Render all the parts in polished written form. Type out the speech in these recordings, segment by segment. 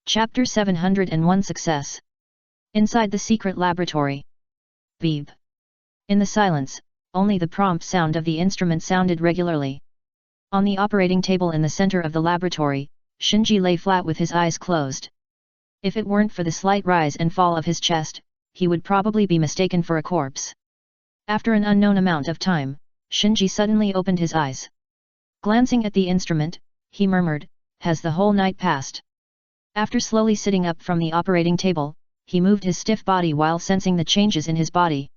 Chapter 701 Success. Inside the secret laboratory. Beep. In the silence, only the prompt sound of the instrument sounded regularly. On the operating table in the center of the laboratory, Shinji lay flat with his eyes closed. If it weren't for the slight rise and fall of his chest, he would probably be mistaken for a corpse. After an unknown amount of time, Shinji suddenly opened his eyes. Glancing at the instrument, he murmured, "Has the whole night passed?" After slowly sitting up from the operating table, he moved his stiff body while sensing the changes in his body.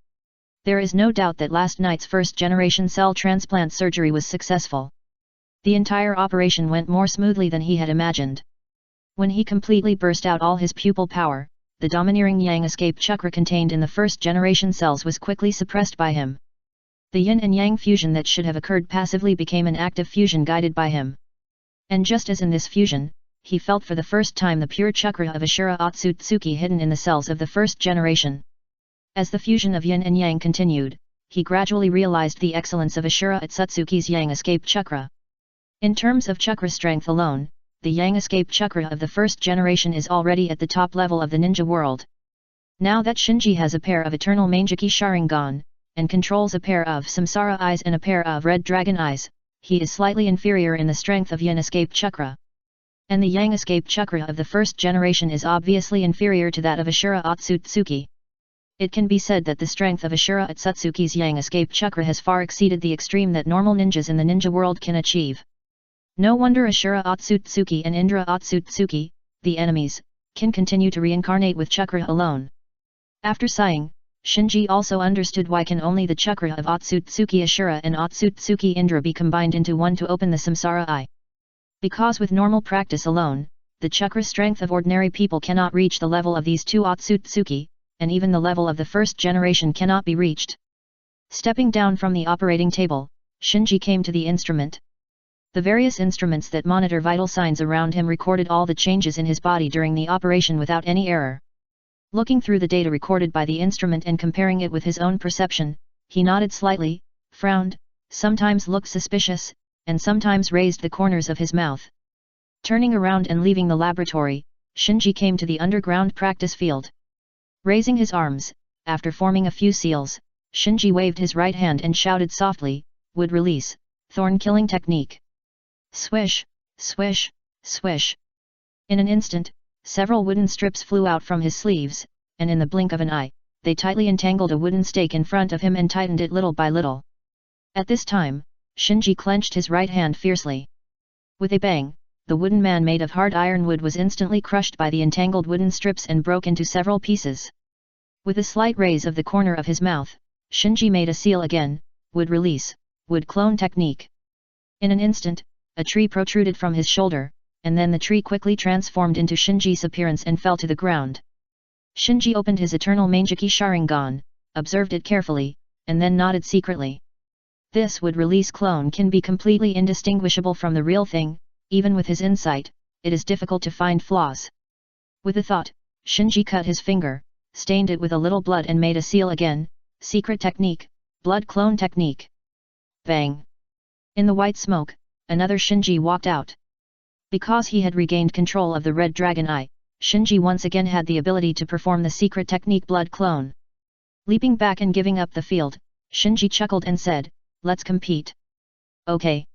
There is no doubt that last night's first-generation cell transplant surgery was successful. The entire operation went more smoothly than he had imagined. When he completely burst out all his pupil power, the domineering yang escape chakra contained in the first-generation cells was quickly suppressed by him. The yin and yang fusion that should have occurred passively became an active fusion guided by him. And just as in this fusion, he felt for the first time the pure chakra of Ashura Otsutsuki hidden in the cells of the first generation. As the fusion of yin and yang continued, he gradually realized the excellence of Ashura Otsutsuki's yang escape chakra. In terms of chakra strength alone, the yang escape chakra of the first generation is already at the top level of the ninja world. Now that Shinji has a pair of eternal Mangeki Sharingan, and controls a pair of Samsara eyes and a pair of red dragon eyes, he is slightly inferior in the strength of yin escape chakra. And the yang escape chakra of the first generation is obviously inferior to that of Ashura Otsutsuki. It can be said that the strength of Ashura Otsutsuki's yang escape chakra has far exceeded the extreme that normal ninjas in the ninja world can achieve. No wonder Ashura Otsutsuki and Indra Otsutsuki, the enemies, can continue to reincarnate with chakra alone. After sighing, Shinji also understood why can only the chakra of Otsutsuki Ashura and Otsutsuki Indra be combined into one to open the Samsara eye. Because with normal practice alone, the chakra strength of ordinary people cannot reach the level of these two Otsutsuki, and even the level of the first generation cannot be reached. Stepping down from the operating table, Shinji came to the instrument. The various instruments that monitor vital signs around him recorded all the changes in his body during the operation without any error. Looking through the data recorded by the instrument and comparing it with his own perception, he nodded slightly, frowned, sometimes looked suspicious, and sometimes raised the corners of his mouth. Turning around and leaving the laboratory, Shinji came to the underground practice field. Raising his arms, after forming a few seals, Shinji waved his right hand and shouted softly, "Wood release, thorn killing technique." Swish, swish, swish. In an instant, several wooden strips flew out from his sleeves, and in the blink of an eye, they tightly entangled a wooden stake in front of him and tightened it little by little. At this time, Shinji clenched his right hand fiercely. With a bang, the wooden man made of hard ironwood was instantly crushed by the entangled wooden strips and broke into several pieces. With a slight raise of the corner of his mouth, Shinji made a seal again, "Wood release, wood clone technique." In an instant, a tree protruded from his shoulder, and then the tree quickly transformed into Shinji's appearance and fell to the ground. Shinji opened his eternal Mangeki Sharingan, observed it carefully, and then nodded secretly. This wood release clone can be completely indistinguishable from the real thing. Even with his insight, it is difficult to find flaws. With a thought, Shinji cut his finger, stained it with a little blood and made a seal again, "Secret technique, blood clone technique." Bang! In the white smoke, another Shinji walked out. Because he had regained control of the red dragon eye, Shinji once again had the ability to perform the secret technique blood clone. Leaping back and giving up the field, Shinji chuckled and said, "Let's compete." "Okay."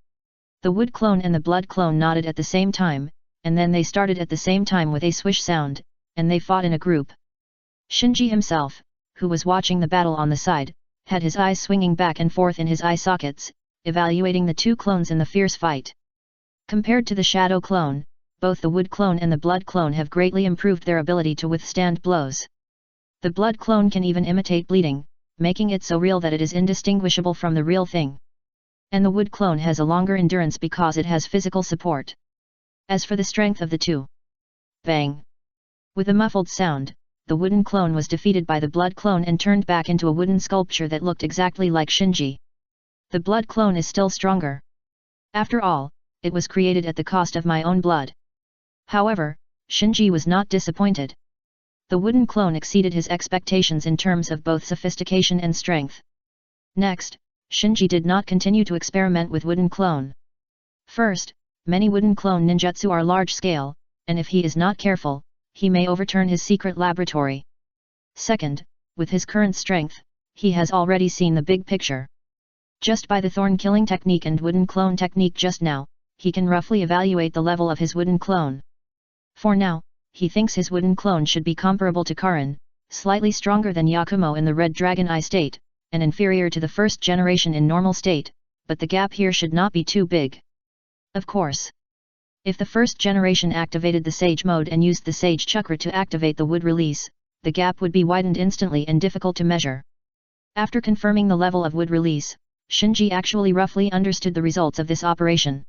The wood clone and the blood clone nodded at the same time, and then they started at the same time with a swish sound, and they fought in a group. Shinji himself, who was watching the battle on the side, had his eyes swinging back and forth in his eye sockets, evaluating the two clones in the fierce fight. Compared to the shadow clone, both the wood clone and the blood clone have greatly improved their ability to withstand blows. The blood clone can even imitate bleeding, making it so real that it is indistinguishable from the real thing. And the wood clone has a longer endurance because it has physical support. As for the strength of the two, bang! With a muffled sound, the wooden clone was defeated by the blood clone and turned back into a wooden sculpture that looked exactly like Shinji. The blood clone is still stronger. After all, it was created at the cost of my own blood. However, Shinji was not disappointed. The wooden clone exceeded his expectations in terms of both sophistication and strength. Next, Shinji did not continue to experiment with wooden clone. First, many wooden clone ninjutsu are large-scale, and if he is not careful, he may overturn his secret laboratory. Second, with his current strength, he has already seen the big picture. Just by the thorn killing technique and wooden clone technique just now, he can roughly evaluate the level of his wooden clone. For now, he thinks his wooden clone should be comparable to Karin, slightly stronger than Yakumo in the Red Dragon Eye state, and inferior to the first generation in normal state, but the gap here should not be too big. Of course, if the first generation activated the Sage mode and used the Sage Chakra to activate the wood release, the gap would be widened instantly and difficult to measure. After confirming the level of wood release, Shinji actually roughly understood the results of this operation.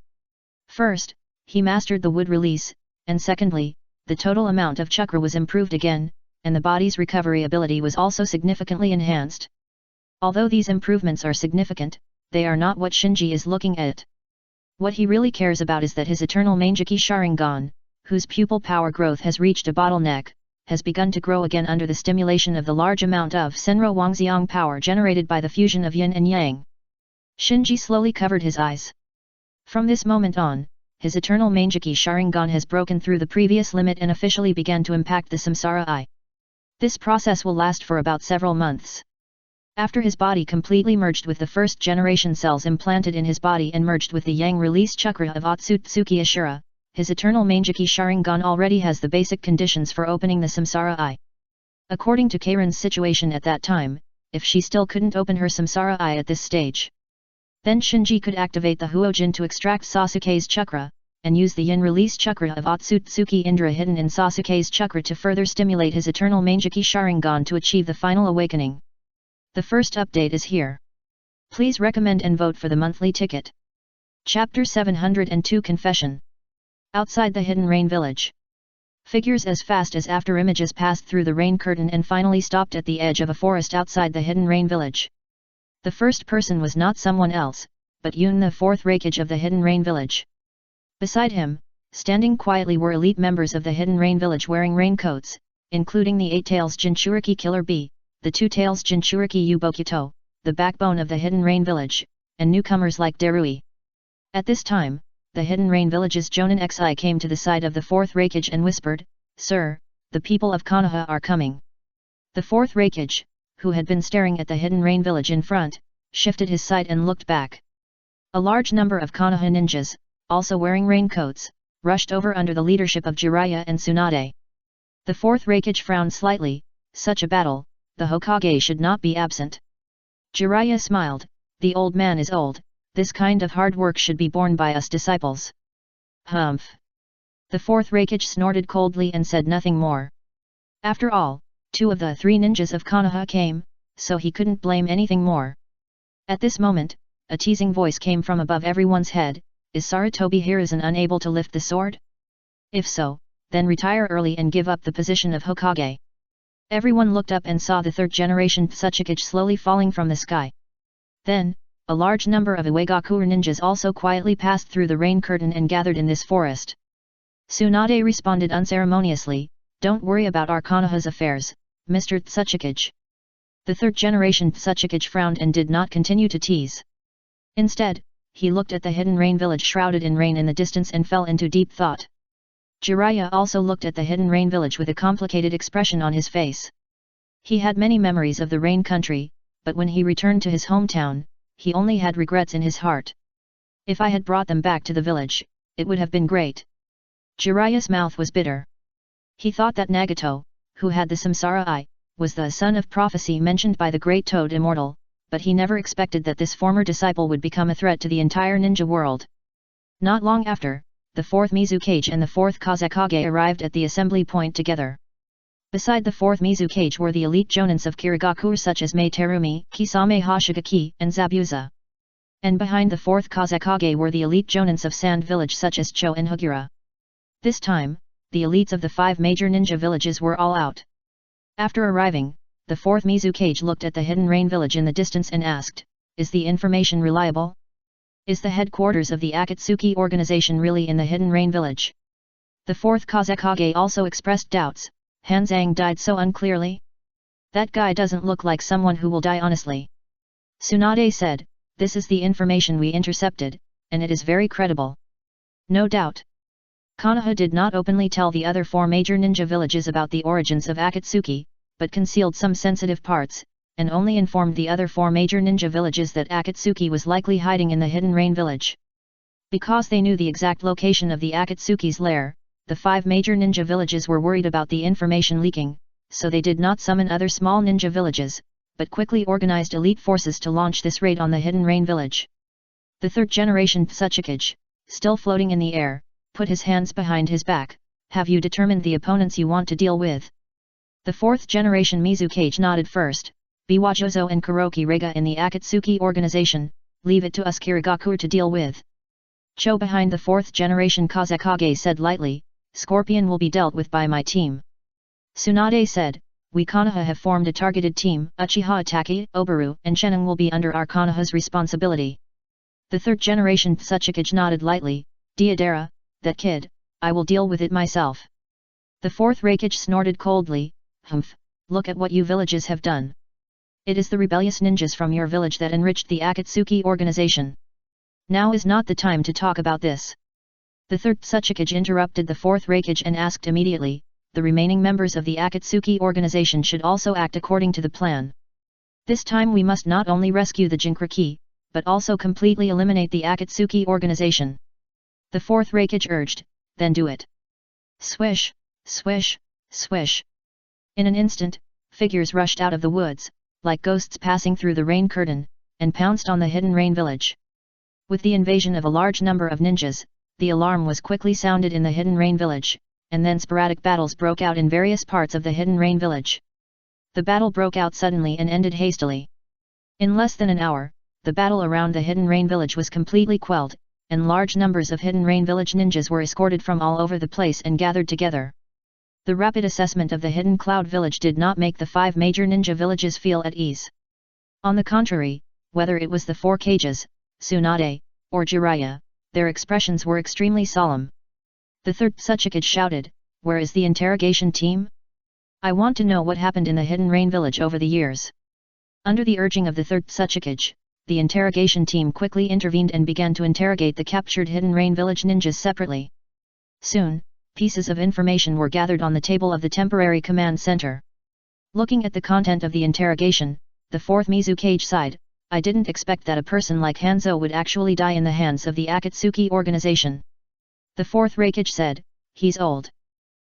First, he mastered the wood release, and secondly, the total amount of chakra was improved again, and the body's recovery ability was also significantly enhanced. Although these improvements are significant, they are not what Shinji is looking at. What he really cares about is that his eternal Mangeki Sharingan, whose pupil power growth has reached a bottleneck, has begun to grow again under the stimulation of the large amount of Senro Wangxiang power generated by the fusion of yin and yang. Shinji slowly covered his eyes. From this moment on, his eternal Mangeki Sharingan has broken through the previous limit and officially began to impact the Samsara Eye. This process will last for about several months. After his body completely merged with the first generation cells implanted in his body and merged with the Yang release chakra of Otsutsuki Ashura, his eternal Mangeki Sharingan already has the basic conditions for opening the Samsara Eye. According to Karen's situation at that time, if she still couldn't open her Samsara Eye at this stage, then Shinji could activate the Huojin to extract Sasuke's chakra, and use the Yin release chakra of Otsutsuki Indra hidden in Sasuke's chakra to further stimulate his eternal Mangeki Sharingan to achieve the final awakening. The first update is here. Please recommend and vote for the monthly ticket. Chapter 702 Confession. Outside the Hidden Rain Village. Figures as fast as after images passed through the rain curtain and finally stopped at the edge of a forest outside the Hidden Rain Village. The first person was not someone else, but Yun, the fourth Raikage of the Hidden Rain Village. Beside him, standing quietly were elite members of the Hidden Rain Village wearing raincoats, including the 8 Tails Jinchuriki Killer Bee, the 2 Tails Jinchuriki Yubokuto, the backbone of the Hidden Rain Village, and newcomers like Darui. At this time, the Hidden Rain Village's Jonin Xi came to the side of the fourth Raikage and whispered, "Sir, the people of Konoha are coming." The fourth Raikage, who had been staring at the Hidden Rain Village in front, shifted his sight and looked back. A large number of Konoha ninjas, also wearing raincoats, rushed over under the leadership of Jiraiya and Tsunade. The fourth Raikage frowned slightly. Such a battle, the Hokage should not be absent. Jiraiya smiled, "The old man is old, this kind of hard work should be borne by us disciples." Humph. The fourth Raikage snorted coldly and said nothing more. After all, 2 of the 3 ninjas of Konoha came, so he couldn't blame anything more. At this moment, a teasing voice came from above everyone's head, "Is Sarutobi Hiruzen unable to lift the sword? If so, then retire early and give up the position of Hokage." Everyone looked up and saw the third generation Tsuchikage slowly falling from the sky. Then, a large number of Uegakure ninjas also quietly passed through the rain curtain and gathered in this forest. Tsunade responded unceremoniously, "Don't worry about our Konoha's affairs, Mr. Tsuchikage." The third generation Tsuchikage frowned and did not continue to tease. Instead, he looked at the Hidden Rain Village shrouded in rain in the distance and fell into deep thought. Jiraiya also looked at the Hidden Rain Village with a complicated expression on his face. He had many memories of the Rain Country, but when he returned to his hometown, he only had regrets in his heart. If I had brought them back to the village, it would have been great. Jiraiya's mouth was bitter. He thought that Nagato, who had the Samsara Eye, was the son of prophecy mentioned by the Great Toad Immortal, but he never expected that this former disciple would become a threat to the entire ninja world. Not long after, the 4th Mizukage and the 4th Kazekage arrived at the assembly point together. Beside the 4th Mizukage were the elite jonins of Kirigakure such as Mei Terumi, Kisame Hoshigaki, and Zabuza. And behind the 4th Kazekage were the elite jonins of Sand Village such as Cho and Hagura. This time, the elites of the 5 major ninja villages were all out. After arriving, the 4th Mizukage looked at the Hidden Rain Village in the distance and asked, "Is the information reliable? Is the headquarters of the Akatsuki organization really in the Hidden Rain Village?" The 4th Kazekage also expressed doubts. "Hanzang died so unclearly? That guy doesn't look like someone who will die honestly." Tsunade said, "This is the information we intercepted, and it is very credible." "No doubt." Konoha did not openly tell the other 4 major ninja villages about the origins of Akatsuki, but concealed some sensitive parts, and only informed the other 4 major ninja villages that Akatsuki was likely hiding in the Hidden Rain village. Because they knew the exact location of the Akatsuki's lair, the 5 major ninja villages were worried about the information leaking, so they did not summon other small ninja villages, but quickly organized elite forces to launch this raid on the Hidden Rain village. The 3rd generation Tsuchikage, still floating in the air, put his hands behind his back. Have you determined the opponents you want to deal with? The 4th generation Mizukage nodded first. Biwajozo and Kuroki Rega in the Akatsuki organization, leave it to us Kirigaku to deal with. Cho behind the 4th generation Kazekage said lightly, Scorpion will be dealt with by my team. Tsunade said, we Konoha have formed a targeted team, Uchiha Ataki, Obaru and Chenin will be under our Konoha's responsibility. The 3rd generation Tsuchikage nodded lightly, Diodera, that kid, I will deal with it myself. The 4th Reikage snorted coldly, humph, look at what you villages have done. It is the rebellious ninjas from your village that enriched the Akatsuki organization. Now is not the time to talk about this. The 3rd Tsuchikage interrupted the 4th Reikage and asked immediately, the remaining members of the Akatsuki organization should also act according to the plan. This time we must not only rescue the Jinchuriki, but also completely eliminate the Akatsuki organization. The 4th Reikage urged, then do it. Swish, swish, swish. In an instant, figures rushed out of the woods, like ghosts passing through the rain curtain, and pounced on the Hidden Rain village. With the invasion of a large number of ninjas, the alarm was quickly sounded in the Hidden Rain village, and then sporadic battles broke out in various parts of the Hidden Rain village. The battle broke out suddenly and ended hastily. In less than an hour, the battle around the Hidden Rain village was completely quelled, and large numbers of Hidden Rain village ninjas were escorted from all over the place and gathered together. The rapid assessment of the Hidden Cloud village did not make the 5 major ninja villages feel at ease. On the contrary, whether it was the 4 Kages, Tsunade, or Jiraiya, their expressions were extremely solemn. The 3rd Tsuchikage shouted, where is the interrogation team? I want to know what happened in the Hidden Rain village over the years. Under the urging of the 3rd Tsuchikage, the interrogation team quickly intervened and began to interrogate the captured Hidden Rain village ninjas separately. Soon, pieces of information were gathered on the table of the temporary command center. Looking at the content of the interrogation, the 4th Mizukage sighed, I didn't expect that a person like Hanzo would actually die in the hands of the Akatsuki organization. The 4th Reikage said, he's old.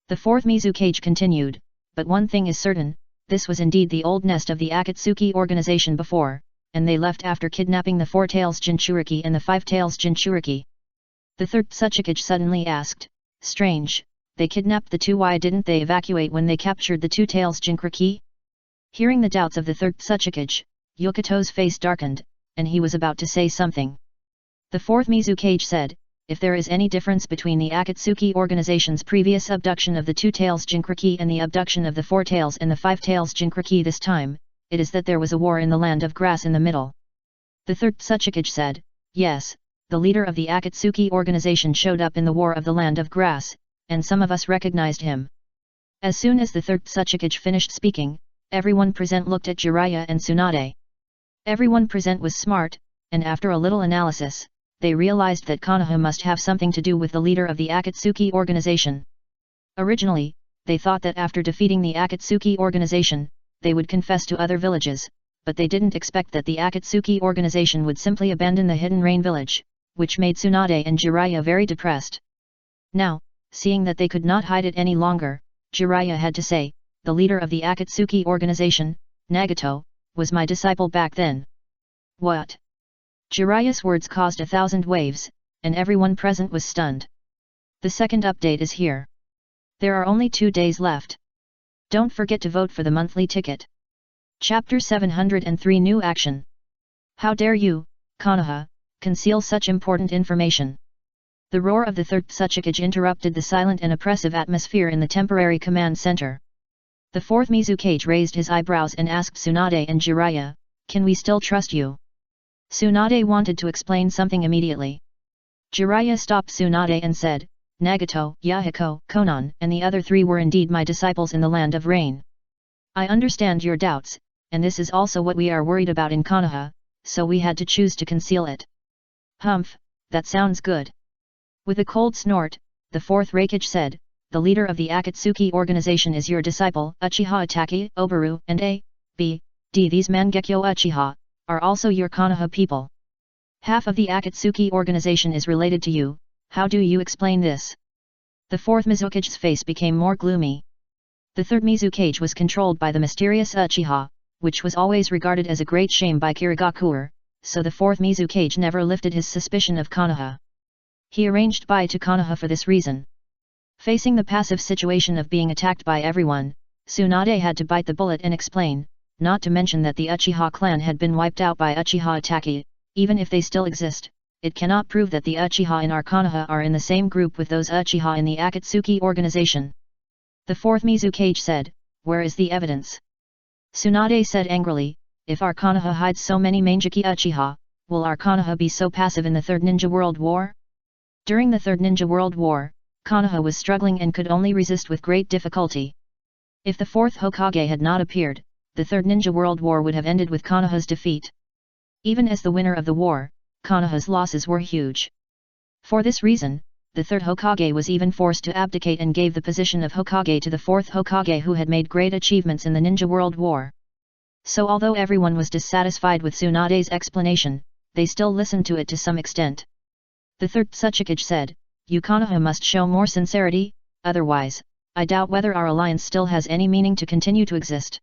The 4th Mizukage continued, but one thing is certain, this was indeed the old nest of the Akatsuki organization before, and they left after kidnapping the 4 Tails Jinchuriki and the 5 Tails Jinchuriki. The 3rd Tsuchikage suddenly asked, strange, they kidnapped the 2, why didn't they evacuate when they captured the 2 Tails Jinchuriki? Hearing the doubts of the 3rd Tsuchikage, Yokito's face darkened, and he was about to say something. The 4th Mizukage said, if there is any difference between the Akatsuki organization's previous abduction of the 2 Tails Jinchuriki and the abduction of the 4 Tails and the 5 Tails Jinchuriki this time, it is that there was a war in the land of grass in the middle. The 3rd Tsuchikage said, yes, the leader of the Akatsuki organization showed up in the war of the land of grass, and some of us recognized him. As soon as the 3rd Tsuchikage finished speaking, everyone present looked at Jiraiya and Tsunade. Everyone present was smart, and after a little analysis, they realized that Konoha must have something to do with the leader of the Akatsuki organization. Originally, they thought that after defeating the Akatsuki organization, they would confess to other villages, but they didn't expect that the Akatsuki organization would simply abandon the Hidden Rain village, which made Tsunade and Jiraiya very depressed. Now, seeing that they could not hide it any longer, Jiraiya had to say, the leader of the Akatsuki organization, Nagato, was my disciple back then. What? Jiraiya's words caused 1,000 waves, and everyone present was stunned. The second update is here. There are only 2 days left. Don't forget to vote for the monthly ticket. Chapter 703 New Action. How dare you, Konoha, conceal such important information? The roar of the 3rd Tsuchikage interrupted the silent and oppressive atmosphere in the temporary command center. The 4th Mizukage raised his eyebrows and asked Tsunade and Jiraiya, can we still trust you? Tsunade wanted to explain something immediately. Jiraiya stopped Tsunade and said, Nagato, Yahiko, Konan, and the other 3 were indeed my disciples in the land of rain. I understand your doubts, and this is also what we are worried about in Konoha, so we had to choose to conceal it. Humph, that sounds good. With a cold snort, the fourth Reikage said, the leader of the Akatsuki organization is your disciple, Uchiha Itaki, Obaru, and A.B.D. These Mangekyo Uchiha, are also your Konoha people. Half of the Akatsuki organization is related to you, how do you explain this? The fourth Mizukage's face became more gloomy. The third Mizukage was controlled by the mysterious Uchiha, which was always regarded as a great shame by Kirigakuer, so the fourth Mizukage never lifted his suspicion of Konoha. He arranged bye to Konoha for this reason. Facing the passive situation of being attacked by everyone, Tsunade had to bite the bullet and explain, not to mention that the Uchiha clan had been wiped out by Uchiha Itaki. Even if they still exist, it cannot prove that the Uchiha in our Konoha are in the same group with those Uchiha in the Akatsuki organization. The fourth Mizukage said, where is the evidence? Tsunade said angrily, if our Konoha hides so many Mangeki Uchiha, will our Konoha be so passive in the Third Ninja World War? During the Third Ninja World War, Konoha was struggling and could only resist with great difficulty. If the fourth Hokage had not appeared, the Third Ninja World War would have ended with Konoha's defeat. Even as the winner of the war, Konoha's losses were huge. For this reason, the third Hokage was even forced to abdicate and gave the position of Hokage to the fourth Hokage who had made great achievements in the Ninja World War. So although everyone was dissatisfied with Tsunade's explanation, they still listened to it to some extent. The third Tsuchikage said, you Konoha must show more sincerity, otherwise, I doubt whether our alliance still has any meaning to continue to exist.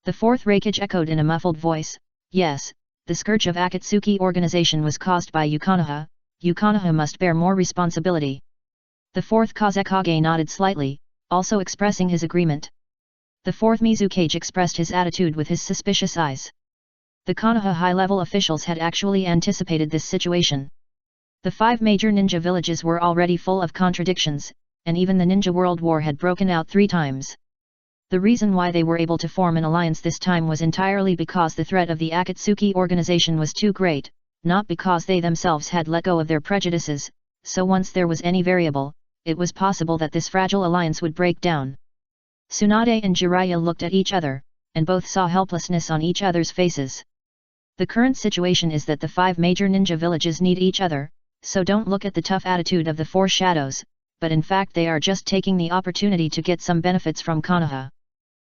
The fourth Reikage echoed in a muffled voice, yes. The scourge of Akatsuki organization was caused by Konoha. Konoha must bear more responsibility. The fourth Kazekage nodded slightly, also expressing his agreement. The fourth Mizukage expressed his attitude with his suspicious eyes. The Konoha high-level officials had actually anticipated this situation. The 5 major ninja villages were already full of contradictions, and even the Ninja World War had broken out 3 times. The reason why they were able to form an alliance this time was entirely because the threat of the Akatsuki organization was too great, not because they themselves had let go of their prejudices, so once there was any variable, it was possible that this fragile alliance would break down. Tsunade and Jiraiya looked at each other, and both saw helplessness on each other's faces. The current situation is that the 5 major ninja villages need each other, so don't look at the tough attitude of the 4 shadows, but in fact they are just taking the opportunity to get some benefits from Konoha.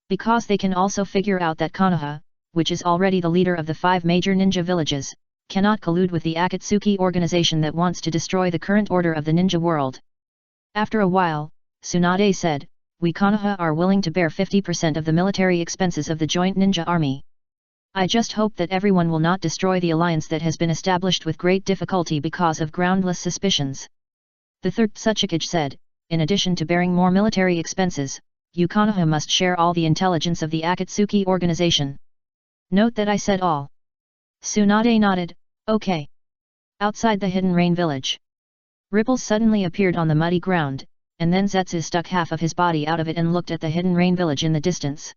Because they can also figure out that Konoha, which is already the leader of the 5 major ninja villages, cannot collude with the Akatsuki organization that wants to destroy the current order of the ninja world. After a while, Tsunade said, we Konoha are willing to bear 50% of the military expenses of the joint ninja army. I just hope that everyone will not destroy the alliance that has been established with great difficulty because of groundless suspicions. The third Tsuchikage said, in addition to bearing more military expenses, Konoha must share all the intelligence of the Akatsuki organization. Note that I said all. Tsunade nodded, okay. Outside the Hidden Rain village. Ripples suddenly appeared on the muddy ground, and then Zetsu stuck half of his body out of it and looked at the Hidden Rain village in the distance.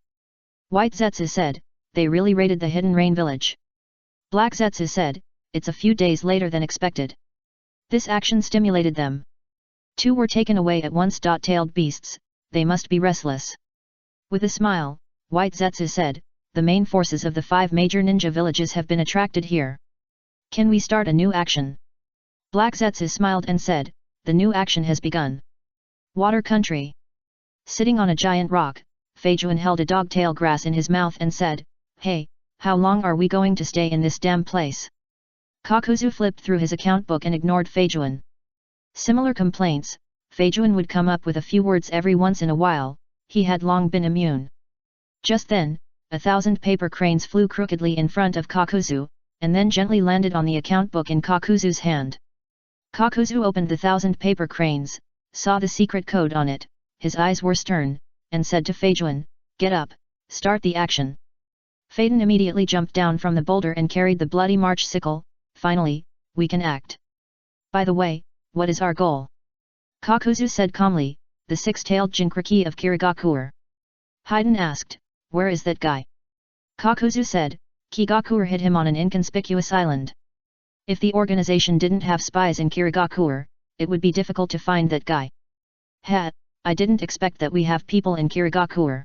White Zetsu said, they really raided the Hidden Rain village. Black Zetsu said, it's a few days later than expected. This action stimulated them. 2 were taken away at once. Tailed beasts, they must be restless. With a smile, White Zetsu said, the main forces of the 5 major ninja villages have been attracted here. Can we start a new action? Black Zetsu smiled and said, the new action has begun. Water Country. Sitting on a giant rock, Feijuan held a dogtail grass in his mouth and said, hey, how long are we going to stay in this damn place? Kakuzu flipped through his account book and ignored Feijuan. Similar complaints, Feijuan would come up with a few words every once in a while, he had long been immune. Just then, 1,000 paper cranes flew crookedly in front of Kakuzu, and then gently landed on the account book in Kakuzu's hand. Kakuzu opened the 1,000 paper cranes, saw the secret code on it, his eyes were stern, and said to Feijuan, get up, start the action. Phaeton immediately jumped down from the boulder and carried the bloody march sickle, finally, we can act. By the way, what is our goal? Kakuzu said calmly, the 6-tailed Jinkriki of Kirigakuer. Haiden asked, where is that guy? Kakuzu said, Kigakuer hid him on an inconspicuous island. If the organization didn't have spies in Kirigakuer, it would be difficult to find that guy. I didn't expect that we have people in Kirigakuer.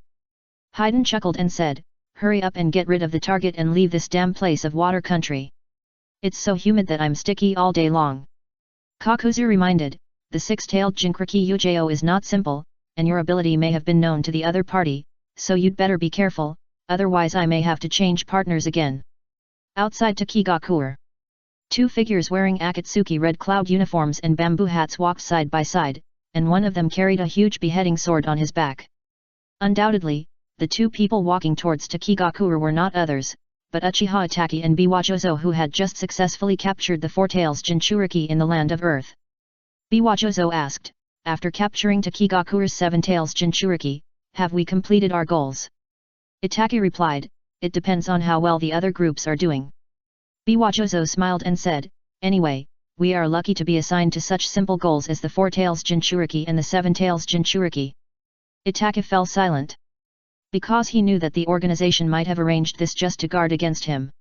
Haiden chuckled and said, hurry up and get rid of the target and leave this damn place of water country. It's so humid that I'm sticky all day long. Kakuzu reminded, the six-tailed Jinchuriki Ujo is not simple, and your ability may have been known to the other party, so you'd better be careful, otherwise I may have to change partners again. Outside Takigakuer. Two figures wearing Akatsuki red cloud uniforms and bamboo hats walked side by side, and one of them carried a huge beheading sword on his back. Undoubtedly, the two people walking towards Takigakuer were not others, but Uchiha Itaki and Biwajozo, who had just successfully captured the Four Tails Jinchuriki in the Land of Earth. Biwajozo asked, after capturing Takigakuer's Seven Tails Jinchuriki, have we completed our goals? Itaki replied, it depends on how well the other groups are doing. Biwajozo smiled and said, anyway, we are lucky to be assigned to such simple goals as the Four Tails Jinchuriki and the Seven Tails Jinchuriki. Itaki fell silent. Because he knew that the organization might have arranged this just to guard against him.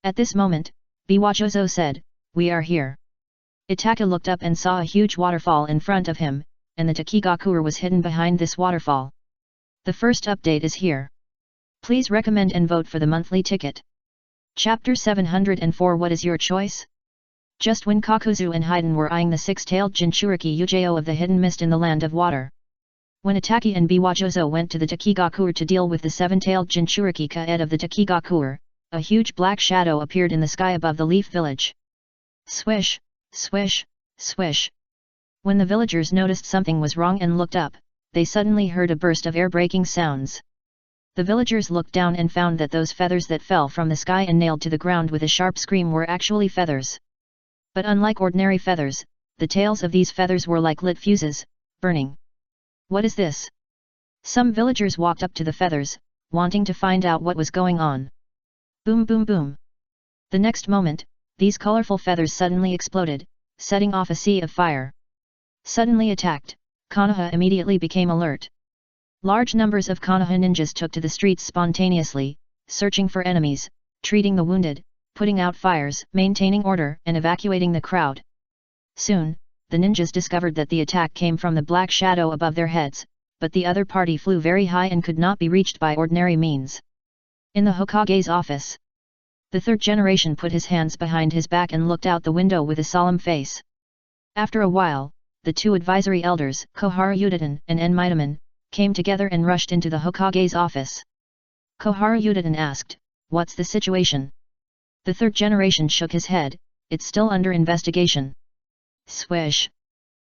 At this moment, Biwajozo said, we are here. Itaki looked up and saw a huge waterfall in front of him, and the Takigakuer was hidden behind this waterfall. The first update is here. Please recommend and vote for the monthly ticket. Chapter 704. What is your choice? Just when Kakuzu and Haiden were eyeing the six-tailed Jinchuriki Ujo of the hidden mist in the Land of Water. When Itaki and Biwajozo went to the Takigakuer to deal with the seven-tailed Jinchuriki Kaed of the Takigakuer, a huge black shadow appeared in the sky above the leaf village. Swish, swish, swish. When the villagers noticed something was wrong and looked up, they suddenly heard a burst of air-breaking sounds. The villagers looked down and found that those feathers that fell from the sky and nailed to the ground with a sharp scream were actually feathers. But unlike ordinary feathers, the tails of these feathers were like lit fuses, burning. What is this? Some villagers walked up to the feathers, wanting to find out what was going on. Boom boom boom. The next moment, these colorful feathers suddenly exploded, setting off a sea of fire. Suddenly attacked, Konoha immediately became alert. Large numbers of Konoha ninjas took to the streets spontaneously, searching for enemies, treating the wounded, putting out fires, maintaining order and evacuating the crowd. Soon, the ninjas discovered that the attack came from the black shadow above their heads, but the other party flew very high and could not be reached by ordinary means. In the Hokage's office, the third generation put his hands behind his back and looked out the window with a solemn face. After a while, the two advisory elders, Koharu Udaten and Enmitaman, came together and rushed into the Hokage's office. Koharu Udaten asked, "What's the situation?" The third generation shook his head, "It's still under investigation." Swish.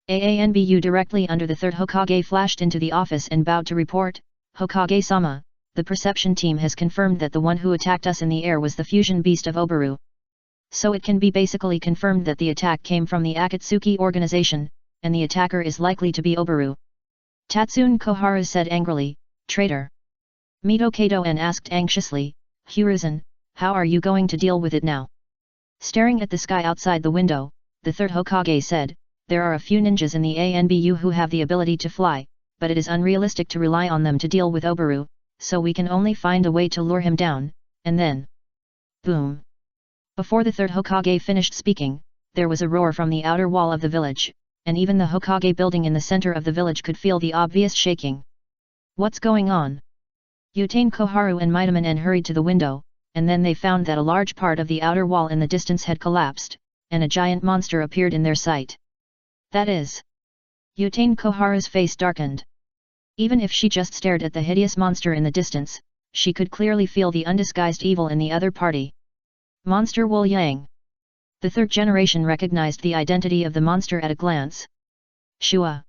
AANBU directly under the third Hokage flashed into the office and bowed to report, "Hokage-sama, the perception team has confirmed that the one who attacked us in the air was the fusion beast of Obaru. So it can be basically confirmed that the attack came from the Akatsuki organization, and the attacker is likely to be Obaru." Tatsune Koharu said angrily, "Traitor." Mito Kadoen asked anxiously, "Hiruzen, how are you going to deal with it now?" Staring at the sky outside the window, the third Hokage said, "There are a few ninjas in the ANBU who have the ability to fly, but it is unrealistic to rely on them to deal with Obaru, so we can only find a way to lure him down, and then..." Boom! Before the third Hokage finished speaking, there was a roar from the outer wall of the village, and even the Hokage building in the center of the village could feel the obvious shaking. "What's going on?" Utane Koharu and Mitaman hurried to the window, and then they found that a large part of the outer wall in the distance had collapsed, and a giant monster appeared in their sight. "That is..." Utane Koharu's face darkened. Even if she just stared at the hideous monster in the distance, she could clearly feel the undisguised evil in the other party. Monster Wu Yang. The third generation recognized the identity of the monster at a glance. Shua.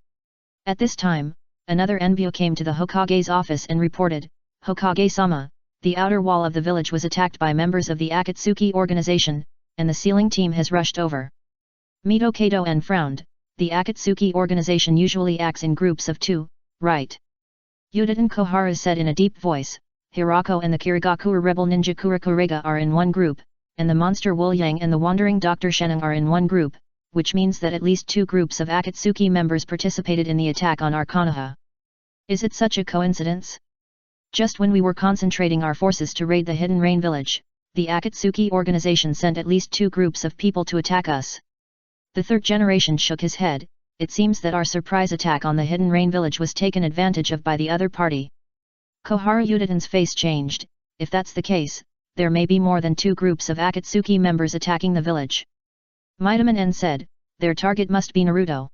At this time, another Enbyo came to the Hokage's office and reported, "Hokage-sama, the outer wall of the village was attacked by members of the Akatsuki organization, and the sealing team has rushed over." Mito Kadoen frowned, "The Akatsuki organization usually acts in groups of 2, right?" Udaten Koharu said in a deep voice, "Hirako and the Kirigakura rebel ninja Kurakurega are in one group, and the monster Wu Yang and the wandering Dr. Sheneng are in one group, which means that at least 2 groups of Akatsuki members participated in the attack on our Konoha. Is it such a coincidence? Just when we were concentrating our forces to raid the Hidden Rain village, the Akatsuki organization sent at least 2 groups of people to attack us." The third generation shook his head, "It seems that our surprise attack on the Hidden Rain village was taken advantage of by the other party." Koharu Udaten's face changed, "If that's the case, there may be more than 2 groups of Akatsuki members attacking the village." Mitaman said, "Their target must be Naruto."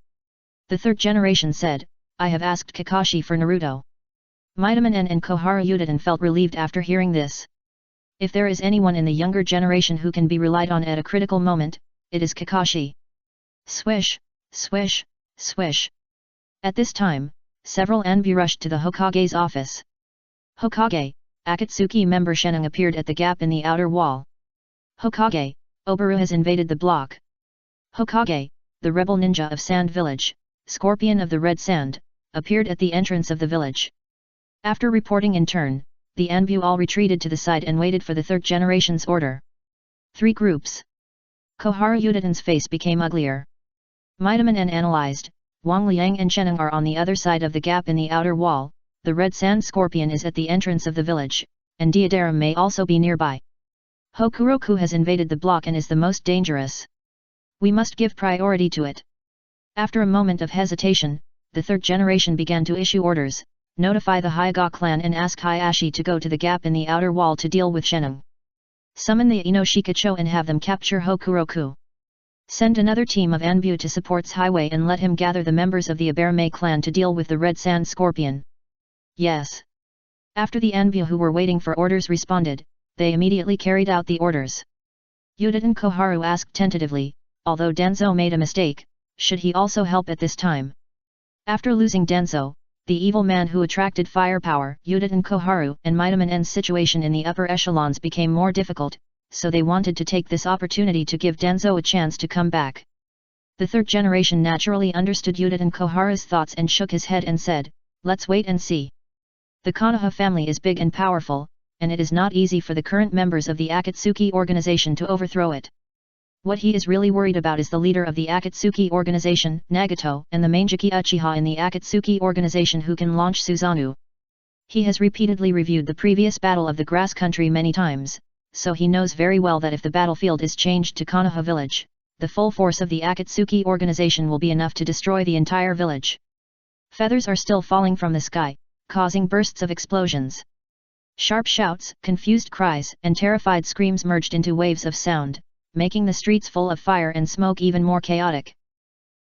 The third generation said, I have asked Kakashi for Naruto. Mitamon and Koharu Udadan felt relieved after hearing this. If there is anyone in the younger generation who can be relied on at a critical moment, it is Kakashi. Swish, swish, swish. At this time, several envu rushed to the Hokage's office. Hokage, Akatsuki member Shenung appeared at the gap in the outer wall. Hokage, Obaru has invaded the block. Hokage, the rebel ninja of Sand Village, Scorpion of the Red Sand, appeared at the entrance of the village. After reporting in turn, the envu all retreated to the side and waited for the third generation's order. 3 groups. Koharu Udadan's face became uglier. Mitamon analyzed, Wang Liang and Shenung are on the other side of the gap in the outer wall, the Red Sand Scorpion is at the entrance of the village, and Deidara may also be nearby. Hokuroku has invaded the block and is the most dangerous. We must give priority to it. After a moment of hesitation, the third generation began to issue orders, notify the Hyuga clan and ask Hayashi to go to the gap in the outer wall to deal with Shenung. Summon the Inoshikacho and have them capture Hokuroku. Send another team of envu to support Highway and let him gather the members of the Aberame clan to deal with the Red Sand Scorpion. Yes. After the envu who were waiting for orders responded, they immediately carried out the orders. Udadan Koharu asked tentatively, although Danzo made a mistake, should he also help at this time? After losing Danzo, the evil man who attracted firepower, Udadan Koharu and Mitamon-en's situation in the upper echelons became more difficult, so they wanted to take this opportunity to give Danzo a chance to come back. The third generation naturally understood Udadan Koharu's thoughts and shook his head and said, let's wait and see. The Konoha family is big and powerful, and it is not easy for the current members of the Akatsuki organization to overthrow it. What he is really worried about is the leader of the Akatsuki organization, Nagato, and the Manjiki Uchiha in the Akatsuki organization who can launch Susanoo. He has repeatedly reviewed the previous battle of the Grass Country many times, so he knows very well that if the battlefield is changed to Konoha village, the full force of the Akatsuki organization will be enough to destroy the entire village. Feathers are still falling from the sky, causing bursts of explosions. Sharp shouts, confused cries, and terrified screams merged into waves of sound, making the streets full of fire and smoke even more chaotic.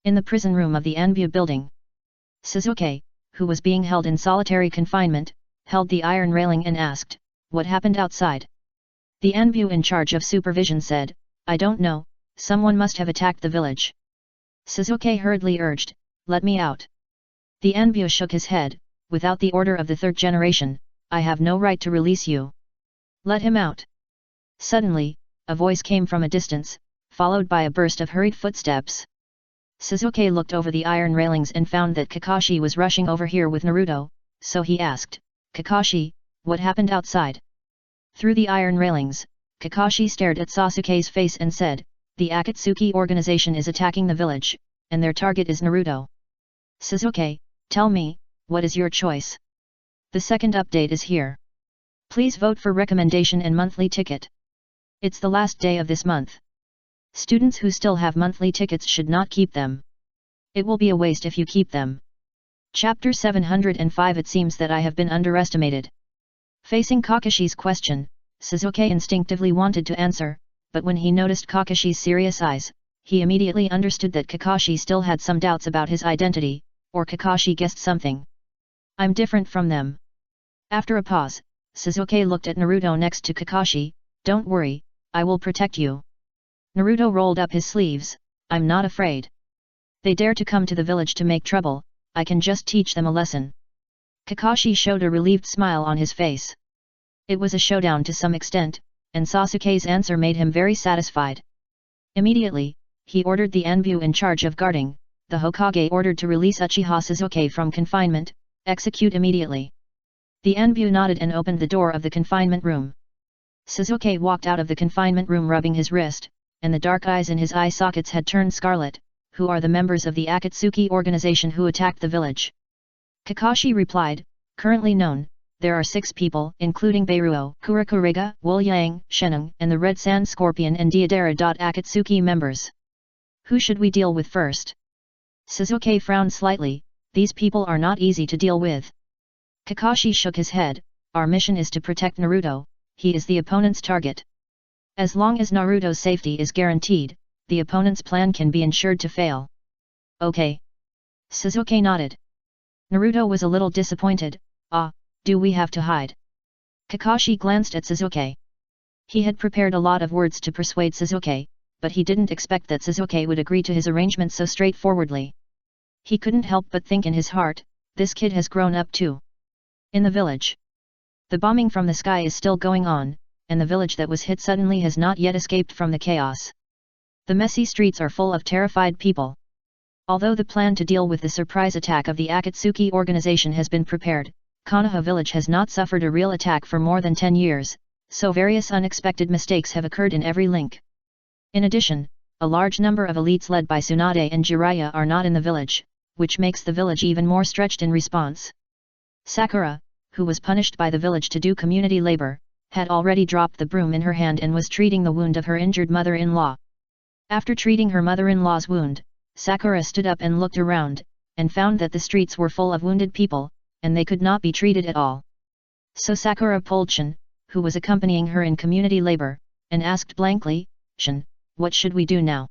In the prison room of the envu building, Suzuki, who was being held in solitary confinement, held the iron railing and asked, what happened outside? The envu in charge of supervision said, I don't know, someone must have attacked the village. Suzuki hurriedly urged, let me out. The envu shook his head, without the order of the third generation, I have no right to release you. Let him out. Suddenly, a voice came from a distance, followed by a burst of hurried footsteps. Suzuki looked over the iron railings and found that Kakashi was rushing over here with Naruto, so he asked, Kakashi, what happened outside? Through the iron railings, Kakashi stared at Sasuke's face and said, the Akatsuki organization is attacking the village, and their target is Naruto. Suzuki, tell me, what is your choice? The second update is here. Please vote for recommendation and monthly ticket. It's the last day of this month. Students who still have monthly tickets should not keep them. It will be a waste if you keep them. Chapter 705 It seems that I have been underestimated. Facing Kakashi's question, Suzuki instinctively wanted to answer, but when he noticed Kakashi's serious eyes, he immediately understood that Kakashi still had some doubts about his identity, or Kakashi guessed something. I'm different from them. After a pause, Suzuki looked at Naruto next to Kakashi, don't worry, I will protect you. Naruto rolled up his sleeves, I'm not afraid. They dare to come to the village to make trouble, I can just teach them a lesson. Kakashi showed a relieved smile on his face. It was a showdown to some extent, and Sasuke's answer made him very satisfied. Immediately, he ordered the envu in charge of guarding, the Hokage ordered to release Uchiha Suzuki from confinement, execute immediately. The envu nodded and opened the door of the confinement room. Suzuki walked out of the confinement room rubbing his wrist, and the dark eyes in his eye sockets had turned scarlet. Who are the members of the Akatsuki organization who attacked the village? Kakashi replied, currently known, there are 6 people, including Beiruo, Kurokurega, Wolyang, Shenung, and the Red Sand Scorpion and Deidara. Akatsuki members. Who should we deal with first? Suzuki frowned slightly, these people are not easy to deal with. Kakashi shook his head, our mission is to protect Naruto, he is the opponent's target. As long as Naruto's safety is guaranteed, the opponent's plan can be ensured to fail. Okay. Sasuke nodded. Naruto was a little disappointed. Ah, do we have to hide? Kakashi glanced at Sasuke. He had prepared a lot of words to persuade Sasuke, but he didn't expect that Sasuke would agree to his arrangement so straightforwardly. He couldn't help but think in his heart, this kid has grown up too. In the village. The bombing from the sky is still going on, and the village that was hit suddenly has not yet escaped from the chaos. The messy streets are full of terrified people. Although the plan to deal with the surprise attack of the Akatsuki organization has been prepared, Konoha village has not suffered a real attack for more than 10 years, so various unexpected mistakes have occurred in every link. In addition, a large number of elites led by Tsunade and Jiraiya are not in the village, which makes the village even more stretched in response. Sakura, who was punished by the village to do community labor, had already dropped the broom in her hand and was treating the wound of her injured mother-in-law. After treating her mother-in-law's wound, Sakura stood up and looked around, and found that the streets were full of wounded people, and they could not be treated at all. So Sakura pulled Shin, who was accompanying her in community labor, and asked blankly, "Shin, what should we do now?"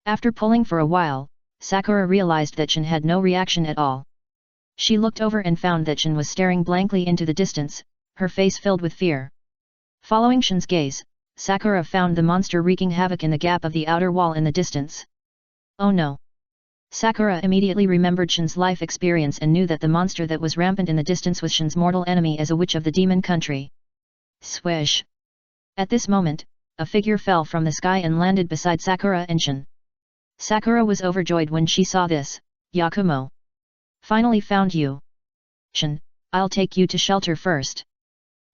After pulling for a while, Sakura realized that Shin had no reaction at all. She looked over and found that Shin was staring blankly into the distance, her face filled with fear. Following Shin's gaze, Sakura found the monster wreaking havoc in the gap of the outer wall in the distance. Oh no! Sakura immediately remembered Shin's life experience and knew that the monster that was rampant in the distance was Shin's mortal enemy as a witch of the demon country. Swish! At this moment, a figure fell from the sky and landed beside Sakura and Shin. Sakura was overjoyed when she saw this. "Yakumo! Finally found you! Shin, I'll take you to shelter first."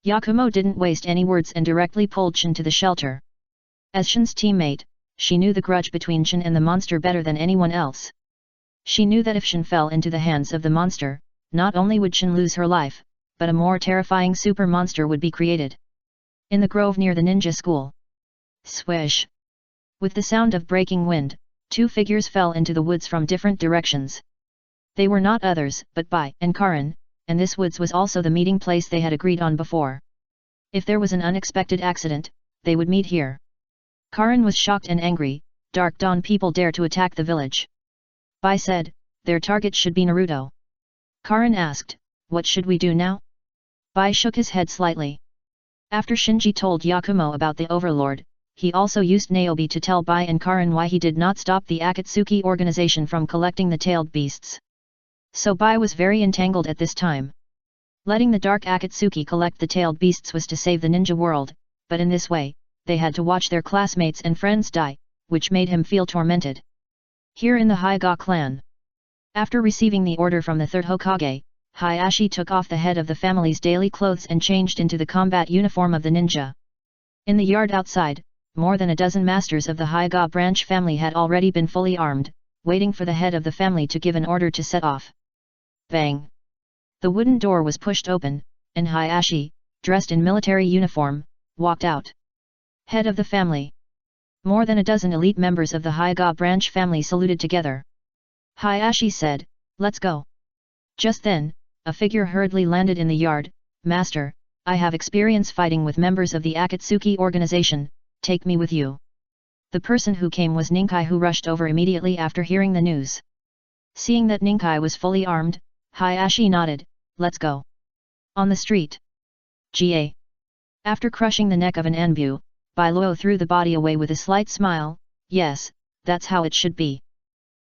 Yakumo didn't waste any words and directly pulled Shin to the shelter. As Shin's teammate, she knew the grudge between Shin and the monster better than anyone else. She knew that if Shin fell into the hands of the monster, not only would Shin lose her life, but a more terrifying super monster would be created. In the grove near the ninja school. Swish! With the sound of breaking wind, two figures fell into the woods from different directions. They were not others but Bai and Karin, and this woods was also the meeting place they had agreed on before. If there was an unexpected accident, they would meet here. Karin was shocked and angry. Dark Dawn people dare to attack the village. Bai said, their target should be Naruto. Karin asked, what should we do now? Bai shook his head slightly. After Shinji told Yakumo about the Overlord, he also used Niobe to tell Bai and Karin why he did not stop the Akatsuki organization from collecting the tailed beasts. So Bai was very entangled at this time. Letting the Dark Akatsuki collect the tailed beasts was to save the ninja world, but in this way, they had to watch their classmates and friends die, which made him feel tormented. Here in the Hyuga clan. After receiving the order from the third Hokage, Hayashi took off the head of the family's daily clothes and changed into the combat uniform of the ninja. In the yard outside, more than a dozen masters of the Hyuga branch family had already been fully armed, waiting for the head of the family to give an order to set off. Bang! The wooden door was pushed open, and Hayashi, dressed in military uniform, walked out. Head of the family. More than a dozen elite members of the Hyuga branch family saluted together. Hayashi said, "Let's go." Just then, a figure hurriedly landed in the yard. "Master, I have experience fighting with members of the Akatsuki organization, take me with you." The person who came was Ninkai, who rushed over immediately after hearing the news. Seeing that Ninkai was fully armed, Hayashi nodded, "Let's go." On the street. Ga. After crushing the neck of an Anbu, Bailuo threw the body away with a slight smile. "Yes, that's how it should be.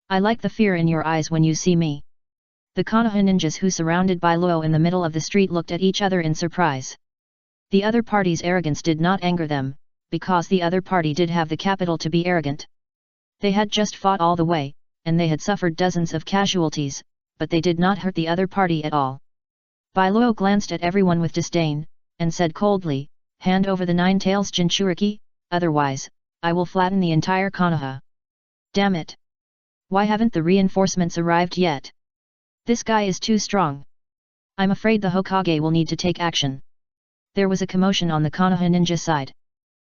I like the fear in your eyes when you see me." The Konoha ninjas who surrounded Bailuo in the middle of the street looked at each other in surprise. The other party's arrogance did not anger them, because the other party did have the capital to be arrogant. They had just fought all the way, and they had suffered dozens of casualties, but they did not hurt the other party at all. Bailuo glanced at everyone with disdain, and said coldly, "Hand over the 9 tails Jinchuriki, otherwise, I will flatten the entire Konoha." Damn it! Why haven't the reinforcements arrived yet? This guy is too strong. I'm afraid the Hokage will need to take action. There was a commotion on the Konoha ninja side.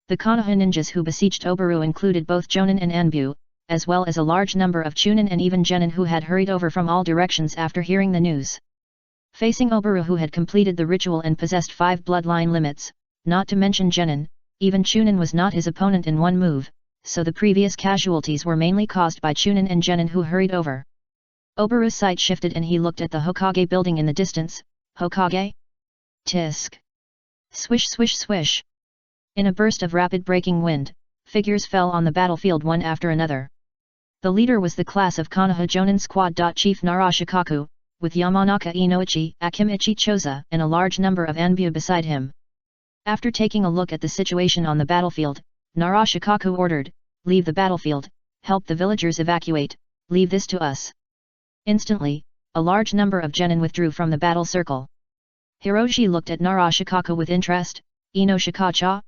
The Konoha ninjas who besieged Oburu included both Jonin and Anbu, as well as a large number of Chunin and even Genin who had hurried over from all directions after hearing the news. Facing Oburu, who had completed the ritual and possessed 5 bloodline limits, not to mention Genin, even Chunin was not his opponent in one move, so the previous casualties were mainly caused by Chunin and Genin who hurried over. Obaru's sight shifted and he looked at the Hokage building in the distance. Hokage? Tisk. Swish swish swish. In a burst of rapid breaking wind, figures fell on the battlefield one after another. The leader was the class of Konoha Jonin Squad. Chief Narashikaku, with Yamanaka Inoichi, Akimichi Choza, and a large number of Anbu beside him. After taking a look at the situation on the battlefield, Narashikaku ordered, "Leave the battlefield, help the villagers evacuate, leave this to us." Instantly, a large number of genin withdrew from the battle circle. Hiroshi looked at Narashikaku with interest. "Ino Shikacha?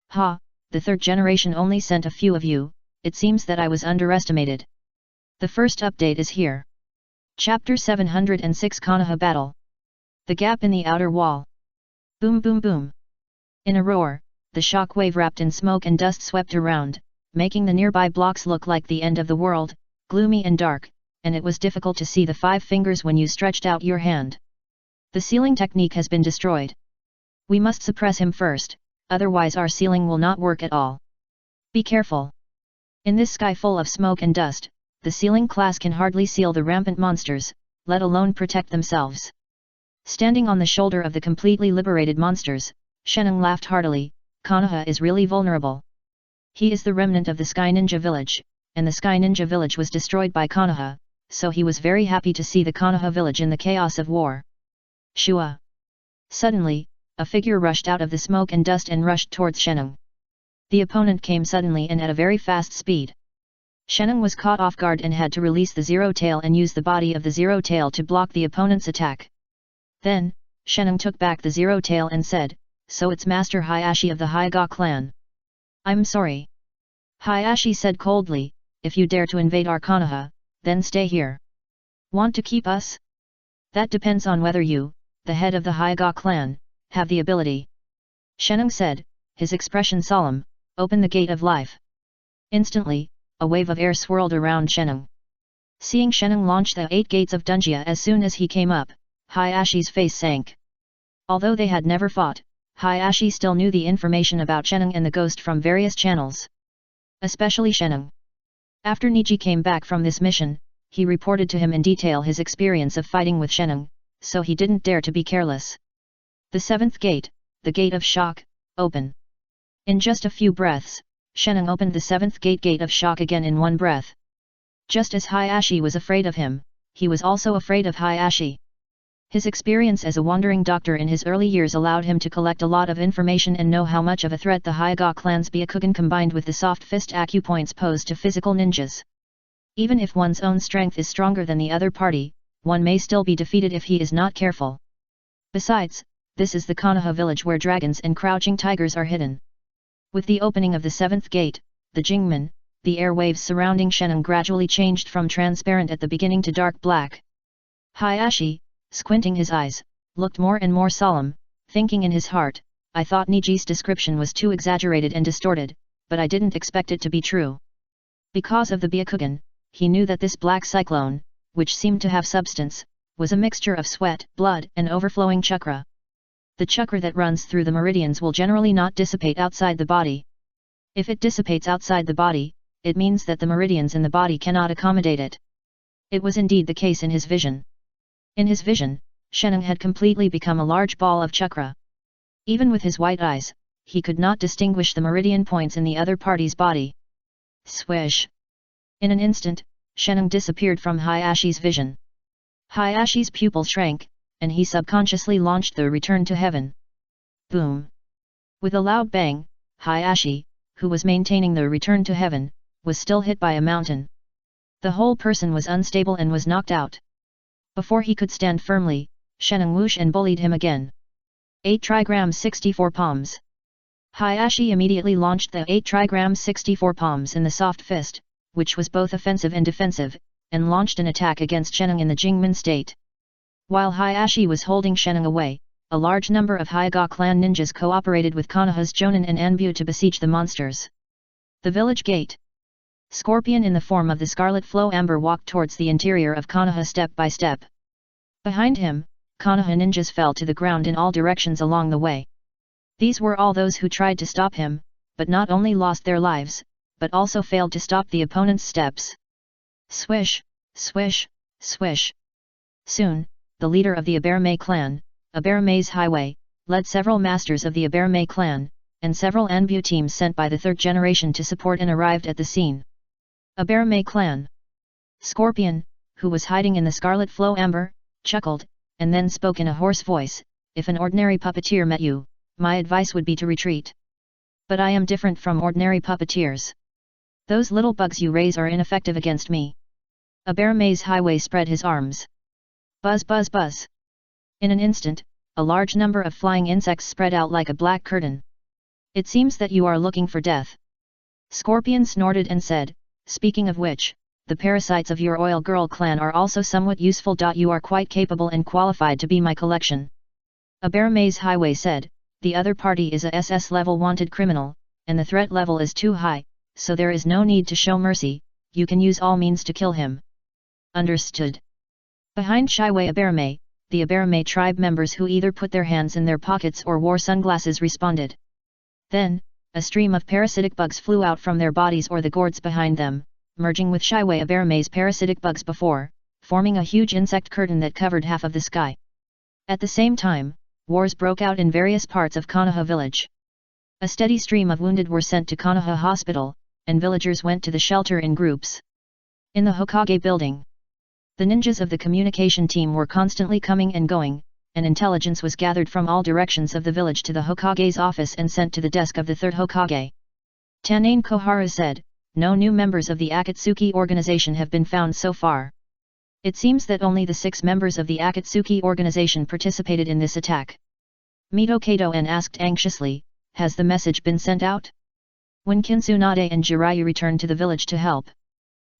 Ha, the third generation only sent a few of you, it seems that I was underestimated." The first update is here. Chapter 706 Konoha Battle. The Gap in the Outer Wall. Boom boom boom. In a roar, the shock wave wrapped in smoke and dust swept around, making the nearby blocks look like the end of the world, gloomy and dark, and it was difficult to see the 5 fingers when you stretched out your hand. The sealing technique has been destroyed. We must suppress him first, otherwise our sealing will not work at all. Be careful. In this sky full of smoke and dust, the sealing class can hardly seal the rampant monsters, let alone protect themselves. Standing on the shoulder of the completely liberated monsters, Sheneng laughed heartily. Konoha is really vulnerable. He is the remnant of the Sky Ninja Village, and the Sky Ninja Village was destroyed by Konoha, so he was very happy to see the Konoha village in the chaos of war. Shua! Suddenly, a figure rushed out of the smoke and dust and rushed towards Sheneng. The opponent came suddenly and at a very fast speed. Sheneng was caught off guard and had to release the Zero Tail and use the body of the Zero Tail to block the opponent's attack. Then, Sheneng took back the Zero Tail and said, "So it's Master Hayashi of the Hyuga clan." "I'm sorry." Hayashi said coldly, "If you dare to invade our Konoha, then stay here. Want to keep us? That depends on whether you, the head of the Hyuga clan, have the ability." Sheneng said, his expression solemn, "Open the gate of life." Instantly, a wave of air swirled around Sheneng. Seeing Sheneng launch the 8 gates of Dunjia as soon as he came up, Hayashi's face sank. Although they had never fought, Hayashi still knew the information about Sheneng and the ghost from various channels. Especially Sheneng. After Niji came back from this mission, he reported to him in detail his experience of fighting with Sheneng, so he didn't dare to be careless. The 7th gate, the Gate of Shock, open. In just a few breaths, Sheneng opened the 7th gate of shock again in one breath. Just as Hayashi was afraid of him, he was also afraid of Hayashi. His experience as a wandering doctor in his early years allowed him to collect a lot of information and know how much of a threat the Hyuga clan's Byakugan combined with the soft fist acupoints pose to physical ninjas. Even if one's own strength is stronger than the other party, one may still be defeated if he is not careful. Besides, this is the Konoha village where dragons and crouching tigers are hidden. With the opening of the 7th gate, the Jingmen, the airwaves surrounding Sheneng gradually changed from transparent at the beginning to dark black. Hayashi, squinting his eyes, looked more and more solemn, thinking in his heart, "I thought Niji's description was too exaggerated and distorted, but I didn't expect it to be true." Because of the Byakugan, he knew that this black cyclone, which seemed to have substance, was a mixture of sweat, blood, and overflowing chakra. The chakra that runs through the meridians will generally not dissipate outside the body. If it dissipates outside the body, it means that the meridians in the body cannot accommodate it. It was indeed the case in his vision. In his vision, Sheneng had completely become a large ball of chakra. Even with his white eyes, he could not distinguish the meridian points in the other party's body. Swish! In an instant, Sheneng disappeared from Hayashi's vision. Hayashi's pupil shrank, and he subconsciously launched the Return to Heaven. Boom! With a loud bang, Hayashi, who was maintaining the Return to Heaven, was still hit by a mountain. The whole person was unstable and was knocked out. Before he could stand firmly, Sheneng whooshed and bullied him again. 8 trigrams 64 palms. Hayashi immediately launched the 8 trigrams 64 palms in the soft fist, which was both offensive and defensive, and launched an attack against Sheneng in the Jingmen state. While Hayashi was holding Sheneng away, a large number of Hyuga clan ninjas cooperated with Konoha's Jonin and Anbu to besiege the monsters. The village gate. Scorpion in the form of the Scarlet Flow Amber walked towards the interior of Konoha step by step. Behind him, Konoha ninjas fell to the ground in all directions along the way. These were all those who tried to stop him, but not only lost their lives, but also failed to stop the opponent's steps. Swish, swish, Swish. Soon, the leader of the Aberme clan, Aberme's Highway, led several masters of the Aberme clan, and several Anbu teams sent by the third generation to support and arrived at the scene. Aberme clan. Scorpion, who was hiding in the scarlet flow amber, chuckled, and then spoke in a hoarse voice, "If an ordinary puppeteer met you, my advice would be to retreat. But I am different from ordinary puppeteers. Those little bugs you raise are ineffective against me." Aberme's Highway spread his arms. Buzz buzz buzz. In an instant, a large number of flying insects spread out like a black curtain. "It seems that you are looking for death." Scorpion snorted and said, "Speaking of which, the parasites of your Oil Girl clan are also somewhat useful. You are quite capable and qualified to be my collection." Aberme's Highway said, "The other party is a SS level wanted criminal, and the threat level is too high, so there is no need to show mercy, you can use all means to kill him." Understood. Behind Shiwei Aberme, the Aberme tribe members who either put their hands in their pockets or wore sunglasses responded. Then, a stream of parasitic bugs flew out from their bodies or the gourds behind them, merging with Shiwei Aberme's parasitic bugs before, forming a huge insect curtain that covered half of the sky. At the same time, wars broke out in various parts of Konoha village. A steady stream of wounded were sent to Konoha hospital, and villagers went to the shelter in groups. In the Hokage building, the ninjas of the communication team were constantly coming and going, and intelligence was gathered from all directions of the village to the Hokage's office and sent to the desk of the third Hokage. Tanane Koharu said, "No new members of the Akatsuki organization have been found so far. It seems that only the 6 members of the Akatsuki organization participated in this attack." Mito Kato-en asked anxiously, "Has the message been sent out?" When Kinsunade and Jiraiya returned to the village to help.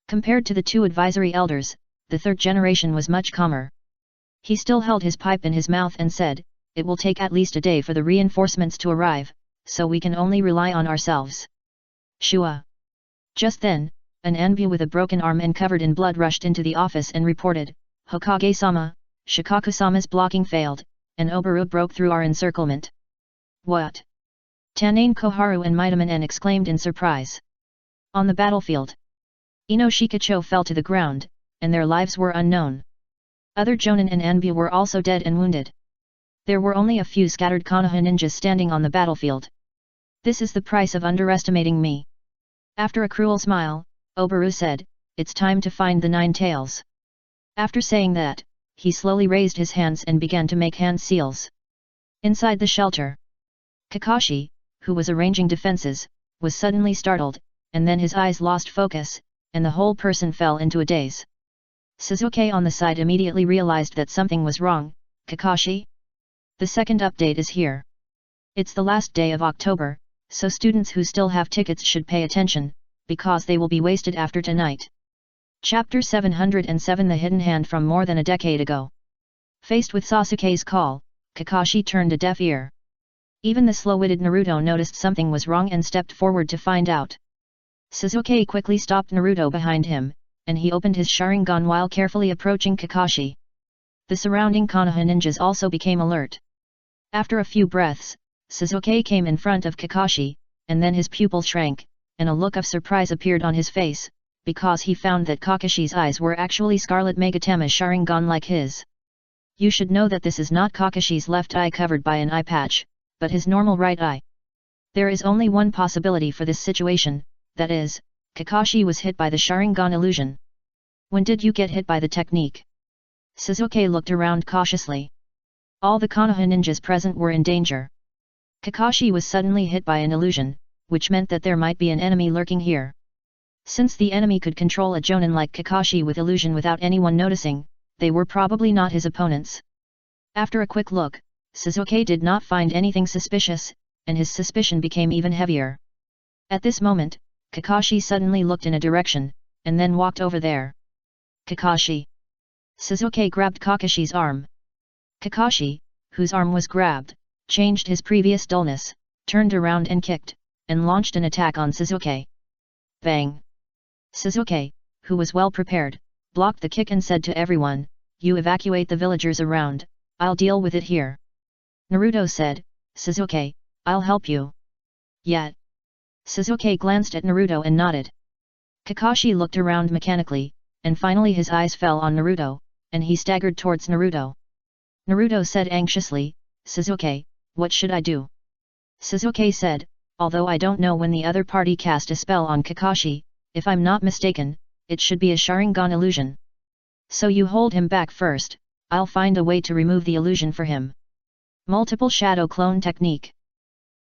Compared to the 2 advisory elders, the third generation was much calmer. He still held his pipe in his mouth and said, "It will take at least a day for the reinforcements to arrive, so we can only rely on ourselves." Shua. Just then, an Anbu with a broken arm and covered in blood rushed into the office and reported, "Hokage-sama, Shikaku-sama's blocking failed, and Obaru broke through our encirclement." "What?" Tanane Koharu and Mitaman exclaimed in surprise. On the battlefield, Ino Shikacho fell to the ground, and their lives were unknown. Other Jonin and Anbu were also dead and wounded. There were only a few scattered Konoha ninjas standing on the battlefield. "This is the price of underestimating me." After a cruel smile, Obaru said, "It's time to find the 9 tails." After saying that, he slowly raised his hands and began to make hand seals. Inside the shelter, Kakashi, who was arranging defenses, was suddenly startled, and then his eyes lost focus, and the whole person fell into a daze. Sasuke on the side immediately realized that something was wrong. "Kakashi? The second update is here. It's the last day of October, so students who still have tickets should pay attention, because they will be wasted after tonight." Chapter 707 The Hidden Hand from more than a decade ago. Faced with Sasuke's call, Kakashi turned a deaf ear. Even the slow-witted Naruto noticed something was wrong and stepped forward to find out. Sasuke quickly stopped Naruto behind him, and he opened his Sharingan while carefully approaching Kakashi. The surrounding Konoha ninjas also became alert. After a few breaths, Sasuke came in front of Kakashi, and then his pupil shrank, and a look of surprise appeared on his face, because he found that Kakashi's eyes were actually Scarlet Megatama Sharingan like his. You should know that this is not Kakashi's left eye covered by an eye patch, but his normal right eye. There is only one possibility for this situation, that is, Kakashi was hit by the Sharingan illusion. "When did you get hit by the technique?" Sasuke looked around cautiously. All the Konoha ninjas present were in danger. Kakashi was suddenly hit by an illusion, which meant that there might be an enemy lurking here. Since the enemy could control a Jonin like Kakashi with illusion without anyone noticing, they were probably not his opponents. After a quick look, Sasuke did not find anything suspicious, and his suspicion became even heavier. At this moment, Kakashi suddenly looked in a direction, and then walked over there. "Kakashi!" Sasuke grabbed Kakashi's arm. Kakashi, whose arm was grabbed, changed his previous dullness, turned around and kicked, and launched an attack on Sasuke. Bang! Sasuke, who was well prepared, blocked the kick and said to everyone, "You evacuate the villagers around, I'll deal with it here." Naruto said, "Sasuke, I'll help you." "Yet." Sasuke glanced at Naruto and nodded. Kakashi looked around mechanically, and finally his eyes fell on Naruto, and he staggered towards Naruto. Naruto said anxiously, "Sasuke, what should I do?" Sasuke said, "Although I don't know when the other party cast a spell on Kakashi, if I'm not mistaken, it should be a Sharingan illusion. So you hold him back first, I'll find a way to remove the illusion for him." Multiple shadow clone technique.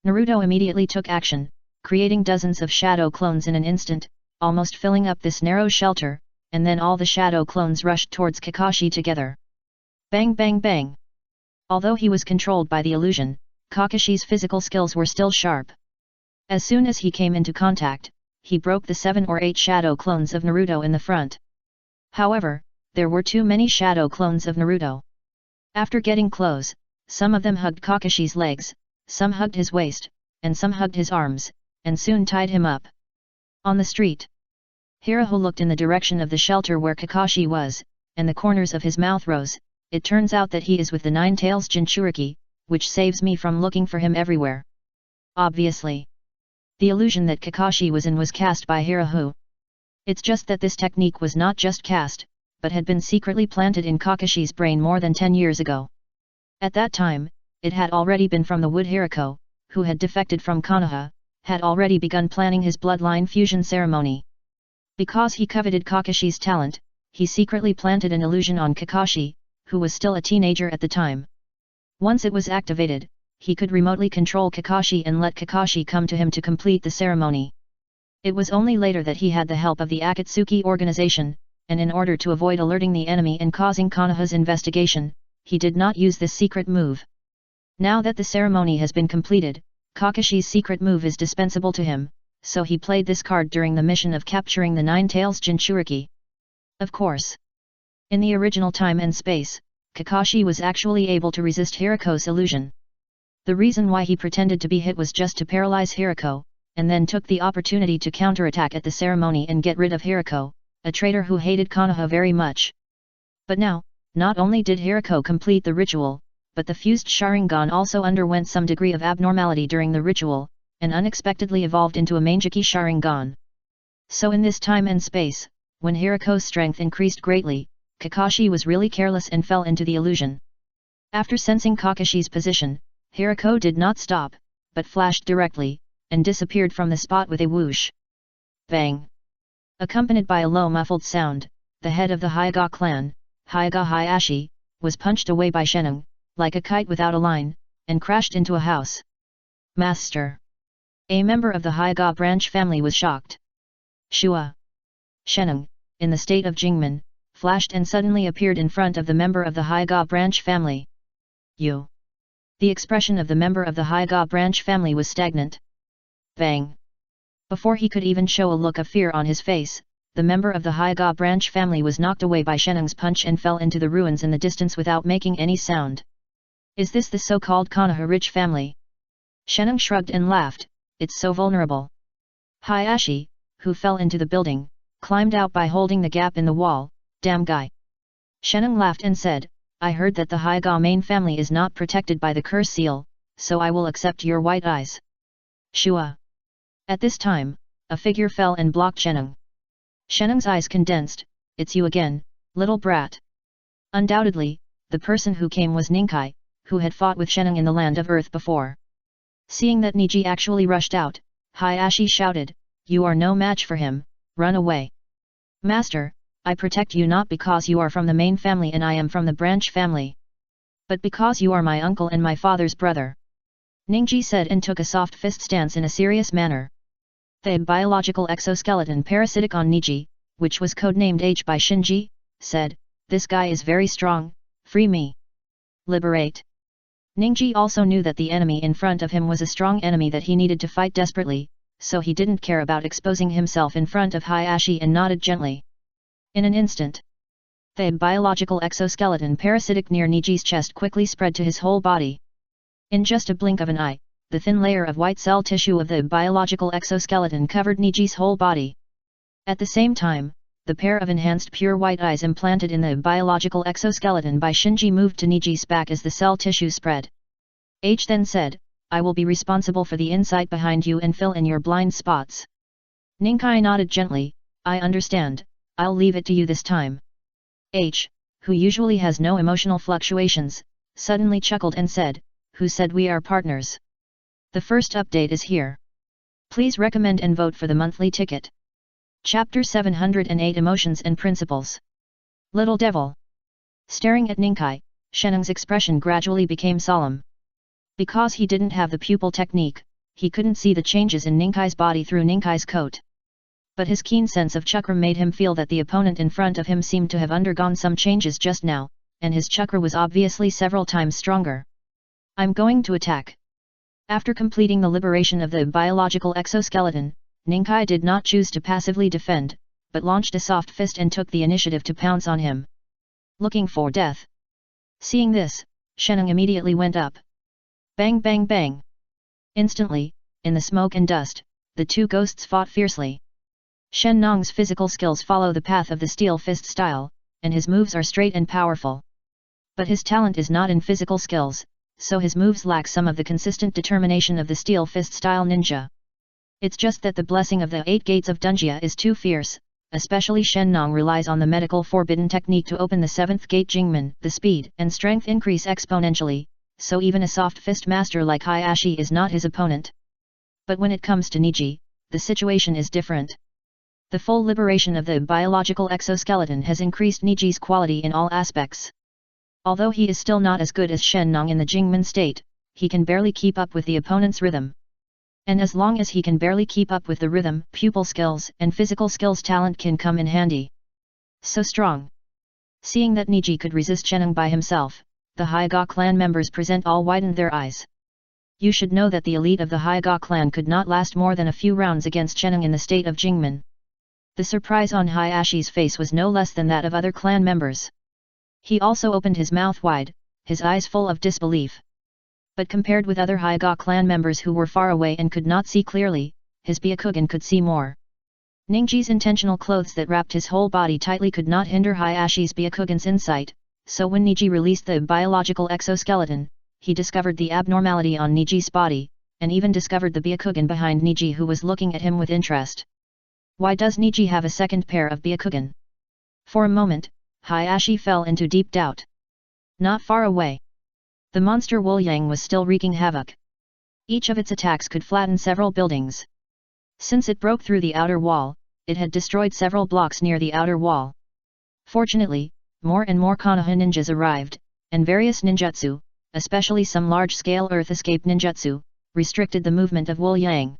Naruto immediately took action, creating dozens of shadow clones in an instant, almost filling up this narrow shelter, and then all the shadow clones rushed towards Kakashi together. Bang bang bang! Although he was controlled by the illusion, Kakashi's physical skills were still sharp. As soon as he came into contact, he broke the 7 or 8 shadow clones of Naruto in the front. However, there were too many shadow clones of Naruto. After getting close, some of them hugged Kakashi's legs, some hugged his waist, and some hugged his arms, and soon tied him up. On the street, Hiroho looked in the direction of the shelter where Kakashi was, and the corners of his mouth rose. "It turns out that he is with the Nine Tails Jinchuriki, which saves me from looking for him everywhere." Obviously, the illusion that Kakashi was in was cast by Hiroho. It's just that this technique was not just cast, but had been secretly planted in Kakashi's brain more than 10 years ago. At that time, it had already been from the Wood. Hirako, who had defected from Konoha, had already begun planning his bloodline fusion ceremony. Because he coveted Kakashi's talent, he secretly planted an illusion on Kakashi, who was still a teenager at the time. Once it was activated, he could remotely control Kakashi and let Kakashi come to him to complete the ceremony. It was only later that he had the help of the Akatsuki organization, and in order to avoid alerting the enemy and causing Konoha's investigation, he did not use this secret move. Now that the ceremony has been completed, Kakashi's secret move is dispensable to him, so he played this card during the mission of capturing the Nine Tails Jinchuriki. Of course, in the original time and space, Kakashi was actually able to resist Hirako's illusion. The reason why he pretended to be hit was just to paralyze Hirako, and then took the opportunity to counterattack at the ceremony and get rid of Hirako, a traitor who hated Konoha very much. But now, not only did Hirako complete the ritual, but the fused Sharingan also underwent some degree of abnormality during the ritual, and unexpectedly evolved into a Mangeki Sharingan. So in this time and space, when Hirako's strength increased greatly, Kakashi was really careless and fell into the illusion. After sensing Kakashi's position, Hirako did not stop, but flashed directly, and disappeared from the spot with a whoosh. Bang! Accompanied by a low muffled sound, the head of the Hyuga clan, Hyuga Hayashi, was punched away by Shenung, like a kite without a line, and crashed into a house. Master! A member of the Hyuga branch family was shocked. Shua! Shenung, in the state of Jingmen, flashed and suddenly appeared in front of the member of the Hyuga branch family. You! The expression of the member of the Hyuga branch family was stagnant. Bang! Before he could even show a look of fear on his face, the member of the Hyuga branch family was knocked away by Shenung's punch and fell into the ruins in the distance without making any sound. Is this the so-called Konoha rich family? Shenung shrugged and laughed, it's so vulnerable. Hayashi, who fell into the building, climbed out by holding the gap in the wall. Damn guy. Shenung laughed and said, I heard that the Hyuga main family is not protected by the curse seal, so I will accept your white eyes. Shua. At this time, a figure fell and blocked Shenung. Shenung's eyes condensed, it's you again, little brat. Undoubtedly, the person who came was Ninkai, who had fought with Shenung in the land of earth before. Seeing that Niji actually rushed out, Hayashi shouted, you are no match for him, run away. Master, I protect you not because you are from the main family and I am from the branch family, but because you are my uncle and my father's brother. Ningji said and took a soft fist stance in a serious manner. The biological exoskeleton parasitic on Niji, which was codenamed H by Shinji, said, this guy is very strong, free me. Liberate. Ningji also knew that the enemy in front of him was a strong enemy that he needed to fight desperately, so he didn't care about exposing himself in front of Hayashi and nodded gently. In an instant, the biological exoskeleton parasitic near Niji's chest quickly spread to his whole body. In just a blink of an eye, the thin layer of white cell tissue of the biological exoskeleton covered Niji's whole body. At the same time, the pair of enhanced pure white eyes implanted in the biological exoskeleton by Shinji moved to Niji's back as the cell tissue spread. H then said, I will be responsible for the insight behind you and fill in your blind spots. Ninkai nodded gently, I understand, I'll leave it to you this time. H, who usually has no emotional fluctuations, suddenly chuckled and said, who said we are partners? The first update is here. Please recommend and vote for the monthly ticket. Chapter 708 Emotions and Principles. Little Devil. Staring at Ninkai, Sheneng's expression gradually became solemn. Because he didn't have the pupil technique, he couldn't see the changes in Ninkai's body through Ninkai's coat. But his keen sense of chakra made him feel that the opponent in front of him seemed to have undergone some changes just now, and his chakra was obviously several times stronger. I'm going to attack. After completing the liberation of the biological exoskeleton, Ninkai did not choose to passively defend, but launched a soft fist and took the initiative to pounce on him. Looking for death. Seeing this, Sheneng immediately went up. Bang bang bang. Instantly, in the smoke and dust, the two ghosts fought fiercely. Shen Nong's physical skills follow the path of the steel fist style, and his moves are straight and powerful. But his talent is not in physical skills, so his moves lack some of the consistent determination of the steel fist style ninja. It's just that the blessing of the 8 gates of Dunjia is too fierce, especially Shen Nong relies on the medical forbidden technique to open the 7th gate Jingmen. The speed and strength increase exponentially, so even a soft fist master like Hayashi is not his opponent. But when it comes to Niji, the situation is different. The full liberation of the biological exoskeleton has increased Niji's quality in all aspects. Although he is still not as good as Shen Nong in the Jingmen state, he can barely keep up with the opponent's rhythm. And as long as he can barely keep up with the rhythm, pupil skills and physical skills talent can come in handy. So strong. Seeing that Niji could resist Sheneng by himself, the Hyga clan members present all widened their eyes. You should know that the elite of the Hyga clan could not last more than a few rounds against Sheneng in the state of Jingmen. The surprise on Hayashi's face was no less than that of other clan members. He also opened his mouth wide, his eyes full of disbelief. But compared with other Hyga clan members who were far away and could not see clearly, his Byakugan could see more. Ningji's intentional clothes that wrapped his whole body tightly could not hinder Hayashi's Byakugan's insight, so when Niji released the biological exoskeleton, he discovered the abnormality on Niji's body, and even discovered the Byakugan behind Niji who was looking at him with interest. Why does Niji have a second pair of Byakugan? For a moment, Hayashi fell into deep doubt. Not far away. The monster Wuliang was still wreaking havoc. Each of its attacks could flatten several buildings. Since it broke through the outer wall, it had destroyed several blocks near the outer wall. Fortunately, more and more Konoha ninjas arrived, and various ninjutsu, especially some large-scale earth escape ninjutsu, restricted the movement of Wuliang.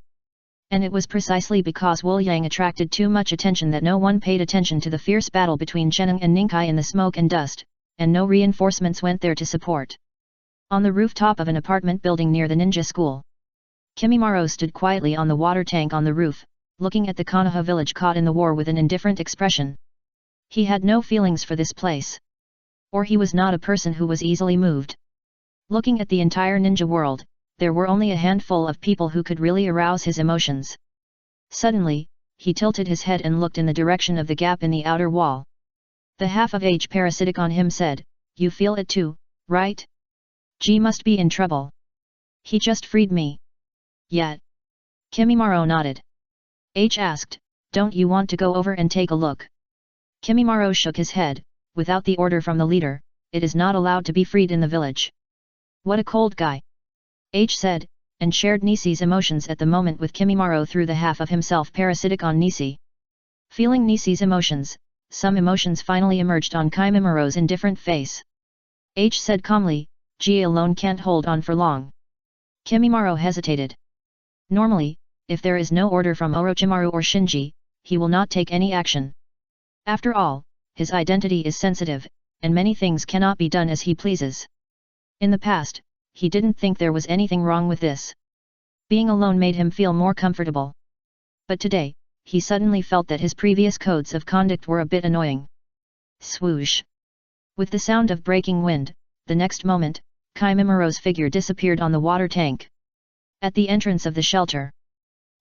And it was precisely because Wuliang attracted too much attention that no one paid attention to the fierce battle between Sheneng and Ninkai in the smoke and dust, and no reinforcements went there to support. On the rooftop of an apartment building near the ninja school, Kimimaro stood quietly on the water tank on the roof, looking at the Konoha village caught in the war with an indifferent expression. He had no feelings for this place. Or he was not a person who was easily moved. Looking at the entire ninja world, there were only a handful of people who could really arouse his emotions. Suddenly, he tilted his head and looked in the direction of the gap in the outer wall. The half of H parasitic on him said, "You feel it too, right? G must be in trouble. He just freed me." Yet. Kimimaro nodded. H asked, "Don't you want to go over and take a look?" Kimimaro shook his head. Without the order from the leader, it is not allowed to be freed in the village. What a cold guy. H said, and shared Nisi's emotions at the moment with Kimimaro through the half of himself parasitic on Nisi. Feeling Nisi's emotions, some emotions finally emerged on Kimimaro's indifferent face. H said calmly, "G alone can't hold on for long." Kimimaro hesitated. Normally, if there is no order from Orochimaru or Shinji, he will not take any action. After all, his identity is sensitive, and many things cannot be done as he pleases. In the past, he didn't think there was anything wrong with this. Being alone made him feel more comfortable. But today, he suddenly felt that his previous codes of conduct were a bit annoying. Swoosh! With the sound of breaking wind, the next moment, Kimimaro's figure disappeared on the water tank. At the entrance of the shelter.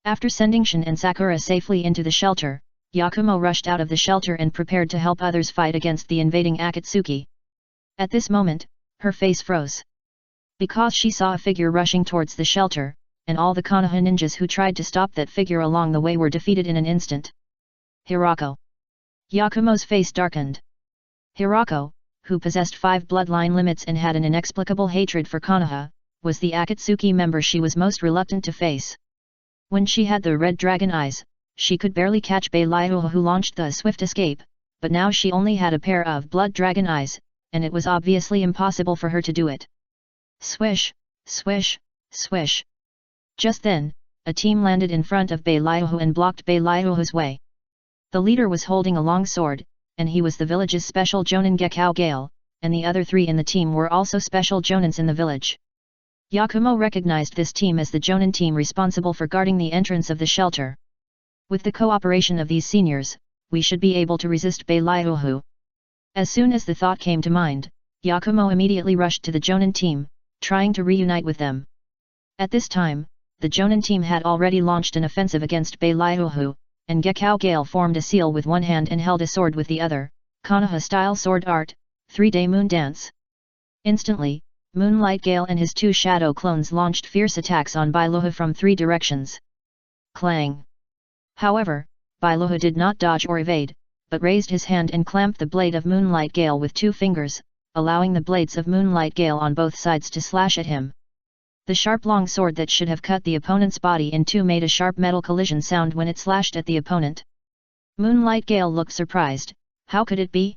After sending Shin and Sakura safely into the shelter, Yakumo rushed out of the shelter and prepared to help others fight against the invading Akatsuki. At this moment, her face froze. Because she saw a figure rushing towards the shelter, and all the Konoha ninjas who tried to stop that figure along the way were defeated in an instant. Hirako. Yakumo's face darkened. Hirako, who possessed 5 bloodline limits and had an inexplicable hatred for Konoha, was the Akatsuki member she was most reluctant to face. When she had the red dragon eyes, she could barely catch Beiliuha, who launched the swift escape, but now she only had a pair of blood dragon eyes, and it was obviously impossible for her to do it. Swish, swish, swish. Just then, a team landed in front of Beiliuha and blocked Beiliuha's way. The leader was holding a long sword, and he was the village's special jonin Gekao Gale, and the other 3 in the team were also special jonins in the village. Yakumo recognized this team as the jonin team responsible for guarding the entrance of the shelter. With the cooperation of these seniors, we should be able to resist Beiliuha. As soon as the thought came to mind, Yakumo immediately rushed to the jonin team, trying to reunite with them. At this time, the jonin team had already launched an offensive against Beiliuha, and Gekao Gale formed a seal with one hand and held a sword with the other, Konoha-style sword art, 3-day moon dance. Instantly, Moonlight Gale and his 2 shadow clones launched fierce attacks on Beiliuha from 3 directions. Clang! However, Beiliuha did not dodge or evade, but raised his hand and clamped the blade of Moonlight Gale with 2 fingers, allowing the blades of Moonlight Gale on both sides to slash at him. The sharp long sword that should have cut the opponent's body in 2 made a sharp metal collision sound when it slashed at the opponent. Moonlight Gale looked surprised. How could it be?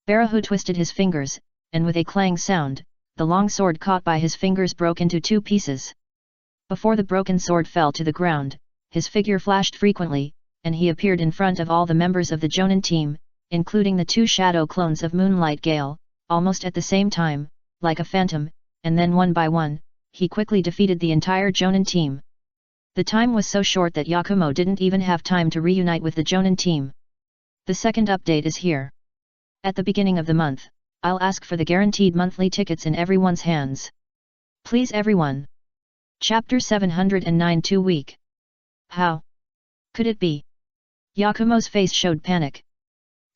Barahu twisted his fingers, and with a clang sound, the long sword caught by his fingers broke into 2 pieces. Before the broken sword fell to the ground, his figure flashed frequently, and he appeared in front of all the members of the jonin team, including the 2 shadow clones of Moonlight Gale, almost at the same time, like a phantom, and then one by one, he quickly defeated the entire jonin team. The time was so short that Yakumo didn't even have time to reunite with the jonin team. The second update is here. At the beginning of the month, I'll ask for the guaranteed monthly tickets in everyone's hands. Please everyone. Chapter 709 2 week. How could it be? Yakumo's face showed panic.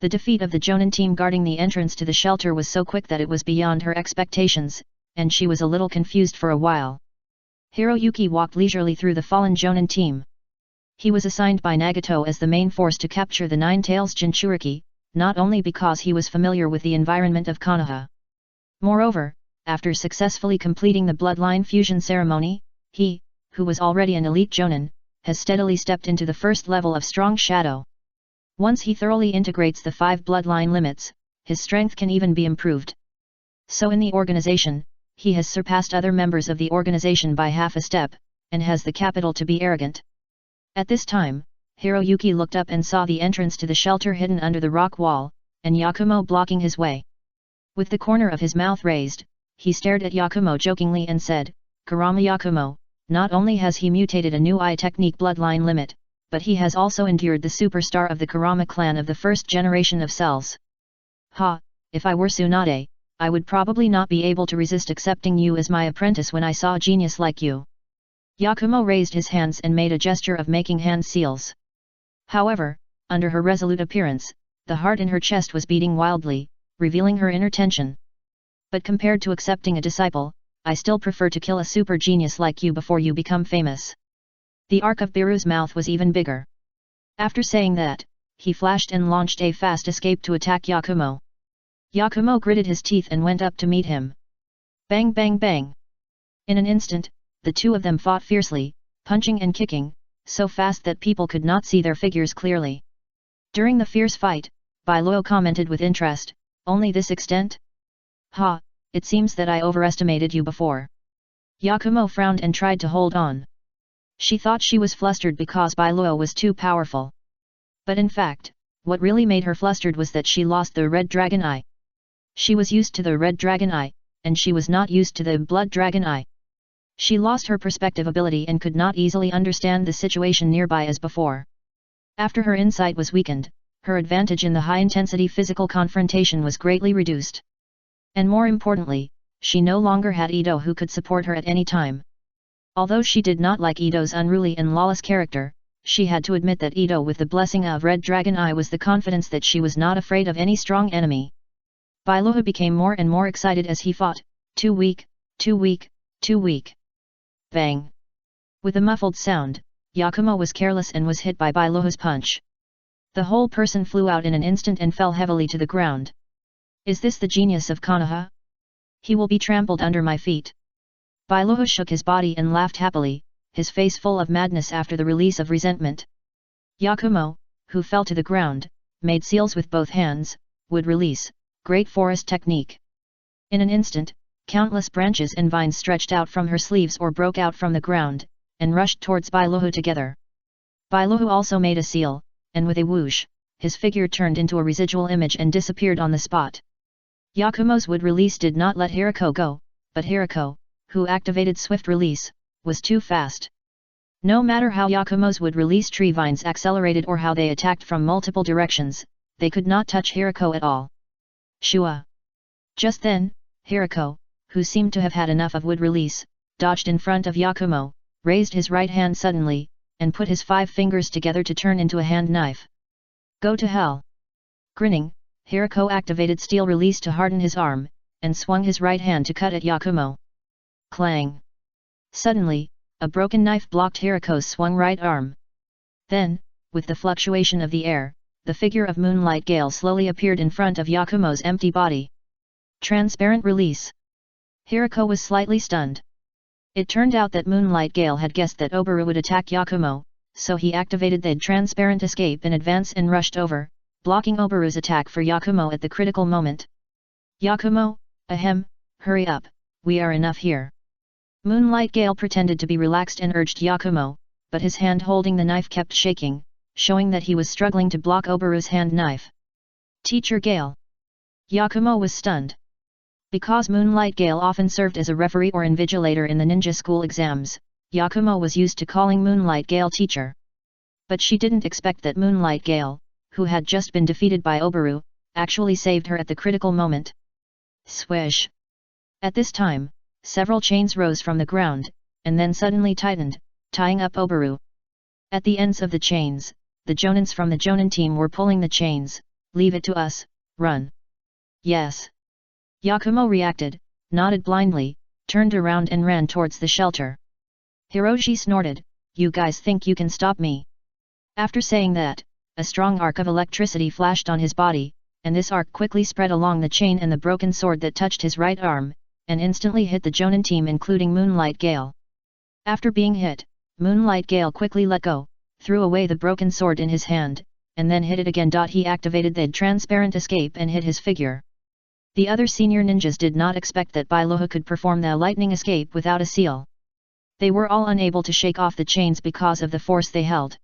The defeat of the jonin team guarding the entrance to the shelter was so quick that it was beyond her expectations, and she was a little confused for a while. Hiroyuki walked leisurely through the fallen jonin team. He was assigned by Nagato as the main force to capture the 9 Tails Jinchuriki, not only because he was familiar with the environment of Konoha. Moreover, after successfully completing the bloodline fusion ceremony, he, who was already an elite jonin, has steadily stepped into the first level of strong shadow. Once he thoroughly integrates the 5 bloodline limits, his strength can even be improved. So in the organization, he has surpassed other members of the organization by half a step, and has the capital to be arrogant. At this time, Hiroyuki looked up and saw the entrance to the shelter hidden under the rock wall, and Yakumo blocking his way. With the corner of his mouth raised, he stared at Yakumo jokingly and said, "Kurama Yakumo, not only has he mutated a new eye technique bloodline limit, but he has also endured the superstar of the Kurama clan of the first generation of cells. Ha, if I were Tsunade, I would probably not be able to resist accepting you as my apprentice when I saw a genius like you." Yakumo raised his hands and made a gesture of making hand seals. However, under her resolute appearance, the heart in her chest was beating wildly, revealing her inner tension. "But compared to accepting a disciple, I still prefer to kill a super genius like you before you become famous." The arc of Biru's mouth was even bigger. After saying that, he flashed and launched a fast escape to attack Yakumo. Yakumo gritted his teeth and went up to meet him. Bang bang bang! In an instant, the 2 of them fought fiercely, punching and kicking, so fast that people could not see their figures clearly. During the fierce fight, Beiliuha commented with interest, "Only this extent? Ha, it seems that I overestimated you before." Yakumo frowned and tried to hold on. She thought she was flustered because Beiliuha was too powerful. But in fact, what really made her flustered was that she lost the red dragon eye. She was used to the red dragon eye, and she was not used to the blood dragon eye. She lost her perspective ability and could not easily understand the situation nearby as before. After her insight was weakened, her advantage in the high-intensity physical confrontation was greatly reduced. And more importantly, she no longer had Ito who could support her at any time. Although she did not like Ito's unruly and lawless character, she had to admit that Ito with the blessing of Red Dragon Eye was the confidence that she was not afraid of any strong enemy. Beiliuha became more and more excited as he fought, too weak, too weak, too weak. Bang! With a muffled sound, Yakumo was careless and was hit by Beiliuha's punch. The whole person flew out in an instant and fell heavily to the ground. Is this the genius of Konoha? He will be trampled under my feet. Bailuhu shook his body and laughed happily, his face full of madness after the release of resentment. Yakumo, who fell to the ground, made seals with both hands, would release, great forest technique. In an instant, countless branches and vines stretched out from her sleeves or broke out from the ground, and rushed towards Bailuhu together. Bailuhu also made a seal, and with a whoosh, his figure turned into a residual image and disappeared on the spot. Yakumo's wood release did not let Hirako go, but Hirako, who activated swift release, was too fast. No matter how Yakumo's wood release tree vines accelerated or how they attacked from multiple directions, they could not touch Hirako at all. Shua! Just then, Hirako, who seemed to have had enough of wood release, dodged in front of Yakumo, raised his right hand suddenly, and put his 5 fingers together to turn into a hand knife. Go to hell! Grinning, Hirako activated steel release to harden his arm, and swung his right hand to cut at Yakumo. Clang! Suddenly, a broken knife blocked Hirako's swung right arm. Then, with the fluctuation of the air, the figure of Moonlight Gale slowly appeared in front of Yakumo's empty body. Transparent release. Hirako was slightly stunned. It turned out that Moonlight Gale had guessed that Oburu would attack Yakumo, so he activated the transparent escape in advance and rushed over, blocking Oburu's attack for Yakumo at the critical moment. Yakumo, ahem, hurry up, we are enough here. Moonlight Gale pretended to be relaxed and urged Yakumo, but his hand holding the knife kept shaking, showing that he was struggling to block Oburu's hand knife. Teacher Gale. Yakumo was stunned. Because Moonlight Gale often served as a referee or invigilator in the ninja school exams, Yakumo was used to calling Moonlight Gale teacher. But she didn't expect that Moonlight Gale, who had just been defeated by Oburu, actually saved her at the critical moment. Swish! At this time, several chains rose from the ground, and then suddenly tightened, tying up Oburu. At the ends of the chains, the Jonins from the Jonin team were pulling the chains. Leave it to us, run. Yes. Yakumo reacted, nodded blindly, turned around and ran towards the shelter. Hiroshi snorted, you guys think you can stop me? After saying that, a strong arc of electricity flashed on his body, and this arc quickly spread along the chain and the broken sword that touched his right arm, and instantly hit the Jonin team including Moonlight Gale. After being hit, Moonlight Gale quickly let go, threw away the broken sword in his hand, and then hit it again. He activated the transparent escape and hit his figure. The other senior ninjas did not expect that Bailuhu could perform the lightning escape without a seal. They were all unable to shake off the chains because of the force they held.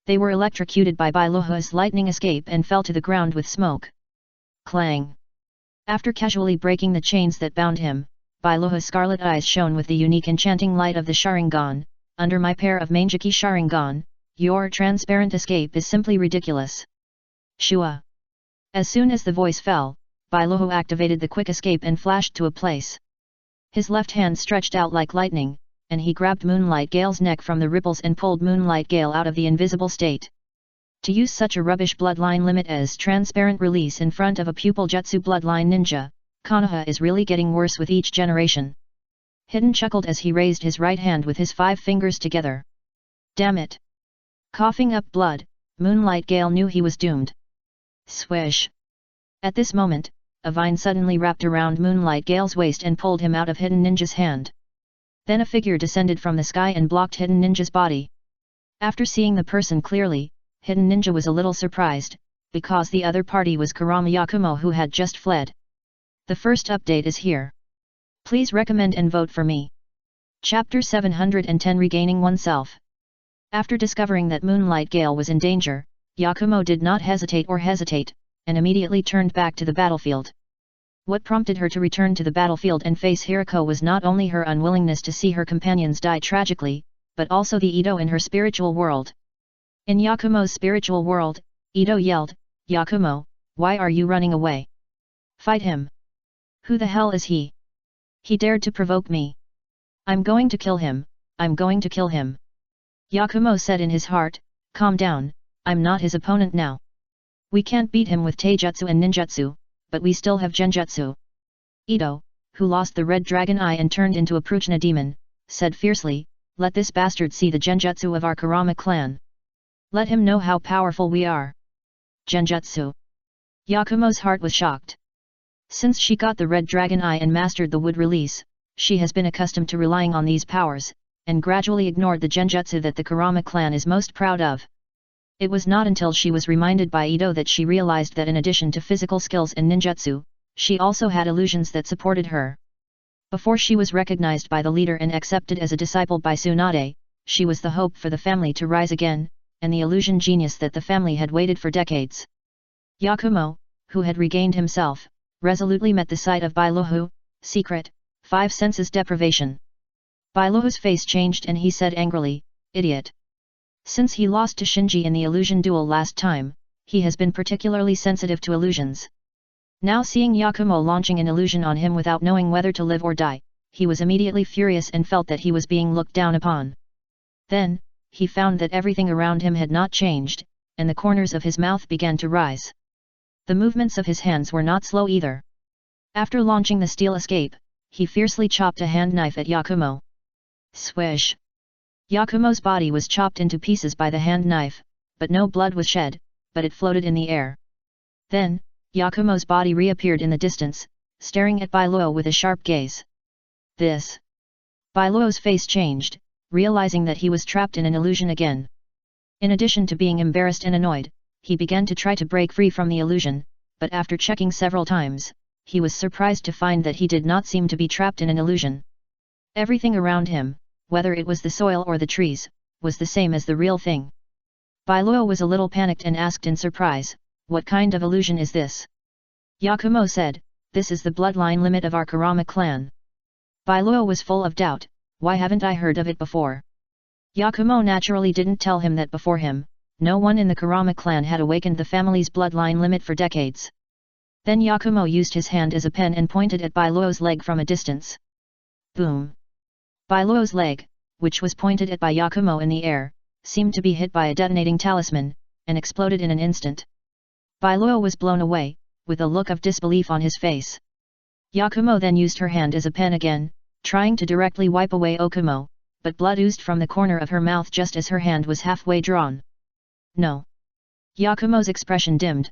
They were electrocuted by Bailuhu's lightning escape and fell to the ground with smoke. Clang! After casually breaking the chains that bound him, Bailuhu's scarlet eyes shone with the unique enchanting light of the Sharingan. Under my pair of Manjiki Sharingan, your transparent escape is simply ridiculous. Shua! As soon as the voice fell, Bailuhu activated the quick escape and flashed to a place. His left hand stretched out like lightning, and he grabbed Moonlight Gale's neck from the ripples and pulled Moonlight Gale out of the invisible state. To use such a rubbish bloodline limit as transparent release in front of a pupil jutsu bloodline ninja, Konoha is really getting worse with each generation. Hidden chuckled as he raised his right hand with his 5 fingers together. Damn it! Coughing up blood, Moonlight Gale knew he was doomed. Swish! At this moment, a vine suddenly wrapped around Moonlight Gale's waist and pulled him out of Hidden Ninja's hand. Then a figure descended from the sky and blocked Hidden Ninja's body. After seeing the person clearly, Hidden Ninja was a little surprised, because the other party was Kurama Yakumo who had just fled. The first update is here. Please recommend and vote for me. Chapter 710 Regaining Oneself. After discovering that Moonlight Gale was in danger, Yakumo did not hesitate, and immediately turned back to the battlefield. What prompted her to return to the battlefield and face Hirako was not only her unwillingness to see her companions die tragically, but also the Ito in her spiritual world. In Yakumo's spiritual world, Ito yelled, "Yakumo, why are you running away? Fight him! Who the hell is he? He dared to provoke me. I'm going to kill him, I'm going to kill him." Yakumo said in his heart, "Calm down, I'm not his opponent now. We can't beat him with taijutsu and ninjutsu, but we still have genjutsu." Ito, who lost the red dragon eye and turned into a Pruchna demon, said fiercely, "Let this bastard see the genjutsu of our Kurama clan. Let him know how powerful we are." Genjutsu. Yakumo's heart was shocked. Since she got the red dragon eye and mastered the wood release, she has been accustomed to relying on these powers, and gradually ignored the genjutsu that the Kurama clan is most proud of. It was not until she was reminded by Ito that she realized that in addition to physical skills and ninjutsu, she also had illusions that supported her. Before she was recognized by the leader and accepted as a disciple by Tsunade, she was the hope for the family to rise again, and the illusion genius that the family had waited for decades. Yakumo, who had regained himself, resolutely met the sight of Bailuhu, secret, 5 senses deprivation. Bailuhu's face changed and he said angrily, "Idiot." Since he lost to Shinji in the illusion duel last time, he has been particularly sensitive to illusions. Now seeing Yakumo launching an illusion on him without knowing whether to live or die, he was immediately furious and felt that he was being looked down upon. Then, he found that everything around him had not changed, and the corners of his mouth began to rise. The movements of his hands were not slow either. After launching the steel escape, he fiercely chopped a hand knife at Yakumo. Swish! Yakumo's body was chopped into pieces by the hand knife, but no blood was shed, but it floated in the air. Then, Yakumo's body reappeared in the distance, staring at Bailuo with a sharp gaze. This! Bailuo's face changed, realizing that he was trapped in an illusion again. In addition to being embarrassed and annoyed, he began to try to break free from the illusion, but after checking several times, he was surprised to find that he did not seem to be trapped in an illusion. Everything around him, whether it was the soil or the trees, was the same as the real thing. Bailuo was a little panicked and asked in surprise, "What kind of illusion is this?" Yakumo said, "This is the bloodline limit of our Kurama clan." Bailuo was full of doubt, "Why haven't I heard of it before?" Yakumo naturally didn't tell him that before him, no one in the Kurama clan had awakened the family's bloodline limit for decades. Then Yakumo used his hand as a pen and pointed at Bailuo's leg from a distance. Boom! Bailuo's leg, which was pointed at by Yakumo in the air, seemed to be hit by a detonating talisman, and exploded in an instant. Bailuo was blown away, with a look of disbelief on his face. Yakumo then used her hand as a pen again, trying to directly wipe away Okumo, but blood oozed from the corner of her mouth just as her hand was halfway drawn. No! Yakumo's expression dimmed.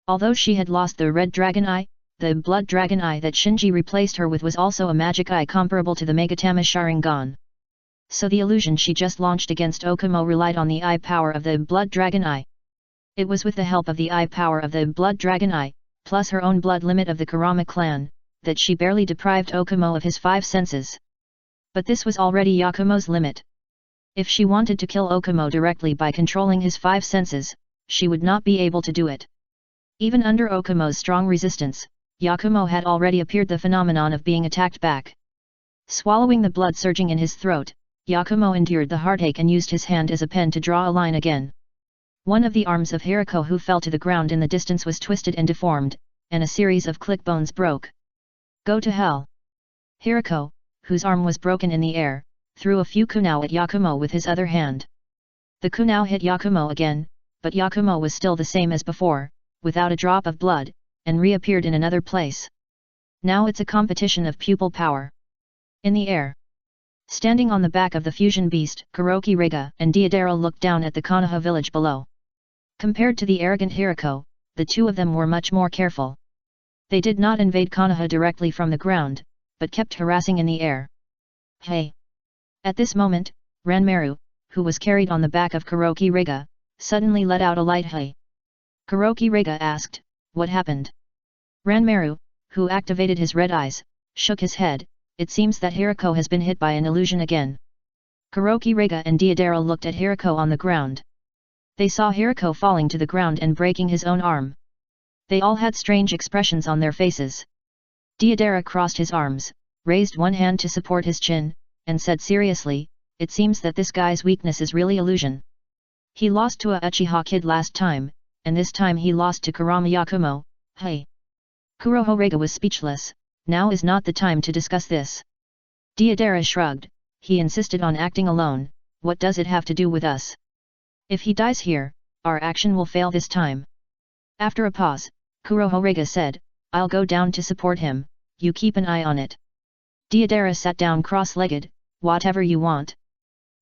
Although she had lost the red dragon eye, the blood dragon eye that Shinji replaced her with was also a magic eye comparable to the Megatama Sharingan. So the illusion she just launched against Okumo relied on the eye power of the blood dragon eye. It was with the help of the eye power of the blood dragon eye, plus her own blood limit of the Kurama clan, that she barely deprived Okumo of his 5 senses. But this was already Yakumo's limit. If she wanted to kill Okumo directly by controlling his 5 senses, she would not be able to do it. Even under Okumo's strong resistance, Yakumo had already appeared the phenomenon of being attacked back. Swallowing the blood surging in his throat, Yakumo endured the heartache and used his hand as a pen to draw a line again. One of the arms of Hiriko who fell to the ground in the distance was twisted and deformed, and a series of click bones broke. Go to hell! Hiriko, whose arm was broken in the air, threw a few kunao at Yakumo with his other hand. The kunao hit Yakumo again, but Yakumo was still the same as before, without a drop of blood, and reappeared in another place. Now it's a competition of pupil power. In the air. Standing on the back of the fusion beast, Kuroki Riga and Deidara looked down at the Konoha village below. Compared to the arrogant Hiriko, the two of them were much more careful. They did not invade Konoha directly from the ground, but kept harassing in the air. Hey! At this moment, Ranmaru, who was carried on the back of Kuroki Riga, suddenly let out a light hey. Kuroki Riga asked, "What happened?" Ranmaru, who activated his red eyes, shook his head. It seems that Hiriko has been hit by an illusion again. Kuroki Riga and Deidara looked at Hiriko on the ground. They saw Hiriko falling to the ground and breaking his own arm. They all had strange expressions on their faces. Deidara crossed his arms, raised one hand to support his chin, and said seriously, "It seems that this guy's weakness is really illusion. He lost to a Uchiha kid last time, and this time he lost to Kurama Yakumo, hey." Kuroho Riga was speechless. Now is not the time to discuss this. Deidara shrugged. He insisted on acting alone. What does it have to do with us? If he dies here, our action will fail this time. After a pause, Kuroho Riga said, "I'll go down to support him, you keep an eye on it." Deidara sat down cross-legged. "Whatever you want."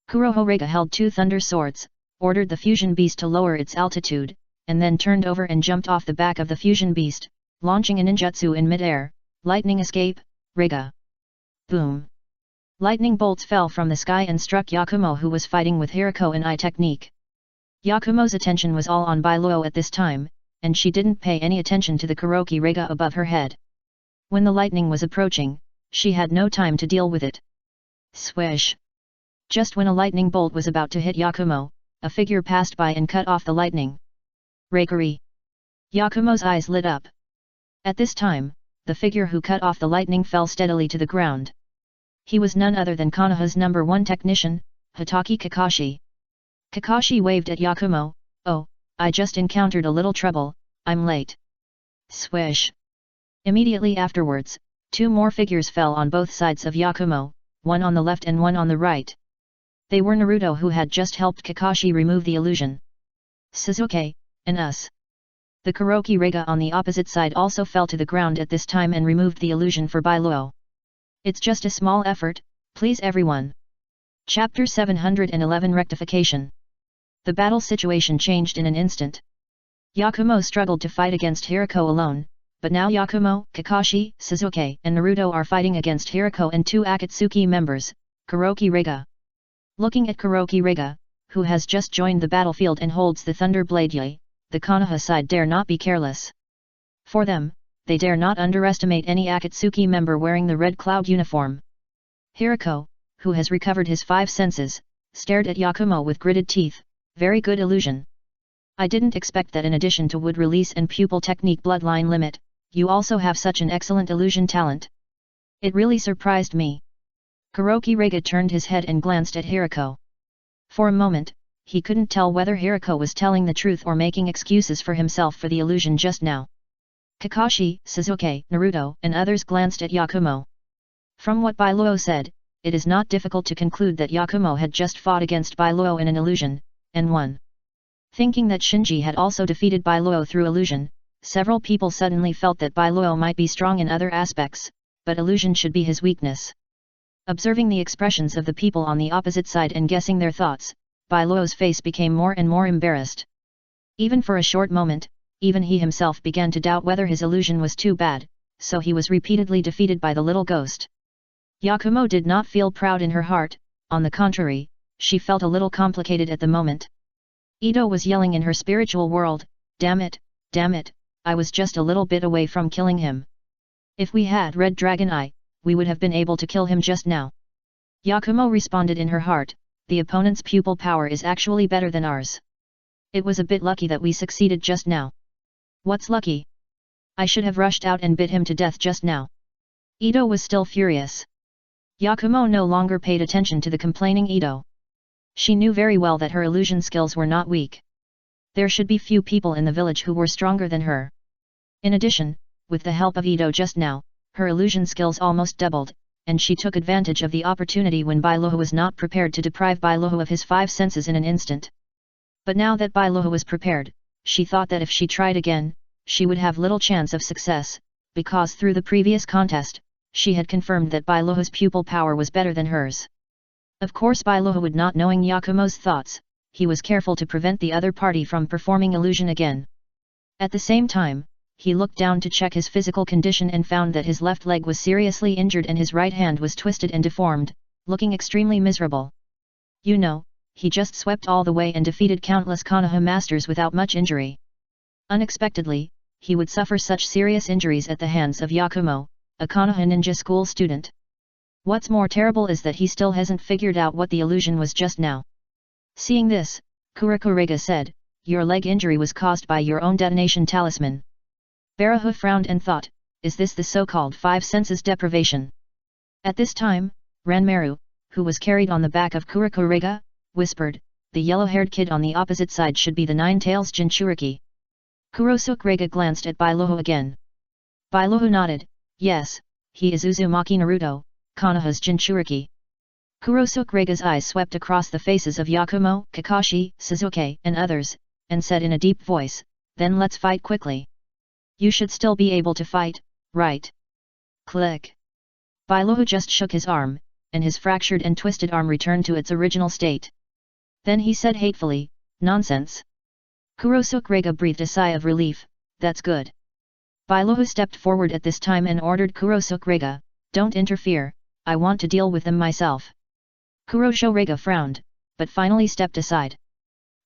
Kuroho Riga held 2 thunder swords, ordered the fusion beast to lower its altitude, and then turned over and jumped off the back of the fusion beast, launching a ninjutsu in mid-air, lightning escape, Riga. Boom! Lightning bolts fell from the sky and struck Yakumo, who was fighting with Hirako in eye technique. Yakumo's attention was all on Bailuo at this time, and she didn't pay any attention to the Kuroki Riga above her head. When the lightning was approaching, she had no time to deal with it. Swish! Just when a lightning bolt was about to hit Yakumo, a figure passed by and cut off the lightning. Reikari! Yakumo's eyes lit up. At this time, the figure who cut off the lightning fell steadily to the ground. He was none other than Konoha's #1 technician, Hitaki Kakashi. Kakashi waved at Yakumo. "Oh, I just encountered a little trouble, I'm late." Swish! Immediately afterwards, 2 more figures fell on both sides of Yakumo, one on the left and one on the right. They were Naruto, who had just helped Kakashi remove the illusion. Sasuke, and us. The Kuroki Riga on the opposite side also fell to the ground at this time and removed the illusion for Bailuo. It's just a small effort, please everyone. Chapter 711 Rectification. The battle situation changed in an instant. Yakumo struggled to fight against Hirako alone, but now Yakumo, Kakashi, Sasuke and Naruto are fighting against Hirako and 2 Akatsuki members, Kuroki Riga. Looking at Kuroki Riga, who has just joined the battlefield and holds the Thunder Blade Yai, the Konoha side dare not be careless. For them, they dare not underestimate any Akatsuki member wearing the red cloud uniform. Hirako, who has recovered his 5 senses, stared at Yakumo with gritted teeth. Very good illusion. I didn't expect that in addition to wood release and pupil technique bloodline limit, you also have such an excellent illusion talent. It really surprised me. Kuroki Riga turned his head and glanced at Hirako. For a moment, he couldn't tell whether Hirako was telling the truth or making excuses for himself for the illusion just now. Kakashi, Sasuke, Naruto and others glanced at Yakumo. From what Bailuo said, it is not difficult to conclude that Yakumo had just fought against Bailuo in an illusion, and won. Thinking that Shinji had also defeated Bailuo through illusion, several people suddenly felt that Bailuo might be strong in other aspects, but illusion should be his weakness. Observing the expressions of the people on the opposite side and guessing their thoughts, Bailuo's face became more and more embarrassed. Even for a short moment, even he himself began to doubt whether his illusion was too bad, so he was repeatedly defeated by the little ghost. Yakumo did not feel proud in her heart, on the contrary, she felt a little complicated at the moment. Ito was yelling in her spiritual world, damn it, I was just a little bit away from killing him. If we had Red Dragon Eye, we would have been able to kill him just now. Yakumo responded in her heart, the opponent's pupil power is actually better than ours. It was a bit lucky that we succeeded just now. What's lucky? I should have rushed out and bit him to death just now. Ito was still furious. Yakumo no longer paid attention to the complaining Ito. She knew very well that her illusion skills were not weak. There should be few people in the village who were stronger than her. In addition, with the help of Ito just now, her illusion skills almost doubled, and she took advantage of the opportunity when Bailuo was not prepared to deprive Bailuo of his 5 senses in an instant. But now that Bailuo was prepared, she thought that if she tried again, she would have little chance of success, because through the previous contest, she had confirmed that Bailuo's pupil power was better than hers. Of course Bailuo would not knowing Yakumo's thoughts, he was careful to prevent the other party from performing illusion again. At the same time, he looked down to check his physical condition and found that his left leg was seriously injured and his right hand was twisted and deformed, looking extremely miserable. You know, he just swept all the way and defeated countless Konoha masters without much injury. Unexpectedly, he would suffer such serious injuries at the hands of Yakumo, a Konoha ninja school student. What's more terrible is that he still hasn't figured out what the illusion was just now. Seeing this, Kuriko Riga said, your leg injury was caused by your own detonation talisman. Barahu frowned and thought, is this the so-called 5 senses deprivation? At this time, Ranmaru, who was carried on the back of Kuriko Riga, whispered, the yellow-haired kid on the opposite side should be the Nine-Tails Jinchuriki. Kurosuke Riga glanced at Bailuo again. Bailuo nodded, yes, he is Uzumaki Naruto, Konoha's Jinchuriki. Kurosuke Riga's eyes swept across the faces of Yakumo, Kakashi, Sasuke and others, and said in a deep voice, then let's fight quickly. You should still be able to fight, right? Click. Bailuo just shook his arm, and his fractured and twisted arm returned to its original state. Then he said hatefully, nonsense. Kurosuke breathed a sigh of relief. That's good. Bailohu stepped forward at this time and ordered Kurosuke, don't interfere, I want to deal with them myself. Kurosuke frowned, but finally stepped aside.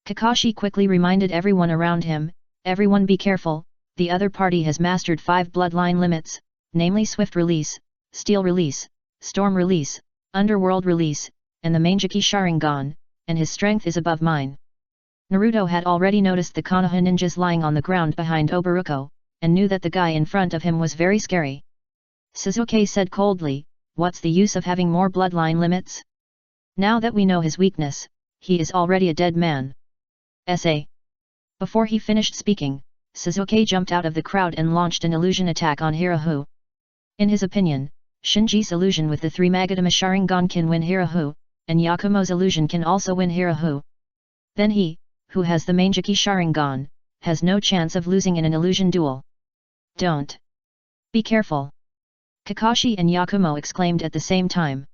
Kakashi quickly reminded everyone around him, everyone be careful, the other party has mastered 5 bloodline limits, namely Swift Release, Steel Release, Storm Release, Underworld Release, and the Mangeki Sharingan, and his strength is above mine. Naruto had already noticed the Konoha ninjas lying on the ground behind Oboroku, and knew that the guy in front of him was very scary. Sasuke said coldly, what's the use of having more bloodline limits? Now that we know his weakness, he is already a dead man. S.A. Before he finished speaking, Sasuke jumped out of the crowd and launched an illusion attack on Hirahu. In his opinion, Shinji's illusion with the 3 Magatama Sharingan can win Hirahu, and Yakumo's illusion can also win Hirahu. Then he, who has the Mangeki Sharingan, has no chance of losing in an illusion duel. Don't. Be careful. Kakashi and Yakumo exclaimed at the same time.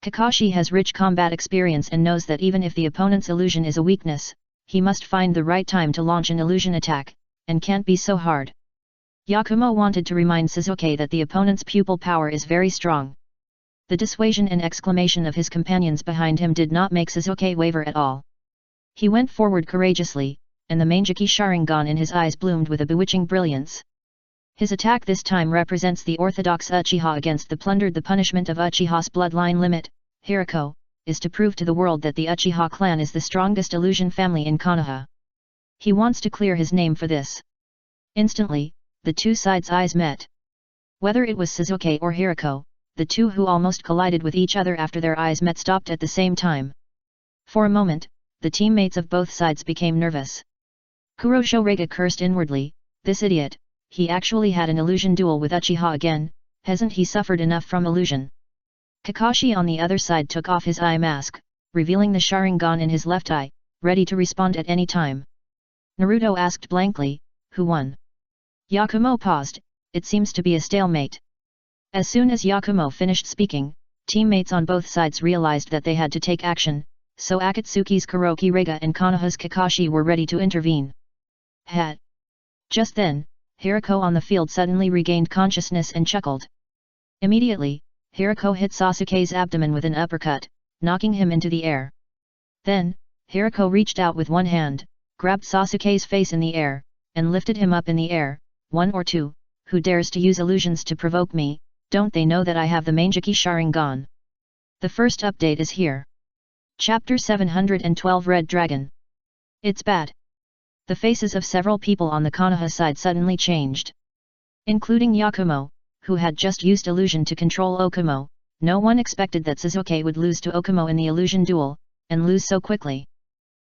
Kakashi has rich combat experience and knows that even if the opponent's illusion is a weakness, he must find the right time to launch an illusion attack, and can't be so hard. Yakumo wanted to remind Sasuke that the opponent's pupil power is very strong. The dissuasion and exclamation of his companions behind him did not make Sasuke waver at all. He went forward courageously, and the Mangeki Sharingan in his eyes bloomed with a bewitching brilliance. His attack this time represents the orthodox Uchiha against the plundered. The punishment of Uchiha's bloodline limit, Hirako, is to prove to the world that the Uchiha clan is the strongest illusion family in Konoha. He wants to clear his name for this. Instantly, the two sides' eyes met. Whether it was Sasuke or Hirako, the two who almost collided with each other after their eyes met stopped at the same time. For a moment, the teammates of both sides became nervous. Kurosuke cursed inwardly, this idiot, he actually had an illusion duel with Uchiha again, hasn't he suffered enough from illusion? Kakashi on the other side took off his eye mask, revealing the Sharingan in his left eye, ready to respond at any time. Naruto asked blankly, who won? Yakumo paused, it seems to be a stalemate. As soon as Yakumo finished speaking, teammates on both sides realized that they had to take action, so Akatsuki's Kuroki Rega and Konoha's Kakashi were ready to intervene. Hat. Just then, Hirako on the field suddenly regained consciousness and chuckled. Immediately, Hirako hit Sasuke's abdomen with an uppercut, knocking him into the air. Then, Hirako reached out with one hand, grabbed Sasuke's face in the air, and lifted him up in the air. 1 or 2, who dares to use illusions to provoke me, don't they know that I have the Mangeki Sharingan? The first update is here. Chapter 712 Red Dragon. It's bad. The faces of several people on the Konoha side suddenly changed. Including Yakumo, who had just used illusion to control Okumo. No one expected that Sasuke would lose to Okumo in the illusion duel, and lose so quickly.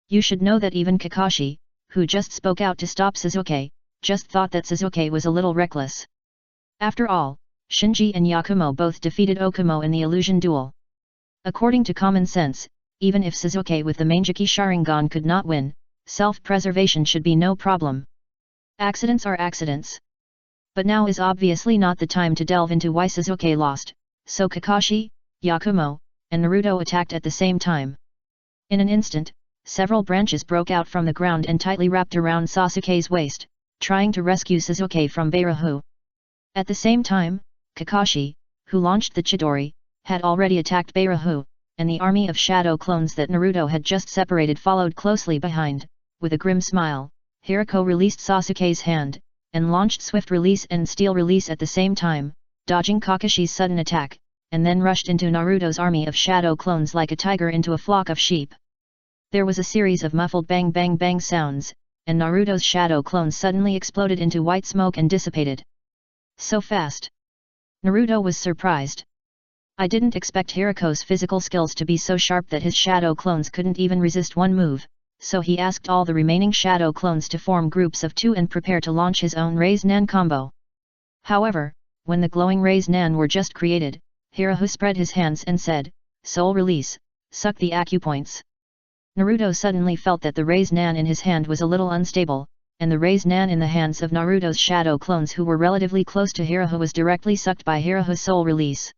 You should know that even Kakashi, who just spoke out to stop Sasuke, just thought that Sasuke was a little reckless. After all, Shinji and Yakumo both defeated Okumo in the illusion duel. According to common sense, even if Sasuke with the Mangeki Sharingan could not win, self-preservation should be no problem. Accidents are accidents. But now is obviously not the time to delve into why Sasuke lost, so Kakashi, Yakumo, and Naruto attacked at the same time. In an instant, several branches broke out from the ground and tightly wrapped around Sasuke's waist, trying to rescue Sasuke from Beirahu. At the same time, Kakashi, who launched the Chidori, had already attacked Beirahu, and the army of shadow clones that Naruto had just separated followed closely behind. With a grim smile, Hirako released Sasuke's hand, and launched Swift Release and Steel Release at the same time, dodging Kakashi's sudden attack, and then rushed into Naruto's army of shadow clones like a tiger into a flock of sheep. There was a series of muffled bang bang bang sounds, and Naruto's shadow clones suddenly exploded into white smoke and dissipated. So fast! Naruto was surprised. I didn't expect Hirako's physical skills to be so sharp that his shadow clones couldn't even resist one move, so he asked all the remaining shadow clones to form groups of 2 and prepare to launch his own Raise Nan combo. However, when the glowing Raise Nan were just created, Hirahu spread his hands and said, Soul Release, suck the acupoints. Naruto suddenly felt that the Raise Nan in his hand was a little unstable, and the Raise Nan in the hands of Naruto's shadow clones who were relatively close to Hirahu was directly sucked by Hirahu's Soul Release.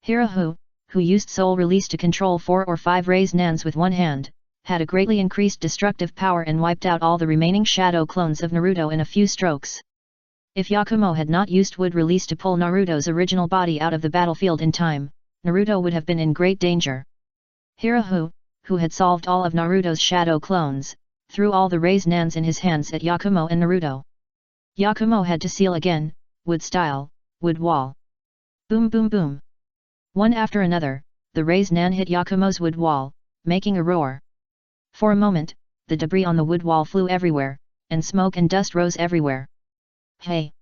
Hirahu, who used Soul Release to control 4 or 5 Raise Nans with one hand, had a greatly increased destructive power and wiped out all the remaining shadow clones of Naruto in a few strokes. If Yakumo had not used wood release to pull Naruto's original body out of the battlefield in time, Naruto would have been in great danger. Hirahu, who had solved all of Naruto's shadow clones, threw all the raised nans in his hands at Yakumo and Naruto. Yakumo had to seal again, wood style, wood wall. Boom boom boom. One after another, the raised nan hit Yakumo's wood wall, making a roar. For a moment, the debris on the wood wall flew everywhere, and smoke and dust rose everywhere. Hey!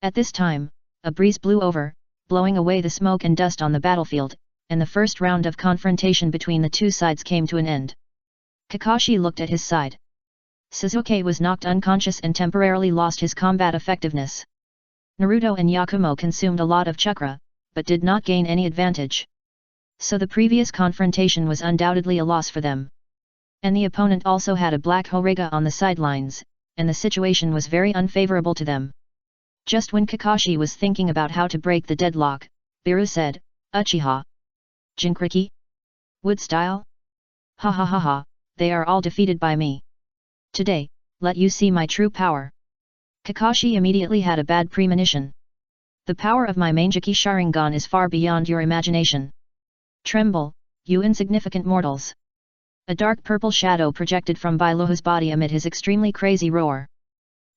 At this time, a breeze blew over, blowing away the smoke and dust on the battlefield, and the first round of confrontation between the two sides came to an end. Kakashi looked at his side. Sasuke was knocked unconscious and temporarily lost his combat effectiveness. Naruto and Yakumo consumed a lot of chakra, but did not gain any advantage. So the previous confrontation was undoubtedly a loss for them. And the opponent also had a black Horaga on the sidelines, and the situation was very unfavorable to them. Just when Kakashi was thinking about how to break the deadlock, Biru said, "Uchiha. Jinkriki? Wood style? Ha ha ha ha, they are all defeated by me. Today, let you see my true power." Kakashi immediately had a bad premonition. "The power of my Manjiki Sharingan is far beyond your imagination. Tremble, you insignificant mortals." A dark purple shadow projected from Bailuhu's body amid his extremely crazy roar.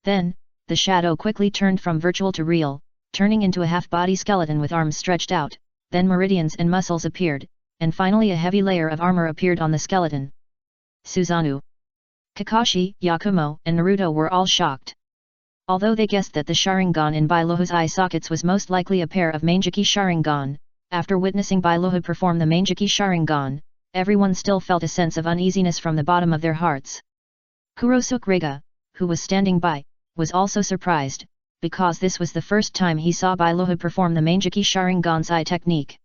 Then, the shadow quickly turned from virtual to real, turning into a half-body skeleton with arms stretched out, then meridians and muscles appeared, and finally a heavy layer of armor appeared on the skeleton. Susanoo. Kakashi, Yakumo, and Naruto were all shocked. Although they guessed that the Sharingan in Bailuhu's eye sockets was most likely a pair of Manjiki Sharingan, after witnessing Bailuhu perform the Manjiki Sharingan, everyone still felt a sense of uneasiness from the bottom of their hearts. Kurosuke Rega, who was standing by, was also surprised, because this was the first time he saw Bailuhu perform the Manjiki Sharingan's eye technique.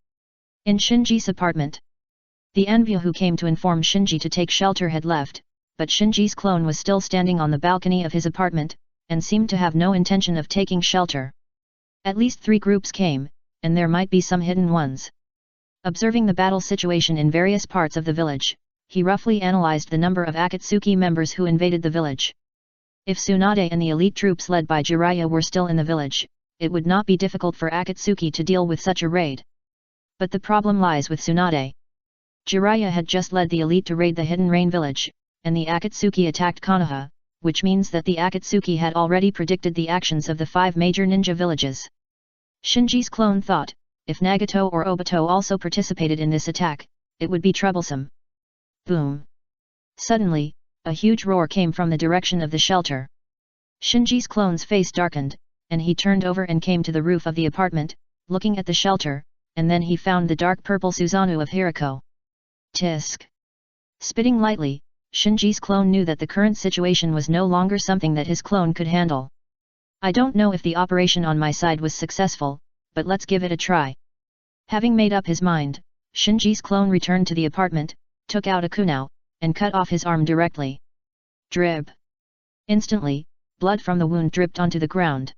In Shinji's apartment, the Anbu who came to inform Shinji to take shelter had left, but Shinji's clone was still standing on the balcony of his apartment, and seemed to have no intention of taking shelter. At least 3 groups came, and there might be some hidden ones. Observing the battle situation in various parts of the village, he roughly analyzed the number of Akatsuki members who invaded the village. If Tsunade and the elite troops led by Jiraiya were still in the village, it would not be difficult for Akatsuki to deal with such a raid. But the problem lies with Tsunade. Jiraiya had just led the elite to raid the Hidden Rain village, and the Akatsuki attacked Konoha, which means that the Akatsuki had already predicted the actions of the 5 major ninja villages. Shinji's clone thought, if Nagato or Obito also participated in this attack, it would be troublesome. Boom! Suddenly, a huge roar came from the direction of the shelter. Shinji's clone's face darkened, and he turned over and came to the roof of the apartment, looking at the shelter, and then he found the dark purple Susanoo of Hirako. Tisk! Spitting lightly, Shinji's clone knew that the current situation was no longer something that his clone could handle. "I don't know if the operation on my side was successful, but let's give it a try." Having made up his mind, Shinji's clone returned to the apartment, took out a kunai, and cut off his arm directly. Drip! Instantly, blood from the wound dripped onto the ground.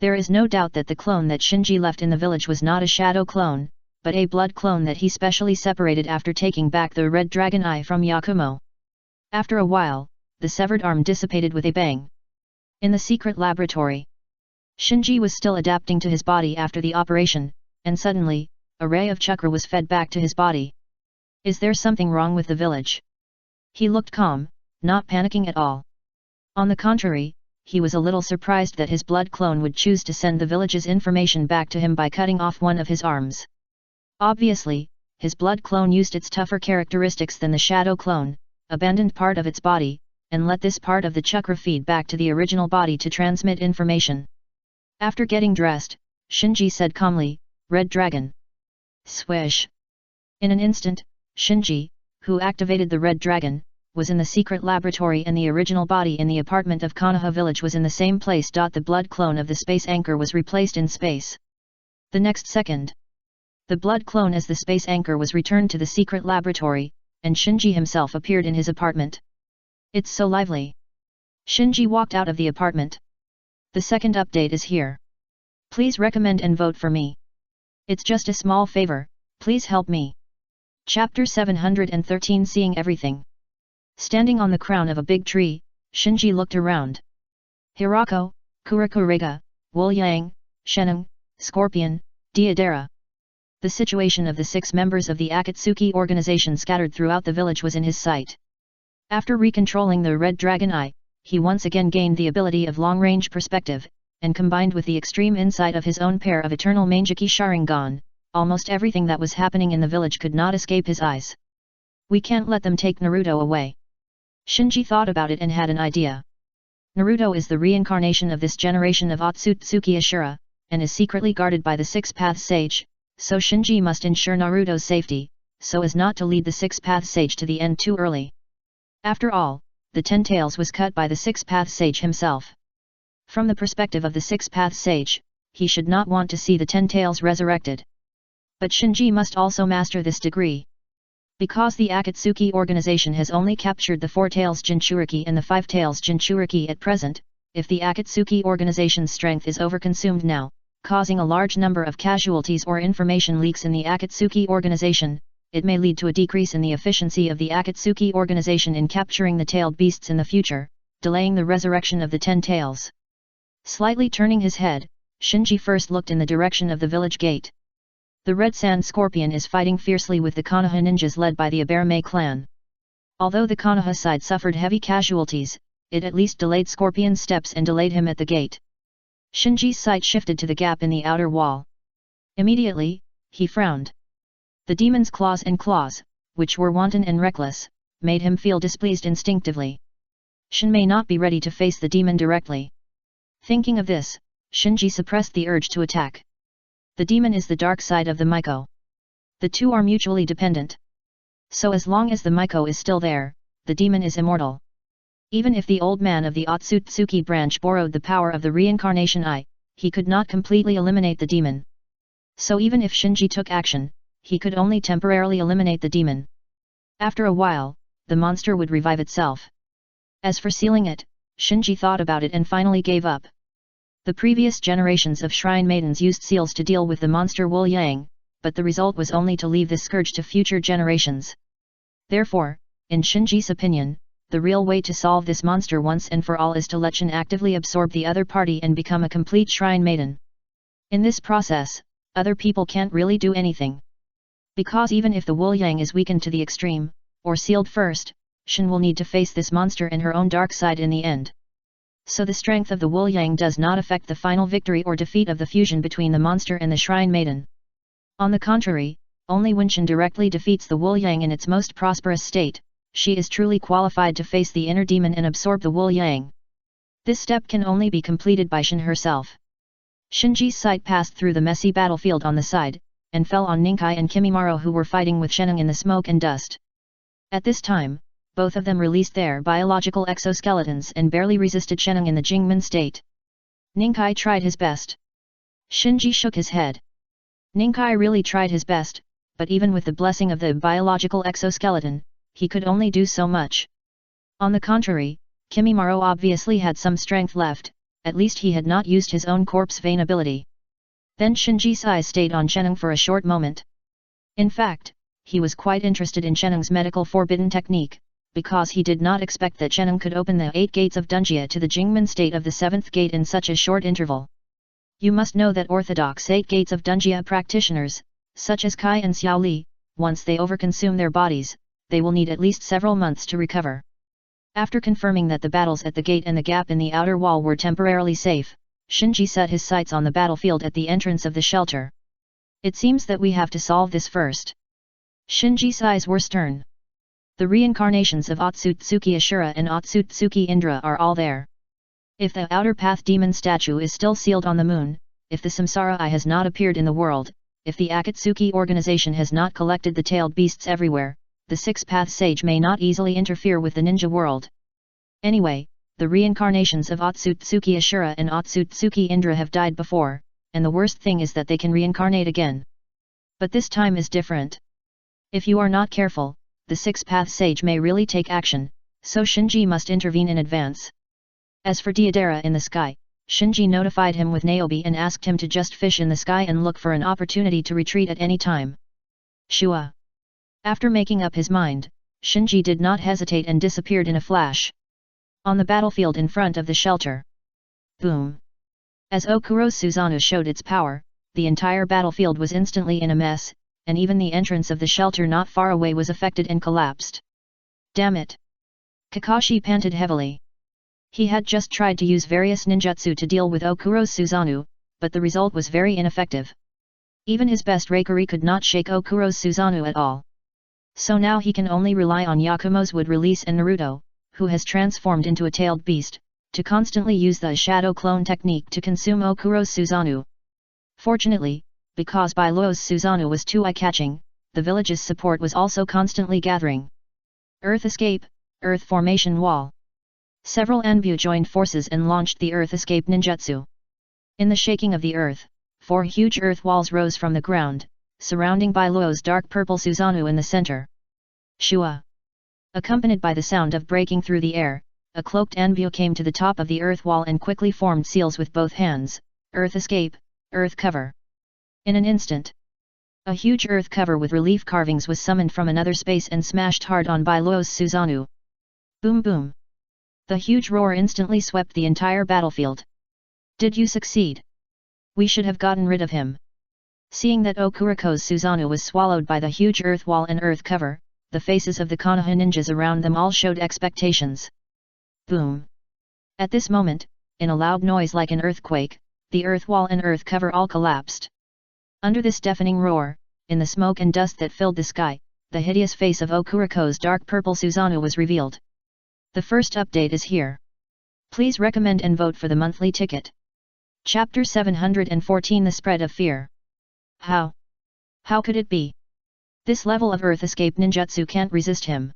There is no doubt that the clone that Shinji left in the village was not a shadow clone, but a blood clone that he specially separated after taking back the red dragon eye from Yakumo. After a while, the severed arm dissipated with a bang. In the secret laboratory, Shinji was still adapting to his body after the operation, and suddenly, a ray of chakra was fed back to his body. Is there something wrong with the village? He looked calm, not panicking at all. On the contrary, he was a little surprised that his blood clone would choose to send the village's information back to him by cutting off one of his arms. Obviously, his blood clone used its tougher characteristics than the shadow clone, abandoned part of its body, and let this part of the chakra feed back to the original body to transmit information. After getting dressed, Shinji said calmly, "Red Dragon." Swish! In an instant, Shinji, who activated the Red Dragon, was in the secret laboratory and the original body in the apartment of Konoha village was in the same place. The blood clone of the space anchor was replaced in space. The next second, the blood clone as the space anchor was returned to the secret laboratory, and Shinji himself appeared in his apartment. It's so lively. Shinji walked out of the apartment. The second update is here. Please recommend and vote for me. It's just a small favor, please help me. Chapter 713 Seeing Everything. Standing on the crown of a big tree, Shinji looked around. Hirako, Kurakurega, Wu Yang, Sheneng, Scorpion, Deidara. The situation of the 6 members of the Akatsuki organization scattered throughout the village was in his sight. After recontrolling the Red Dragon Eye, he once again gained the ability of long-range perspective, and combined with the extreme insight of his own pair of eternal Mangeki Sharingan, almost everything that was happening in the village could not escape his eyes. We can't let them take Naruto away. Shinji thought about it and had an idea. Naruto is the reincarnation of this generation of Otsutsuki Ashura, and is secretly guarded by the 6-Path Sage, so Shinji must ensure Naruto's safety, so as not to lead the 6-Path Sage to the end too early. After all, the 10 Tails was cut by the 6-Path Sage himself. From the perspective of the 6-Path Sage, he should not want to see the 10 Tails resurrected. But Shinji must also master this degree. Because the Akatsuki organization has only captured the 4 Tails Jinchuriki and the 5 Tails Jinchuriki at present, if the Akatsuki organization's strength is overconsumed now, causing a large number of casualties or information leaks in the Akatsuki organization, it may lead to a decrease in the efficiency of the Akatsuki organization in capturing the tailed beasts in the future, delaying the resurrection of the 10 Tails. Slightly turning his head, Shinji first looked in the direction of the village gate. The Red Sand Scorpion is fighting fiercely with the Konoha ninjas led by the Aberme clan. Although the Konoha side suffered heavy casualties, it at least delayed Scorpion's steps and delayed him at the gate. Shinji's sight shifted to the gap in the outer wall. Immediately, he frowned. The demon's claws, which were wanton and reckless, made him feel displeased instinctively. Shin may not be ready to face the demon directly. Thinking of this, Shinji suppressed the urge to attack. The demon is the dark side of the Miko. The two are mutually dependent. So as long as the Miko is still there, the demon is immortal. Even if the old man of the Otsutsuki branch borrowed the power of the reincarnation eye, he could not completely eliminate the demon. So even if Shinji took action, he could only temporarily eliminate the demon. After a while, the monster would revive itself. As for sealing it, Shinji thought about it and finally gave up. The previous generations of shrine maidens used seals to deal with the monster Wu Yang, but the result was only to leave this scourge to future generations. Therefore, in Shinji's opinion, the real way to solve this monster once and for all is to let Shin actively absorb the other party and become a complete shrine maiden. In this process, other people can't really do anything. Because even if the Wu Yang is weakened to the extreme, or sealed first, Shin will need to face this monster and her own dark side in the end. So the strength of the Wu Yang does not affect the final victory or defeat of the fusion between the monster and the shrine maiden. On the contrary, only when Shin directly defeats the Wu Yang in its most prosperous state, she is truly qualified to face the inner demon and absorb the Wu Yang. This step can only be completed by Shin herself. Shinji's sight passed through the messy battlefield on the side, and fell on Ninkai and Kimimaro who were fighting with Sheneng in the smoke and dust. At this time, both of them released their biological exoskeletons and barely resisted Sheneng in the Jingmen state. Ninkai tried his best. Shinji shook his head. Ninkai really tried his best, but even with the blessing of the biological exoskeleton, he could only do so much. On the contrary, Kimimaro obviously had some strength left, at least he had not used his own corpse vein ability. Then Shinji's eyes stayed on Sheneng for a short moment. In fact, he was quite interested in Sheneng's medical forbidden technique, because he did not expect that Sheneng could open the 8 gates of Dunjia to the Jingmen state of the 7th gate in such a short interval. You must know that orthodox 8 gates of Dunjia practitioners, such as Kai and Xiao Li, once they overconsume their bodies, they will need at least several months to recover. After confirming that the battles at the gate and the gap in the outer wall were temporarily safe, Shinji set his sights on the battlefield at the entrance of the shelter. It seems that we have to solve this first. Shinji's eyes were stern. The reincarnations of Otsutsuki Ashura and Otsutsuki Indra are all there. If the outer path demon statue is still sealed on the moon, if the Samsara Eye has not appeared in the world, if the Akatsuki organization has not collected the tailed beasts everywhere, the 6-path sage may not easily interfere with the ninja world. Anyway, the reincarnations of Otsutsuki Ashura and Otsutsuki Indra have died before, and the worst thing is that they can reincarnate again. But this time is different. If you are not careful, the 6-path sage may really take action, so Shinji must intervene in advance. As for Deidara in the sky, Shinji notified him with Niobe and asked him to just fish in the sky and look for an opportunity to retreat at any time. Shua. After making up his mind, Shinji did not hesitate and disappeared in a flash. On the battlefield in front of the shelter. Boom! As Okuro's Susanoo showed its power, the entire battlefield was instantly in a mess, and even the entrance of the shelter not far away was affected and collapsed. Damn it! Kakashi panted heavily. He had just tried to use various ninjutsu to deal with Okuro's Susanoo, but the result was very ineffective. Even his best Reikari could not shake Okuro's Susanoo at all. So now he can only rely on Yakumo's wood release and Naruto, who has transformed into a tailed beast, to constantly use the shadow clone technique to consume Okuro's Susanoo. Fortunately, because Bailuo's Susanoo was too eye-catching, the village's support was also constantly gathering. Earth escape, earth formation wall. Several Anbu joined forces and launched the earth escape ninjutsu. In the shaking of the earth, 4 huge earth walls rose from the ground, surrounding Bailuo's dark purple Susanoo in the center. Shua! Accompanied by the sound of breaking through the air, a cloaked Anbu came to the top of the earth wall and quickly formed seals with both hands, earth escape, earth cover. In an instant, a huge earth cover with relief carvings was summoned from another space and smashed hard on Bailuo's Susanoo. Boom boom! The huge roar instantly swept the entire battlefield. Did you succeed? We should have gotten rid of him. Seeing that Okuroko's Susanoo was swallowed by the huge earth wall and earth cover, the faces of the Konoha ninjas around them all showed expectations. Boom! At this moment, in a loud noise like an earthquake, the earth wall and earth cover all collapsed. Under this deafening roar, in the smoke and dust that filled the sky, the hideous face of Okuroko's dark purple Susanoo was revealed. The first update is here. Please recommend and vote for the monthly ticket. Chapter 714 The Spread of Fear. How? How could it be? This level of earth escape ninjutsu can't resist him.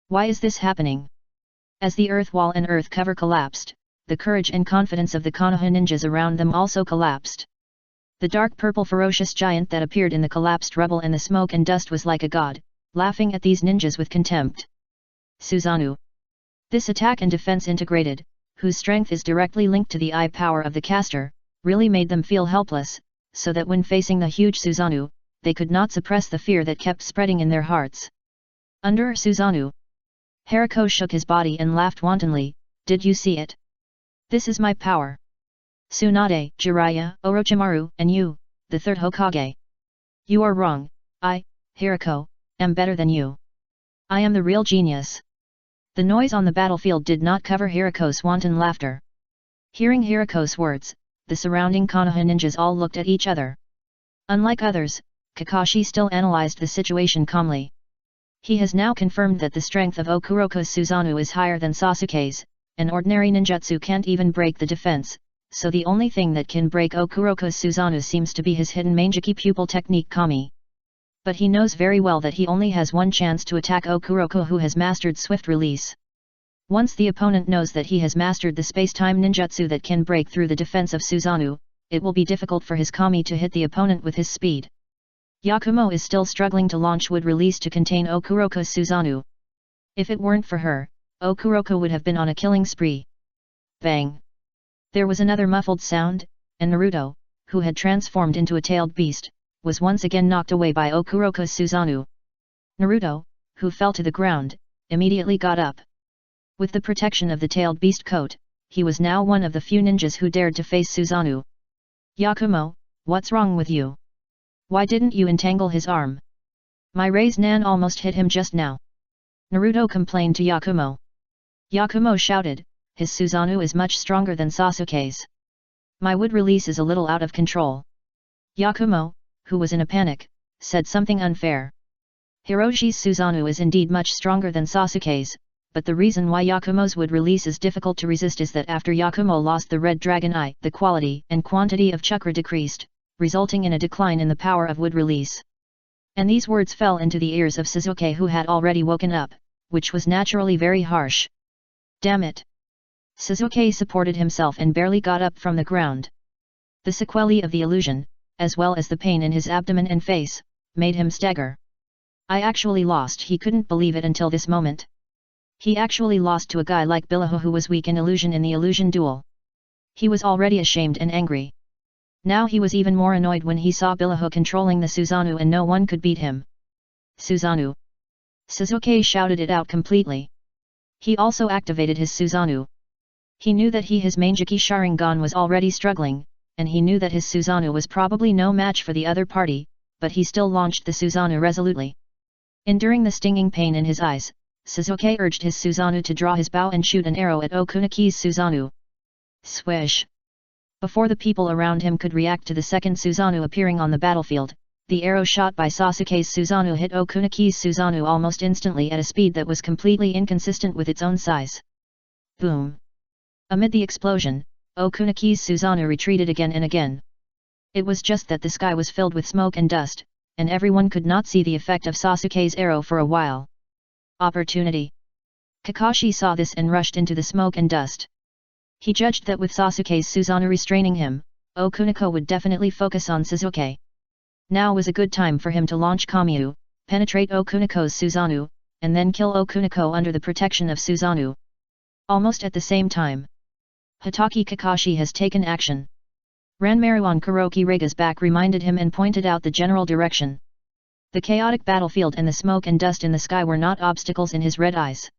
Why is this happening? As the earth wall and earth cover collapsed, the courage and confidence of the Konoha ninjas around them also collapsed. The dark purple ferocious giant that appeared in the collapsed rubble and the smoke and dust was like a god, laughing at these ninjas with contempt. Susanoo. This attack and defense integrated, whose strength is directly linked to the eye power of the caster, really made them feel helpless, so that when facing the huge Susanoo, they could not suppress the fear that kept spreading in their hearts. Under Susanoo. Hariko shook his body and laughed wantonly, did you see it? This is my power. Tsunade, Jiraiya, Orochimaru, and you, the third Hokage. You are wrong, I, Hariko, am better than you. I am the real genius. The noise on the battlefield did not cover Hariko's wanton laughter. Hearing Hariko's words, the surrounding Konoha ninjas all looked at each other. Unlike others, Kakashi still analyzed the situation calmly. He has now confirmed that the strength of Okuroko's Susanoo is higher than Sasuke's, and ordinary ninjutsu can't even break the defense, so the only thing that can break Okuroko's Susanoo seems to be his hidden Mangeki pupil technique Kami. But he knows very well that he only has one chance to attack Okuroko, who has mastered swift release. Once the opponent knows that he has mastered the space-time ninjutsu that can break through the defense of Susanoo, it will be difficult for his Kami to hit the opponent with his speed. Yakumo is still struggling to launch wood release to contain Okuroko's Susanoo. If it weren't for her, Okuroko would have been on a killing spree. Bang! There was another muffled sound, and Naruto, who had transformed into a tailed beast, was once again knocked away by Okuroko's Susanoo. Naruto, who fell to the ground, immediately got up. With the protection of the tailed beast coat, he was now one of the few ninjas who dared to face Susanoo. Yakumo, what's wrong with you? Why didn't you entangle his arm? My Raise Nan almost hit him just now. Naruto complained to Yakumo. Yakumo shouted, his Susanoo is much stronger than Sasuke's. My wood release is a little out of control. Yakumo, who was in a panic, said something unfair. Hiroshi's Susanoo is indeed much stronger than Sasuke's, but the reason why Yakumo's wood release is difficult to resist is that after Yakumo lost the red dragon eye, the quality and quantity of chakra decreased, resulting in a decline in the power of wood release. And these words fell into the ears of Sasuke, who had already woken up, which was naturally very harsh. Damn it! Sasuke supported himself and barely got up from the ground. The sequelae of the illusion, as well as the pain in his abdomen and face, made him stagger. I actually lost. He couldn't believe it until this moment. He actually lost to a guy like Billiho, who was weak in illusion in the illusion duel. He was already ashamed and angry. Now he was even more annoyed when he saw Billiho controlling the Susanoo and no one could beat him. Susanoo! Suzuki shouted it out completely. He also activated his Susanoo. He knew that his Manjiki Sharingan was already struggling, and he knew that his Susanoo was probably no match for the other party, but he still launched the Susanoo resolutely. Enduring the stinging pain in his eyes, Suzuki urged his Susanoo to draw his bow and shoot an arrow at Okunaki's Susanoo. Swish! Before the people around him could react to the second Susanoo appearing on the battlefield, the arrow shot by Sasuke's Susanoo hit Okunaki's Susanoo almost instantly at a speed that was completely inconsistent with its own size. Boom! Amid the explosion, Okunaki's Susanoo retreated again and again. It was just that the sky was filled with smoke and dust, and everyone could not see the effect of Sasuke's arrow for a while. Opportunity! Kakashi saw this and rushed into the smoke and dust. He judged that with Sasuke's Susanoo restraining him, Okunako would definitely focus on Suzuki. Now was a good time for him to launch Kamyu, penetrate Okunako's Susanoo, and then kill Okunako under the protection of Susanoo. Almost at the same time, Hitaki Kakashi has taken action. Ranmaru on Kuroki Rega's back reminded him and pointed out the general direction. The chaotic battlefield and the smoke and dust in the sky were not obstacles in his red eyes.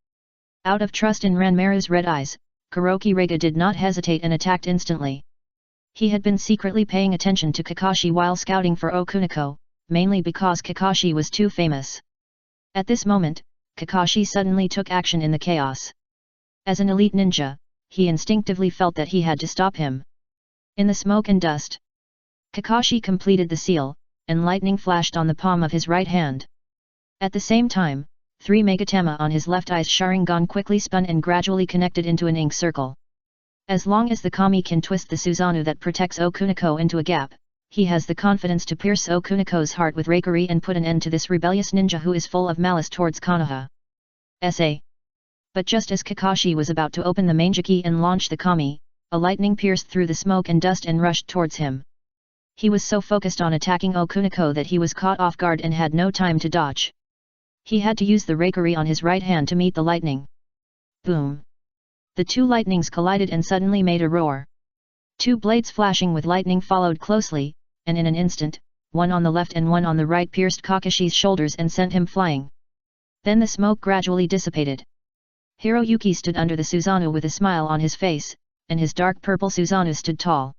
Out of trust in Ranmaru's red eyes, Kuroki Rega did not hesitate and attacked instantly. He had been secretly paying attention to Kakashi while scouting for Okunako, mainly because Kakashi was too famous. At this moment, Kakashi suddenly took action in the chaos. As an elite ninja, he instinctively felt that he had to stop him. In the smoke and dust, Kakashi completed the seal, and lightning flashed on the palm of his right hand. At the same time, 3 Megatama on his left eye's Sharingan quickly spun and gradually connected into an ink circle. As long as the Kami can twist the Susanoo that protects Okunako into a gap, he has the confidence to pierce Okunako's heart with Reikari and put an end to this rebellious ninja who is full of malice towards Konoha. S.A. But just as Kakashi was about to open the Manjiki and launch the Kami, a lightning pierced through the smoke and dust and rushed towards him. He was so focused on attacking Okunako that he was caught off guard and had no time to dodge. He had to use the Reikari on his right hand to meet the lightning. Boom! The 2 lightnings collided and suddenly made a roar. 2 blades flashing with lightning followed closely, and in an instant, one on the left and one on the right pierced Kakashi's shoulders and sent him flying. Then the smoke gradually dissipated. Hiroyuki stood under the Susanoo with a smile on his face, and his dark purple Susanoo stood tall.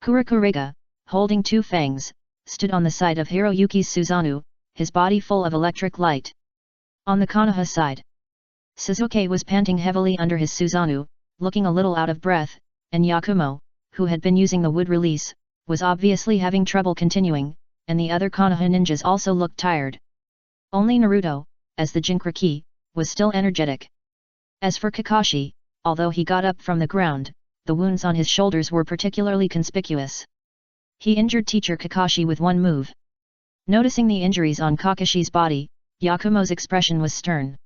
Kurokurega, holding 2 fangs, stood on the side of Hiroyuki's Susanoo, his body full of electric light. On the Konoha side, Suzuki was panting heavily under his Susanoo, looking a little out of breath, and Yakumo, who had been using the wood release, was obviously having trouble continuing, and the other Konoha ninjas also looked tired. Only Naruto, as the Jinchuriki, was still energetic. As for Kakashi, although he got up from the ground, the wounds on his shoulders were particularly conspicuous. He injured teacher Kakashi with one move. Noticing the injuries on Kakashi's body, Yakumo's expression was stern.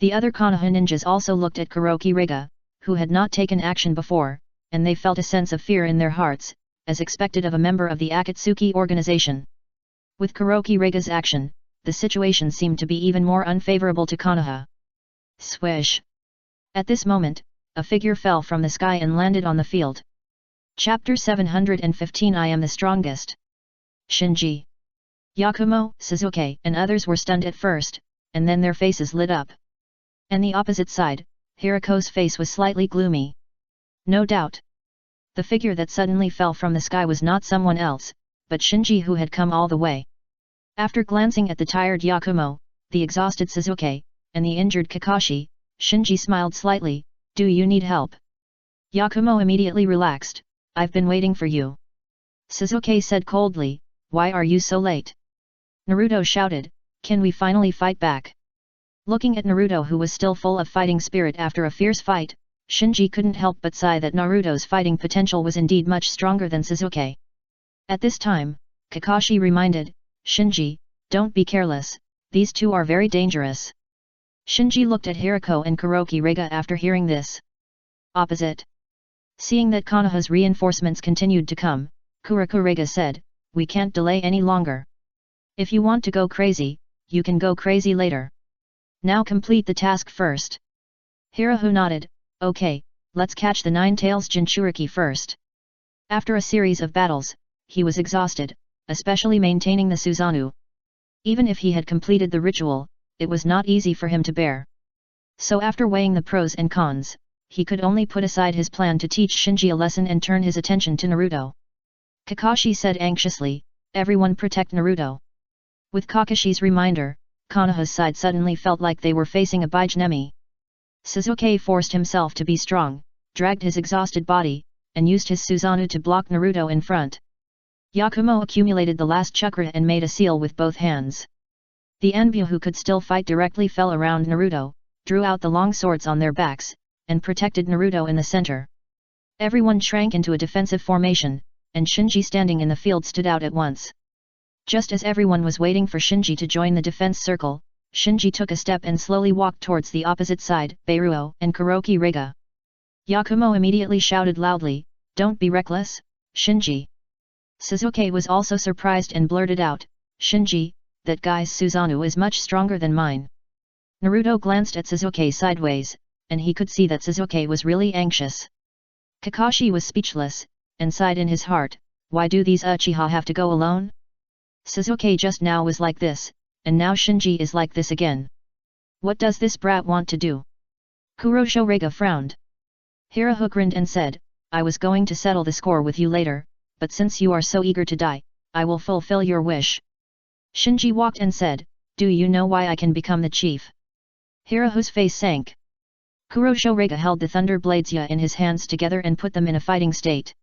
The other Konoha ninjas also looked at Kuroki Rega, who had not taken action before, and they felt a sense of fear in their hearts, as expected of a member of the Akatsuki organization. With Kuroki Rega's action, the situation seemed to be even more unfavorable to Konoha. Swish! At this moment, a figure fell from the sky and landed on the field. Chapter 715 I am the strongest. Shinji, Yakumo, Suzuki and others were stunned at first, and then their faces lit up. And the opposite side, Hiriko's face was slightly gloomy. No doubt. The figure that suddenly fell from the sky was not someone else, but Shinji, who had come all the way. After glancing at the tired Yakumo, the exhausted Suzuki, and the injured Kakashi, Shinji smiled slightly. Do you need help? Yakumo immediately relaxed. I've been waiting for you. Suzuki said coldly, why are you so late? Naruto shouted, can we finally fight back? Looking at Naruto, who was still full of fighting spirit after a fierce fight, Shinji couldn't help but sigh that Naruto's fighting potential was indeed much stronger than Suzuki. At this time, Kakashi reminded, Shinji, don't be careless, these two are very dangerous. Shinji looked at Hiriko and Kuroki Rega after hearing this. Opposite. Seeing that Konoha's reinforcements continued to come, Kuroki Rega said, we can't delay any longer. If you want to go crazy, you can go crazy later. Now complete the task first. Hiriko nodded, okay, let's catch the Nine-Tails Jinchuriki first. After a series of battles, he was exhausted, especially maintaining the Susanoo. Even if he had completed the ritual, it was not easy for him to bear. So after weighing the pros and cons, he could only put aside his plan to teach Shinji a lesson and turn his attention to Naruto. Kakashi said anxiously, "Everyone protect Naruto." With Kakashi's reminder, Konoha's side suddenly felt like they were facing a bige enemy. Sasuke forced himself to be strong, dragged his exhausted body, and used his Susanoo to block Naruto in front. Yakumo accumulated the last chakra and made a seal with both hands. The Anbu who could still fight directly fell around Naruto, drew out the long swords on their backs, and protected Naruto in the center. Everyone shrank into a defensive formation, and Shinji standing in the field stood out at once. Just as everyone was waiting for Shinji to join the defense circle, Shinji took a step and slowly walked towards the opposite side, Beiruo and Kuroki Rega. Yakumo immediately shouted loudly, "Don't be reckless, Shinji." Sasuke was also surprised and blurted out, "Shinji, that guy's Susanoo is much stronger than mine." Naruto glanced at Sasuke sideways, and he could see that Sasuke was really anxious. Kakashi was speechless, and sighed in his heart, "Why do these Uchiha have to go alone? Sasuke just now was like this, and now Shinji is like this again. What does this brat want to do?" Kurosho Rega frowned. Hirahook grinned and said, "I was going to settle the score with you later, but since you are so eager to die, I will fulfill your wish." Shinji walked and said, "Do you know why I can become the chief?" Hiraho's face sank. Kurosho Rega held the Thunder Blades in his hands together and put them in a fighting state.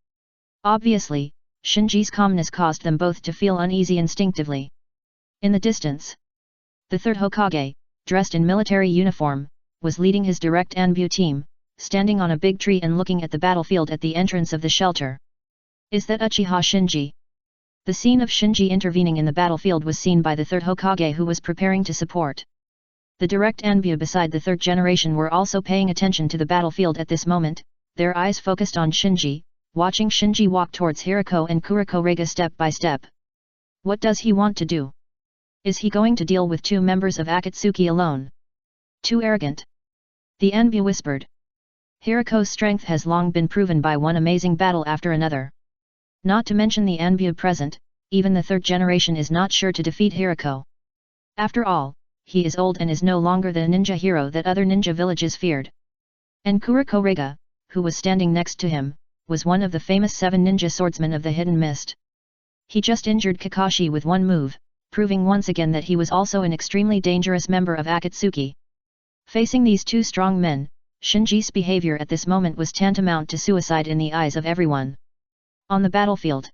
Obviously, Shinji's calmness caused them both to feel uneasy instinctively. In the distance, the third Hokage, dressed in military uniform, was leading his direct Anbu team, standing on a big tree and looking at the battlefield at the entrance of the shelter. "Is that Uchiha Shinji?" The scene of Shinji intervening in the battlefield was seen by the third Hokage who was preparing to support. The direct Anbu beside the third generation were also paying attention to the battlefield at this moment, their eyes focused on Shinji, watching Shinji walk towards Hirako and Kuroko Rega step by step. What does he want to do? Is he going to deal with two members of Akatsuki alone? Too arrogant. The Anbu whispered. Hirako's strength has long been proven by one amazing battle after another. Not to mention the Anbu present, even the third generation is not sure to defeat Hirako. After all, he is old and is no longer the ninja hero that other ninja villages feared. And Kuroko Rega, who was standing next to him, was one of the famous 7 ninja swordsmen of the Hidden Mist. He just injured Kakashi with one move, proving once again that he was also an extremely dangerous member of Akatsuki. Facing these two strong men, Shinji's behavior at this moment was tantamount to suicide in the eyes of everyone. On the battlefield,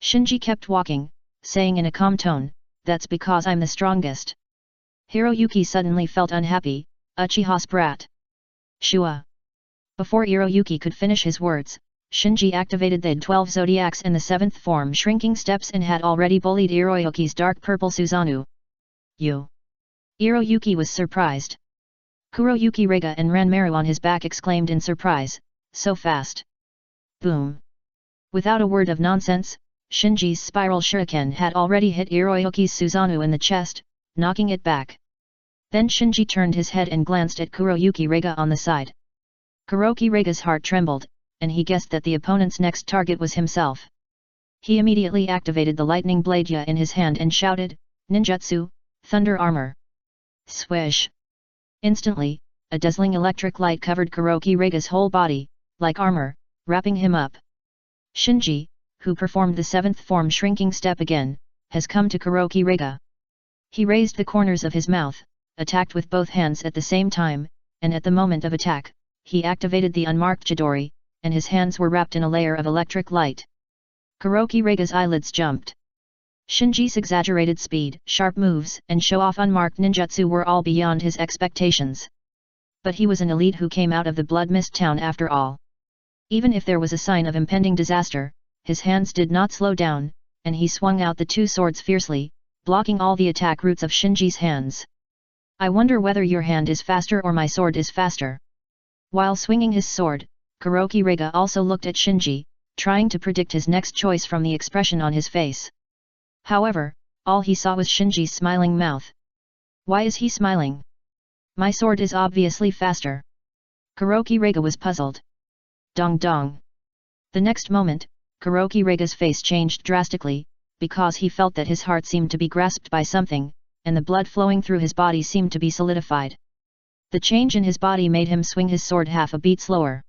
Shinji kept walking, saying in a calm tone, "That's because I'm the strongest." Hiroyuki suddenly felt unhappy, "Uchiha's brat." Shua. Before Hiroyuki could finish his words, Shinji activated the 12 zodiacs and the 7th form shrinking steps and had already bullied Hiroyuki's dark purple Susanoo. "You!" Hiroyuki was surprised. Kuroyuki Rega and Ranmaru on his back exclaimed in surprise, "So fast!" Boom! Without a word of nonsense, Shinji's spiral shuriken had already hit Hiroyuki's Susanoo in the chest, knocking it back. Then Shinji turned his head and glanced at Kuroyuki Rega on the side. Kuroki Rega's heart trembled, and he guessed that the opponent's next target was himself. He immediately activated the lightning blade in his hand and shouted, "Ninjutsu, Thunder Armor!" Swish! Instantly, a dazzling electric light covered Kuroki Rega's whole body, like armor, wrapping him up. Shinji, who performed the 7th form shrinking step again, has come to Kuroki Rega. He raised the corners of his mouth, attacked with both hands at the same time, and at the moment of attack, he activated the unmarked Chidori, and his hands were wrapped in a layer of electric light. Kuroki Rega's eyelids jumped. Shinji's exaggerated speed, sharp moves, and show-off unmarked ninjutsu were all beyond his expectations. But he was an elite who came out of the Blood Mist town after all. Even if there was a sign of impending disaster, his hands did not slow down, and he swung out the 2 swords fiercely, blocking all the attack routes of Shinji's hands. "I wonder whether your hand is faster or my sword is faster." While swinging his sword, Kuroki Rega also looked at Shinji, trying to predict his next choice from the expression on his face. However, all he saw was Shinji's smiling mouth. Why is he smiling? My sword is obviously faster. Kuroki Rega was puzzled. Dong dong. The next moment, Kuroki Rega's face changed drastically, because he felt that his heart seemed to be grasped by something, and the blood flowing through his body seemed to be solidified. The change in his body made him swing his sword half a beat slower.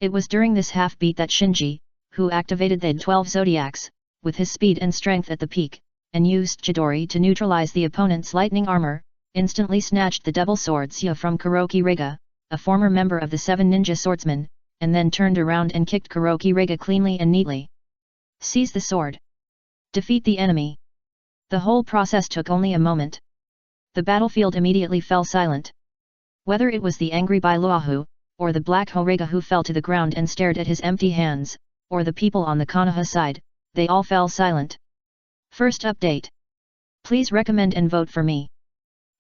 It was during this half beat that Shinji, who activated the 12 zodiacs, with his speed and strength at the peak, and used Chidori to neutralize the opponent's lightning armor, instantly snatched the double sword Sya from Kuroki Riga, a former member of the 7 ninja swordsmen, and then turned around and kicked Kuroki Riga cleanly and neatly. Seize the sword. Defeat the enemy. The whole process took only a moment. The battlefield immediately fell silent. Whether it was the angry Bailuahu, or the black Horega who fell to the ground and stared at his empty hands, or the people on the Konoha side, they all fell silent. First update. Please recommend and vote for me.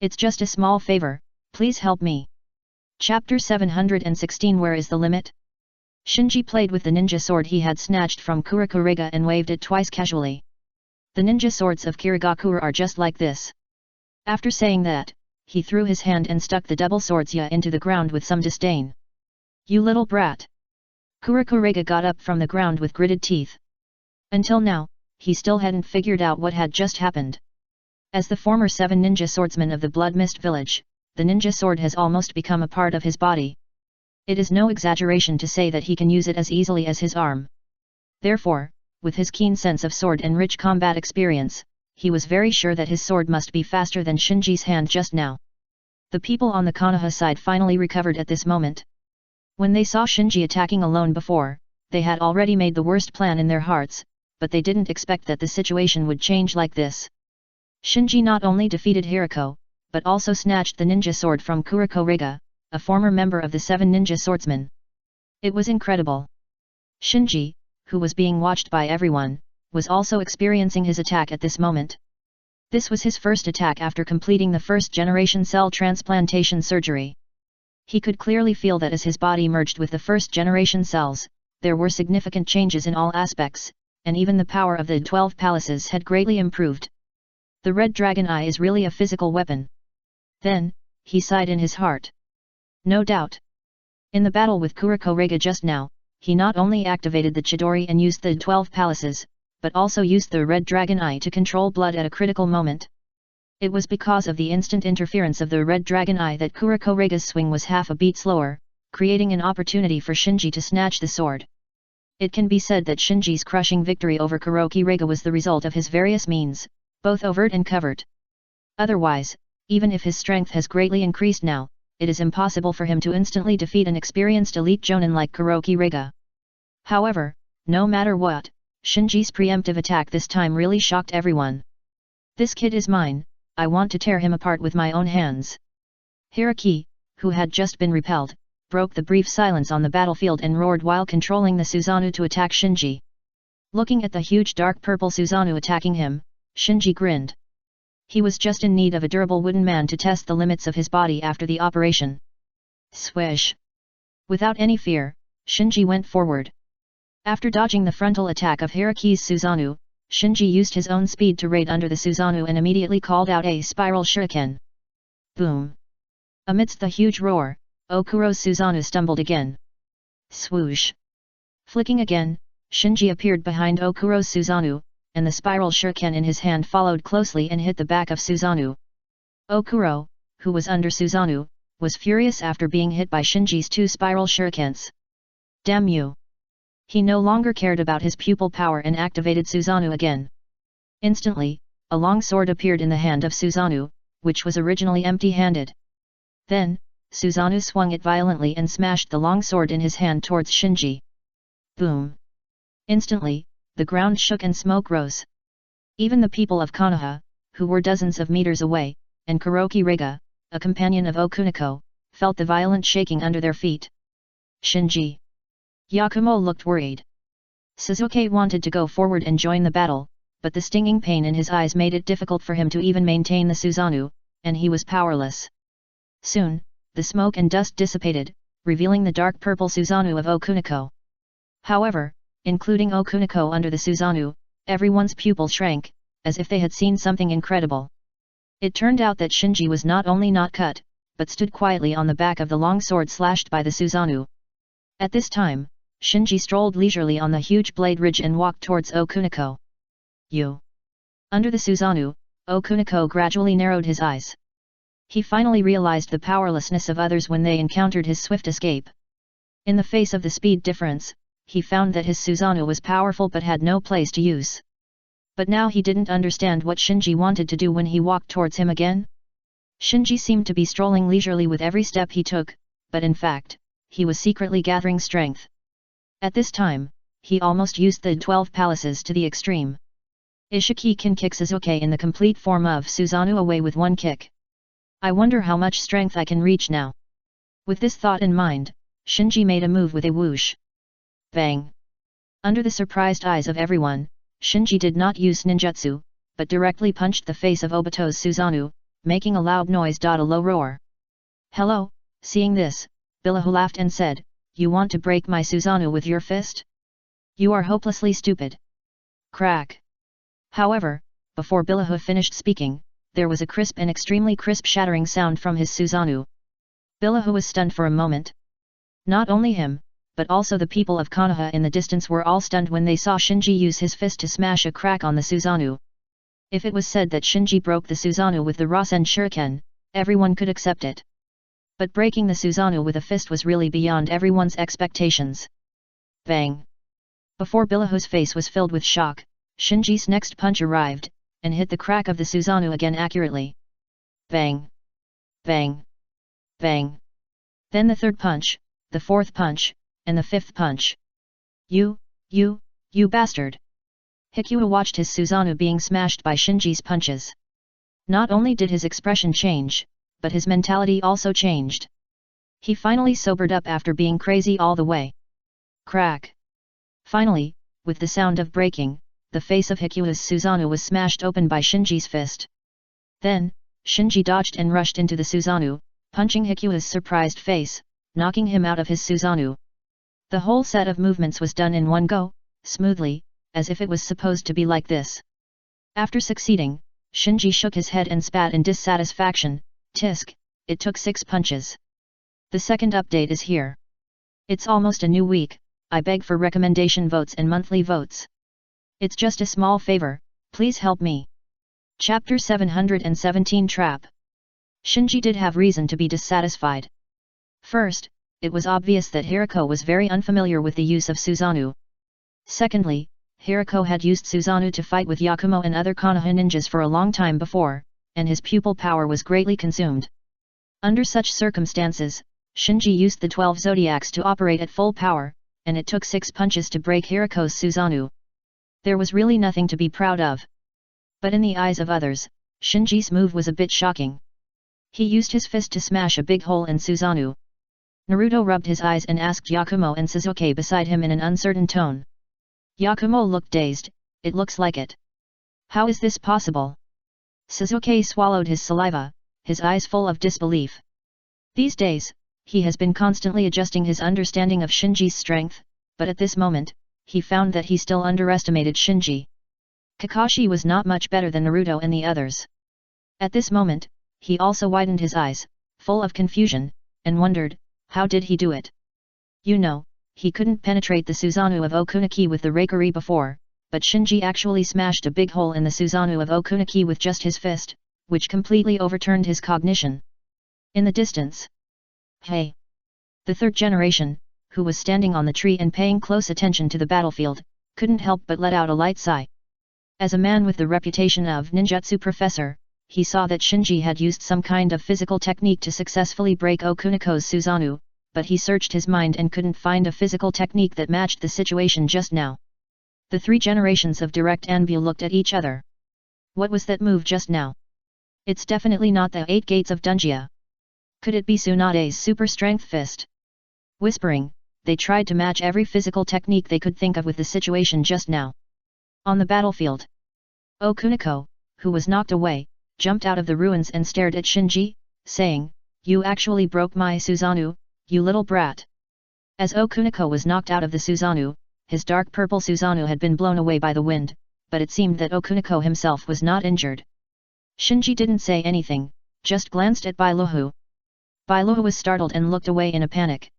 It's just a small favor, please help me. Chapter 716 Where is the limit? Shinji played with the ninja sword he had snatched from Kurokuriga and waved it twice casually. The ninja swords of Kirigakura are just like this. After saying that, he threw his hand and stuck the double swordsya into the ground with some disdain. You little brat! Kurokuriga got up from the ground with gritted teeth. Until now, he still hadn't figured out what had just happened. As the former 7 ninja swordsman of the Blood Mist village, the ninja sword has almost become a part of his body. It is no exaggeration to say that he can use it as easily as his arm. Therefore, with his keen sense of sword and rich combat experience, he was very sure that his sword must be faster than Shinji's hand just now. The people on the Konoha side finally recovered at this moment. When they saw Shinji attacking alone before, they had already made the worst plan in their hearts, but they didn't expect that the situation would change like this. Shinji not only defeated Hirako, but also snatched the ninja sword from Kurokuriga, a former member of the 7 ninja swordsmen. It was incredible. Shinji, who was being watched by everyone, was also experiencing his attack at this moment. This was his first attack after completing the first-generation cell transplantation surgery. He could clearly feel that as his body merged with the first-generation cells, there were significant changes in all aspects, and even the power of the 12 palaces had greatly improved. The red dragon eye is really a physical weapon. Then, he sighed in his heart. No doubt. In the battle with Kurokuriga just now, he not only activated the Chidori and used the 12 palaces, but also used the red dragon eye to control blood at a critical moment. It was because of the instant interference of the red dragon eye that Kurokuriga's swing was half a beat slower, creating an opportunity for Shinji to snatch the sword. It can be said that Shinji's crushing victory over Kurokuriga was the result of his various means, both overt and covert. Otherwise, even if his strength has greatly increased now, it is impossible for him to instantly defeat an experienced elite jonin like Kurokuriga. However, no matter what, Shinji's preemptive attack this time really shocked everyone. This kid is mine, I want to tear him apart with my own hands. Hiraki, who had just been repelled, broke the brief silence on the battlefield and roared while controlling the Susanoo to attack Shinji. Looking at the huge dark purple Susanoo attacking him, Shinji grinned. He was just in need of a durable wooden man to test the limits of his body after the operation. Swish! Without any fear, Shinji went forward. After dodging the frontal attack of Hiraki's Susanoo, Shinji used his own speed to raid under the Susanoo and immediately called out a spiral shuriken. Boom! Amidst the huge roar, Okuro's Susanoo stumbled again. Swoosh! Flicking again, Shinji appeared behind Okuro's Susanoo, and the spiral shuriken in his hand followed closely and hit the back of Susanoo. Okuro, who was under Susanoo, was furious after being hit by Shinji's 2 spiral shurikens. Damn you! He no longer cared about his pupil power and activated Susanoo again. Instantly, a long sword appeared in the hand of Susanoo, which was originally empty-handed. Then, Susanoo swung it violently and smashed the long sword in his hand towards Shinji. Boom! Instantly, the ground shook and smoke rose. Even the people of Konoha, who were dozens of meters away, and Kurokuriga, a companion of Okuniko, felt the violent shaking under their feet. Shinji! Yakumo looked worried. Suzuki wanted to go forward and join the battle, but the stinging pain in his eyes made it difficult for him to even maintain the Susanoo, and he was powerless. Soon, the smoke and dust dissipated, revealing the dark purple Susanoo of Okuniko. However, including Okuniko under the Susanoo, everyone's pupil shrank, as if they had seen something incredible. It turned out that Shinji was not only not cut, but stood quietly on the back of the long sword slashed by the Susanoo. At this time, Shinji strolled leisurely on the huge blade ridge and walked towards Okuniko. You! Under the Susanoo, Okuniko gradually narrowed his eyes. He finally realized the powerlessness of others when they encountered his swift escape. In the face of the speed difference, he found that his Susanoo was powerful but had no place to use. But now he didn't understand what Shinji wanted to do when he walked towards him again. Shinji seemed to be strolling leisurely with every step he took, but in fact, he was secretly gathering strength. At this time, he almost used the 12 palaces to the extreme. Ishiki can kick Suzuki in the complete form of Susanoo away with one kick. I wonder how much strength I can reach now. With this thought in mind, Shinji made a move with a whoosh. Bang! Under the surprised eyes of everyone, Shinji did not use ninjutsu, but directly punched the face of Obito's Susanoo, making a loud noise. A low roar. Hello, seeing this, Billahu laughed and said, "You want to break my Susanoo with your fist? You are hopelessly stupid." Crack! However, before Billahu finished speaking, there was a crisp and extremely crisp shattering sound from his Susanoo. Billahu was stunned for a moment. Not only him, but also the people of Konoha in the distance were all stunned when they saw Shinji use his fist to smash a crack on the Susanoo. If it was said that Shinji broke the Susanoo with the Rasen Shuriken, everyone could accept it. But breaking the Susanoo with a fist was really beyond everyone's expectations. Bang! Before Billahu's face was filled with shock, Shinji's next punch arrived, and hit the crack of the Susanoo again accurately. Bang! Bang! Bang! Then the third punch, the fourth punch, and the fifth punch. You bastard! Hikua watched his Susanoo being smashed by Shinji's punches. Not only did his expression change, but his mentality also changed. He finally sobered up after being crazy all the way. Crack! Finally, with the sound of breaking, the face of Hikua's Susanoo was smashed open by Shinji's fist. Then, Shinji dodged and rushed into the Susanoo, punching Hikua's surprised face, knocking him out of his Susanoo. The whole set of movements was done in one go, smoothly, as if it was supposed to be like this. After succeeding, Shinji shook his head and spat in dissatisfaction. Tisk, it took 6 punches. The second update is here. It's almost a new week, I beg for recommendation votes and monthly votes. It's just a small favor, please help me. Chapter 717 Trap. Shinji did have reason to be dissatisfied. First, it was obvious that Hirako was very unfamiliar with the use of Susanoo. Secondly, Hirako had used Susanoo to fight with Yakumo and other Konoha ninjas for a long time before, and his pupil power was greatly consumed. Under such circumstances, Shinji used the 12 zodiacs to operate at full power, and it took 6 punches to break Hirako's Susanoo. There was really nothing to be proud of. But in the eyes of others, Shinji's move was a bit shocking. He used his fist to smash a big hole in Susanoo. Naruto rubbed his eyes and asked Yakumo and Suzuki beside him in an uncertain tone. Yakumo looked dazed, it looks like it. How is this possible? Suzuki swallowed his saliva, his eyes full of disbelief. These days, he has been constantly adjusting his understanding of Shinji's strength, but at this moment, he found that he still underestimated Shinji. Kakashi was not much better than Naruto and the others. At this moment, he also widened his eyes, full of confusion, and wondered, how did he do it? You know, he couldn't penetrate the Susanoo of Okuniki with the Reikari before, but Shinji actually smashed a big hole in the Susanoo of Okuniki with just his fist, which completely overturned his cognition. In the distance. Hey! The third generation, who was standing on the tree and paying close attention to the battlefield, couldn't help but let out a light sigh. As a man with the reputation of ninjutsu professor, he saw that Shinji had used some kind of physical technique to successfully break Okuniko's Susanoo, but he searched his mind and couldn't find a physical technique that matched the situation just now. The 3 generations of direct Anbu looked at each other. What was that move just now? It's definitely not the 8 gates of Dungia. Could it be Tsunade's super strength fist? Whispering, they tried to match every physical technique they could think of with the situation just now. On the battlefield, Okuniko, who was knocked away, jumped out of the ruins and stared at Shinji, saying, "You actually broke my Susanoo, you little brat." As Okuniko was knocked out of the Susanoo, his dark purple Susanoo had been blown away by the wind, but it seemed that Okuniko himself was not injured. Shinji didn't say anything, just glanced at Bailuhu. Bailuhu was startled and looked away in a panic.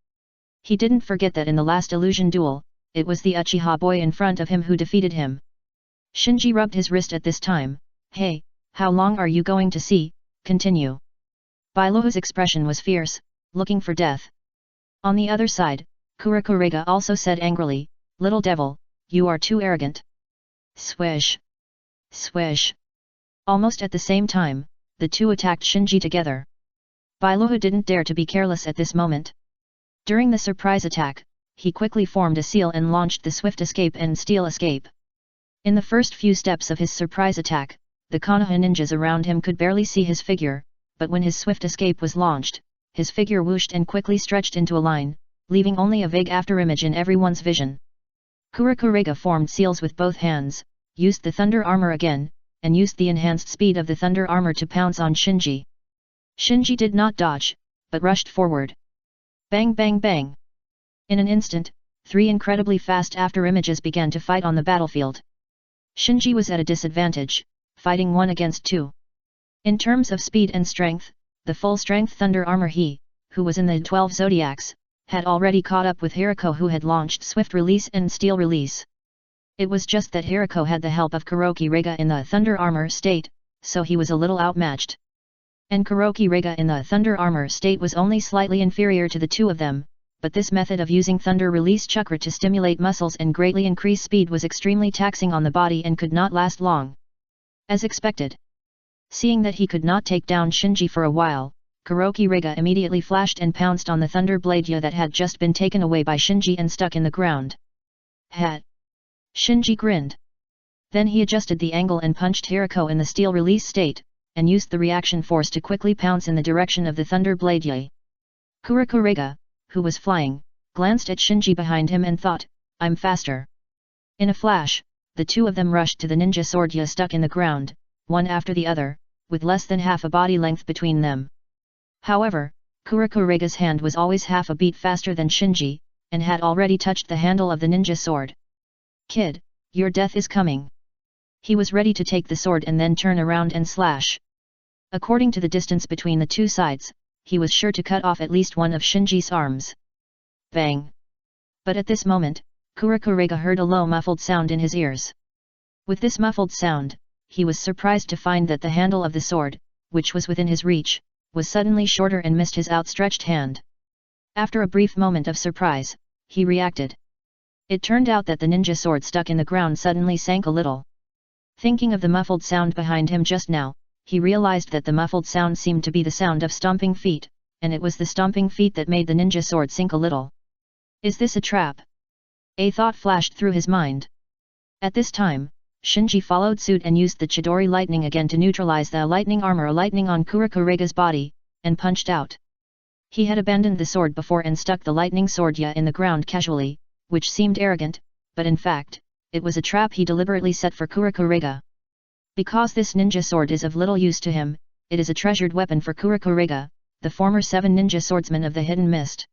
He didn't forget that in the last illusion duel, it was the Uchiha boy in front of him who defeated him. Shinji rubbed his wrist at this time. "Hey, How long are you going to see, continue? Bailuhu's expression was fierce, looking for death. On the other side, Kurokurega also said angrily, little devil, you are too arrogant. Swish! Swish! Almost at the same time, the two attacked Shinji together. Bailuhu didn't dare to be careless at this moment. During the surprise attack, he quickly formed a seal and launched the swift escape and steel escape. In the first few steps of his surprise attack, the Konoha ninjas around him could barely see his figure, but when his swift escape was launched, his figure whooshed and quickly stretched into a line, leaving only a vague afterimage in everyone's vision. Kurokurega formed seals with both hands, used the thunder armor again, and used the enhanced speed of the thunder armor to pounce on Shinji. Shinji did not dodge, but rushed forward. Bang bang bang! In an instant, 3 incredibly fast afterimages began to fight on the battlefield. Shinji was at a disadvantage, fighting 1 against 2. In terms of speed and strength, the full-strength thunder armor who was in the 12 zodiacs, had already caught up with Hirako, who had launched swift release and steel release. It was just that Hirako had the help of Kurokurega in the thunder armor state, so he was a little outmatched. And Kurokurega in the thunder armor state was only slightly inferior to the two of them, but this method of using thunder release chakra to stimulate muscles and greatly increase speed was extremely taxing on the body and could not last long. As expected. Seeing that he could not take down Shinji for a while, Kurokurega immediately flashed and pounced on the thunder blade that had just been taken away by Shinji and stuck in the ground. Hat! Shinji grinned. Then he adjusted the angle and punched Hirako in the steel release state, and used the reaction force to quickly pounce in the direction of the thunder blade. Kurokurega, who was flying, glanced at Shinji behind him and thought, I'm faster. In a flash, the two of them rushed to the ninja sword stuck in the ground, one after the other, with less than half a body length between them. However, Kurokurega's hand was always half a beat faster than Shinji, and had already touched the handle of the ninja sword. Kid, your death is coming. He was ready to take the sword and then turn around and slash. According to the distance between the two sides, he was sure to cut off at least one of Shinji's arms. Bang! But at this moment, Kurokurega heard a low muffled sound in his ears. With this muffled sound, he was surprised to find that the handle of the sword, which was within his reach, was suddenly shorter and missed his outstretched hand. After a brief moment of surprise, he reacted. It turned out that the ninja sword stuck in the ground suddenly sank a little. Thinking of the muffled sound behind him just now, he realized that the muffled sound seemed to be the sound of stomping feet, and it was the stomping feet that made the ninja sword sink a little. Is this a trap? A thought flashed through his mind. At this time, Shinji followed suit and used the Chidori lightning again to neutralize the lightning armor lightning on Kurokurega's body, and punched out. He had abandoned the sword before and stuck the lightning sword in the ground casually, which seemed arrogant, but in fact, it was a trap he deliberately set for Kurokurega. Because this ninja sword is of little use to him, it is a treasured weapon for Kurokurega, the former 7 ninja swordsman of the Hidden Mist.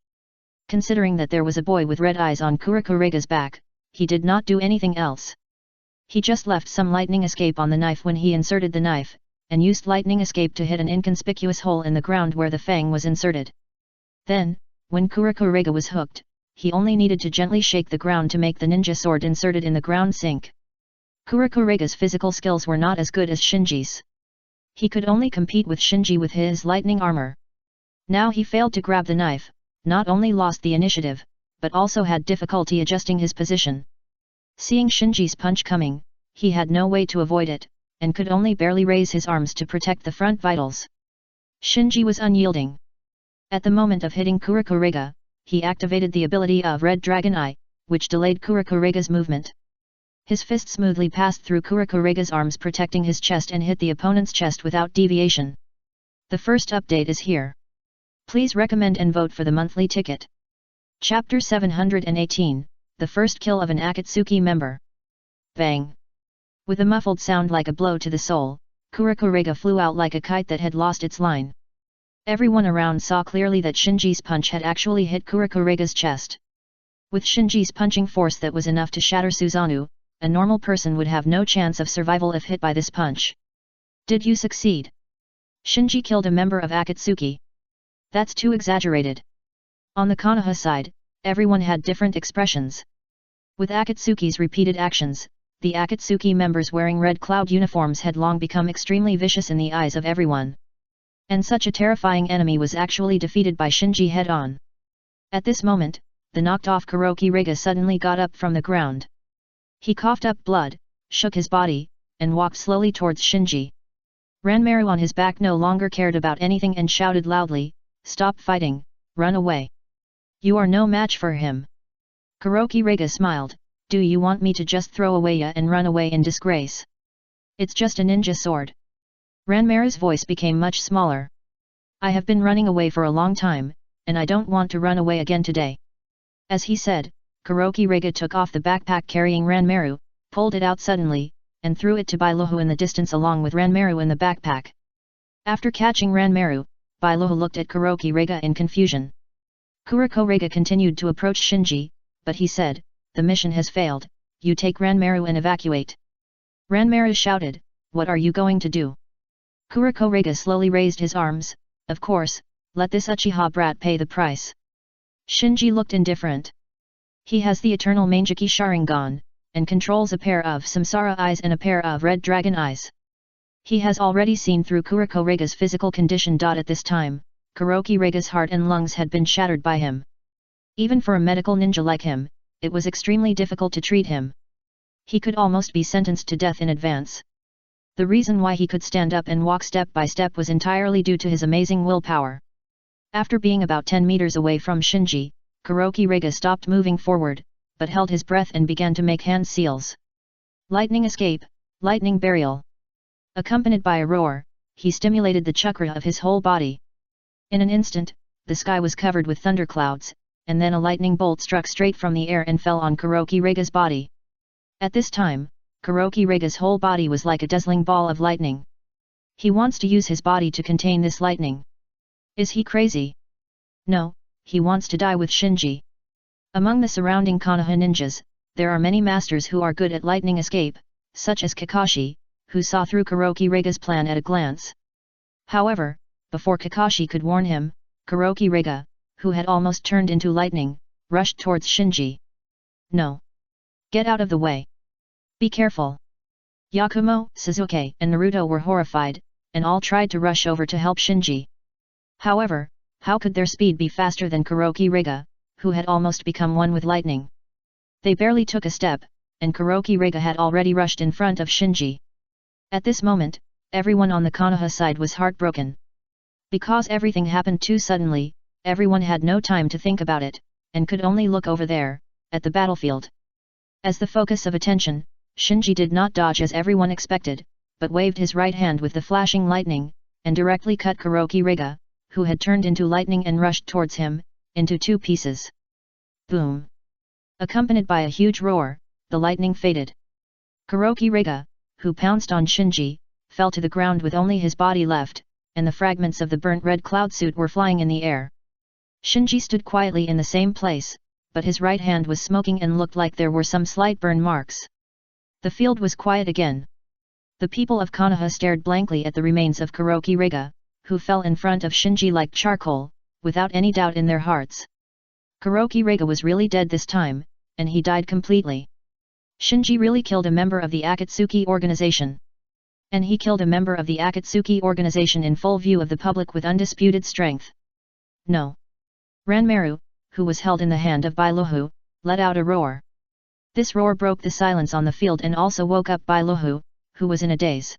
Considering that there was a boy with red eyes on Kurokurega's back, he did not do anything else. He just left some lightning escape on the knife when he inserted the knife, and used lightning escape to hit an inconspicuous hole in the ground where the fang was inserted. Then, when Kurokurega was hooked, he only needed to gently shake the ground to make the ninja sword inserted in the ground sink. Kurokurega's physical skills were not as good as Shinji's. He could only compete with Shinji with his lightning armor. Now he failed to grab the knife, not only lost the initiative, but also had difficulty adjusting his position. Seeing Shinji's punch coming, he had no way to avoid it, and could only barely raise his arms to protect the front vitals. Shinji was unyielding. At the moment of hitting Kurokurega, he activated the ability of Red Dragon Eye, which delayed Kurokurega's movement. His fist smoothly passed through Kurokurega's arms, protecting his chest, and hit the opponent's chest without deviation. The first update is here. Please recommend and vote for the monthly ticket. Chapter 718, The First Kill of an Akatsuki Member. Bang! With a muffled sound like a blow to the soul, Kurokurega flew out like a kite that had lost its line. Everyone around saw clearly that Shinji's punch had actually hit Kurokurega's chest. With Shinji's punching force that was enough to shatter Susanoo, a normal person would have no chance of survival if hit by this punch. Did you succeed? Shinji killed a member of Akatsuki. That's too exaggerated. On the Konoha side, everyone had different expressions. With Akatsuki's repeated actions, the Akatsuki members wearing red cloud uniforms had long become extremely vicious in the eyes of everyone. And such a terrifying enemy was actually defeated by Shinji head-on. At this moment, the knocked-off Kuroki Riga suddenly got up from the ground. He coughed up blood, shook his body, and walked slowly towards Shinji. Ranmaru on his back no longer cared about anything and shouted loudly, "Stop fighting, run away. You are no match for him." Kuroki Riga smiled, "Do you want me to just throw away ya and run away in disgrace? It's just a ninja sword." Ranmaru's voice became much smaller. "I have been running away for a long time, and I don't want to run away again today." As he said, Kuroki Riga took off the backpack carrying Ranmaru, pulled it out suddenly, and threw it to Bailuhu in the distance along with Ranmaru in the backpack. After catching Ranmaru, Bailuhu looked at Kuroki Riga in confusion. Kuroko Riga continued to approach Shinji, but he said, "The mission has failed, you take Ranmaru and evacuate." Ranmaru shouted, "What are you going to do?" Kuroko Riga slowly raised his arms, "Of course, let this Uchiha brat pay the price." Shinji looked indifferent. He has the eternal Mangeki Sharingan, and controls a pair of Samsara eyes and a pair of red dragon eyes. He has already seen through Kuroko Riga's physical condition. At this time, Kuroki Riga's heart and lungs had been shattered by him. Even for a medical ninja like him, it was extremely difficult to treat him. He could almost be sentenced to death in advance. The reason why he could stand up and walk step by step was entirely due to his amazing willpower. After being about 10 meters away from Shinji, Kuroki Riga stopped moving forward, but held his breath and began to make hand seals. Lightning escape, lightning burial. Accompanied by a roar, he stimulated the chakra of his whole body. In an instant, the sky was covered with thunderclouds, and then a lightning bolt struck straight from the air and fell on Kuroki Riga's body. At this time, Kuroki Riga's whole body was like a dazzling ball of lightning. He wants to use his body to contain this lightning. Is he crazy? No, he wants to die with Shinji. Among the surrounding Konoha ninjas, there are many masters who are good at lightning escape, such as Kakashi, who saw through Kuroki Riga's plan at a glance. However, before Kakashi could warn him, Kuroki Riga, who had almost turned into lightning, rushed towards Shinji. "No! Get out of the way! Be careful!" Yakumo, Sasuke, and Naruto were horrified, and all tried to rush over to help Shinji. However, how could their speed be faster than Kuroki Riga, who had almost become one with lightning? They barely took a step, and Kuroki Riga had already rushed in front of Shinji. At this moment, everyone on the Konoha side was heartbroken. Because everything happened too suddenly, everyone had no time to think about it, and could only look over there, at the battlefield. As the focus of attention, Shinji did not dodge as everyone expected, but waved his right hand with the flashing lightning, and directly cut Kuroki Riga, who had turned into lightning and rushed towards him, into 2 pieces. Boom! Accompanied by a huge roar, the lightning faded. Kuroki Riga, who pounced on Shinji, fell to the ground with only his body left, and the fragments of the burnt red cloud suit were flying in the air. Shinji stood quietly in the same place, but his right hand was smoking and looked like there were some slight burn marks. The field was quiet again. The people of Konoha stared blankly at the remains of Kuroki Riga, who fell in front of Shinji like charcoal, without any doubt in their hearts. Kuroki Riga was really dead this time, and he died completely. Shinji really killed a member of the Akatsuki organization. And he killed a member of the Akatsuki organization in full view of the public with undisputed strength. No. Ranmaru, who was held in the hand of Bailuhu, let out a roar. This roar broke the silence on the field and also woke up Bailuhu, who was in a daze.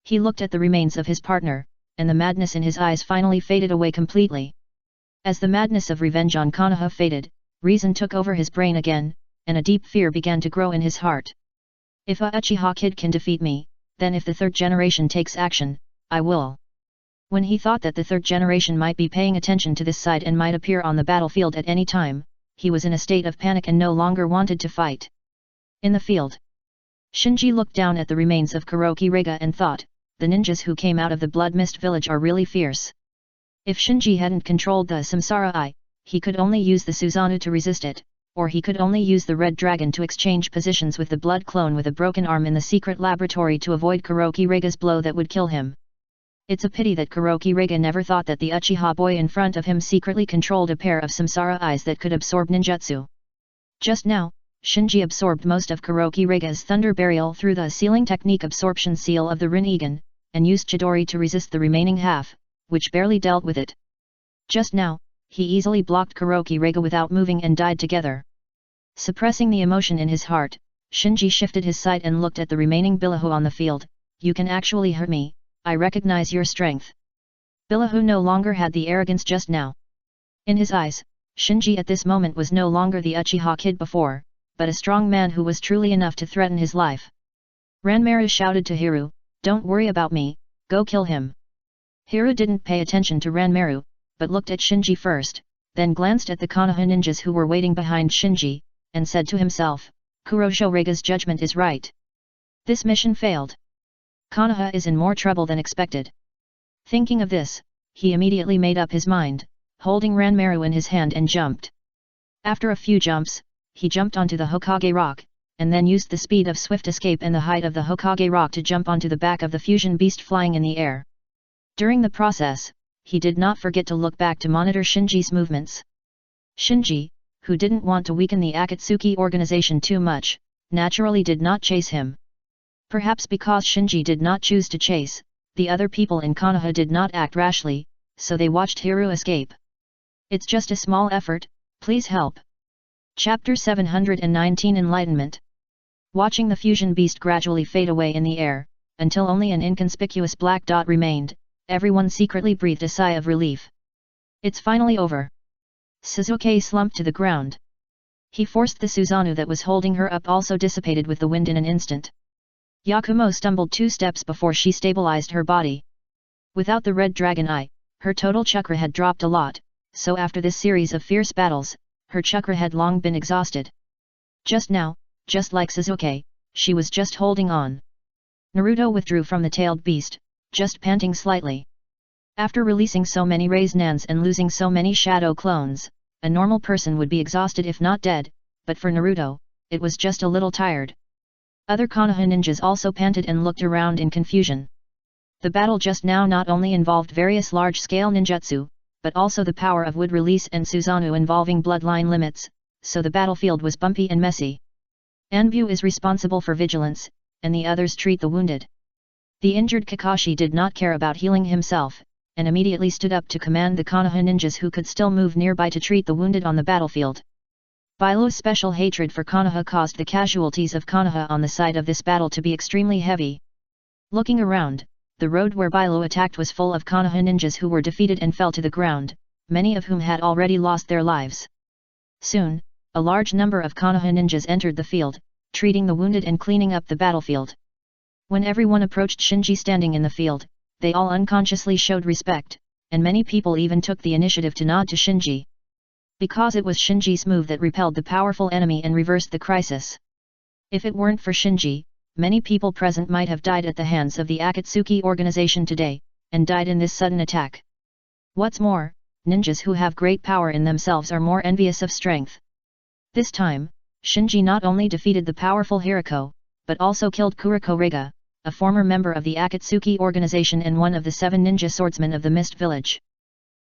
He looked at the remains of his partner, and the madness in his eyes finally faded away completely. As the madness of revenge on Konoha faded, reason took over his brain again, and a deep fear began to grow in his heart. If a Uchiha kid can defeat me, then if the 3rd generation takes action, I will. When he thought that the 3rd generation might be paying attention to this side and might appear on the battlefield at any time, he was in a state of panic and no longer wanted to fight. In the field, Shinji looked down at the remains of Kuroki Riga and thought, the ninjas who came out of the Blood Mist village are really fierce. If Shinji hadn't controlled the Samsara Eye, he could only use the Susanoo to resist it, or he could only use the Red Dragon to exchange positions with the Blood Clone with a broken arm in the secret laboratory to avoid Kuroki Riga's blow that would kill him. It's a pity that Kuroki Riga never thought that the Uchiha boy in front of him secretly controlled a pair of Samsara eyes that could absorb ninjutsu. Just now, Shinji absorbed most of Kuroki Rega's Thunder Burial through the sealing technique absorption seal of the Rinnegan, and used Chidori to resist the remaining half, which barely dealt with it. Just now, he easily blocked Kuroki Rega without moving and died together. Suppressing the emotion in his heart, Shinji shifted his sight and looked at the remaining Billahu on the field. You can actually hurt me, I recognize your strength. Billahu no longer had the arrogance just now. In his eyes, Shinji at this moment was no longer the Uchiha kid before, but a strong man who was truly enough to threaten his life. Ranmaru shouted to Hiru, don't worry about me, go kill him. Hiru didn't pay attention to Ranmaru, but looked at Shinji first, then glanced at the Konoha ninjas who were waiting behind Shinji, and said to himself, Kurosho Rega's judgment is right. This mission failed. Konoha is in more trouble than expected. Thinking of this, he immediately made up his mind, holding Ranmaru in his hand and jumped. After a few jumps, he jumped onto the Hokage rock, and then used the speed of swift escape and the height of the Hokage rock to jump onto the back of the fusion beast flying in the air. During the process, he did not forget to look back to monitor Shinji's movements. Shinji, who didn't want to weaken the Akatsuki organization too much, naturally did not chase him. Perhaps because Shinji did not choose to chase, the other people in Konoha did not act rashly, so they watched Hiru escape. It's just a small effort, please help. Chapter 719 Enlightenment. Watching the fusion beast gradually fade away in the air, until only an inconspicuous black dot remained, everyone secretly breathed a sigh of relief. It's finally over. Suzuki slumped to the ground. He forced the Susanoo that was holding her up also dissipated with the wind in an instant. Yakumo stumbled 2 steps before she stabilized her body. Without the red dragon eye, her total chakra had dropped a lot, so after this series of fierce battles, her chakra had long been exhausted. Just now, just like Suzuki, she was just holding on. Naruto withdrew from the tailed beast, just panting slightly. After releasing so many Rasenans and losing so many shadow clones, a normal person would be exhausted if not dead, but for Naruto, it was just a little tired. Other Konoha ninjas also panted and looked around in confusion. The battle just now not only involved various large-scale ninjutsu, but also the power of wood release and Susanoo involving bloodline limits, so the battlefield was bumpy and messy. Anbu is responsible for vigilance, and the others treat the wounded. The injured Kakashi did not care about healing himself, and immediately stood up to command the Konoha ninjas who could still move nearby to treat the wounded on the battlefield. Bailu's special hatred for Konoha caused the casualties of Konoha on the side of this battle to be extremely heavy. Looking around, the road where Bailu attacked was full of Konoha ninjas who were defeated and fell to the ground, many of whom had already lost their lives. Soon, a large number of Konoha ninjas entered the field, treating the wounded and cleaning up the battlefield. When everyone approached Shinji standing in the field, they all unconsciously showed respect, and many people even took the initiative to nod to Shinji. Because it was Shinji's move that repelled the powerful enemy and reversed the crisis. If it weren't for Shinji, many people present might have died at the hands of the Akatsuki organization today, and died in this sudden attack. What's more, ninjas who have great power in themselves are more envious of strength. This time, Shinji not only defeated the powerful Hiriko, but also killed Kuriko Rega, a former member of the Akatsuki organization and one of the 7 ninja swordsmen of the Mist Village.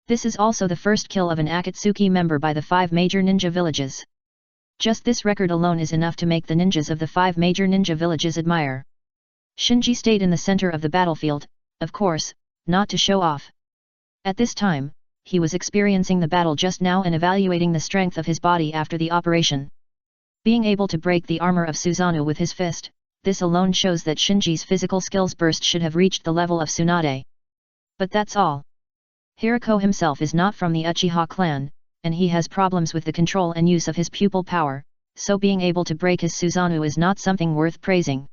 This is also the first kill of an Akatsuki member by the 5 major ninja villages. Just this record alone is enough to make the ninjas of the 5 major ninja villages admire. Shinji stayed in the center of the battlefield, of course, not to show off. At this time, he was experiencing the battle just now and evaluating the strength of his body after the operation. Being able to break the armor of Susanoo with his fist, this alone shows that Shinji's physical skills burst should have reached the level of Tsunade. But that's all. Hiriko himself is not from the Uchiha clan, and he has problems with the control and use of his pupil power, so being able to break his Susanoo is not something worth praising.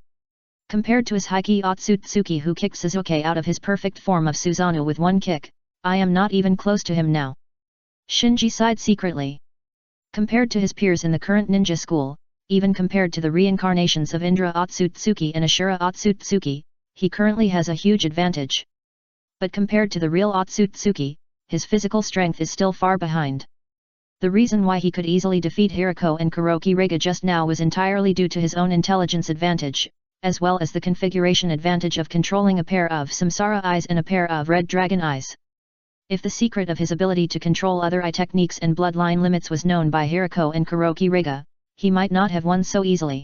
Compared to his Heiki Otsutsuki who kicked Suzuki out of his perfect form of Susanoo with one kick, I am not even close to him now. Shinji sighed secretly. Compared to his peers in the current ninja school, even compared to the reincarnations of Indra Otsutsuki and Ashura Otsutsuki, he currently has a huge advantage. But compared to the real Otsutsuki, his physical strength is still far behind. The reason why he could easily defeat Hiriko and Kuroki Rega just now was entirely due to his own intelligence advantage, as well as the configuration advantage of controlling a pair of Samsara eyes and a pair of red dragon eyes. If the secret of his ability to control other eye techniques and bloodline limits was known by Hiriko and Kuroki Rega, he might not have won so easily.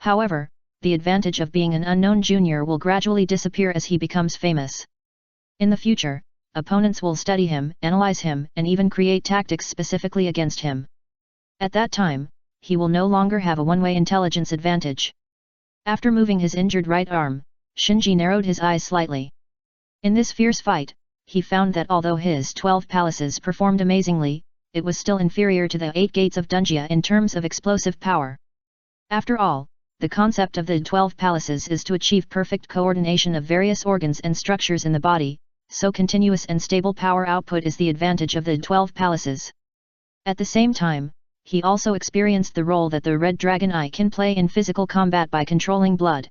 However, the advantage of being an unknown junior will gradually disappear as he becomes famous. In the future, opponents will study him, analyze him, and even create tactics specifically against him. At that time, he will no longer have a one-way intelligence advantage. After moving his injured right arm, Shinji narrowed his eyes slightly. In this fierce fight, he found that although his 12 palaces performed amazingly, it was still inferior to the 8 gates of Dunjia in terms of explosive power. After all, the concept of the 12 palaces is to achieve perfect coordination of various organs and structures in the body, so continuous and stable power output is the advantage of the 12 palaces. At the same time, he also experienced the role that the Red Dragon Eye can play in physical combat by controlling blood.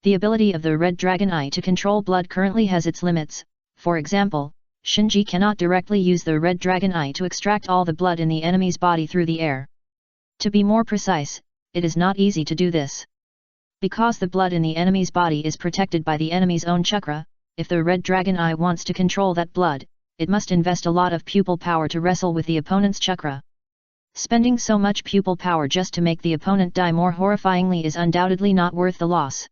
The ability of the Red Dragon Eye to control blood currently has its limits. For example, Shinji cannot directly use the Red Dragon Eye to extract all the blood in the enemy's body through the air. To be more precise, it is not easy to do this. Because the blood in the enemy's body is protected by the enemy's own chakra, if the Red Dragon Eye wants to control that blood, it must invest a lot of pupil power to wrestle with the opponent's chakra. Spending so much pupil power just to make the opponent die more horrifyingly is undoubtedly not worth the loss.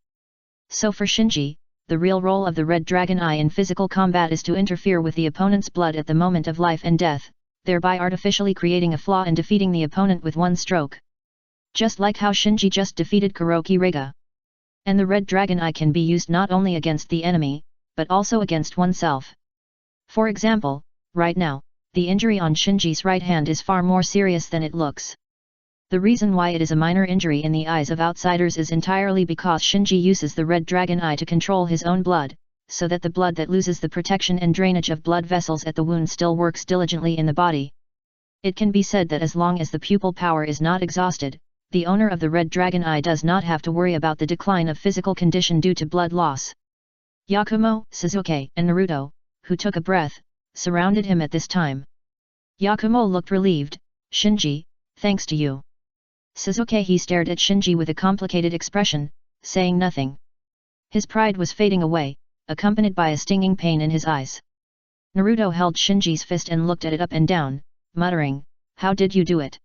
So for Shinji, the real role of the Red Dragon Eye in physical combat is to interfere with the opponent's blood at the moment of life and death, thereby artificially creating a flaw and defeating the opponent with one stroke. Just like how Shinji just defeated Kuroki Rega. And the Red Dragon Eye can be used not only against the enemy, but also against oneself. For example, right now, the injury on Shinji's right hand is far more serious than it looks. The reason why it is a minor injury in the eyes of outsiders is entirely because Shinji uses the Red Dragon Eye to control his own blood, so that the blood that loses the protection and drainage of blood vessels at the wound still works diligently in the body. It can be said that as long as the pupil power is not exhausted, the owner of the Red Dragon Eye does not have to worry about the decline of physical condition due to blood loss. Yakumo, Sasuke, and Naruto, who took a breath, surrounded him at this time. Yakumo looked relieved. Shinji, thanks to you. Sasuke he stared at Shinji with a complicated expression, saying nothing. His pride was fading away, accompanied by a stinging pain in his eyes. Naruto held Shinji's fist and looked at it up and down, muttering, "How did you do it?"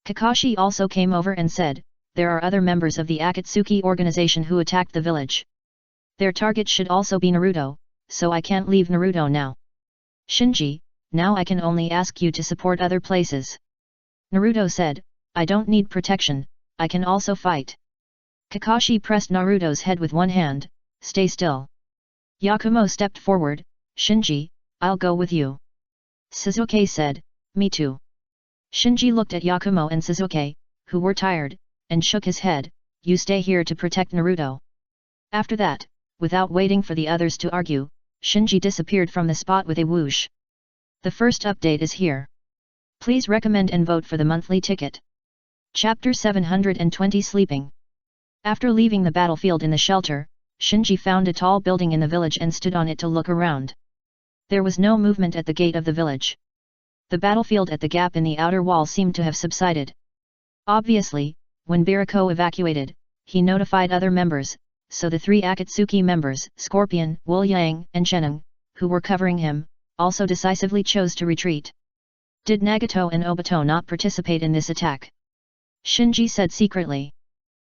Kakashi also came over and said, "There are other members of the Akatsuki organization who attacked the village. Their target should also be Naruto, so I can't leave Naruto now. Shinji, now I can only ask you to support other places." Naruto said, "I don't need protection, I can also fight." Kakashi pressed Naruto's head with one hand, "Stay still." Yakumo stepped forward, "Shinji, I'll go with you." Sasuke said, "Me too." Shinji looked at Yakumo and Sasuke, who were tired, and shook his head, "You stay here to protect Naruto." After that, without waiting for the others to argue, Shinji disappeared from the spot with a whoosh. The first update is here. Please recommend and vote for the monthly ticket. Chapter 720 Sleeping. After leaving the battlefield in the shelter, Shinji found a tall building in the village and stood on it to look around. There was no movement at the gate of the village. The battlefield at the gap in the outer wall seemed to have subsided. Obviously, when Biriko evacuated, he notified other members, so the 3 Akatsuki members, Scorpion, Wu Yang, and Sheneng, who were covering him, also decisively chose to retreat. Did Nagato and Obito not participate in this attack? Shinji said secretly.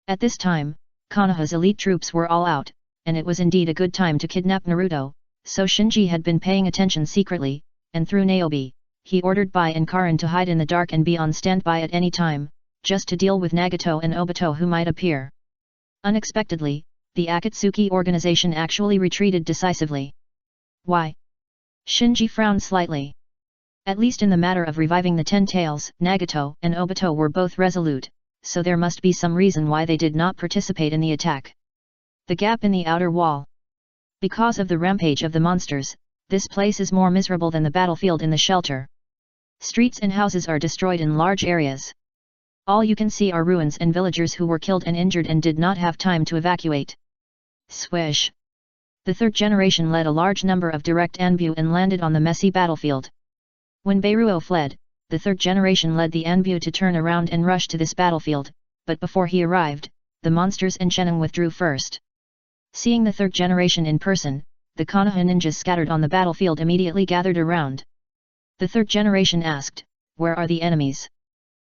At this time, Konoha's elite troops were all out, and it was indeed a good time to kidnap Naruto, so Shinji had been paying attention secretly, and through Niobe, he ordered Bai and Karin to hide in the dark and be on standby at any time, just to deal with Nagato and Obito who might appear. Unexpectedly, the Akatsuki organization actually retreated decisively. Why? Shinji frowned slightly. At least in the matter of reviving the 10 Tails, Nagato and Obito were both resolute, so there must be some reason why they did not participate in the attack. The gap in the outer wall. Because of the rampage of the monsters, this place is more miserable than the battlefield in the shelter. Streets and houses are destroyed in large areas. All you can see are ruins and villagers who were killed and injured and did not have time to evacuate. Swish! The 3rd generation led a large number of direct Anbu and landed on the messy battlefield. When Beiruo fled, the 3rd generation led the Anbu to turn around and rush to this battlefield, but before he arrived, the monsters and Sheneng withdrew first. Seeing the 3rd generation in person, the Konoha ninjas scattered on the battlefield immediately gathered around. The 3rd generation asked, "Where are the enemies?"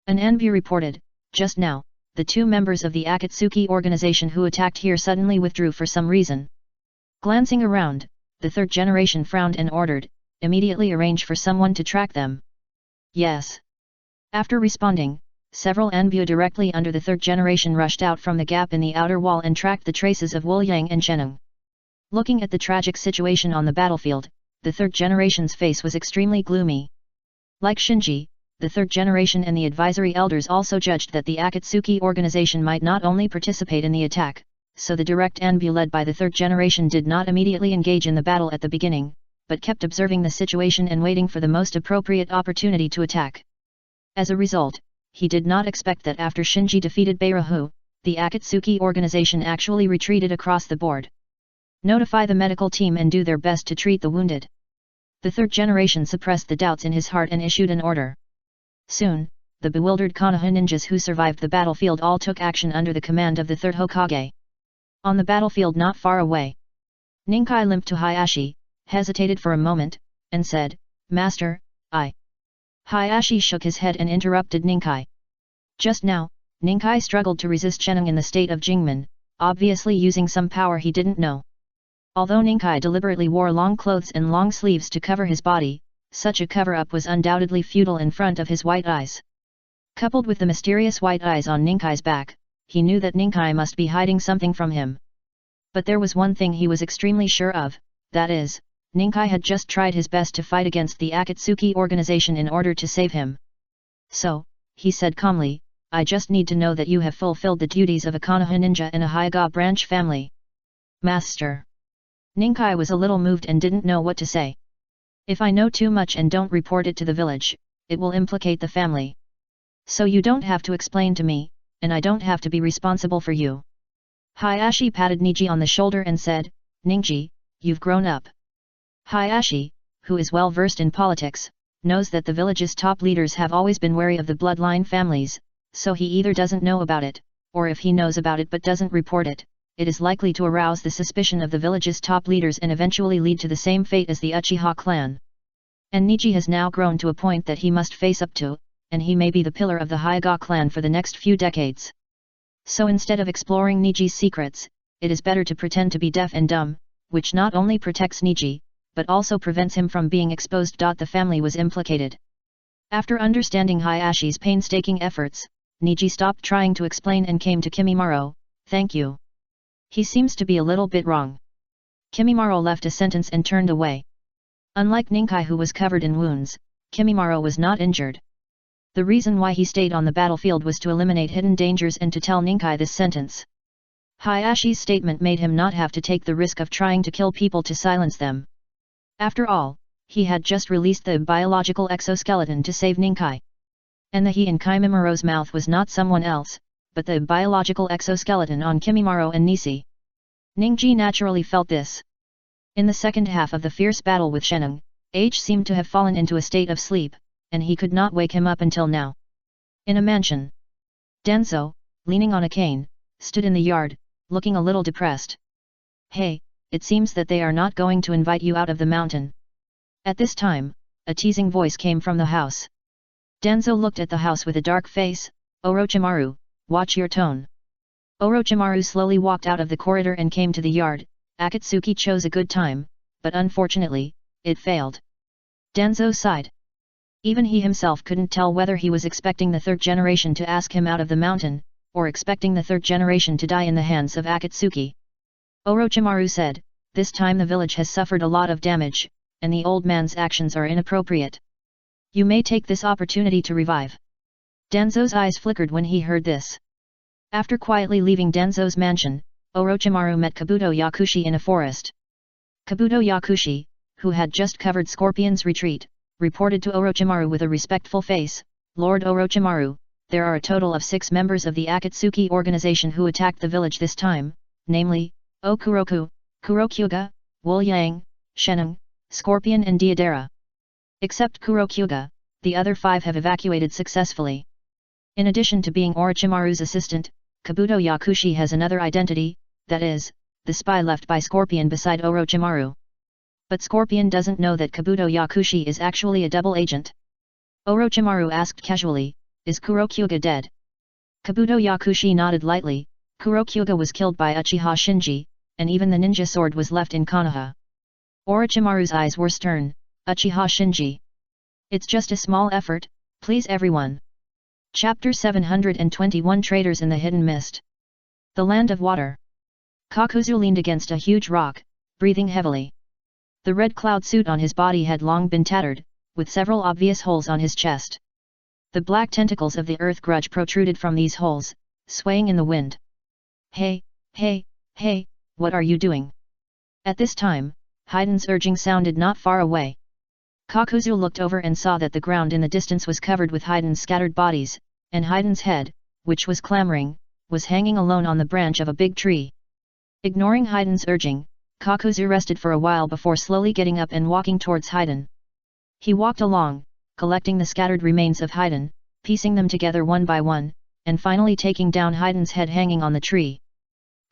An Anbu reported, just now, the 2 members of the Akatsuki organization who attacked here suddenly withdrew for some reason. Glancing around, the 3rd generation frowned and ordered, immediately arrange for someone to track them. Yes. After responding, several Anbu directly under the 3rd generation rushed out from the gap in the outer wall and tracked the traces of Wu Yang and Sheneng. Looking at the tragic situation on the battlefield, the 3rd generation's face was extremely gloomy. Like Shinji, the 3rd generation and the advisory elders also judged that the Akatsuki organization might not only participate in the attack, so the direct Anbu led by the 3rd generation did not immediately engage in the battle at the beginning, but kept observing the situation and waiting for the most appropriate opportunity to attack. As a result, he did not expect that after Shinji defeated Beirahu, the Akatsuki organization actually retreated across the board. Notify the medical team and do their best to treat the wounded. The 3rd generation suppressed the doubts in his heart and issued an order. Soon, the bewildered Konoha ninjas who survived the battlefield all took action under the command of the 3rd Hokage. On the battlefield not far away, Ninkai limped to Hayashi, hesitated for a moment, and said, "Master, I." Hayashi shook his head and interrupted Ninkai. Just now, Ninkai struggled to resist Sheneng in the state of Jingmen, obviously using some power he didn't know. Although Ninkai deliberately wore long clothes and long sleeves to cover his body, such a cover-up was undoubtedly futile in front of his white eyes. Coupled with the mysterious white eyes on Ninkai's back, he knew that Ninkai must be hiding something from him. But there was one thing he was extremely sure of, that is, Ninkai had just tried his best to fight against the Akatsuki organization in order to save him. So, he said calmly, "I just need to know that you have fulfilled the duties of a Konoha ninja in a Hyuga branch family." Master. Ninkai was a little moved and didn't know what to say. "If I know too much and don't report it to the village, it will implicate the family. So you don't have to explain to me, and I don't have to be responsible for you." Hayashi patted Niji on the shoulder and said, "Niji, you've grown up." Hayashi, who is well versed in politics, knows that the village's top leaders have always been wary of the bloodline families, so he either doesn't know about it, or if he knows about it but doesn't report it, it is likely to arouse the suspicion of the village's top leaders and eventually lead to the same fate as the Uchiha clan. And Niji has now grown to a point that he must face up to, and he may be the pillar of the Hyuga clan for the next few decades. So instead of exploring Niji's secrets, it is better to pretend to be deaf and dumb, which not only protects Niji, but also prevents him from being exposed. The family was implicated. After understanding Hayashi's painstaking efforts, Niji stopped trying to explain and came to Kimimaro. "Thank you. He seems to be a little bit wrong." Kimimaro left a sentence and turned away. Unlike Ninkai, who was covered in wounds, Kimimaro was not injured. The reason why he stayed on the battlefield was to eliminate hidden dangers and to tell Ninkai this sentence. Hayashi's statement made him not have to take the risk of trying to kill people to silence them. After all, he had just released the biological exoskeleton to save Ninkai. And the he in Kimimaro's mouth was not someone else, but the biological exoskeleton on Kimimaro and Nisi. Ningji naturally felt this. In the second half of the fierce battle with Sheneng, H seemed to have fallen into a state of sleep, and he could not wake him up until now. In a mansion, Denzo, leaning on a cane, stood in the yard, looking a little depressed. "Hey, it seems that they are not going to invite you out of the mountain." At this time, a teasing voice came from the house. Denzo looked at the house with a dark face. "Orochimaru, watch your tone." Orochimaru slowly walked out of the corridor and came to the yard. Akatsuki chose a good time, but unfortunately, it failed. Denzo sighed. Even he himself couldn't tell whether he was expecting the 3rd generation to ask him out of the mountain, or expecting the 3rd generation to die in the hands of Akatsuki. Orochimaru said, "This time the village has suffered a lot of damage, and the old man's actions are inappropriate. You may take this opportunity to revive." Denzo's eyes flickered when he heard this. After quietly leaving Denzo's mansion, Orochimaru met Kabuto Yakushi in a forest. Kabuto Yakushi, who had just covered Scorpion's retreat, reported to Orochimaru with a respectful face, "Lord Orochimaru, there are a total of 6 members of the Akatsuki organization who attacked the village this time, namely, Okuroku, Kurokyuga, Wu Yang, Sheneng, Scorpion and Deidara. Except Kurokyuga, the other 5 have evacuated successfully." In addition to being Orochimaru's assistant, Kabuto Yakushi has another identity, that is, the spy left by Scorpion beside Orochimaru. But Scorpion doesn't know that Kabuto Yakushi is actually a double agent. Orochimaru asked casually, "Is Kurokyuga dead?" Kabuto Yakushi nodded lightly. Kurokyuga was killed by Uchiha Shinji, and even the ninja sword was left in Konoha. Orochimaru's eyes were stern. Uchiha Shinji. It's just a small effort, please everyone. Chapter 721 Traders in the Hidden Mist. The Land of Water. Kakuzu leaned against a huge rock, breathing heavily. The red cloud suit on his body had long been tattered, with several obvious holes on his chest. The black tentacles of the earth grudge protruded from these holes, swaying in the wind. Hey, hey, hey, what are you doing? At this time, Haiden's urging sounded not far away. Kakuzu looked over and saw that the ground in the distance was covered with Haiden's scattered bodies, and Haiden's head, which was clamoring, was hanging alone on the branch of a big tree. Ignoring Haiden's urging, Kakuzu rested for a while before slowly getting up and walking towards Haiden. He walked along, collecting the scattered remains of Haiden, piecing them together one by one, and finally taking down Haiden's head hanging on the tree.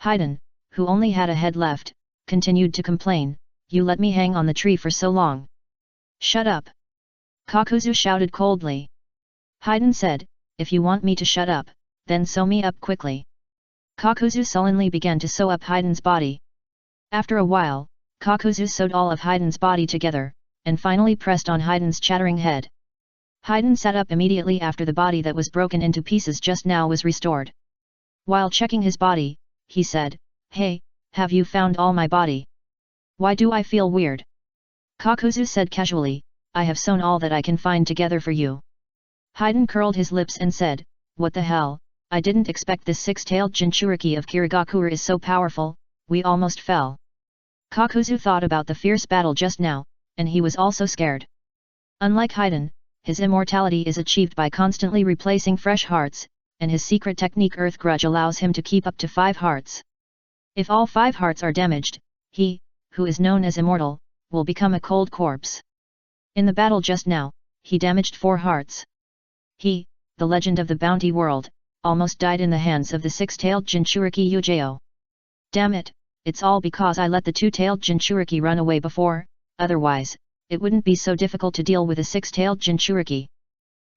Haiden, who only had a head left, continued to complain, "You let me hang on the tree for so long." "Shut up!" Kakuzu shouted coldly. Haiden said, "If you want me to shut up, then sew me up quickly." Kakuzu sullenly began to sew up Haiden's body. After a while, Kakuzu sewed all of Haiden's body together, and finally pressed on Haiden's chattering head. Haiden sat up immediately after the body that was broken into pieces just now was restored. While checking his body, he said, "Hey, have you found all my body? Why do I feel weird?" Kakuzu said casually, "I have sewn all that I can find together for you." Haiden curled his lips and said, "What the hell, I didn't expect this six-tailed Jinchuriki of Kirigakure is so powerful, we almost fell." Kakuzu thought about the fierce battle just now, and he was also scared. Unlike Haiden, his immortality is achieved by constantly replacing fresh hearts, and his secret technique Earth Grudge allows him to keep up to 5 hearts. If all 5 hearts are damaged, he, who is known as immortal, will become a cold corpse. In the battle just now, he damaged 4 hearts. He, the legend of the bounty world, almost died in the hands of the 6-tailed Jinchuriki Uchiha. Damn it, it's all because I let the 2-tailed Jinchuriki run away before, otherwise, it wouldn't be so difficult to deal with a 6-tailed Jinchuriki.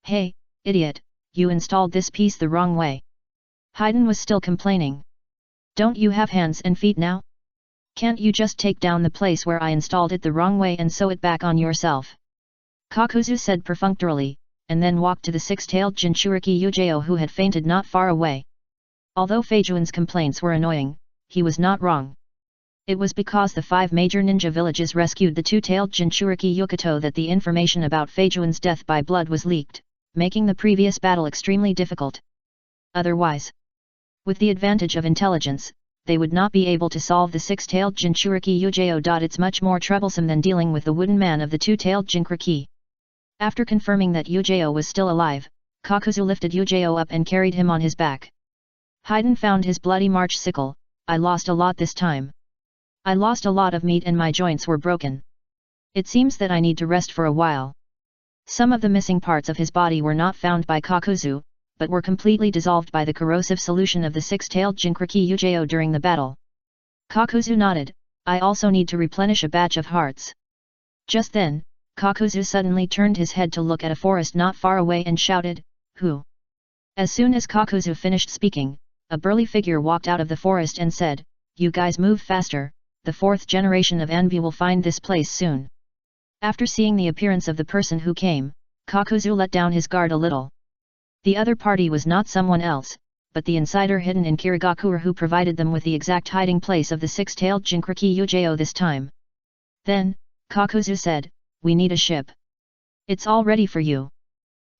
Hey, idiot, you installed this piece the wrong way. Haiden was still complaining. Don't you have hands and feet now? Can't you just take down the place where I installed it the wrong way and sew it back on yourself? Kakuzu said perfunctorily, and then walked to the 6-tailed Jinchuriki Uchiha who had fainted not far away. Although Feijuan's complaints were annoying, he was not wrong. It was because the 5 major ninja villages rescued the 2-tailed Jinchuriki Yukato that the information about Feijuan's death by blood was leaked, making the previous battle extremely difficult. Otherwise, with the advantage of intelligence, they would not be able to solve the 6-tailed Jinchuriki Uchiha. It's much more troublesome than dealing with the wooden man of the 2-tailed Jinchuriki. After confirming that Uchiha was still alive, Kakuzu lifted Uchiha up and carried him on his back. Haiden found his bloody march sickle. "I lost a lot this time. I lost a lot of meat and my joints were broken. It seems that I need to rest for a while." Some of the missing parts of his body were not found by Kakuzu, but were completely dissolved by the corrosive solution of the 6-tailed Jinchuriki Uchiha during the battle. Kakuzu nodded, "I also need to replenish a batch of hearts." Just then, Kakuzu suddenly turned his head to look at a forest not far away and shouted, "Who?" As soon as Kakuzu finished speaking, a burly figure walked out of the forest and said, "You guys move faster, the 4th generation of Anbu will find this place soon." After seeing the appearance of the person who came, Kakuzu let down his guard a little. The other party was not someone else, but the insider hidden in Kirigakure who provided them with the exact hiding place of the 6-tailed Jinchuriki Uchiha this time. Then, Kakuzu said, "We need a ship. It's all ready for you."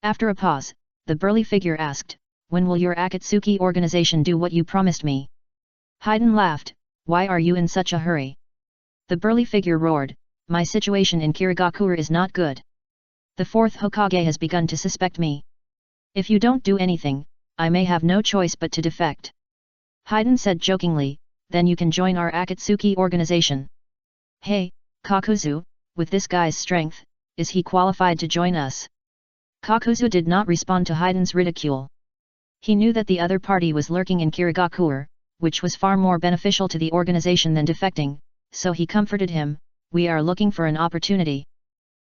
After a pause, the burly figure asked, "When will your Akatsuki organization do what you promised me?" Haiden laughed, "Why are you in such a hurry?" The burly figure roared, "My situation in Kirigakure is not good. The 4th Hokage has begun to suspect me. If you don't do anything, I may have no choice but to defect." Haiden said jokingly, "Then you can join our Akatsuki organization." "Hey, Kakuzu, with this guy's strength, is he qualified to join us?" Kakuzu did not respond to Haiden's ridicule. He knew that the other party was lurking in Kirigakure, which was far more beneficial to the organization than defecting, so he comforted him, "We are looking for an opportunity.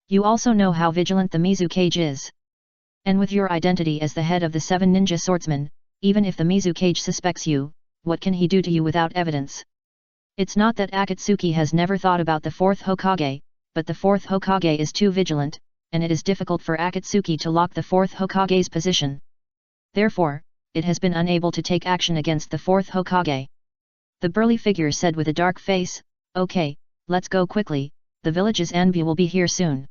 You also know how vigilant the Mizu Cage is. And with your identity as the head of the 7 ninja swordsmen, even if the Mizukage suspects you, what can he do to you without evidence? It's not that Akatsuki has never thought about the 4th Hokage, but the 4th Hokage is too vigilant, and it is difficult for Akatsuki to lock the 4th Hokage's position. Therefore, it has been unable to take action against the 4th Hokage. The burly figure said with a dark face, "Okay, let's go quickly, the village's envy will be here soon."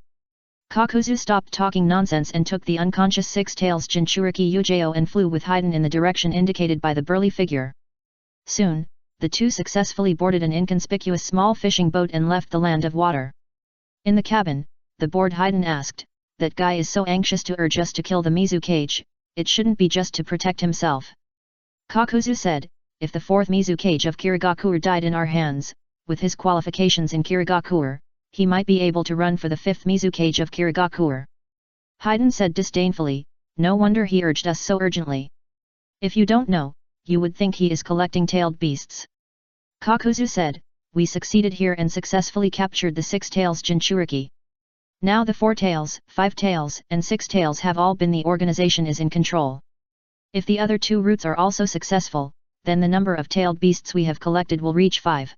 Kakuzu stopped talking nonsense and took the unconscious Six Tails Jinchuriki Yujeo and flew with Haiden in the direction indicated by the burly figure. Soon, the two successfully boarded an inconspicuous small fishing boat and left the land of water. In the cabin, the bored Haiden asked, "That guy is so anxious to urge us to kill the Mizukage, it shouldn't be just to protect himself." Kakuzu said, "If the 4th Mizukage of Kirigakure died in our hands, with his qualifications in Kirigakure, he might be able to run for the 5th Mizukage of Kirigakure." Haiden said disdainfully, "No wonder he urged us so urgently. If you don't know, you would think he is collecting tailed beasts." Kakuzu said, "We succeeded here and successfully captured the 6 Tails Jinchuriki. Now the 4 Tails, 5 Tails, and 6 Tails have all been the organization is in control. If the other 2 routes are also successful, then the number of tailed beasts we have collected will reach 5.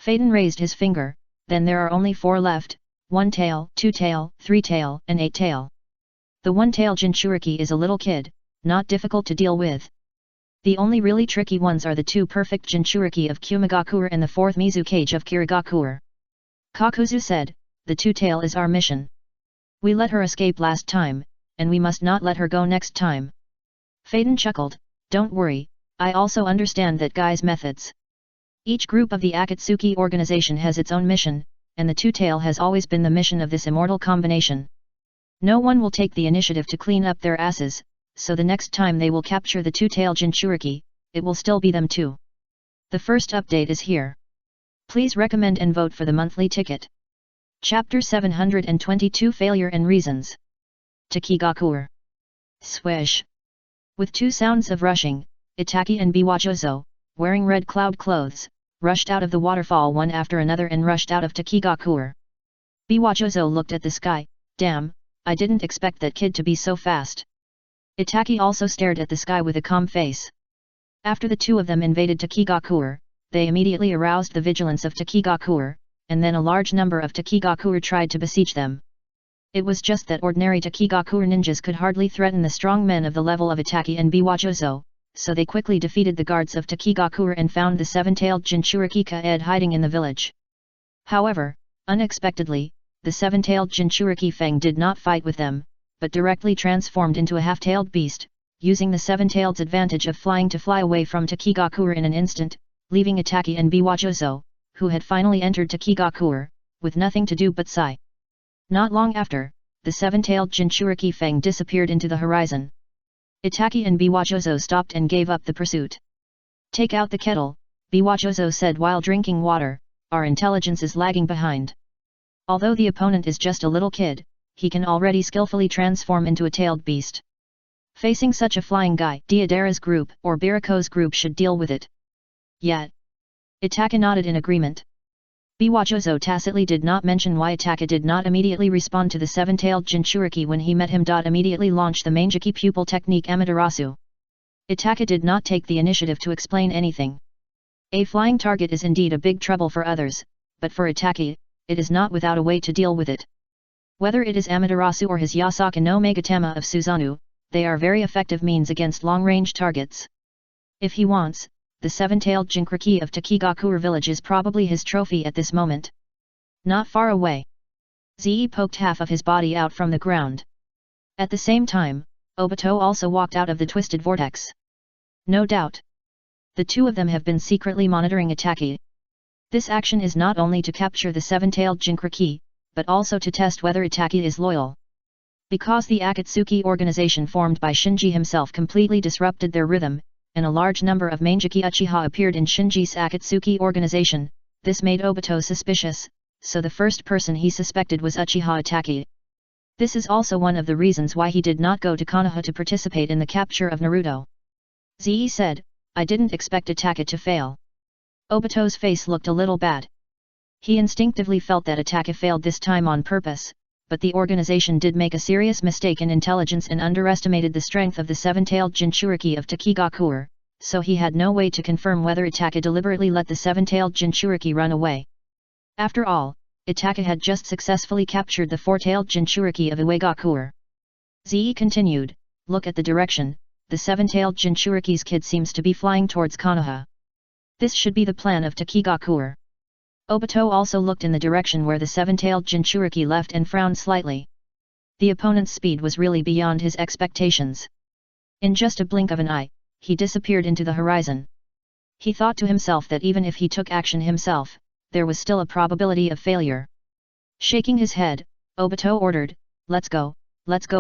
Faden raised his finger, "Then there are only 4 left, 1 tail, 2 tail, 3 tail, and 8 tail. The 1 tail Jinchuriki is a little kid, not difficult to deal with. The only really tricky ones are the 2 perfect Jinchuriki of Kumigakure and the 4th Mizukage of Kirigakure." Kakuzu said, "The 2 tail is our mission. We let her escape last time, and we must not let her go next time." Faden chuckled, "Don't worry, I also understand that guy's methods. Each group of the Akatsuki organization has its own mission, and the 2 tail has always been the mission of this immortal combination. No one will take the initiative to clean up their asses, so the next time they will capture the 2 tail Jinchuriki, it will still be them too. The first update is here. Please recommend and vote for the monthly ticket." Chapter 722 Failure and Reasons. Takigakure. Swish. With 2 sounds of rushing, Itaki and Biwajozo, wearing red cloud clothes, rushed out of the waterfall one after another and rushed out of Takigakure. Biwajozo looked at the sky, "Damn, I didn't expect that kid to be so fast." Itaki also stared at the sky with a calm face. After the 2 of them invaded Takigakure, they immediately aroused the vigilance of Takigakure, and then a large number of Takigakure tried to besiege them. It was just that ordinary Takigakure ninjas could hardly threaten the strong men of the level of Itaki and Biwajozo, so they quickly defeated the guards of Takigakure and found the 7-tailed Jinchuriki Kaed hiding in the village. However, unexpectedly, the 7-tailed Jinchuriki Feng did not fight with them, but directly transformed into a half-tailed beast, using the 7-tailed's advantage of flying to fly away from Takigakure in an instant, leaving Itaki and Biwajozo, who had finally entered Takigakure, with nothing to do but sigh. Not long after, the 7-tailed Jinchuriki Feng disappeared into the horizon. Itaki and Biwajozo stopped and gave up the pursuit. "Take out the kettle," Biwajozo said while drinking water, "our intelligence is lagging behind." Although the opponent is just a little kid, he can already skillfully transform into a tailed beast. Facing such a flying guy, Diodera's group or Biriko's group should deal with it. Yet, Itaka nodded in agreement. Biwajozo tacitly did not mention why Itaka did not immediately respond to the 7-tailed Jinchuriki when he met him. Immediately launched the Mangeki pupil technique Amaterasu. Itaka did not take the initiative to explain anything. A flying target is indeed a big trouble for others, but for Itaki, it is not without a way to deal with it. Whether it is Amaterasu or his Yasaka no Megatama of Suzano, they are very effective means against long-range targets. If he wants, the 7-tailed Jinchuriki of Takigakure village is probably his trophy at this moment. Not far away. Ze poked half of his body out from the ground. At the same time, Obito also walked out of the twisted vortex. No doubt. The 2 of them have been secretly monitoring Itaki. This action is not only to capture the 7-tailed Jinchuriki, but also to test whether Itaki is loyal. Because the Akatsuki organization formed by Shinji himself completely disrupted their rhythm, and a large number of Mangeki Uchiha appeared in Shinji's Akatsuki organization, this made Obito suspicious, so the first person he suspected was Uchiha Itaki. This is also one of the reasons why he did not go to Konoha to participate in the capture of Naruto. Ze said, "I didn't expect Itaka to fail." Obito's face looked a little bad. He instinctively felt that Itaka failed this time on purpose, but the organization did make a serious mistake in intelligence and underestimated the strength of the seven-tailed Jinchuriki of Takigakuer, so he had no way to confirm whether Itaka deliberately let the seven-tailed Jinchuriki run away. After all, Itaka had just successfully captured the four-tailed Jinchuriki of Iwagakuer. Ze continued, look at the direction, the seven-tailed Jinchuriki's kid seems to be flying towards Konoha. This should be the plan of Takigakuer. Obito also looked in the direction where the seven-tailed Jinchuriki left and frowned slightly. The opponent's speed was really beyond his expectations. In just a blink of an eye, he disappeared into the horizon. He thought to himself that even if he took action himself, there was still a probability of failure. Shaking his head, Obito ordered, let's go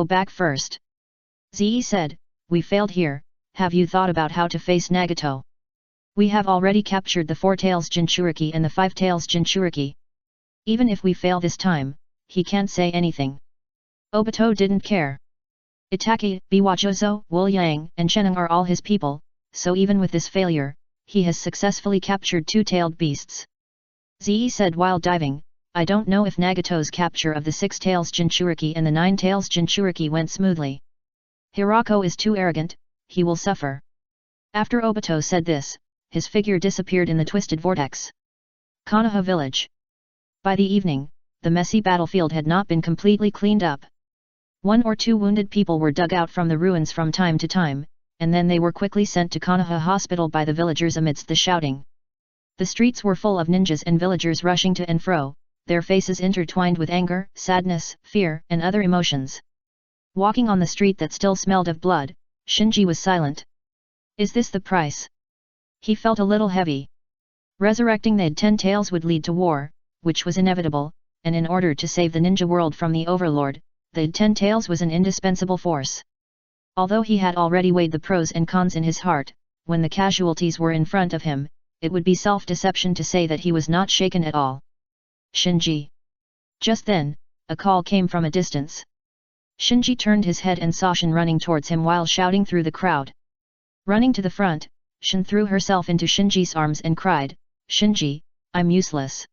back first. Ze said, we failed here, have you thought about how to face Nagato? We have already captured the four-tails Jinchuriki and the five-tails Jinchuriki. Even if we fail this time, he can't say anything. Obito didn't care. Itaki, Biwajozo, Wuliang, and Sheneng are all his people, so even with this failure, he has successfully captured two-tailed beasts. Ze said while diving, I don't know if Nagato's capture of the six-tails Jinchuriki and the nine-tails Jinchuriki went smoothly. Hirako is too arrogant, he will suffer. After Obito said this, his figure disappeared in the twisted vortex. Konoha village. By the evening, the messy battlefield had not been completely cleaned up. One or two wounded people were dug out from the ruins from time to time, and then they were quickly sent to Konoha Hospital by the villagers amidst the shouting. The streets were full of ninjas and villagers rushing to and fro, their faces intertwined with anger, sadness, fear, and other emotions. Walking on the street that still smelled of blood, Shinji was silent. Is this the price? He felt a little heavy. Resurrecting the 10 tails would lead to war, which was inevitable, and in order to save the ninja world from the overlord, the 10 tails was an indispensable force. Although he had already weighed the pros and cons in his heart, when the casualties were in front of him, it would be self-deception to say that he was not shaken at all. Shinji. Just then, a call came from a distance. Shinji turned his head and saw Shin running towards him while shouting through the crowd. Running to the front, Shin threw herself into Shinji's arms and cried, Shinji, I'm useless.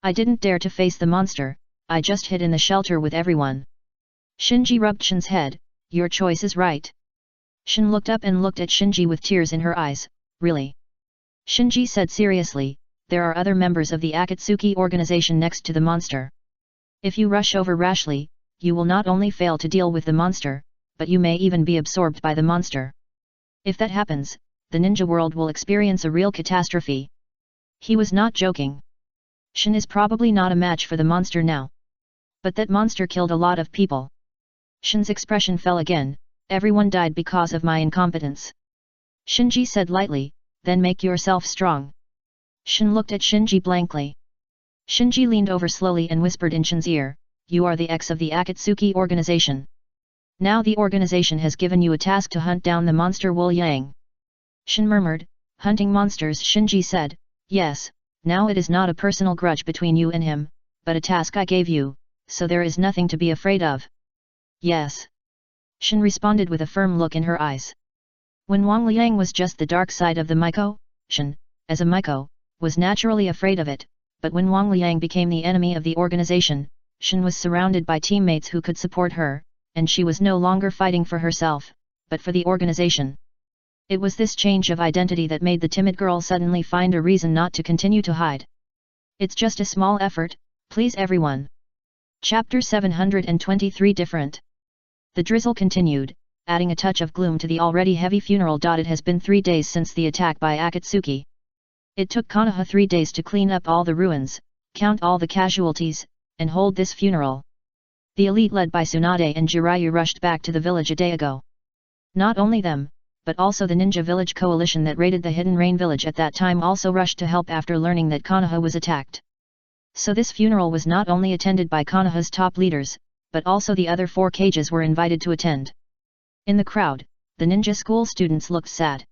I didn't dare to face the monster, I just hid in the shelter with everyone. Shinji rubbed Shin's head, your choice is right. Shin looked up and looked at Shinji with tears in her eyes, really? Shinji said seriously, there are other members of the Akatsuki organization next to the monster. If you rush over rashly, you will not only fail to deal with the monster, but you may even be absorbed by the monster. If that happens, the ninja world will experience a real catastrophe. He was not joking. Shin is probably not a match for the monster now. But that monster killed a lot of people. Shin's expression fell again, everyone died because of my incompetence. Shinji said lightly, then make yourself strong. Shin looked at Shinji blankly. Shinji leaned over slowly and whispered in Shin's ear, you are the ex of the Akatsuki organization. Now the organization has given you a task to hunt down the monster Wuliang. Shin murmured, hunting monsters. Shinji said, yes, now it is not a personal grudge between you and him, but a task I gave you, so there is nothing to be afraid of. Yes. Shin responded with a firm look in her eyes. When Wang Liang was just the dark side of the Miko, Shin, as a Miko, was naturally afraid of it, but when Wang Liang became the enemy of the organization, Shin was surrounded by teammates who could support her, and she was no longer fighting for herself, but for the organization. It was this change of identity that made the timid girl suddenly find a reason not to continue to hide. It's just a small effort, please everyone. Chapter 723 Different. The drizzle continued, adding a touch of gloom to the already heavy funeral. It has been 3 days since the attack by Akatsuki. It took Konoha 3 days to clean up all the ruins, count all the casualties, and hold this funeral. The elite led by Tsunade and Jiraiya rushed back to the village a day ago. Not only them, but also the ninja village coalition that raided the Hidden Rain village at that time also rushed to help after learning that Konoha was attacked. So this funeral was not only attended by Konoha's top leaders, but also the other 4 cages were invited to attend. In the crowd, the ninja school students looked sad.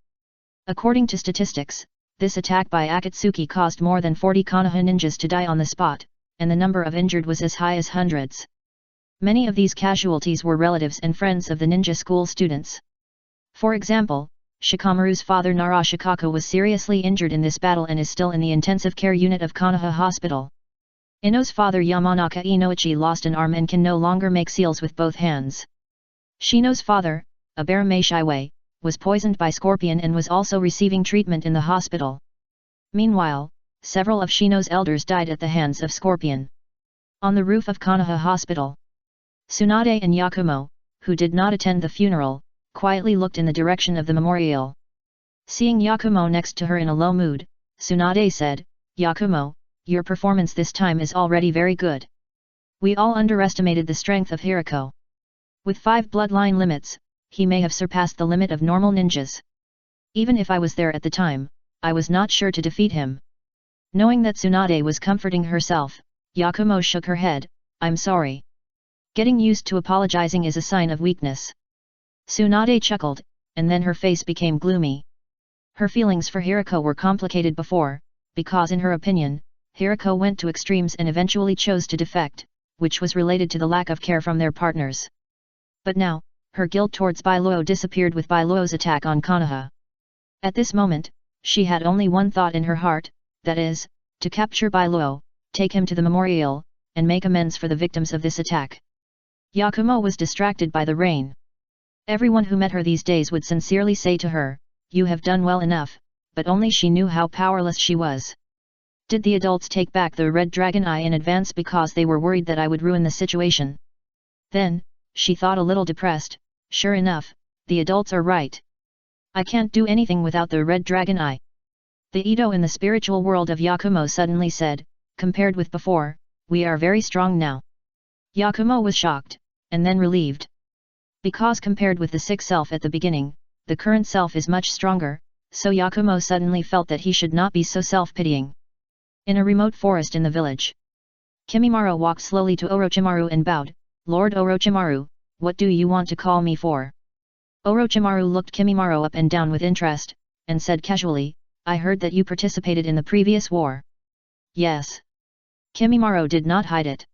According to statistics, this attack by Akatsuki caused more than 40 Konoha ninjas to die on the spot, and the number of injured was as high as hundreds. Many of these casualties were relatives and friends of the ninja school students. For example, Shikamaru's father Narashikako was seriously injured in this battle and is still in the intensive care unit of Konoha Hospital. Ino's father Yamanaka Inoichi lost an arm and can no longer make seals with both hands. Shino's father, Abarame Shiwei, was poisoned by scorpion and was also receiving treatment in the hospital. Meanwhile, several of Shino's elders died at the hands of scorpion. On the roof of Konoha Hospital, Tsunade and Yakumo, who did not attend the funeral, quietly looked in the direction of the memorial. Seeing Yakumo next to her in a low mood, Tsunade said, "Yakumo, your performance this time is already very good. We all underestimated the strength of Hirako. With 5 bloodline limits, he may have surpassed the limit of normal ninjas. Even if I was there at the time, I was not sure to defeat him." Knowing that Tsunade was comforting herself, Yakumo shook her head, "I'm sorry. Getting used to apologizing is a sign of weakness." Tsunade chuckled, and then her face became gloomy. Her feelings for Hirako were complicated before, because in her opinion, Hirako went to extremes and eventually chose to defect, which was related to the lack of care from their partners. But now, her guilt towards Bailuo disappeared with Bailuo's attack on Konoha. At this moment, she had only one thought in her heart, that is, to capture Bailuo, take him to the memorial, and make amends for the victims of this attack. Yakumo was distracted by the rain. Everyone who met her these days would sincerely say to her, "You have done well enough," but only she knew how powerless she was. Did the adults take back the Red Dragon Eye in advance because they were worried that I would ruin the situation? Then, she thought a little depressed, sure enough, the adults are right. I can't do anything without the Red Dragon Eye. The Ito in the spiritual world of Yakumo suddenly said, "Compared with before, we are very strong now." Yakumo was shocked, and then relieved. Because compared with the sick self at the beginning, the current self is much stronger, so Yakumo suddenly felt that he should not be so self-pitying. In a remote forest in the village, Kimimaro walked slowly to Orochimaru and bowed, "Lord Orochimaru, what do you want to call me for?" Orochimaru looked Kimimaro up and down with interest, and said casually, "I heard that you participated in the previous war." "Yes." Kimimaro did not hide it.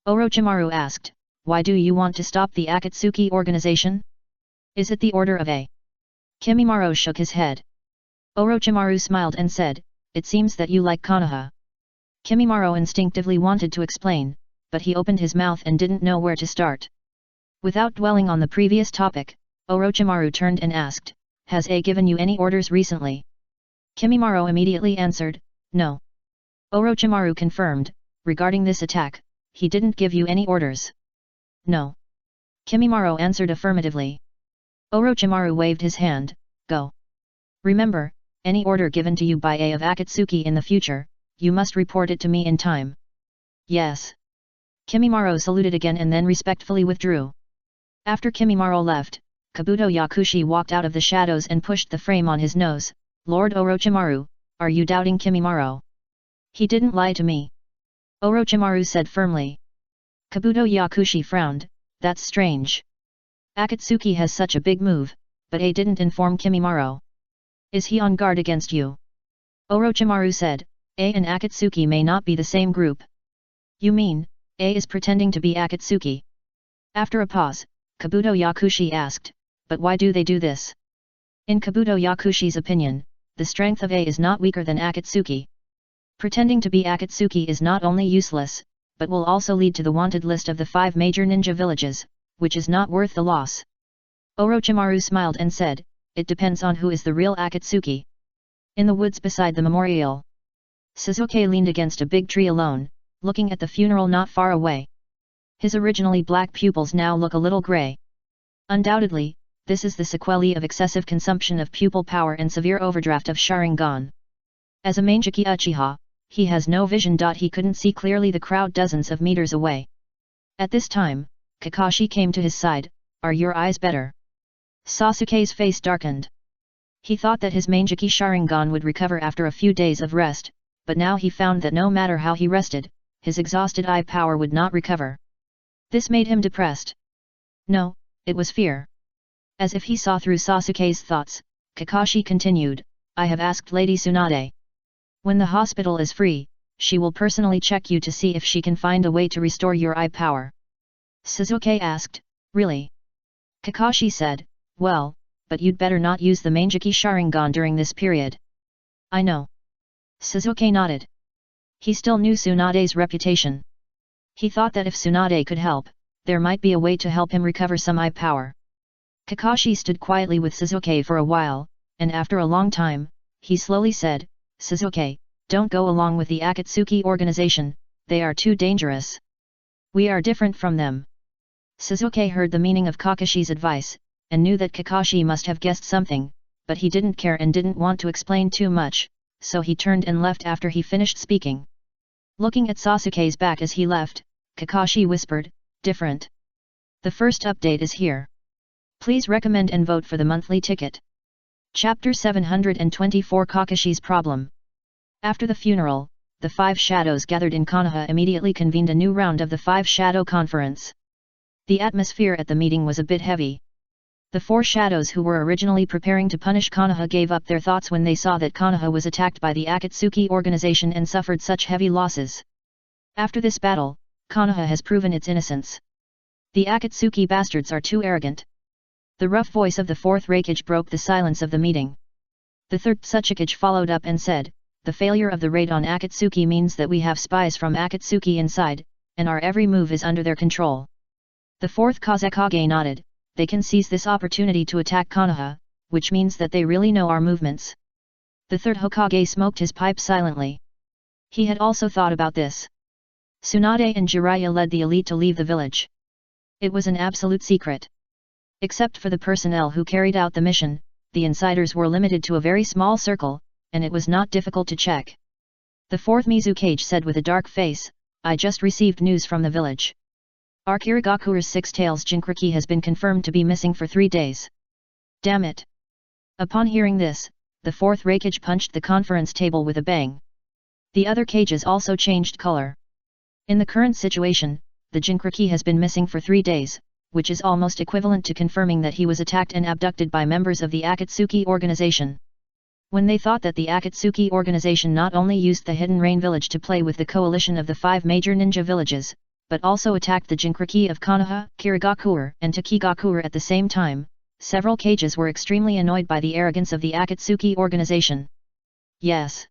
Orochimaru asked, "Why do you want to stop the Akatsuki organization? Is it the order of A?" Kimimaro shook his head. Orochimaru smiled and said, "It seems that you like Konoha." Kimimaro instinctively wanted to explain, but he opened his mouth and didn't know where to start. Without dwelling on the previous topic, Orochimaru turned and asked, "Has A given you any orders recently?" Kimimaro immediately answered, "No." Orochimaru confirmed, "Regarding this attack, he didn't give you any orders?" "No." Kimimaro answered affirmatively. Orochimaru waved his hand, "Go. Remember, any order given to you by A of Akatsuki in the future, you must report it to me in time." "Yes." Kimimaro saluted again and then respectfully withdrew. After Kimimaro left, Kabuto Yakushi walked out of the shadows and pushed the frame on his nose, "Lord Orochimaru, are you doubting Kimimaro? He didn't lie to me." Orochimaru said firmly. Kabuto Yakushi frowned, "That's strange. Akatsuki has such a big move, but A didn't inform Kimimaro. Is he on guard against you?" Orochimaru said, "A and Akatsuki may not be the same group." "You mean, A is pretending to be Akatsuki?" After a pause, Kabuto Yakushi asked, "But why do they do this?" In Kabuto Yakushi's opinion, the strength of A is not weaker than Akatsuki. Pretending to be Akatsuki is not only useless, but will also lead to the wanted list of the 5 major ninja villages, which is not worth the loss. Orochimaru smiled and said, "It depends on who is the real Akatsuki." In the woods beside the memorial, Sasuke leaned against a big tree alone, looking at the funeral not far away. His originally black pupils now look a little grey. Undoubtedly, this is the sequelae of excessive consumption of pupil power and severe overdraft of Sharingan. As a Manjiki Uchiha, he has no vision. He couldn't see clearly the crowd dozens of meters away. At this time, Kakashi came to his side, "Are your eyes better?" Sasuke's face darkened. He thought that his Manjiki Sharingan would recover after a few days of rest, but now he found that no matter how he rested, his exhausted eye power would not recover. This made him depressed. No, it was fear. As if he saw through Sasuke's thoughts, Kakashi continued, "I have asked Lady Tsunade. When the hospital is free, she will personally check you to see if she can find a way to restore your eye power." Sasuke asked, "Really?" Kakashi said, "Well, but you'd better not use the Manjiki Sharingan during this period." "I know." Sasuke nodded. He still knew Tsunade's reputation. He thought that if Tsunade could help, there might be a way to help him recover some eye power. Kakashi stood quietly with Suzuki for a while, and after a long time, he slowly said, "Suzuki, don't go along with the Akatsuki organization, they are too dangerous. We are different from them." Suzuki heard the meaning of Kakashi's advice, and knew that Kakashi must have guessed something, but he didn't care and didn't want to explain too much, so he turned and left after he finished speaking. Looking at Sasuke's back as he left, Kakashi whispered, "Different. The first update is here. Please recommend and vote for the monthly ticket." Chapter 724 Kakashi's Problem. After the funeral, the five shadows gathered in Konoha immediately convened a new round of the Five Shadow Conference. The atmosphere at the meeting was a bit heavy. The four shadows who were originally preparing to punish Konoha gave up their thoughts when they saw that Konoha was attacked by the Akatsuki organization and suffered such heavy losses. After this battle, Konoha has proven its innocence. The Akatsuki bastards are too arrogant. The rough voice of the fourth Raikage broke the silence of the meeting. The third Tsuchikage followed up and said, "The failure of the raid on Akatsuki means that we have spies from Akatsuki inside, and our every move is under their control." The fourth Kazekage nodded, "They can seize this opportunity to attack Konoha, which means that they really know our movements." The third Hokage smoked his pipe silently. He had also thought about this. Tsunade and Jiraiya led the elite to leave the village. It was an absolute secret. Except for the personnel who carried out the mission, the insiders were limited to a very small circle, and it was not difficult to check. The fourth Mizukage said with a dark face, "I just received news from the village. Our Kirigakuru's Six Tails Jinchuriki has been confirmed to be missing for 3 days. Damn it." Upon hearing this, the fourth Raikage punched the conference table with a bang. The other cages also changed color. In the current situation, the Jinchuriki has been missing for 3 days, which is almost equivalent to confirming that he was attacked and abducted by members of the Akatsuki organization. When they thought that the Akatsuki organization not only used the Hidden Rain village to play with the coalition of the 5 major ninja villages, but also attacked the Jinchuriki of Konoha, Kirigakure and Takigakure at the same time, several cages were extremely annoyed by the arrogance of the Akatsuki organization. Yes.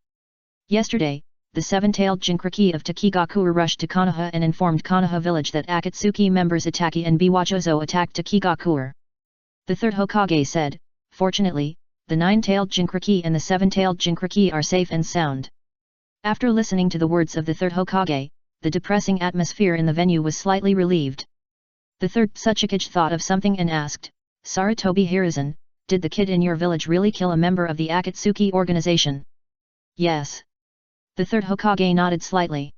Yesterday, the 7-tailed Jinchuriki of Takigakure rushed to Konoha and informed Konoha village that Akatsuki members Itaki and Biwajozo attacked Takigakure. The third Hokage said, "Fortunately, the 9-tailed Jinchuriki and the 7-tailed Jinchuriki are safe and sound." After listening to the words of the third Hokage, the depressing atmosphere in the venue was slightly relieved. The third Tsuchikage thought of something and asked, "Sarutobi Hiruzen, did the kid in your village really kill a member of the Akatsuki organization?" "Yes." The third Hokage nodded slightly.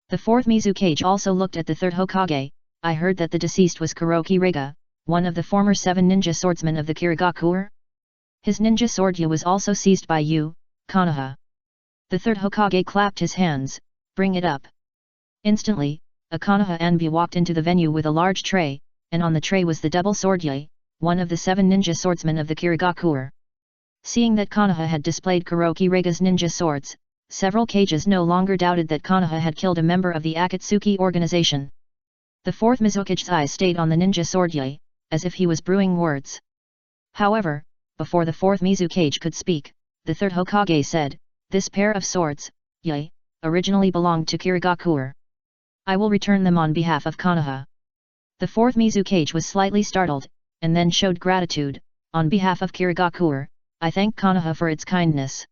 The fourth Mizukage also looked at the third Hokage. "I heard that the deceased was Kuroki Rega, one of the former 7 ninja swordsmen of the Kirigakure. His ninja sword Yu was also seized by you, Konoha." The third Hokage clapped his hands, "Bring it up." Instantly, a Konoha Anbu walked into the venue with a large tray, and on the tray was the double sword Yu, one of the 7 ninja swordsmen of the Kirigakure. Seeing that Konoha had displayed Kuroki Rega's ninja swords, several cages no longer doubted that Konoha had killed a member of the Akatsuki organization. The fourth Mizukage's eyes stayed on the ninja sword Yu, as if he was brewing words. However, before the fourth Mizukage could speak, the third Hokage said, "This pair of swords, Yu, originally belonged to Kirigakure. I will return them on behalf of Konoha." The fourth Mizukage was slightly startled, and then showed gratitude. "On behalf of Kirigakure, I thank Konoha for its kindness.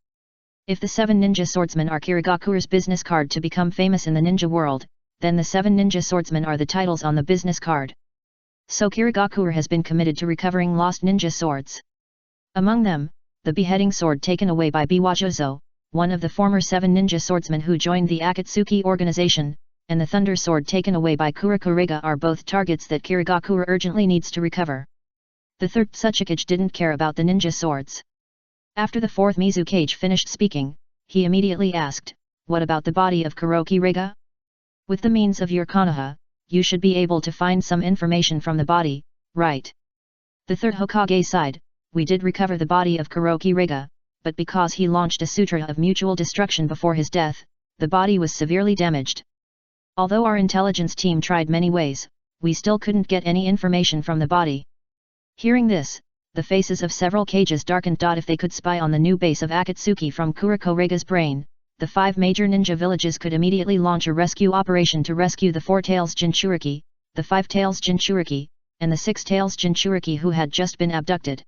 If the 7 ninja swordsmen are Kirigakure's business card to become famous in the ninja world, then the 7 ninja swordsmen are the titles on the business card. So Kirigakure has been committed to recovering lost ninja swords. Among them, the beheading sword taken away by Biwajozo, one of the former 7 ninja swordsmen who joined the Akatsuki organization, and the thunder sword taken away by Kuroki Rega are both targets that Kirigakure urgently needs to recover." The third Tsuchikage didn't care about the ninja swords. After the fourth Mizukage finished speaking, he immediately asked, "What about the body of Kuroki Rega? With the means of your Konoha, you should be able to find some information from the body, right?" The third Hokage sighed, "We did recover the body of Kuroki Rega, but because he launched a sutra of mutual destruction before his death, the body was severely damaged. Although our intelligence team tried many ways, we still couldn't get any information from the body." Hearing this, the faces of several cages darkened. If they could spy on the new base of Akatsuki from Kuroki Rega's brain, the 5 major ninja villages could immediately launch a rescue operation to rescue the 4 Tails Jinchuriki, the 5 Tails Jinchuriki, and the 6 Tails Jinchuriki who had just been abducted.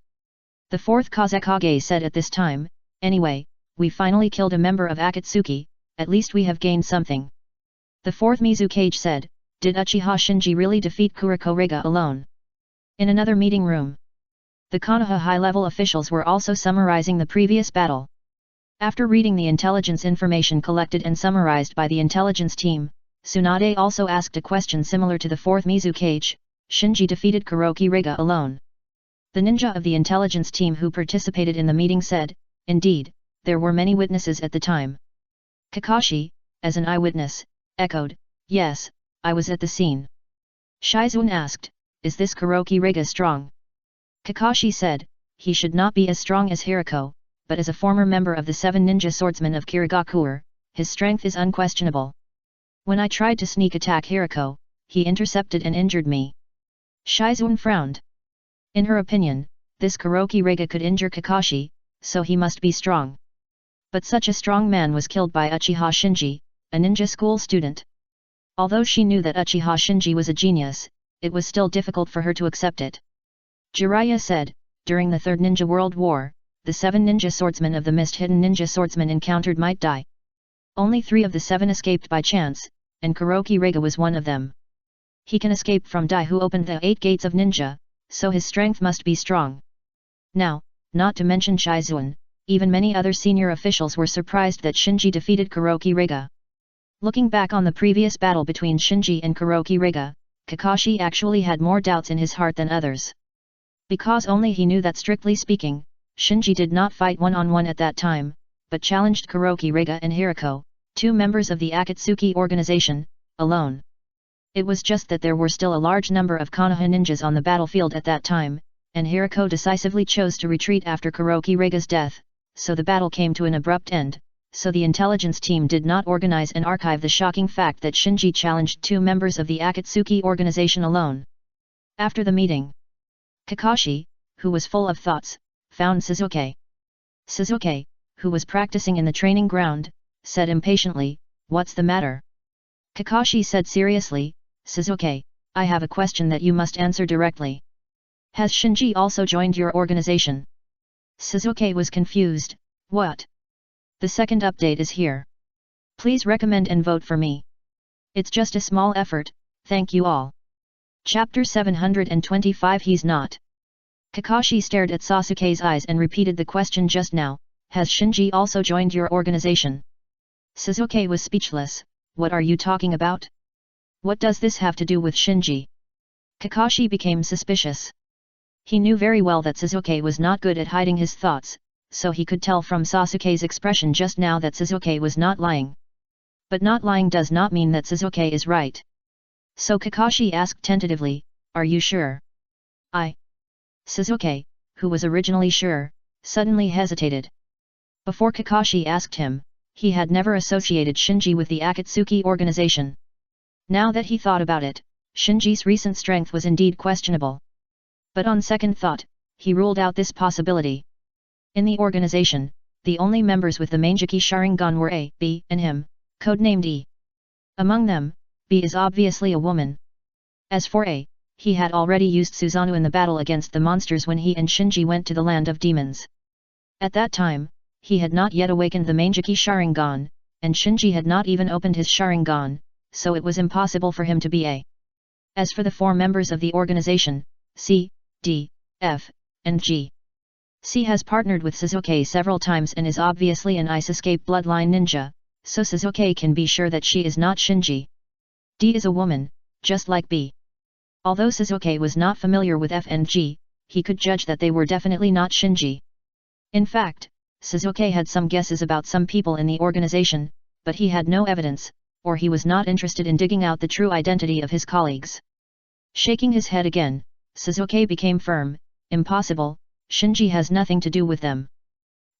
The 4th Kazekage said at this time, "Anyway, we finally killed a member of Akatsuki, at least we have gained something." The 4th Mizukage said, "Did Uchiha Shinji really defeat Kuriko Rega alone?" In another meeting room, the Konoha high-level officials were also summarizing the previous battle. After reading the intelligence information collected and summarized by the intelligence team, Tsunade also asked a question similar to the 4th Mizukage, "Shinji defeated Kuroki Rega alone?" The ninja of the intelligence team who participated in the meeting said, "Indeed, there were many witnesses at the time." Kakashi, as an eyewitness, echoed, "Yes, I was at the scene." Shizune asked, "Is this Kuroki Rega strong?" Kakashi said, "He should not be as strong as Hirako, but as a former member of the 7 ninja swordsmen of Kirigakure, his strength is unquestionable. When I tried to sneak attack Hirako, he intercepted and injured me." Shizune frowned. In her opinion, this Kuroki Rega could injure Kakashi, so he must be strong. But such a strong man was killed by Uchiha Shinji, a ninja school student. Although she knew that Uchiha Shinji was a genius, it was still difficult for her to accept it. Jiraiya said, "During the Third Ninja World War, the 7 ninja swordsmen of the mist-hidden ninja swordsmen encountered Might Dai. Only 3 of the 7 escaped by chance, and Kuroki Rega was one of them. He can escape from Dai who opened the 8 gates of ninja, so his strength must be strong." Now, not to mention Shizune, even many other senior officials were surprised that Shinji defeated Kuroki Rega. Looking back on the previous battle between Shinji and Kuroki Rega, Kakashi actually had more doubts in his heart than others. Because only he knew that strictly speaking, Shinji did not fight one-on-one at that time, but challenged Kuroki Rega and Hirako, 2 members of the Akatsuki organization, alone. It was just that there were still a large number of Konoha ninjas on the battlefield at that time, and Hirako decisively chose to retreat after Kuroki Rega's death, so the battle came to an abrupt end, so the intelligence team did not organize and archive the shocking fact that Shinji challenged 2 members of the Akatsuki organization alone. After the meeting, Kakashi, who was full of thoughts, found Suzuki. Suzuki, who was practicing in the training ground, said impatiently, "What's the matter?" Kakashi said seriously, "Suzuki, I have a question that you must answer directly. Has Shinji also joined your organization?" Suzuki was confused, "What? The second update is here. Please recommend and vote for me. It's just a small effort, thank you all." Chapter 725 He's not. Kakashi stared at Sasuke's eyes and repeated the question just now, "Has Shinji also joined your organization?" Suzuki was speechless, "What are you talking about? What does this have to do with Shinji?" Kakashi became suspicious. He knew very well that Suzuki was not good at hiding his thoughts, so he could tell from Sasuke's expression just now that Suzuki was not lying. But not lying does not mean that Suzuki is right. So Kakashi asked tentatively, "Are you sure?" Suzuki, who was originally sure, suddenly hesitated. Before Kakashi asked him, he had never associated Shinji with the Akatsuki organization. Now that he thought about it, Shinji's recent strength was indeed questionable. But on second thought, he ruled out this possibility. In the organization, the only members with the Manjiki Sharingan were A, B, and him, codenamed E. Among them, B is obviously a woman. As for A, he had already used Susanoo in the battle against the monsters when he and Shinji went to the land of demons. At that time, he had not yet awakened the Manjiki Sharingan, and Shinji had not even opened his Sharingan, so it was impossible for him to be A. As for the 4 members of the organization, C, D, F, and G. C has partnered with Suzuki several times and is obviously an Ice Escape bloodline ninja, so Suzuki can be sure that she is not Shinji. D is a woman, just like B. Although Suzuki was not familiar with F and G, he could judge that they were definitely not Shinji. In fact, Suzuki had some guesses about some people in the organization, but he had no evidence, or he was not interested in digging out the true identity of his colleagues. Shaking his head again, Suzuki became firm, "Impossible, Shinji has nothing to do with them."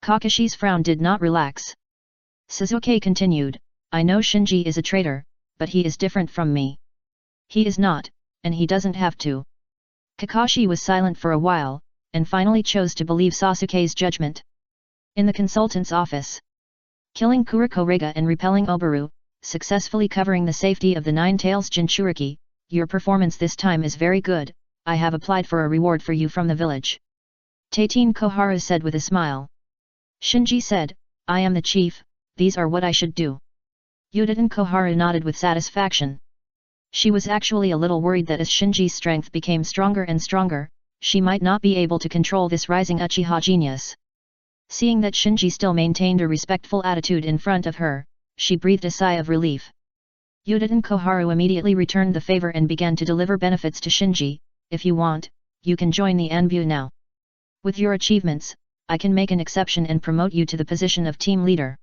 Kakashi's frown did not relax. Suzuki continued, "I know Shinji is a traitor, but he is different from me. He is not, and he doesn't have to." Kakashi was silent for a while, and finally chose to believe Sasuke's judgment. In the consultant's office, killing Kuroko Rega and repelling Obaru, successfully covering the safety of the Nine Tails Jinchuriki. Your performance this time is very good. I have applied for a reward for you from the village. Tateen Koharu said with a smile. Shinji said, I am the chief, these are what I should do. Yudin Koharu nodded with satisfaction. She was actually a little worried that as Shinji's strength became stronger and stronger, she might not be able to control this rising Uchiha genius. Seeing that Shinji still maintained a respectful attitude in front of her, she breathed a sigh of relief. Yudin Koharu immediately returned the favor and began to deliver benefits to Shinji. If you want, you can join the Anbu now. With your achievements, I can make an exception and promote you to the position of team leader.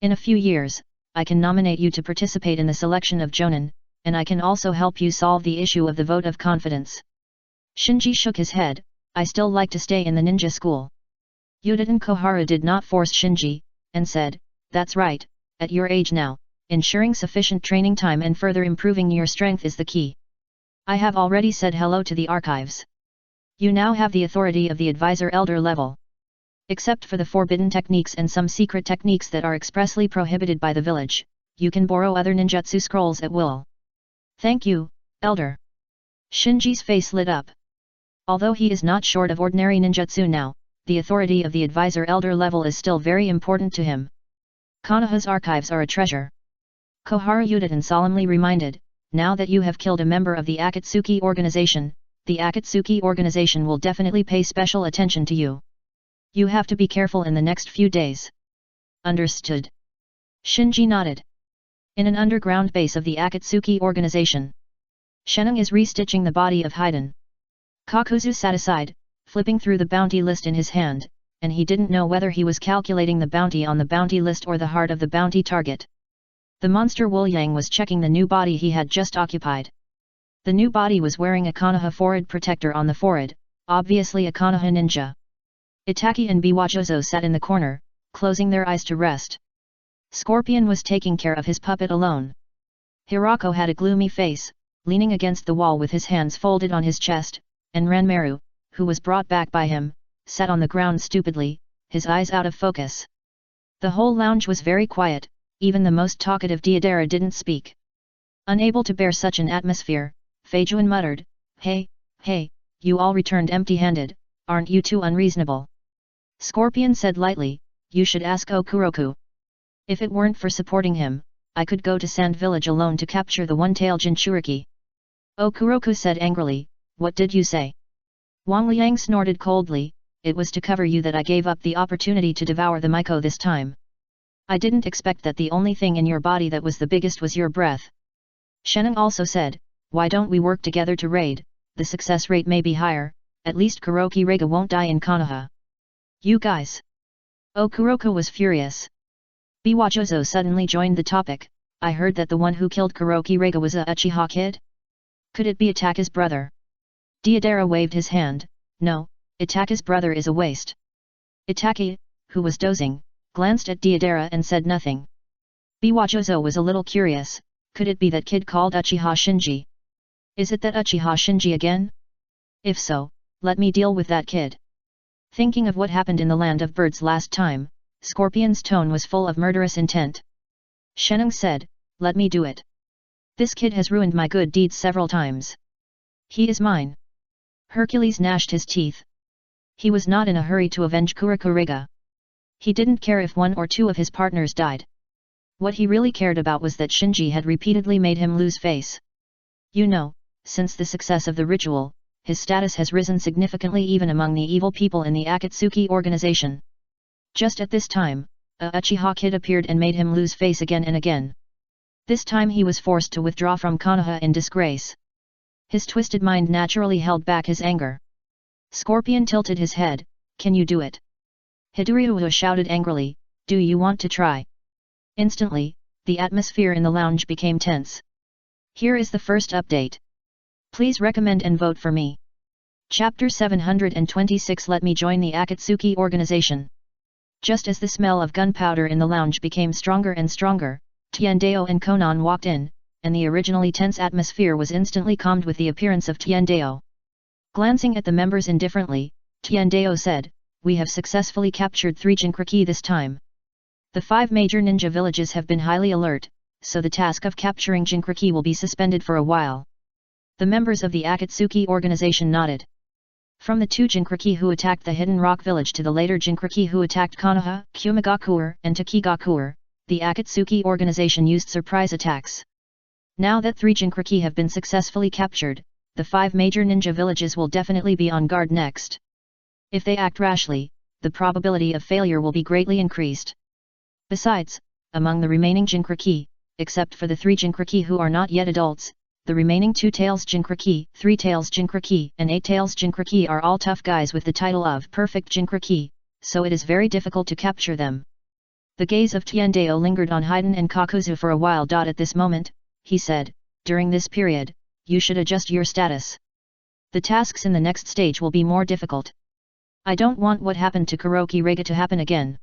In a few years, I can nominate you to participate in the selection of Jonin, and I can also help you solve the issue of the vote of confidence. Shinji shook his head, I still like to stay in the ninja school. Yudin Koharu did not force Shinji, and said, that's right, at your age now, ensuring sufficient training time and further improving your strength is the key. I have already said hello to the archives. You now have the authority of the advisor elder level. Except for the forbidden techniques and some secret techniques that are expressly prohibited by the village, you can borrow other ninjutsu scrolls at will. Thank you, elder. Shinji's face lit up. Although he is not short of ordinary ninjutsu now, the authority of the advisor elder level is still very important to him. Konoha's archives are a treasure. Koharu Yudin solemnly reminded, now that you have killed a member of the Akatsuki organization, the Akatsuki organization will definitely pay special attention to you. You have to be careful in the next few days. Understood. Shinji nodded. In an underground base of the Akatsuki organization, Shenung is restitching the body of Haiden. Kakuzu sat aside, flipping through the bounty list in his hand, and he didn't know whether he was calculating the bounty on the bounty list or the heart of the bounty target. The monster Woolyang was checking the new body he had just occupied. The new body was wearing a Konoha forehead protector on the forehead, obviously a Konoha ninja. Itaki and Biwajozo sat in the corner, closing their eyes to rest. Scorpion was taking care of his puppet alone. Hirako had a gloomy face, leaning against the wall with his hands folded on his chest, and Ranmaru, who was brought back by him, sat on the ground stupidly, his eyes out of focus. The whole lounge was very quiet, even the most talkative Deidara didn't speak. Unable to bear such an atmosphere, Feijuan muttered, Hey, you all returned empty-handed, aren't you too unreasonable? Scorpion said lightly, you should ask Okuroku. If it weren't for supporting him, I could go to Sand Village alone to capture the one-tailed Jinchuriki. Okuroku said angrily, what did you say? Wang Liang snorted coldly, it was to cover you that I gave up the opportunity to devour the Miko this time. I didn't expect that the only thing in your body that was the biggest was your breath. Shenung also said, why don't we work together to raid, the success rate may be higher, at least Kuroki Rega won't die in Konoha. You guys. Okuroku was furious. Biwajozo suddenly joined the topic, I heard that the one who killed Kuroki Rega was a Uchiha kid? Could it be Itaka's brother? Deidara waved his hand, no, Itaka's brother is a waste. Itaki, who was dozing, glanced at Deidara and said nothing. Biwajozo was a little curious, could it be that kid called Uchiha Shinji? Is it that Uchiha Shinji again? If so, let me deal with that kid. Thinking of what happened in the land of birds last time, Scorpion's tone was full of murderous intent. Shenung said, let me do it. This kid has ruined my good deeds several times. He is mine. Hercules gnashed his teeth. He was not in a hurry to avenge Kuroko Rega. He didn't care if one or two of his partners died. What he really cared about was that Shinji had repeatedly made him lose face. You know, since the success of the ritual, his status has risen significantly even among the evil people in the Akatsuki organization. Just at this time, a Uchiha kid appeared and made him lose face again and again. This time he was forced to withdraw from Konoha in disgrace. His twisted mind naturally held back his anger. Scorpion tilted his head, can you do it? Hidoriuwa shouted angrily, do you want to try? Instantly, the atmosphere in the lounge became tense. Here is the first update. Please recommend and vote for me. Chapter 726 Let me join the Akatsuki organization. Just as the smell of gunpowder in the lounge became stronger and stronger, Tiandeo and Konan walked in, and the originally tense atmosphere was instantly calmed with the appearance of Tiandeo. Glancing at the members indifferently, Tiandeo said, we have successfully captured 3 Jinchuriki this time. The 5 major ninja villages have been highly alert, so the task of capturing Jinchuriki will be suspended for a while. The members of the Akatsuki organization nodded. From the 2 Jinchuriki who attacked the Hidden Rock village to the later Jinchuriki who attacked Konoha, Kumigakuer, and Takigakuer, the Akatsuki organization used surprise attacks. Now that 3 Jinchuriki have been successfully captured, the 5 major ninja villages will definitely be on guard next. If they act rashly, the probability of failure will be greatly increased. Besides, among the remaining Jinchuriki, except for the 3 Jinchuriki who are not yet adults, the remaining 2 Tails Jinchuriki, 3 Tails Jinchuriki, and 8 Tails Jinchuriki are all tough guys with the title of Perfect Jinchuriki, so it is very difficult to capture them. The gaze of Tiandao lingered on Haiden and Kakuzu for a while. At this moment, he said, during this period, you should adjust your status. The tasks in the next stage will be more difficult. I don't want what happened to Kuroki Rega to happen again.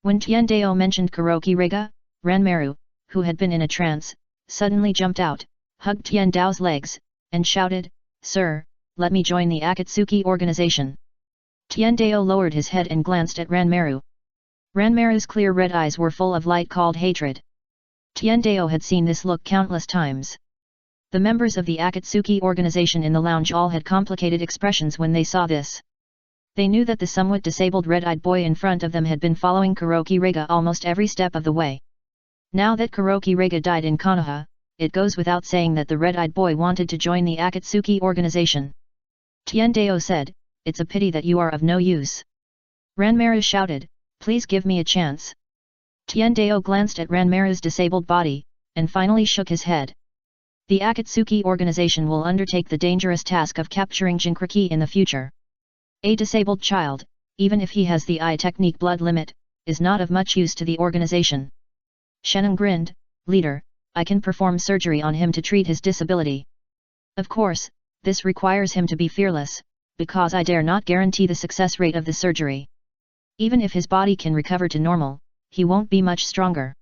When Tiandao mentioned Kuroki Rega, Ranmaru, who had been in a trance, suddenly jumped out, hugged Tiandao's legs, and shouted, "Sir, let me join the Akatsuki organization." Tiandao lowered his head and glanced at Ranmaru. Ranmaru's clear red eyes were full of light called hatred. Tiandao had seen this look countless times. The members of the Akatsuki organization in the lounge all had complicated expressions when they saw this. They knew that the somewhat disabled red-eyed boy in front of them had been following Kuroki Rega almost every step of the way. Now that Kuroki Rega died in Konoha, it goes without saying that the red-eyed boy wanted to join the Akatsuki organization. Tiandao said, "It's a pity that you are of no use." Ranmaru shouted, "Please give me a chance." Tiandao glanced at Ranmaru's disabled body, and finally shook his head. The Akatsuki organization will undertake the dangerous task of capturing Jinchuriki in the future. A disabled child, even if he has the eye technique blood limit, is not of much use to the organization. Sheneng grinned, "Leader, I can perform surgery on him to treat his disability. Of course, this requires him to be fearless, because I dare not guarantee the success rate of the surgery. Even if his body can recover to normal, he won't be much stronger."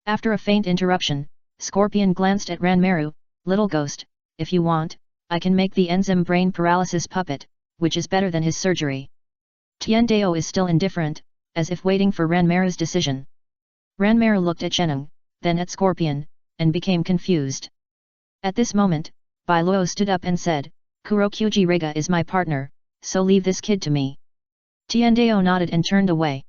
After a faint interruption, Scorpion glanced at Ranmaru, "Little ghost, if you want, I can make the enzyme brain paralysis puppet, which is better than his surgery." Tiandao is still indifferent, as if waiting for Ranmaru's decision. Ranmaru looked at Sheneng, then at Scorpion, and became confused. At this moment, Bailuo stood up and said, "Kurokyuji Rega is my partner, so leave this kid to me." Tiandao nodded and turned away.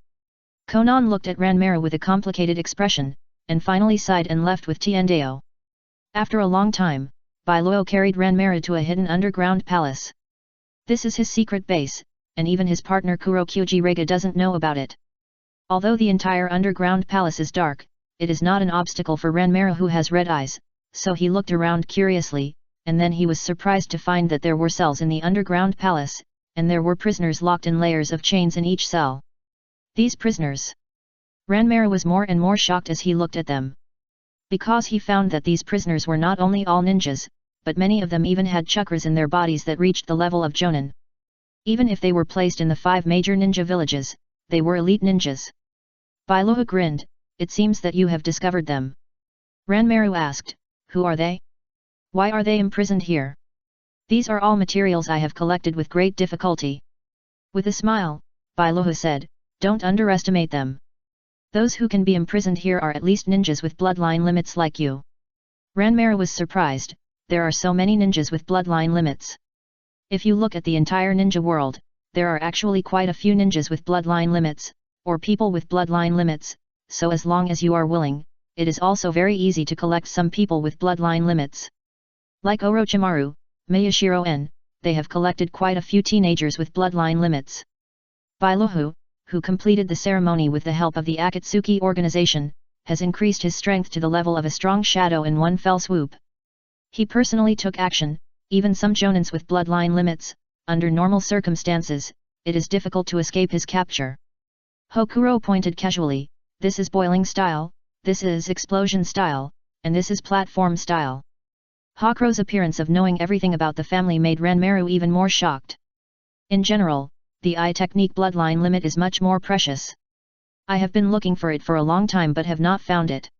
Konan looked at Ranmaru with a complicated expression, and finally sighed and left with Tiandao. After a long time, Bailuo carried Ranmaru to a hidden underground palace. This is his secret base, and even his partner Kurokyuji Rega doesn't know about it. Although the entire underground palace is dark, it is not an obstacle for Ranmaru who has red eyes, so he looked around curiously, and then he was surprised to find that there were cells in the underground palace, and there were prisoners locked in layers of chains in each cell. These prisoners. Ranmaru was more and more shocked as he looked at them. Because he found that these prisoners were not only all ninjas, but many of them even had chakras in their bodies that reached the level of Jonin. Even if they were placed in the 5 major ninja villages, they were elite ninjas. Bailuo grinned, "It seems that you have discovered them." Ranmaru asked, "Who are they? Why are they imprisoned here?" "These are all materials I have collected with great difficulty." With a smile, Bailuo said, "Don't underestimate them. Those who can be imprisoned here are at least ninjas with bloodline limits like you." Ranmaru was surprised, there are so many ninjas with bloodline limits. If you look at the entire ninja world, there are actually quite a few ninjas with bloodline limits, or people with bloodline limits, so as long as you are willing, it is also very easy to collect some people with bloodline limits. Like Orochimaru, Miyashiro-en, they have collected quite a few teenagers with bloodline limits. Bailuo, who completed the ceremony with the help of the Akatsuki organization, has increased his strength to the level of a strong shadow in one fell swoop. He personally took action, even some jonins with bloodline limits, under normal circumstances, it is difficult to escape his capture. Hokuro pointed casually, "This is boiling style, this is explosion style, and this is platform style." Hokuro's appearance of knowing everything about the family made Ranmaru even more shocked. In general, the eye technique bloodline limit is much more precious. I have been looking for it for a long time but have not found it.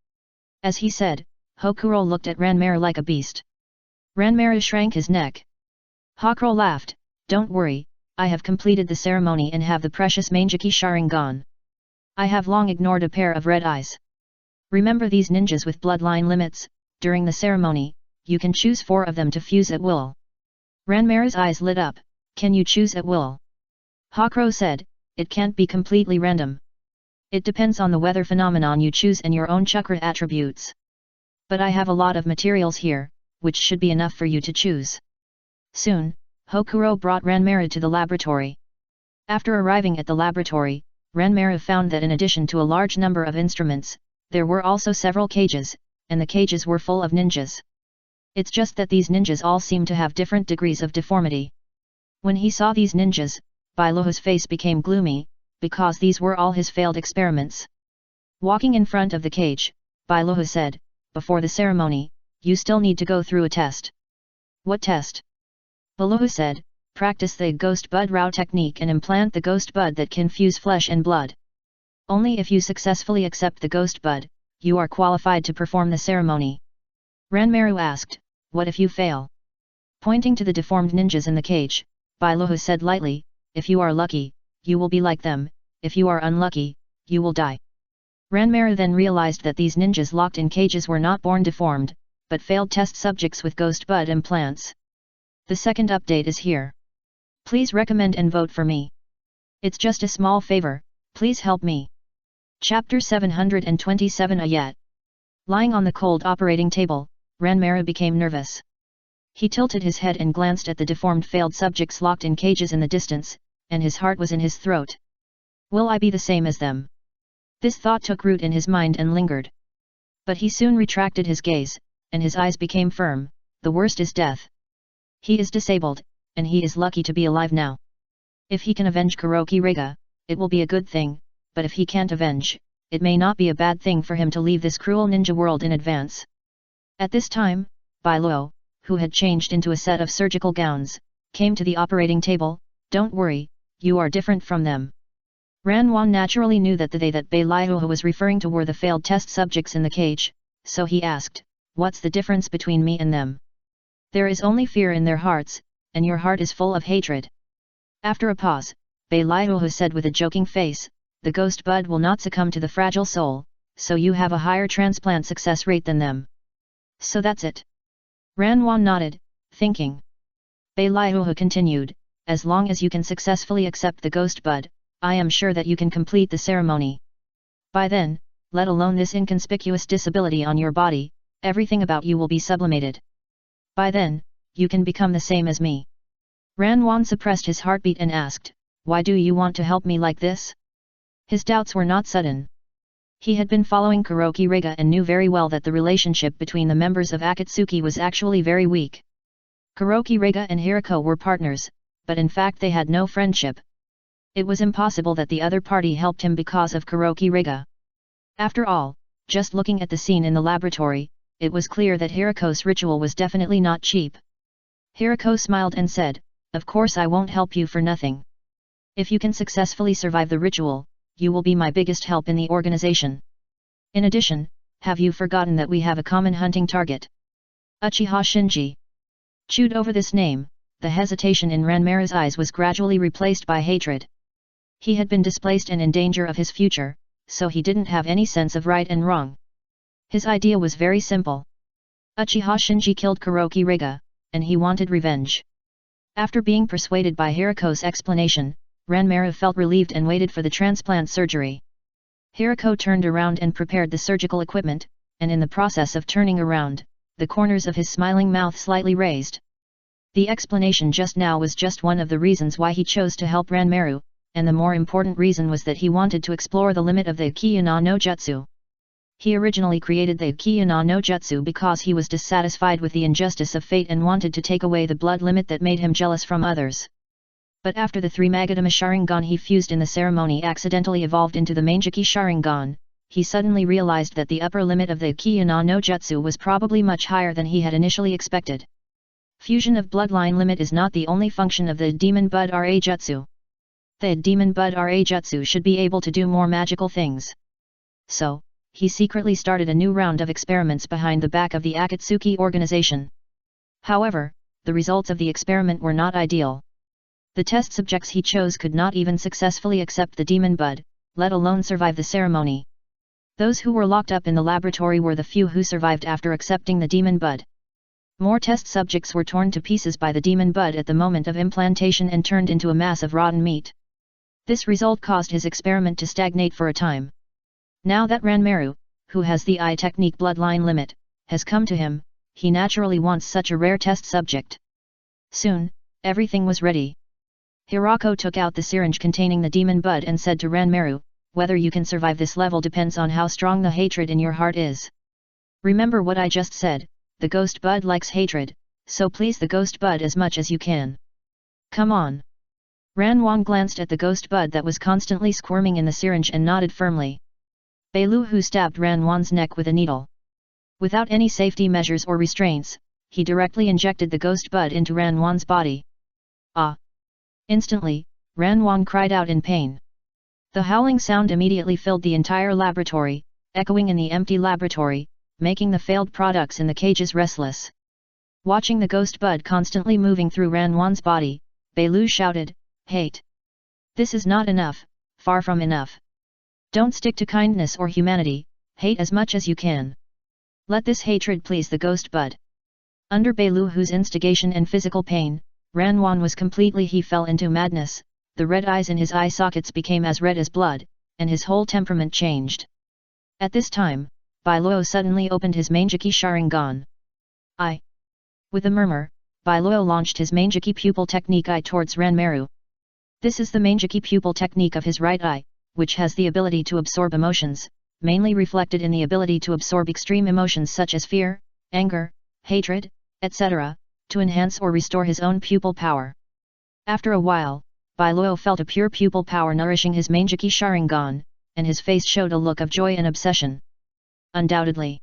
As he said, Hokuro looked at Ranmaru like a beast. Ranmaru shrank his neck. Hokuro laughed, "Don't worry, I have completed the ceremony and have the precious Mangeki Sharingan." I have long ignored a pair of red eyes. Remember these ninjas with bloodline limits. During the ceremony, you can choose 4 of them to fuse at will. Ranmaru's eyes lit up. Can you choose at will? Hawkrow said, it can't be completely random. It depends on the weather phenomenon you choose and your own chakra attributes. But I have a lot of materials here, which should be enough for you to choose. Soon, Hokuro brought Ranmaru to the laboratory. After arriving at the laboratory, Ranmaru found that in addition to a large number of instruments, there were also several cages, and the cages were full of ninjas. It's just that these ninjas all seem to have different degrees of deformity. When he saw these ninjas, Bailuo's face became gloomy, because these were all his failed experiments. Walking in front of the cage, Bailuo said, before the ceremony, you still need to go through a test. What test? Bailuo said, practice the ghost bud Rao technique and implant the ghost bud that can fuse flesh and blood. Only if you successfully accept the ghost bud, you are qualified to perform the ceremony. Ranmaru asked, what if you fail? Pointing to the deformed ninjas in the cage, Bailuo said lightly, if you are lucky, you will be like them, if you are unlucky, you will die. Ranmaru then realized that these ninjas locked in cages were not born deformed, but failed test subjects with ghost bud implants. The second update is here. Please recommend and vote for me. It's just a small favor, please help me. Chapter 727 Ayat. Lying on the cold operating table, Ranmaru became nervous. He tilted his head and glanced at the deformed failed subjects locked in cages in the distance, and his heart was in his throat. Will I be the same as them? This thought took root in his mind and lingered. But he soon retracted his gaze, and his eyes became firm. The worst is death. He is disabled, and he is lucky to be alive now. If he can avenge Kuroki Rega, it will be a good thing, but if he can't avenge, it may not be a bad thing for him to leave this cruel ninja world in advance. At this time, Bailuo, who had changed into a set of surgical gowns, came to the operating table. Don't worry, you are different from them. Ranwan naturally knew that the they that Bailuo was referring to were the failed test subjects in the cage, so he asked, what's the difference between me and them? There is only fear in their hearts, and your heart is full of hatred. After a pause, Bailuo said with a joking face, the ghost bud will not succumb to the fragile soul, so you have a higher transplant success rate than them. So that's it. Ranwan nodded, thinking. Bailuo continued, as long as you can successfully accept the ghost bud, I am sure that you can complete the ceremony. By then, let alone this inconspicuous disability on your body, everything about you will be sublimated. By then, you can become the same as me. Ranwan suppressed his heartbeat and asked, why do you want to help me like this? His doubts were not sudden. He had been following Kuroki Rega and knew very well that the relationship between the members of Akatsuki was actually very weak. Kuroki Rega and Hirako were partners, but in fact they had no friendship. It was impossible that the other party helped him because of Kuroki Rega. After all, just looking at the scene in the laboratory, it was clear that Hirako's ritual was definitely not cheap. Hirako smiled and said, of course I won't help you for nothing. If you can successfully survive the ritual, you will be my biggest help in the organization. In addition, have you forgotten that we have a common hunting target? Uchiha Shinji. Chewed over this name, the hesitation in Ranmaru's eyes was gradually replaced by hatred. He had been displaced and in danger of his future, so he didn't have any sense of right and wrong. His idea was very simple. Uchiha Shinji killed Kuroki Rega, and he wanted revenge. After being persuaded by Hirako's explanation, Ranmaru felt relieved and waited for the transplant surgery. Hirako turned around and prepared the surgical equipment, and in the process of turning around, the corners of his smiling mouth slightly raised. The explanation just now was just one of the reasons why he chose to help Ranmaru, and the more important reason was that he wanted to explore the limit of the Uchiha no Jutsu. He originally created the Uchiha no Jutsu because he was dissatisfied with the injustice of fate and wanted to take away the blood limit that made him jealous from others. But after the 3 Magatama Sharingan he fused in the ceremony accidentally evolved into the Manjiki Sharingan, he suddenly realized that the upper limit of the Uchiha no Jutsu was probably much higher than he had initially expected. Fusion of bloodline limit is not the only function of the Demon Bud Ra Jutsu. The Demon Bud Ra Jutsu should be able to do more magical things. So, he secretly started a new round of experiments behind the back of the Akatsuki organization. However, the results of the experiment were not ideal. The test subjects he chose could not even successfully accept the Demon Bud, let alone survive the ceremony. Those who were locked up in the laboratory were the few who survived after accepting the demon bud. More test subjects were torn to pieces by the demon bud at the moment of implantation and turned into a mass of rotten meat. This result caused his experiment to stagnate for a time. Now that Ranmaru, who has the eye technique bloodline limit, has come to him, he naturally wants such a rare test subject. Soon, everything was ready. Hirako took out the syringe containing the demon bud and said to Ranmaru, "Whether you can survive this level depends on how strong the hatred in your heart is. Remember what I just said, the ghost bud likes hatred, so please the ghost bud as much as you can. Come on." Ranwang glanced at the ghost bud that was constantly squirming in the syringe and nodded firmly. Bailu Hu stabbed Ranwan's neck with a needle. Without any safety measures or restraints, he directly injected the ghost bud into Ranwan's body. Ah! Instantly, Ranwang cried out in pain. The howling sound immediately filled the entire laboratory, echoing in the empty laboratory, making the failed products in the cages restless. Watching the ghost bud constantly moving through Ranwan's body, Bailu shouted, "Hate! This is not enough, far from enough. Don't stick to kindness or humanity, hate as much as you can. Let this hatred please the ghost bud." Under Bailu Hu's instigation and physical pain, Ranwan was he fell into madness, the red eyes in his eye sockets became as red as blood, and his whole temperament changed. At this time, Bailuo suddenly opened his Manjiki Sharingan. "I!" With a murmur, Bailuo launched his Manjiki pupil technique eye towards Ranmaru. This is the Manjiki pupil technique of his right eye, which has the ability to absorb emotions, mainly reflected in the ability to absorb extreme emotions such as fear, anger, hatred, etc., to enhance or restore his own pupil power. After a while, Bailuo felt a pure pupil power nourishing his Manjiki Sharingan, and his face showed a look of joy and obsession. Undoubtedly,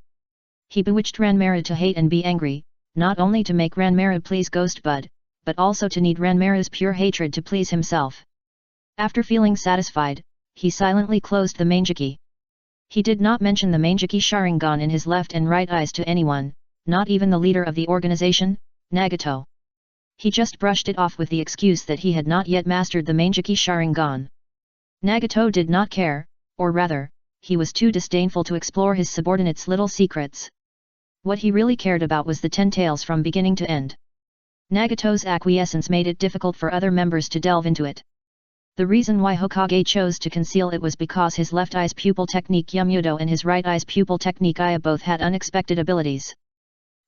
he bewitched Ranmaru to hate and be angry, not only to make Ranmaru please Ghost Bud, but also to need Ranmaru's pure hatred to please himself. After feeling satisfied, he silently closed the Manjiki. He did not mention the Manjiki Sharingan in his left and right eyes to anyone, not even the leader of the organization, Nagato. He just brushed it off with the excuse that he had not yet mastered the Manjiki Sharingan. Nagato did not care, or rather, he was too disdainful to explore his subordinate's little secrets. What he really cared about was the 10 tales from beginning to end. Nagato's acquiescence made it difficult for other members to delve into it. The reason why Hokage chose to conceal it was because his left eye's pupil technique Yumudo and his right eye's pupil technique Aya both had unexpected abilities.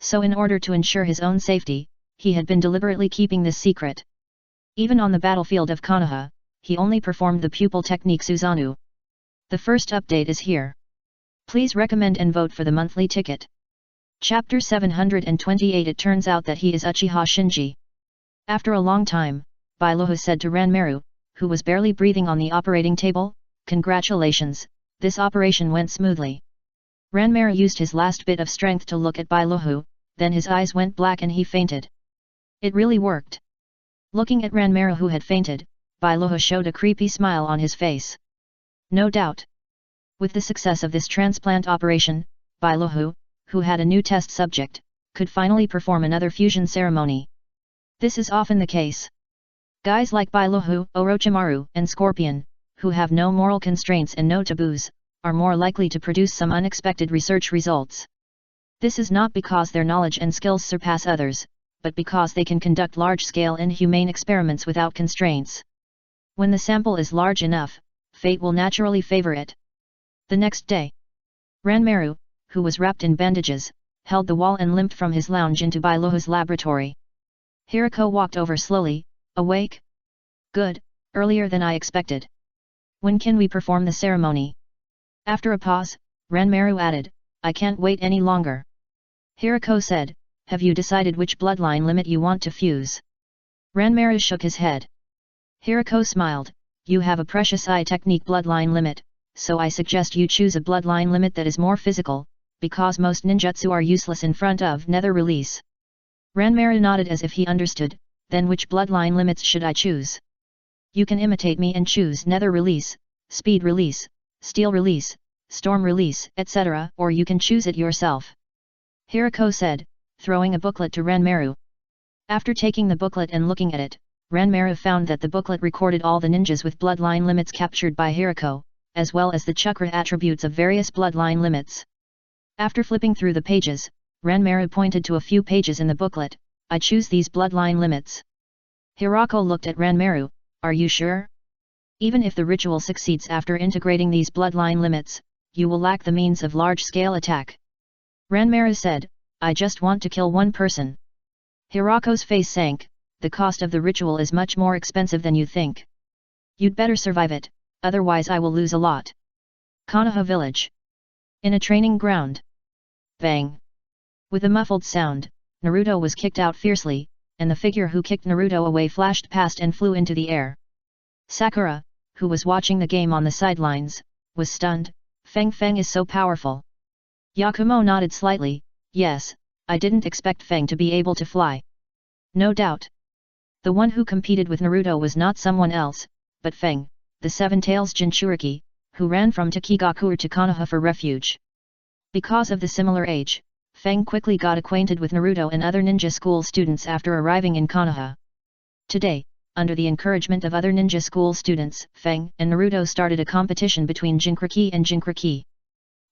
So in order to ensure his own safety, he had been deliberately keeping this secret. Even on the battlefield of Konoha, he only performed the pupil technique Susanoo. The first update is here. Please recommend and vote for the monthly ticket. Chapter 728. It turns out that he is Uchiha Shinji. After a long time, Bailuo said to Ranmaru, who was barely breathing on the operating table, "Congratulations, this operation went smoothly." Ranmaru used his last bit of strength to look at Bailuo, then his eyes went black and he fainted. It really worked. Looking at Ranmaru who had fainted, Bailuo showed a creepy smile on his face. No doubt. With the success of this transplant operation, Bailuo, who had a new test subject, could finally perform another fusion ceremony. This is often the case. Guys like Bailuo, Orochimaru, and Scorpion, who have no moral constraints and no taboos, are more likely to produce some unexpected research results. This is not because their knowledge and skills surpass others, but because they can conduct large-scale inhumane experiments without constraints. When the sample is large enough, fate will naturally favor it. The next day, Ranmaru, who was wrapped in bandages, held the wall and limped from his lounge into Bailuo's laboratory. Hirako walked over slowly. Awake? Good, earlier than I expected. When can we perform the ceremony? After a pause, Ranmaru added, I can't wait any longer. Hirako said, have you decided which bloodline limit you want to fuse? Ranmaru shook his head. Hirako smiled, you have a precious eye technique bloodline limit, so I suggest you choose a bloodline limit that is more physical, because most ninjutsu are useless in front of nether release. Ranmaru nodded as if he understood. Then which bloodline limits should I choose? You can imitate me and choose nether release, speed release, steel release, storm release, etc., or you can choose it yourself. Hirako said, throwing a booklet to Ranmaru. After taking the booklet and looking at it, Ranmaru found that the booklet recorded all the ninjas with bloodline limits captured by Hirako, as well as the chakra attributes of various bloodline limits. After flipping through the pages, Ranmaru pointed to a few pages in the booklet. I choose these bloodline limits. Hirako looked at Ranmaru. Are you sure? Even if the ritual succeeds after integrating these bloodline limits, you will lack the means of large-scale attack. Ranmaru said, I just want to kill one person. Hirako's face sank. The cost of the ritual is much more expensive than you think. You'd better survive it, otherwise I will lose a lot. Konoha village. In a training ground. Bang. With a muffled sound, Naruto was kicked out fiercely, and the figure who kicked Naruto away flashed past and flew into the air. Sakura, who was watching the game on the sidelines, was stunned. Feng is so powerful. Yakumo nodded slightly. Yes, I didn't expect Feng to be able to fly. No doubt. The one who competed with Naruto was not someone else, but Feng, the Seven-Tails Jinchuriki, who ran from Takigakure to Konoha for refuge. Because of the similar age, Feng quickly got acquainted with Naruto and other ninja school students after arriving in Konoha. Today, under the encouragement of other ninja school students, Feng and Naruto started a competition between Jinchuriki and Jinchuriki.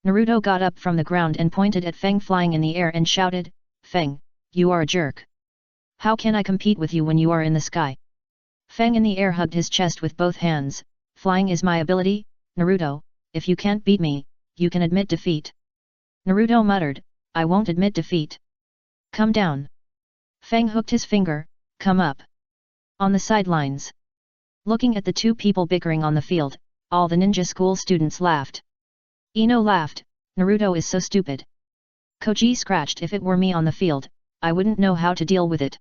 Naruto got up from the ground and pointed at Feng flying in the air and shouted, Feng, you are a jerk. How can I compete with you when you are in the sky? Feng in the air hugged his chest with both hands. Flying is my ability, Naruto, if you can't beat me, you can admit defeat. Naruto muttered, I won't admit defeat. Come down. Feng hooked his finger, come up. On the sidelines. Looking at the two people bickering on the field, all the ninja school students laughed. Ino laughed, Naruto is so stupid. Koji scratched, if it were me on the field, I wouldn't know how to deal with it.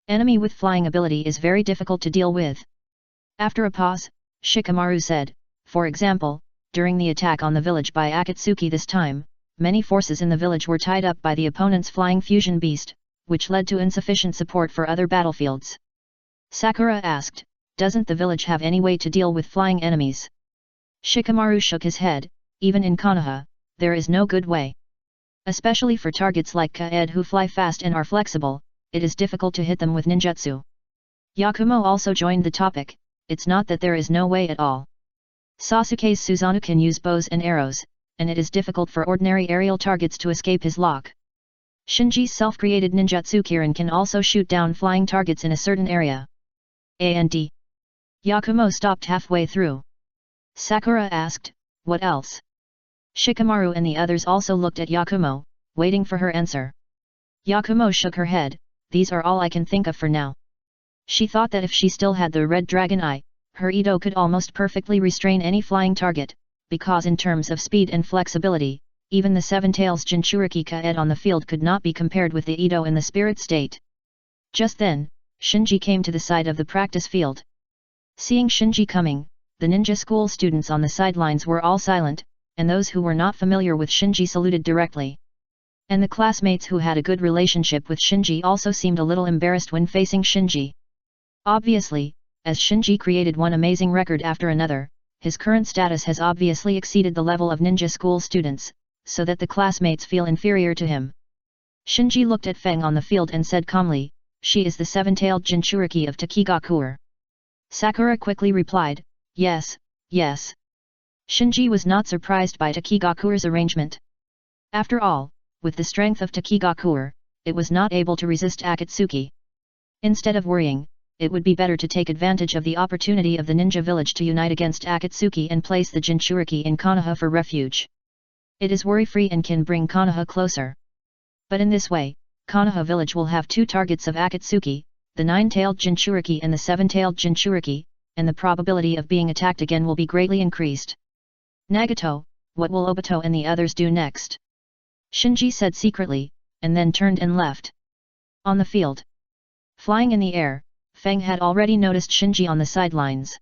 Enemy with flying ability is very difficult to deal with. After a pause, Shikamaru said, for example, during the attack on the village by Akatsuki this time, many forces in the village were tied up by the opponent's flying fusion beast, which led to insufficient support for other battlefields. Sakura asked, doesn't the village have any way to deal with flying enemies? Shikamaru shook his head, even in Konoha, there is no good way. Especially for targets like Kaed who fly fast and are flexible, it is difficult to hit them with ninjutsu. Yakumo also joined the topic, it's not that there is no way at all. Sasuke's Susanoo can use bows and arrows, and it is difficult for ordinary aerial targets to escape his lock. Shinji's self-created ninjutsu Kirin can also shoot down flying targets in a certain area. A&D. Yakumo stopped halfway through. Sakura asked, what else? Shikamaru and the others also looked at Yakumo, waiting for her answer. Yakumo shook her head, these are all I can think of for now. She thought that if she still had the red dragon eye, her Ito could almost perfectly restrain any flying target, because in terms of speed and flexibility, even the Seven-Tails Jinchuriki Kaed on the field could not be compared with the Ito in the spirit state. Just then, Shinji came to the side of the practice field. Seeing Shinji coming, the ninja school students on the sidelines were all silent, and those who were not familiar with Shinji saluted directly. And the classmates who had a good relationship with Shinji also seemed a little embarrassed when facing Shinji. Obviously, as Shinji created one amazing record after another, his current status has obviously exceeded the level of ninja school students, so that the classmates feel inferior to him. Shinji looked at Feng on the field and said calmly, she is the seven-tailed Jinchuriki of Takigakure. Sakura quickly replied, yes, yes. Shinji was not surprised by Takigakure's arrangement. After all, with the strength of Takigakure, it was not able to resist Akatsuki. Instead of worrying, it would be better to take advantage of the opportunity of the ninja village to unite against Akatsuki and place the Jinchuriki in Konoha for refuge. It is worry-free and can bring Konoha closer. But in this way, Konoha village will have two targets of Akatsuki, the nine-tailed Jinchuriki and the seven-tailed Jinchuriki, and the probability of being attacked again will be greatly increased. Nagato, what will Obito and the others do next? Shinji said secretly, and then turned and left. On the field. Flying in the air, Feng had already noticed Shinji on the sidelines.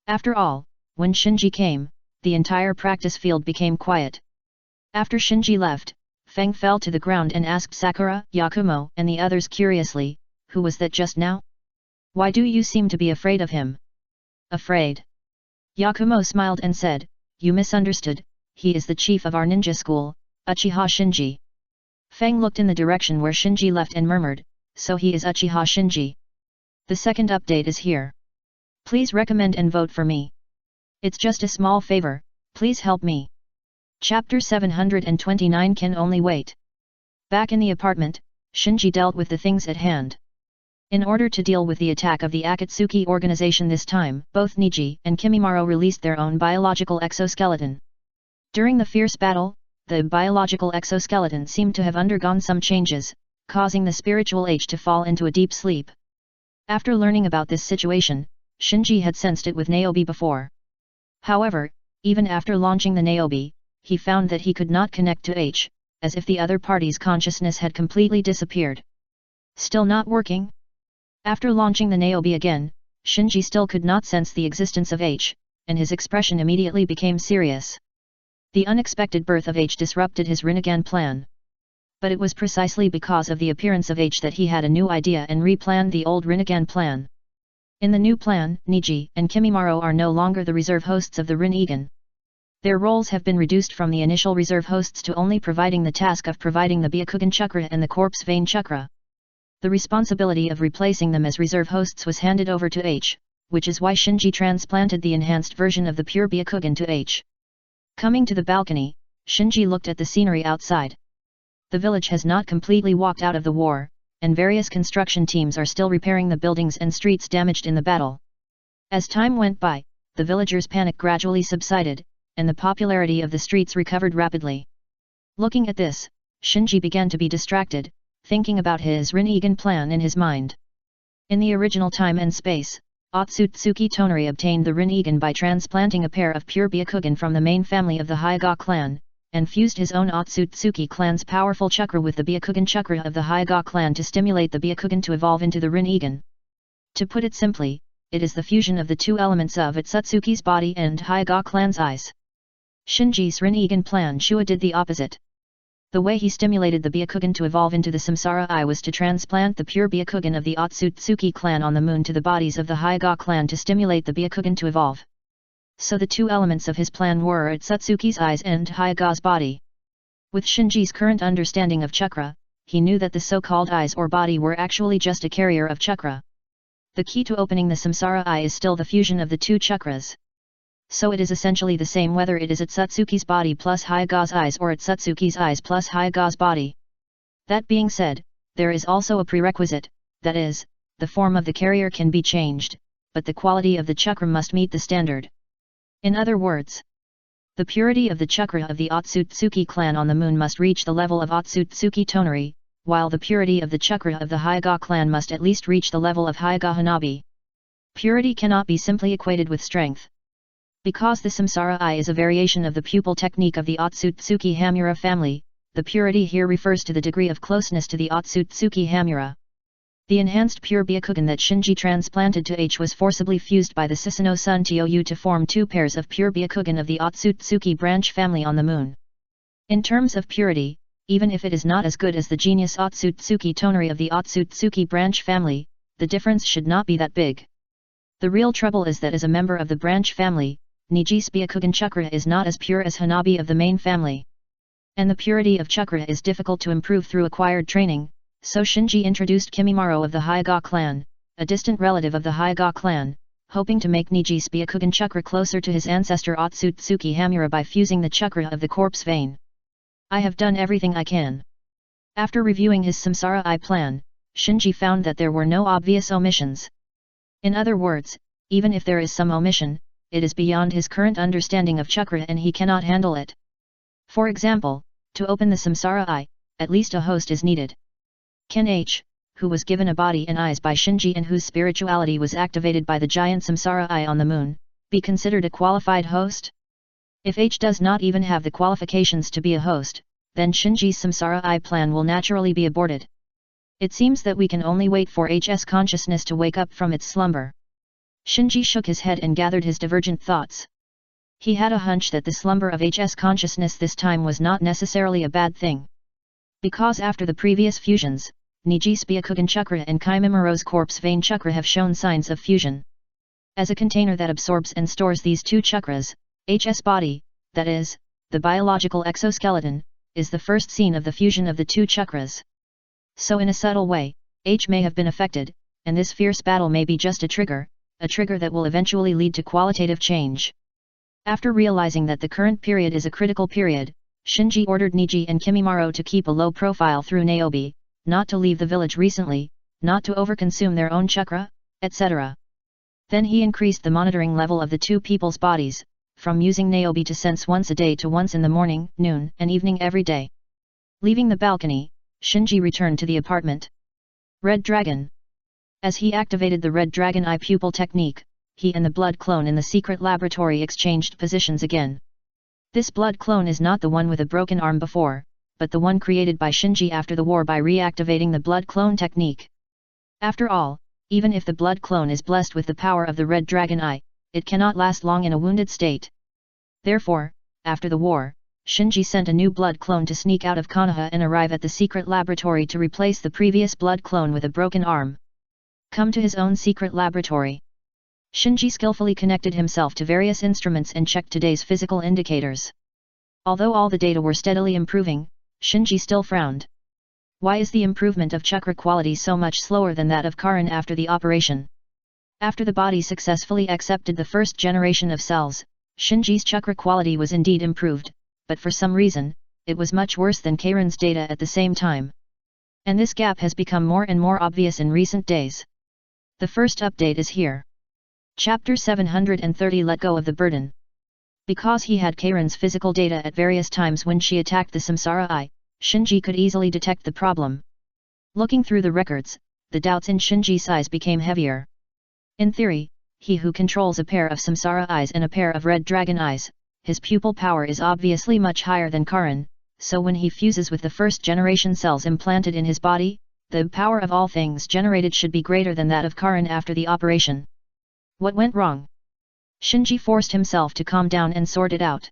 After all, when Shinji came, the entire practice field became quiet. After Shinji left, Feng fell to the ground and asked Sakura, Yakumo, and the others curiously, who was that just now? Why do you seem to be afraid of him? Afraid? Yakumo smiled and said, you misunderstood, he is the chief of our ninja school, Uchiha Shinji. Feng looked in the direction where Shinji left and murmured, so he is Uchiha Shinji. The second update is here. Please recommend and vote for me. It's just a small favor, please help me. Chapter 729 Can Only Wait. Back in the apartment, Shinji dealt with the things at hand. In order to deal with the attack of the Akatsuki organization this time, both Niji and Kimimaro released their own biological exoskeleton. During the fierce battle, the biological exoskeleton seemed to have undergone some changes, causing the spiritual H to fall into a deep sleep. After learning about this situation, Shinji had sensed it with Niobe before. However, even after launching the Niobe, he found that he could not connect to H, as if the other party's consciousness had completely disappeared. Still not working? After launching the Niobe again, Shinji still could not sense the existence of H, and his expression immediately became serious. The unexpected birth of H disrupted his Rinnegan plan. But it was precisely because of the appearance of H that he had a new idea and replanned the old Rinnegan plan. In the new plan, Niji and Kimimaro are no longer the reserve hosts of the Rinnegan. Their roles have been reduced from the initial reserve hosts to only providing the task of providing the Byakugan chakra and the corpse vein chakra. The responsibility of replacing them as reserve hosts was handed over to H, which is why Shinji transplanted the enhanced version of the pure Byakugan to H. Coming to the balcony, Shinji looked at the scenery outside. The village has not completely walked out of the war, and various construction teams are still repairing the buildings and streets damaged in the battle. As time went by, the villagers' panic gradually subsided, and the popularity of the streets recovered rapidly. Looking at this, Shinji began to be distracted, thinking about his Rinnegan plan in his mind. In the original time and space, Otsutsuki Tonari obtained the Rinnegan by transplanting a pair of pure Byakugan from the main family of the Hyuga clan, and fused his own Otsutsuki clan's powerful chakra with the Byakugan chakra of the Hyuga clan to stimulate the Byakugan to evolve into the Rinnegan. To put it simply, it is the fusion of the two elements of Otsutsuki's body and Hyuga clan's eyes. Shinji's Rinnegan plan Shua did the opposite. The way he stimulated the Byakugan to evolve into the Samsara Eye was to transplant the pure Byakugan of the Otsutsuki clan on the moon to the bodies of the Hyuga clan to stimulate the Byakugan to evolve. So the two elements of his plan were Otsutsuki's eyes and Hyuga's body. With Shinji's current understanding of chakra, he knew that the so-called eyes or body were actually just a carrier of chakra. The key to opening the Samsara Eye is still the fusion of the two chakras. So it is essentially the same whether it is Otsutsuki's body plus Hyuga's eyes or Otsutsuki's eyes plus Hyuga's body. That being said, there is also a prerequisite, that is, the form of the carrier can be changed, but the quality of the chakra must meet the standard. In other words, the purity of the chakra of the Otsutsuki clan on the moon must reach the level of Otsutsuki Tonari, while the purity of the chakra of the Hyuga clan must at least reach the level of Hyuga Hanabi. Purity cannot be simply equated with strength. Because the Samsara Eye is a variation of the pupil technique of the Otsutsuki Hamura family, the purity here refers to the degree of closeness to the Otsutsuki Hamura. The enhanced pure Byakugan that Shinji transplanted to H was forcibly fused by the Susanoo Sun Tou to form two pairs of pure Byakugan of the Otsutsuki branch family on the moon. In terms of purity, even if it is not as good as the genius Otsutsuki Tonari of the Otsutsuki branch family, the difference should not be that big. The real trouble is that as a member of the branch family, Niji's Byakugan chakra is not as pure as Hanabi of the main family. And the purity of chakra is difficult to improve through acquired training, so Shinji introduced Kimimaro of the Hyuga clan, a distant relative of the Hyuga clan, hoping to make Niji's Byakugan chakra closer to his ancestor Otsutsuki Hamura by fusing the chakra of the corpse vein. I have done everything I can. After reviewing his Samsara Eye plan, Shinji found that there were no obvious omissions. In other words, even if there is some omission, it is beyond his current understanding of chakra and he cannot handle it. For example, to open the Samsara Eye, at least a host is needed. Can H, who was given a body and eyes by Shinji and whose spirituality was activated by the giant Samsara Eye on the moon, be considered a qualified host? If H does not even have the qualifications to be a host, then Shinji's Samsara Eye plan will naturally be aborted. It seems that we can only wait for H's consciousness to wake up from its slumber. Shinji shook his head and gathered his divergent thoughts. He had a hunch that the slumber of H's consciousness this time was not necessarily a bad thing. Because after the previous fusions, Niji's Byakugan chakra and Kimimaro's corpse vein chakra have shown signs of fusion. As a container that absorbs and stores these two chakras, H's body, that is, the biological exoskeleton, is the first scene of the fusion of the two chakras. So in a subtle way, H may have been affected, and this fierce battle may be just a trigger that will eventually lead to qualitative change. After realizing that the current period is a critical period, Shinji ordered Niji and Kimimaro to keep a low profile through Niobe, not to leave the village recently, not to overconsume their own chakra, etc. Then he increased the monitoring level of the two people's bodies, from using Niobe to sense once a day to once in the morning, noon, and evening every day. Leaving the balcony, Shinji returned to the apartment. Red Dragon. As he activated the Red Dragon Eye pupil technique, he and the blood clone in the secret laboratory exchanged positions again. This blood clone is not the one with a broken arm before, but the one created by Shinji after the war by reactivating the blood clone technique. After all, even if the blood clone is blessed with the power of the Red Dragon Eye, it cannot last long in a wounded state. Therefore, after the war, Shinji sent a new blood clone to sneak out of Konoha and arrive at the secret laboratory to replace the previous blood clone with a broken arm. Come to his own secret laboratory. Shinji skillfully connected himself to various instruments and checked today's physical indicators. Although all the data were steadily improving, Shinji still frowned. Why is the improvement of chakra quality so much slower than that of Karin after the operation? After the body successfully accepted the first generation of cells, Shinji's chakra quality was indeed improved, but for some reason, it was much worse than Karin's data at the same time. And this gap has become more and more obvious in recent days. The first update is here. Chapter 730 Let Go of the Burden. Because he had Karin's physical data at various times when she attacked the Samsara Eye, Shinji could easily detect the problem. Looking through the records, the doubts in Shinji's eyes became heavier. In theory, he who controls a pair of Samsara Eyes and a pair of Red Dragon Eyes, his pupil power is obviously much higher than Karin, so when he fuses with the first generation cells implanted in his body, the power of all things generated should be greater than that of Karin after the operation. What went wrong? Shinji forced himself to calm down and sort it out.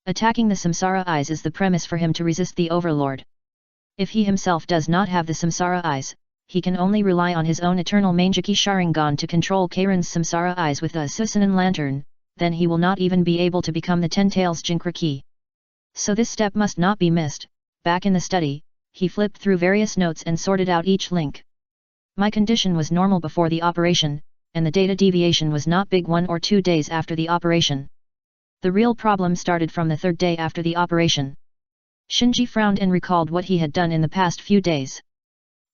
Attacking the Samsara Eyes is the premise for him to resist the Overlord. If he himself does not have the Samsara Eyes, he can only rely on his own eternal Mangeki Sharingan to control Karin's Samsara Eyes with the Susanin Lantern, then he will not even be able to become the Ten Tails Jinkraki. So this step must not be missed. Back in the study, he flipped through various notes and sorted out each link. My condition was normal before the operation, and the data deviation was not big 1 or 2 days after the operation. The real problem started from the 3rd day after the operation. Shinji frowned and recalled what he had done in the past few days.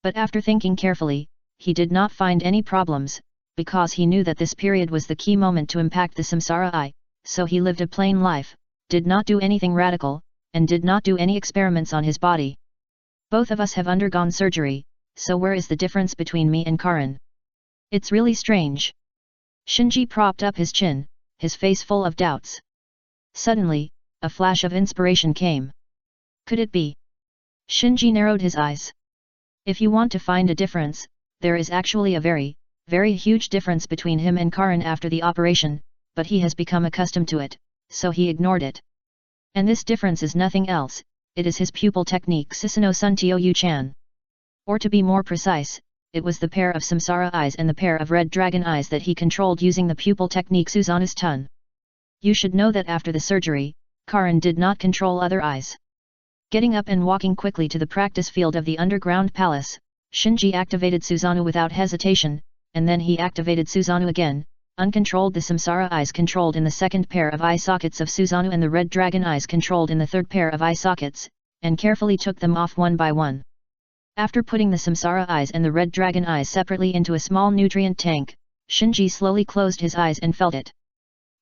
But after thinking carefully, he did not find any problems, because he knew that this period was the key moment to impact the Samsara Eye, so he lived a plain life, did not do anything radical, and did not do any experiments on his body. Both of us have undergone surgery, so where is the difference between me and Karin? It's really strange. Shinji propped up his chin, his face full of doubts. Suddenly, a flash of inspiration came. Could it be? Shinji narrowed his eyes. If you want to find a difference, there is actually a very, very huge difference between him and Karin after the operation, but he has become accustomed to it, so he ignored it. And this difference is nothing else, it is his pupil technique Susanoo Suntio Yu-chan. Or to be more precise, it was the pair of Samsara Eyes and the pair of Red Dragon Eyes that he controlled using the pupil technique Susanoo's Tun. You should know that after the surgery, Karin did not control other eyes. Getting up and walking quickly to the practice field of the underground palace, Shinji activated Susanoo without hesitation, and then he activated Susanoo again, uncontrolled the Samsara Eyes controlled in the second pair of eye sockets of Susanoo and the Red Dragon Eyes controlled in the third pair of eye sockets, and carefully took them off one by one. After putting the Samsara Eyes and the Red Dragon Eyes separately into a small nutrient tank, Shinji slowly closed his eyes and felt it.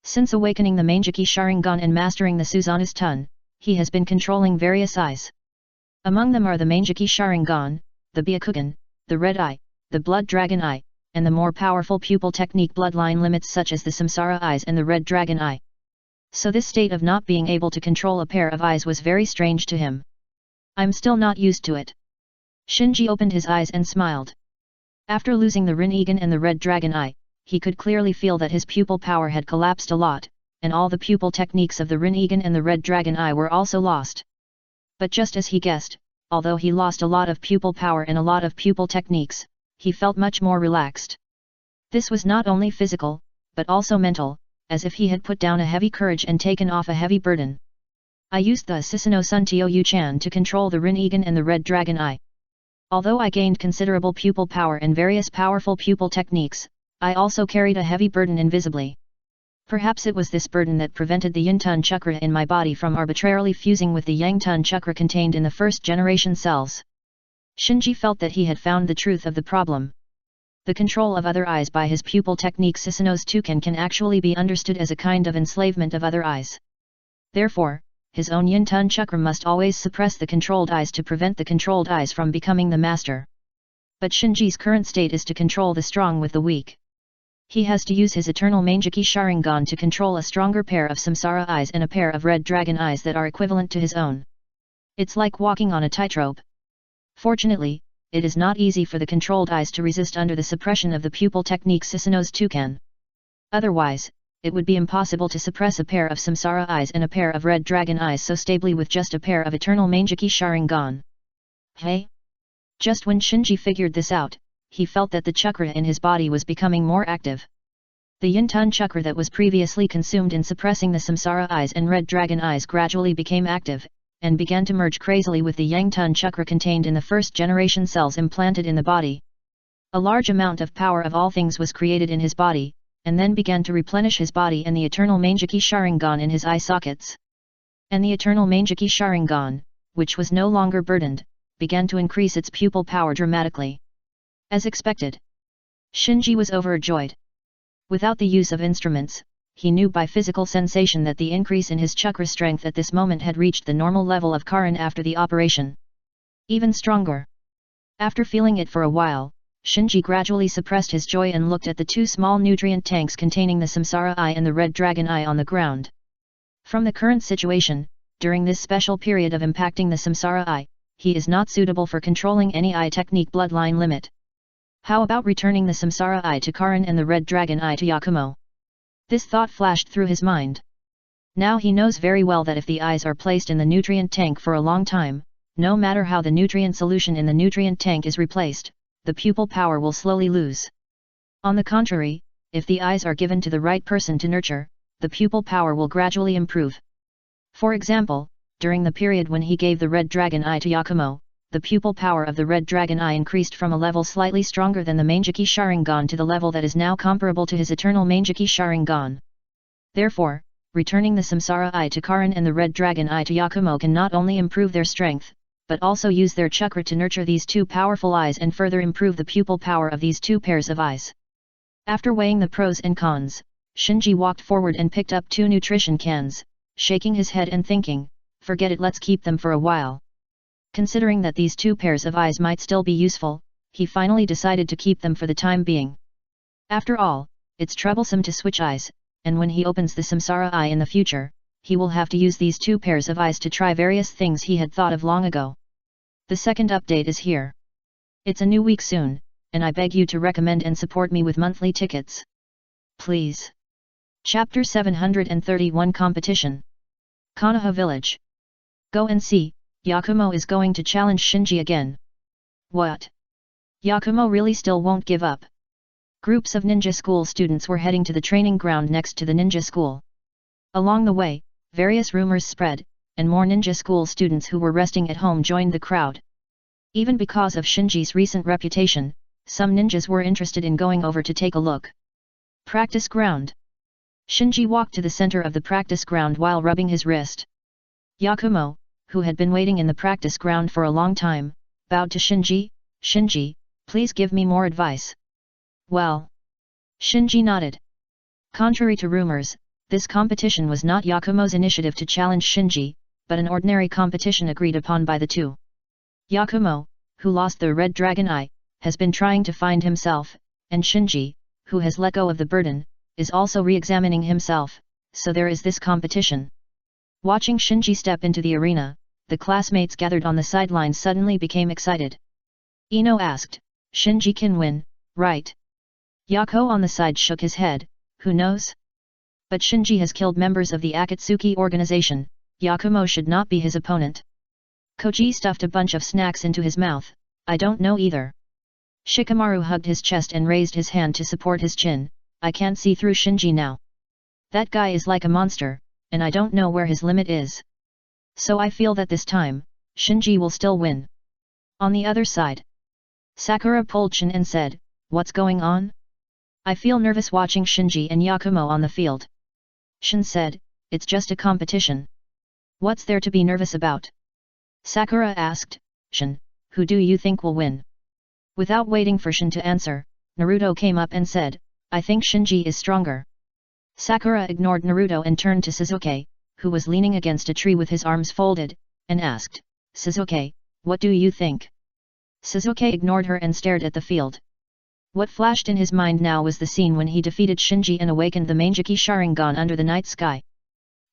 Since awakening the Mangeki Sharingan and mastering the Susanoo's Tun, he has been controlling various eyes. Among them are the Mangeki Sharingan, the Byakugan, the Red Eye, the Blood Dragon Eye, and the more powerful pupil technique bloodline limits such as the Samsara Eyes and the Red Dragon Eye. So this state of not being able to control a pair of eyes was very strange to him. I'm still not used to it. Shinji opened his eyes and smiled. After losing the Rinnegan and the Red Dragon Eye, he could clearly feel that his pupil power had collapsed a lot, and all the pupil techniques of the Rinnegan and the Red Dragon Eye were also lost. But just as he guessed, although he lost a lot of pupil power and a lot of pupil techniques, he felt much more relaxed. This was not only physical, but also mental, as if he had put down a heavy courage and taken off a heavy burden. I used the Susanoo Suntio Yu-chan to control the Rinnegan and the Red Dragon Eye. Although I gained considerable pupil power and various powerful pupil techniques, I also carried a heavy burden invisibly. Perhaps it was this burden that prevented the Yin-Tun chakra in my body from arbitrarily fusing with the Yang-Tun chakra contained in the first-generation cells. Shinji felt that he had found the truth of the problem. The control of other eyes by his pupil technique Susanoo's Tuken can actually be understood as a kind of enslavement of other eyes. Therefore, his own Yin-Tun chakra must always suppress the controlled eyes to prevent the controlled eyes from becoming the master. But Shinji's current state is to control the strong with the weak. He has to use his eternal Mangeki Sharingan to control a stronger pair of Samsara eyes and a pair of red dragon eyes that are equivalent to his own. It's like walking on a tightrope. Fortunately, it is not easy for the controlled eyes to resist under the suppression of the pupil technique Susanoo's Tuken. Otherwise, it would be impossible to suppress a pair of Samsara eyes and a pair of red dragon eyes so stably with just a pair of eternal Mangeki Sharingan. Hey? Just when Shinji figured this out, he felt that the chakra in his body was becoming more active. The Yin-Tun chakra that was previously consumed in suppressing the Samsara eyes and red dragon eyes gradually became active, and began to merge crazily with the Yang-Tun chakra contained in the first-generation cells implanted in the body. A large amount of power of all things was created in his body, and then began to replenish his body and the eternal Mangeki Sharingan in his eye sockets. And the eternal Mangeki Sharingan, which was no longer burdened, began to increase its pupil power dramatically. As expected, Shinji was overjoyed. Without the use of instruments, he knew by physical sensation that the increase in his chakra strength at this moment had reached the normal level of Karin after the operation. Even stronger. After feeling it for a while, Shinji gradually suppressed his joy and looked at the two small nutrient tanks containing the Samsara Eye and the Red Dragon Eye on the ground. From the current situation, during this special period of impacting the Samsara Eye, he is not suitable for controlling any eye technique bloodline limit. How about returning the Samsara Eye to Karin and the Red Dragon Eye to Yakumo? This thought flashed through his mind. Now he knows very well that if the eyes are placed in the nutrient tank for a long time, no matter how the nutrient solution in the nutrient tank is replaced, the pupil power will slowly lose. On the contrary, if the eyes are given to the right person to nurture, the pupil power will gradually improve. For example, during the period when he gave the Red Dragon Eye to Yakumo, the pupil power of the Red Dragon Eye increased from a level slightly stronger than the Mangeki Sharingan to the level that is now comparable to his eternal Mangeki Sharingan. Therefore, returning the Samsara Eye to Karin and the Red Dragon Eye to Yakumo can not only improve their strength, but also use their chakra to nurture these two powerful eyes and further improve the pupil power of these two pairs of eyes. After weighing the pros and cons, Shinji walked forward and picked up two nutrition cans, shaking his head and thinking, forget it, let's keep them for a while. Considering that these two pairs of eyes might still be useful, he finally decided to keep them for the time being. After all, it's troublesome to switch eyes, and when he opens the Samsara Eye in the future, he will have to use these two pairs of eyes to try various things he had thought of long ago. The second update is here. It's a new week soon, and I beg you to recommend and support me with monthly tickets. Please. Chapter 731 Competition. Konoha Village. Go and see, Yakumo is going to challenge Shinji again. What? Yakumo really still won't give up. Groups of ninja school students were heading to the training ground next to the ninja school. Along the way, various rumors spread, and more ninja school students who were resting at home joined the crowd. Even because of Shinji's recent reputation, some ninjas were interested in going over to take a look. Practice ground. Shinji walked to the center of the practice ground while rubbing his wrist. Yakumo, who had been waiting in the practice ground for a long time, bowed to Shinji. Shinji, please give me more advice. Well. Shinji nodded. Contrary to rumors, this competition was not Yakumo's initiative to challenge Shinji, but an ordinary competition agreed upon by the two. Yakumo, who lost the Red Dragon Eye, has been trying to find himself, and Shinji, who has let go of the burden, is also re-examining himself, so there is this competition. Watching Shinji step into the arena, the classmates gathered on the sidelines suddenly became excited. Ino asked, Shinji can win, right? Yako on the side shook his head, who knows? But Shinji has killed members of the Akatsuki organization, Yakumo should not be his opponent. Koji stuffed a bunch of snacks into his mouth, I don't know either. Shikamaru hugged his chest and raised his hand to support his chin, I can't see through Shinji now. That guy is like a monster, and I don't know where his limit is. So I feel that this time, Shinji will still win. On the other side, Sakura pulled chin and said, what's going on? I feel nervous watching Shinji and Yakumo on the field. Shin said, "It's just a competition. What's there to be nervous about?" Sakura asked, "Shin, who do you think will win?" Without waiting for Shin to answer, Naruto came up and said, "I think Shinji is stronger." Sakura ignored Naruto and turned to Sasuke, who was leaning against a tree with his arms folded, and asked, "Sasuke, what do you think?" Sasuke ignored her and stared at the field. What flashed in his mind now was the scene when he defeated Shinji and awakened the Mangeki Sharingan under the night sky.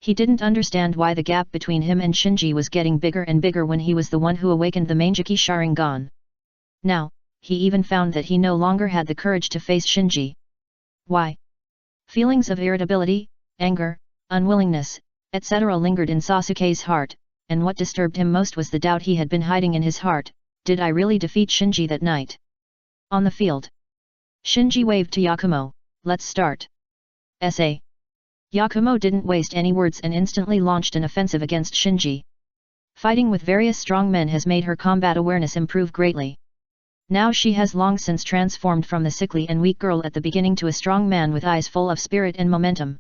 He didn't understand why the gap between him and Shinji was getting bigger and bigger when he was the one who awakened the Mangeki Sharingan. Now, he even found that he no longer had the courage to face Shinji. Why? Feelings of irritability, anger, unwillingness, etc. lingered in Sasuke's heart, and what disturbed him most was the doubt he had been hiding in his heart: did I really defeat Shinji that night? On the field, Shinji waved to Yakumo, "Let's start." S.A. Yakumo didn't waste any words and instantly launched an offensive against Shinji. Fighting with various strong men has made her combat awareness improve greatly. Now she has long since transformed from the sickly and weak girl at the beginning to a strong man with eyes full of spirit and momentum.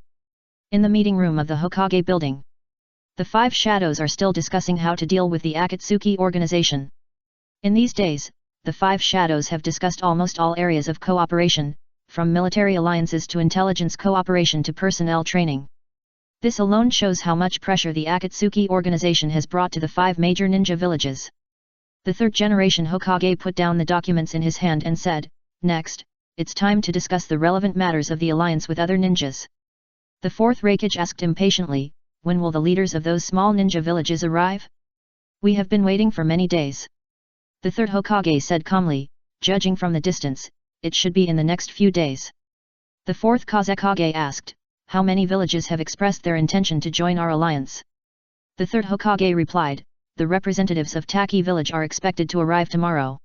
In the meeting room of the Hokage building, the five shadows are still discussing how to deal with the Akatsuki organization. In these days, the five shadows have discussed almost all areas of cooperation, from military alliances to intelligence cooperation to personnel training. This alone shows how much pressure the Akatsuki organization has brought to the five major ninja villages. The third-generation Hokage put down the documents in his hand and said, "Next, it's time to discuss the relevant matters of the alliance with other ninjas." The fourth Raikage asked impatiently, "When will the leaders of those small ninja villages arrive? We have been waiting for many days." The third Hokage said calmly, "Judging from the distance, it should be in the next few days." The fourth Kazekage asked, "How many villages have expressed their intention to join our alliance?" The third Hokage replied, "The representatives of Taki village are expected to arrive tomorrow.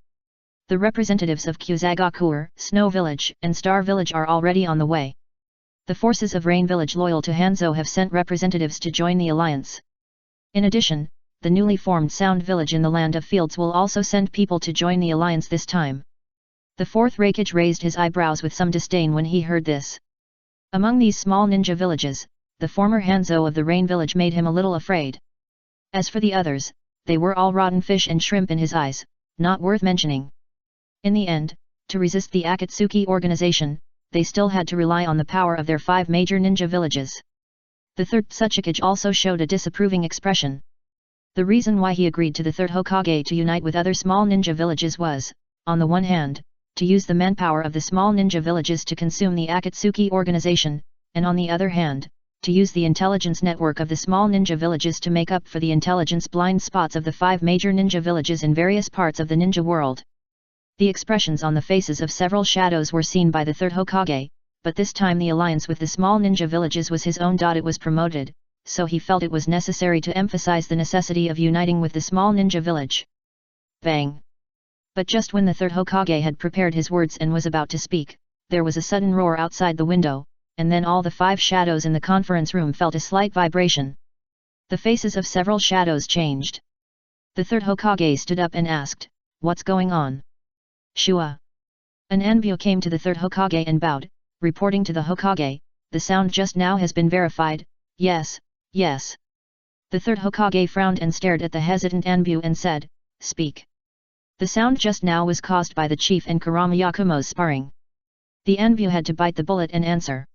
The representatives of Kyuzagakur, Snow village, and Star village are already on the way. The forces of Rain village loyal to Hanzo have sent representatives to join the alliance. In addition, the newly formed Sound village in the Land of Fields will also send people to join the alliance this time." The fourth Raikage raised his eyebrows with some disdain when he heard this. Among these small ninja villages, the former Hanzo of the Rain village made him a little afraid. As for the others, they were all rotten fish and shrimp in his eyes, not worth mentioning. In the end, to resist the Akatsuki organization, they still had to rely on the power of their five major ninja villages. The third Tsuchikage also showed a disapproving expression. The reason why he agreed to the third Hokage to unite with other small ninja villages was, on the one hand, to use the manpower of the small ninja villages to consume the Akatsuki organization, and on the other hand, to use the intelligence network of the small ninja villages to make up for the intelligence blind spots of the five major ninja villages in various parts of the ninja world. The expressions on the faces of several shadows were seen by the third Hokage, but this time the alliance with the small ninja villages was his own. It was promoted, so he felt it was necessary to emphasize the necessity of uniting with the small ninja village. Bang! But just when the third Hokage had prepared his words and was about to speak, there was a sudden roar outside the window, and then all the five shadows in the conference room felt a slight vibration. The faces of several shadows changed. The third Hokage stood up and asked, "What's going on?" "Shua." An Anbyo came to the third Hokage and bowed, reporting to the Hokage, "The sound just now has been verified." "Yes, yes." The third Hokage frowned and stared at the hesitant Anbyo and said, "Speak." "The sound just now was caused by the chief and Kurama Yakumo's sparring." The Anbyo had to bite the bullet and answer.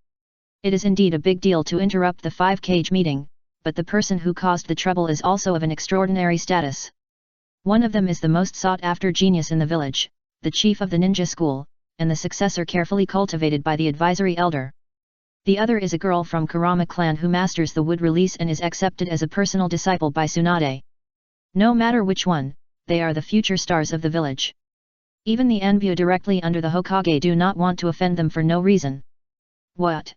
It is indeed a big deal to interrupt the five-cage meeting, but the person who caused the trouble is also of an extraordinary status. One of them is the most sought-after genius in the village, the chief of the ninja school, and the successor carefully cultivated by the advisory elder. The other is a girl from Kurama clan who masters the wood release and is accepted as a personal disciple by Tsunade. No matter which one, they are the future stars of the village. Even the Anbyo directly under the Hokage do not want to offend them for no reason. What?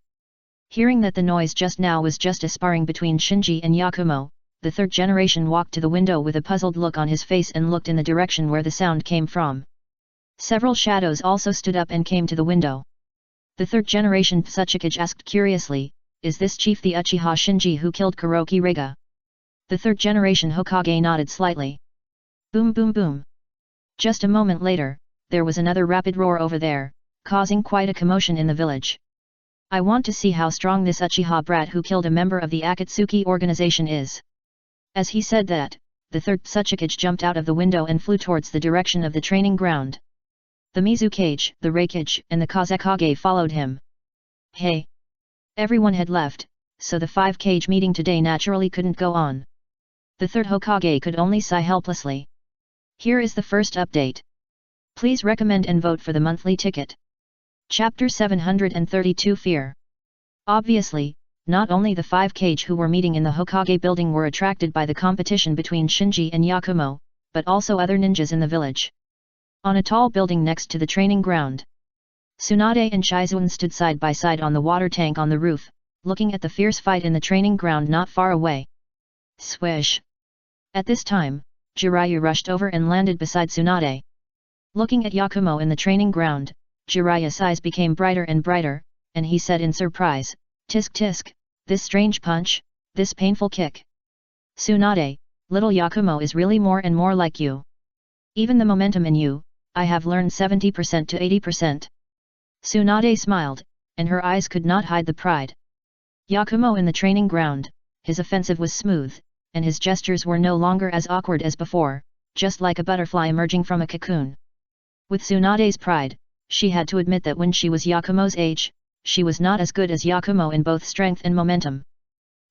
Hearing that the noise just now was just a sparring between Shinji and Yakumo, the third generation walked to the window with a puzzled look on his face and looked in the direction where the sound came from. Several shadows also stood up and came to the window. The third generation Tsuchikage asked curiously, "Is this chief the Uchiha Shinji who killed Kuroki Rega?" The third generation Hokage nodded slightly. Boom boom boom. Just a moment later, there was another rapid roar over there, causing quite a commotion in the village. I want to see how strong this Uchiha brat who killed a member of the Akatsuki organization is. As he said that, the third Tsuchikage jumped out of the window and flew towards the direction of the training ground. The Mizukage, the Reikage, and the Kazekage followed him. Hey! Everyone had left, so the 5-cage meeting today naturally couldn't go on. The third Hokage could only sigh helplessly. Here is the first update. Please recommend and vote for the monthly ticket. Chapter 732 Fear. Obviously, not only the 5-cage who were meeting in the Hokage building were attracted by the competition between Shinji and Yakumo, but also other ninjas in the village. On a tall building next to the training ground, Tsunade and Shizuan stood side by side on the water tank on the roof, looking at the fierce fight in the training ground not far away. Swish! At this time, Jiraiya rushed over and landed beside Tsunade. Looking at Yakumo in the training ground, Jiraiya's eyes became brighter and brighter, and he said in surprise, "Tisk tisk, this strange punch, this painful kick. Tsunade, little Yakumo is really more and more like you. Even the momentum in you, I have learned 70% to 80%. Tsunade smiled, and her eyes could not hide the pride. Yakumo in the training ground, his offensive was smooth, and his gestures were no longer as awkward as before, just like a butterfly emerging from a cocoon. With Tsunade's pride, she had to admit that when she was Yakumo's age, she was not as good as Yakumo in both strength and momentum.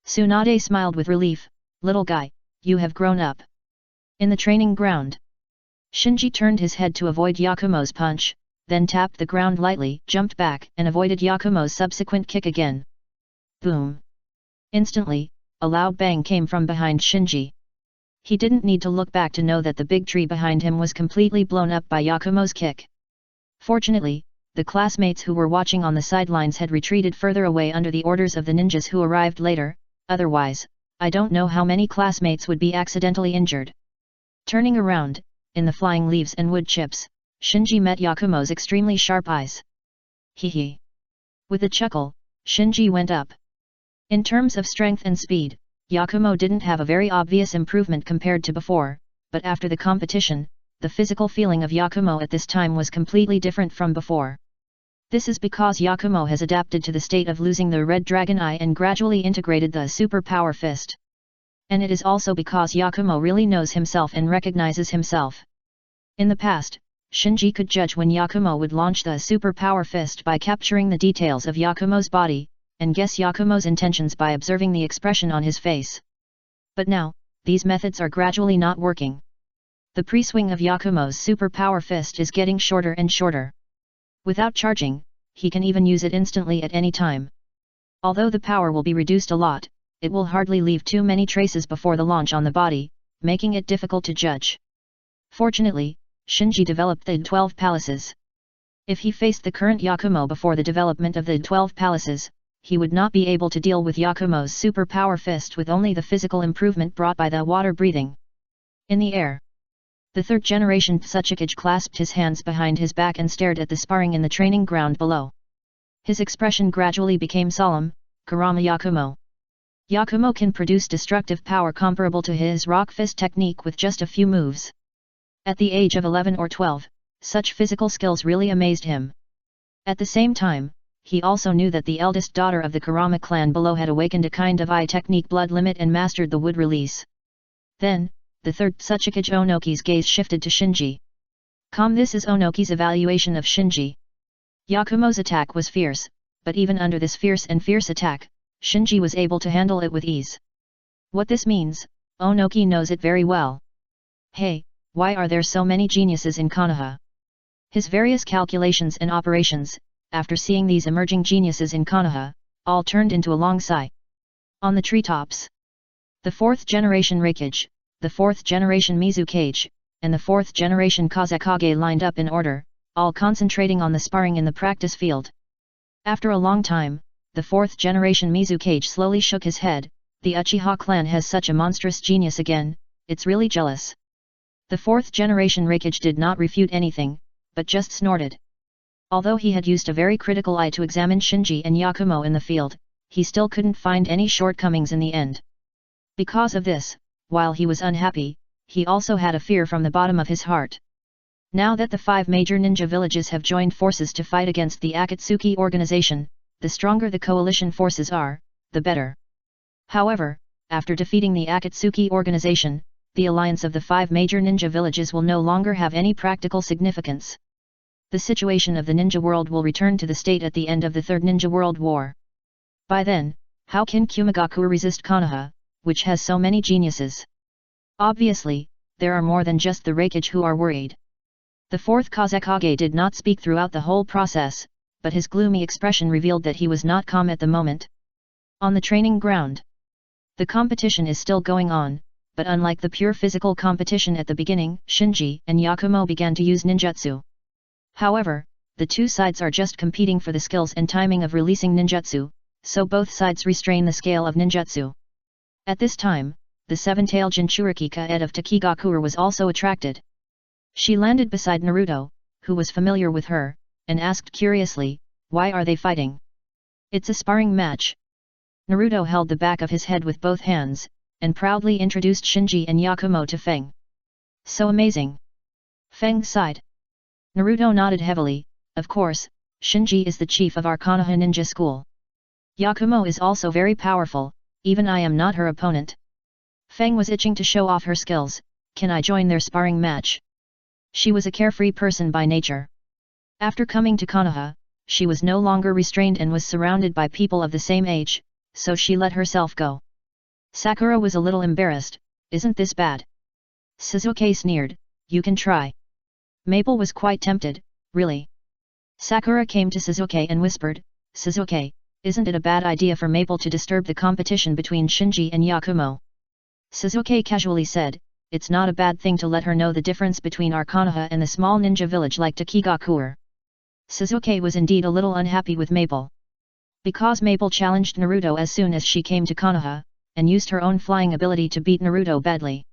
Tsunade smiled with relief, "Little guy, you have grown up." In the training ground, Shinji turned his head to avoid Yakumo's punch, then tapped the ground lightly, jumped back and avoided Yakumo's subsequent kick again. Boom! Instantly, a loud bang came from behind Shinji. He didn't need to look back to know that the big tree behind him was completely blown up by Yakumo's kick. Fortunately, the classmates who were watching on the sidelines had retreated further away under the orders of the ninjas who arrived later, otherwise, I don't know how many classmates would be accidentally injured. Turning around, in the flying leaves and wood chips, Shinji met Yakumo's extremely sharp eyes. Hee hee. With a chuckle, Shinji went up. In terms of strength and speed, Yakumo didn't have a very obvious improvement compared to before, but after the competition, the physical feeling of Yakumo at this time was completely different from before. This is because Yakumo has adapted to the state of losing the red dragon eye and gradually integrated the super power fist. And it is also because Yakumo really knows himself and recognizes himself. In the past, Shinji could judge when Yakumo would launch the super power fist by capturing the details of Yakumo's body, and guess Yakumo's intentions by observing the expression on his face. But now, these methods are gradually not working. The pre-swing of Yakumo's super power fist is getting shorter and shorter. Without charging, he can even use it instantly at any time. Although the power will be reduced a lot, it will hardly leave too many traces before the launch on the body, making it difficult to judge. Fortunately, Shinji developed the 12 palaces. If he faced the current Yakumo before the development of the 12 palaces, he would not be able to deal with Yakumo's super power fist with only the physical improvement brought by the water breathing. In the air, the third generation Tsuchikage clasped his hands behind his back and stared at the sparring in the training ground below. His expression gradually became solemn. Kurama Yakumo. Yakumo can produce destructive power comparable to his rock fist technique with just a few moves. At the age of 11 or 12, such physical skills really amazed him. At the same time, he also knew that the eldest daughter of the Kurama clan below had awakened a kind of eye technique blood limit and mastered the wood release. Then, the third Tsuchikage Onoki's gaze shifted to Shinji. This is Onoki's evaluation of Shinji. Yakumo's attack was fierce, but even under this fierce attack, Shinji was able to handle it with ease. What this means, Onoki knows it very well. Hey, why are there so many geniuses in Konoha? His various calculations and operations, after seeing these emerging geniuses in Konoha, all turned into a long sigh. On the treetops, the 4th generation Reikage, the 4th generation Mizukage, and the 4th generation Kazekage lined up in order, all concentrating on the sparring in the practice field. After a long time, the 4th generation Mizukage slowly shook his head. The Uchiha clan has such a monstrous genius again, it's really jealous. The 4th generation Reikage did not refute anything, but just snorted. Although he had used a very critical eye to examine Shinji and Yakumo in the field, he still couldn't find any shortcomings in the end. Because of this, while he was unhappy, he also had a fear from the bottom of his heart. Now that the 5 major ninja villages have joined forces to fight against the Akatsuki organization, the stronger the coalition forces are, the better. However, after defeating the Akatsuki organization, the alliance of the 5 major ninja villages will no longer have any practical significance. The situation of the ninja world will return to the state at the end of the Third Ninja World War. By then, how can Kumigakure resist Konoha, which has so many geniuses? Obviously, there are more than just the Reikage who are worried. The 4th Kazekage did not speak throughout the whole process, but his gloomy expression revealed that he was not calm at the moment. On the training ground, the competition is still going on, but unlike the pure physical competition at the beginning, Shinji and Yakumo began to use ninjutsu. However, the two sides are just competing for the skills and timing of releasing ninjutsu, so both sides restrain the scale of ninjutsu. At this time, the 7-tailed Jinchuriki Kaed of Takigakure was also attracted. She landed beside Naruto, who was familiar with her, and asked curiously, "Why are they fighting?" "It's a sparring match." Naruto held the back of his head with both hands, and proudly introduced Shinji and Yakumo to Feng. "So amazing." Feng sighed. Naruto nodded heavily. "Of course, Shinji is the chief of our Konoha ninja school. Yakumo is also very powerful, even I am not her opponent." Feng was itching to show off her skills. "Can I join their sparring match?" She was a carefree person by nature. After coming to Konoha, she was no longer restrained and was surrounded by people of the same age, so she let herself go. Sakura was a little embarrassed. "Isn't this bad?" Suzuki sneered. "You can try." Maple was quite tempted. "Really?" Sakura came to Suzuki and whispered, "Suzuki, isn't it a bad idea for Maple to disturb the competition between Shinji and Yakumo?" Suzuki casually said, "It's not a bad thing to let her know the difference between our Konoha and the small ninja village like Takigakure." Suzuki was indeed a little unhappy with Maple. Because Maple challenged Naruto as soon as she came to Konoha, and used her own flying ability to beat Naruto badly.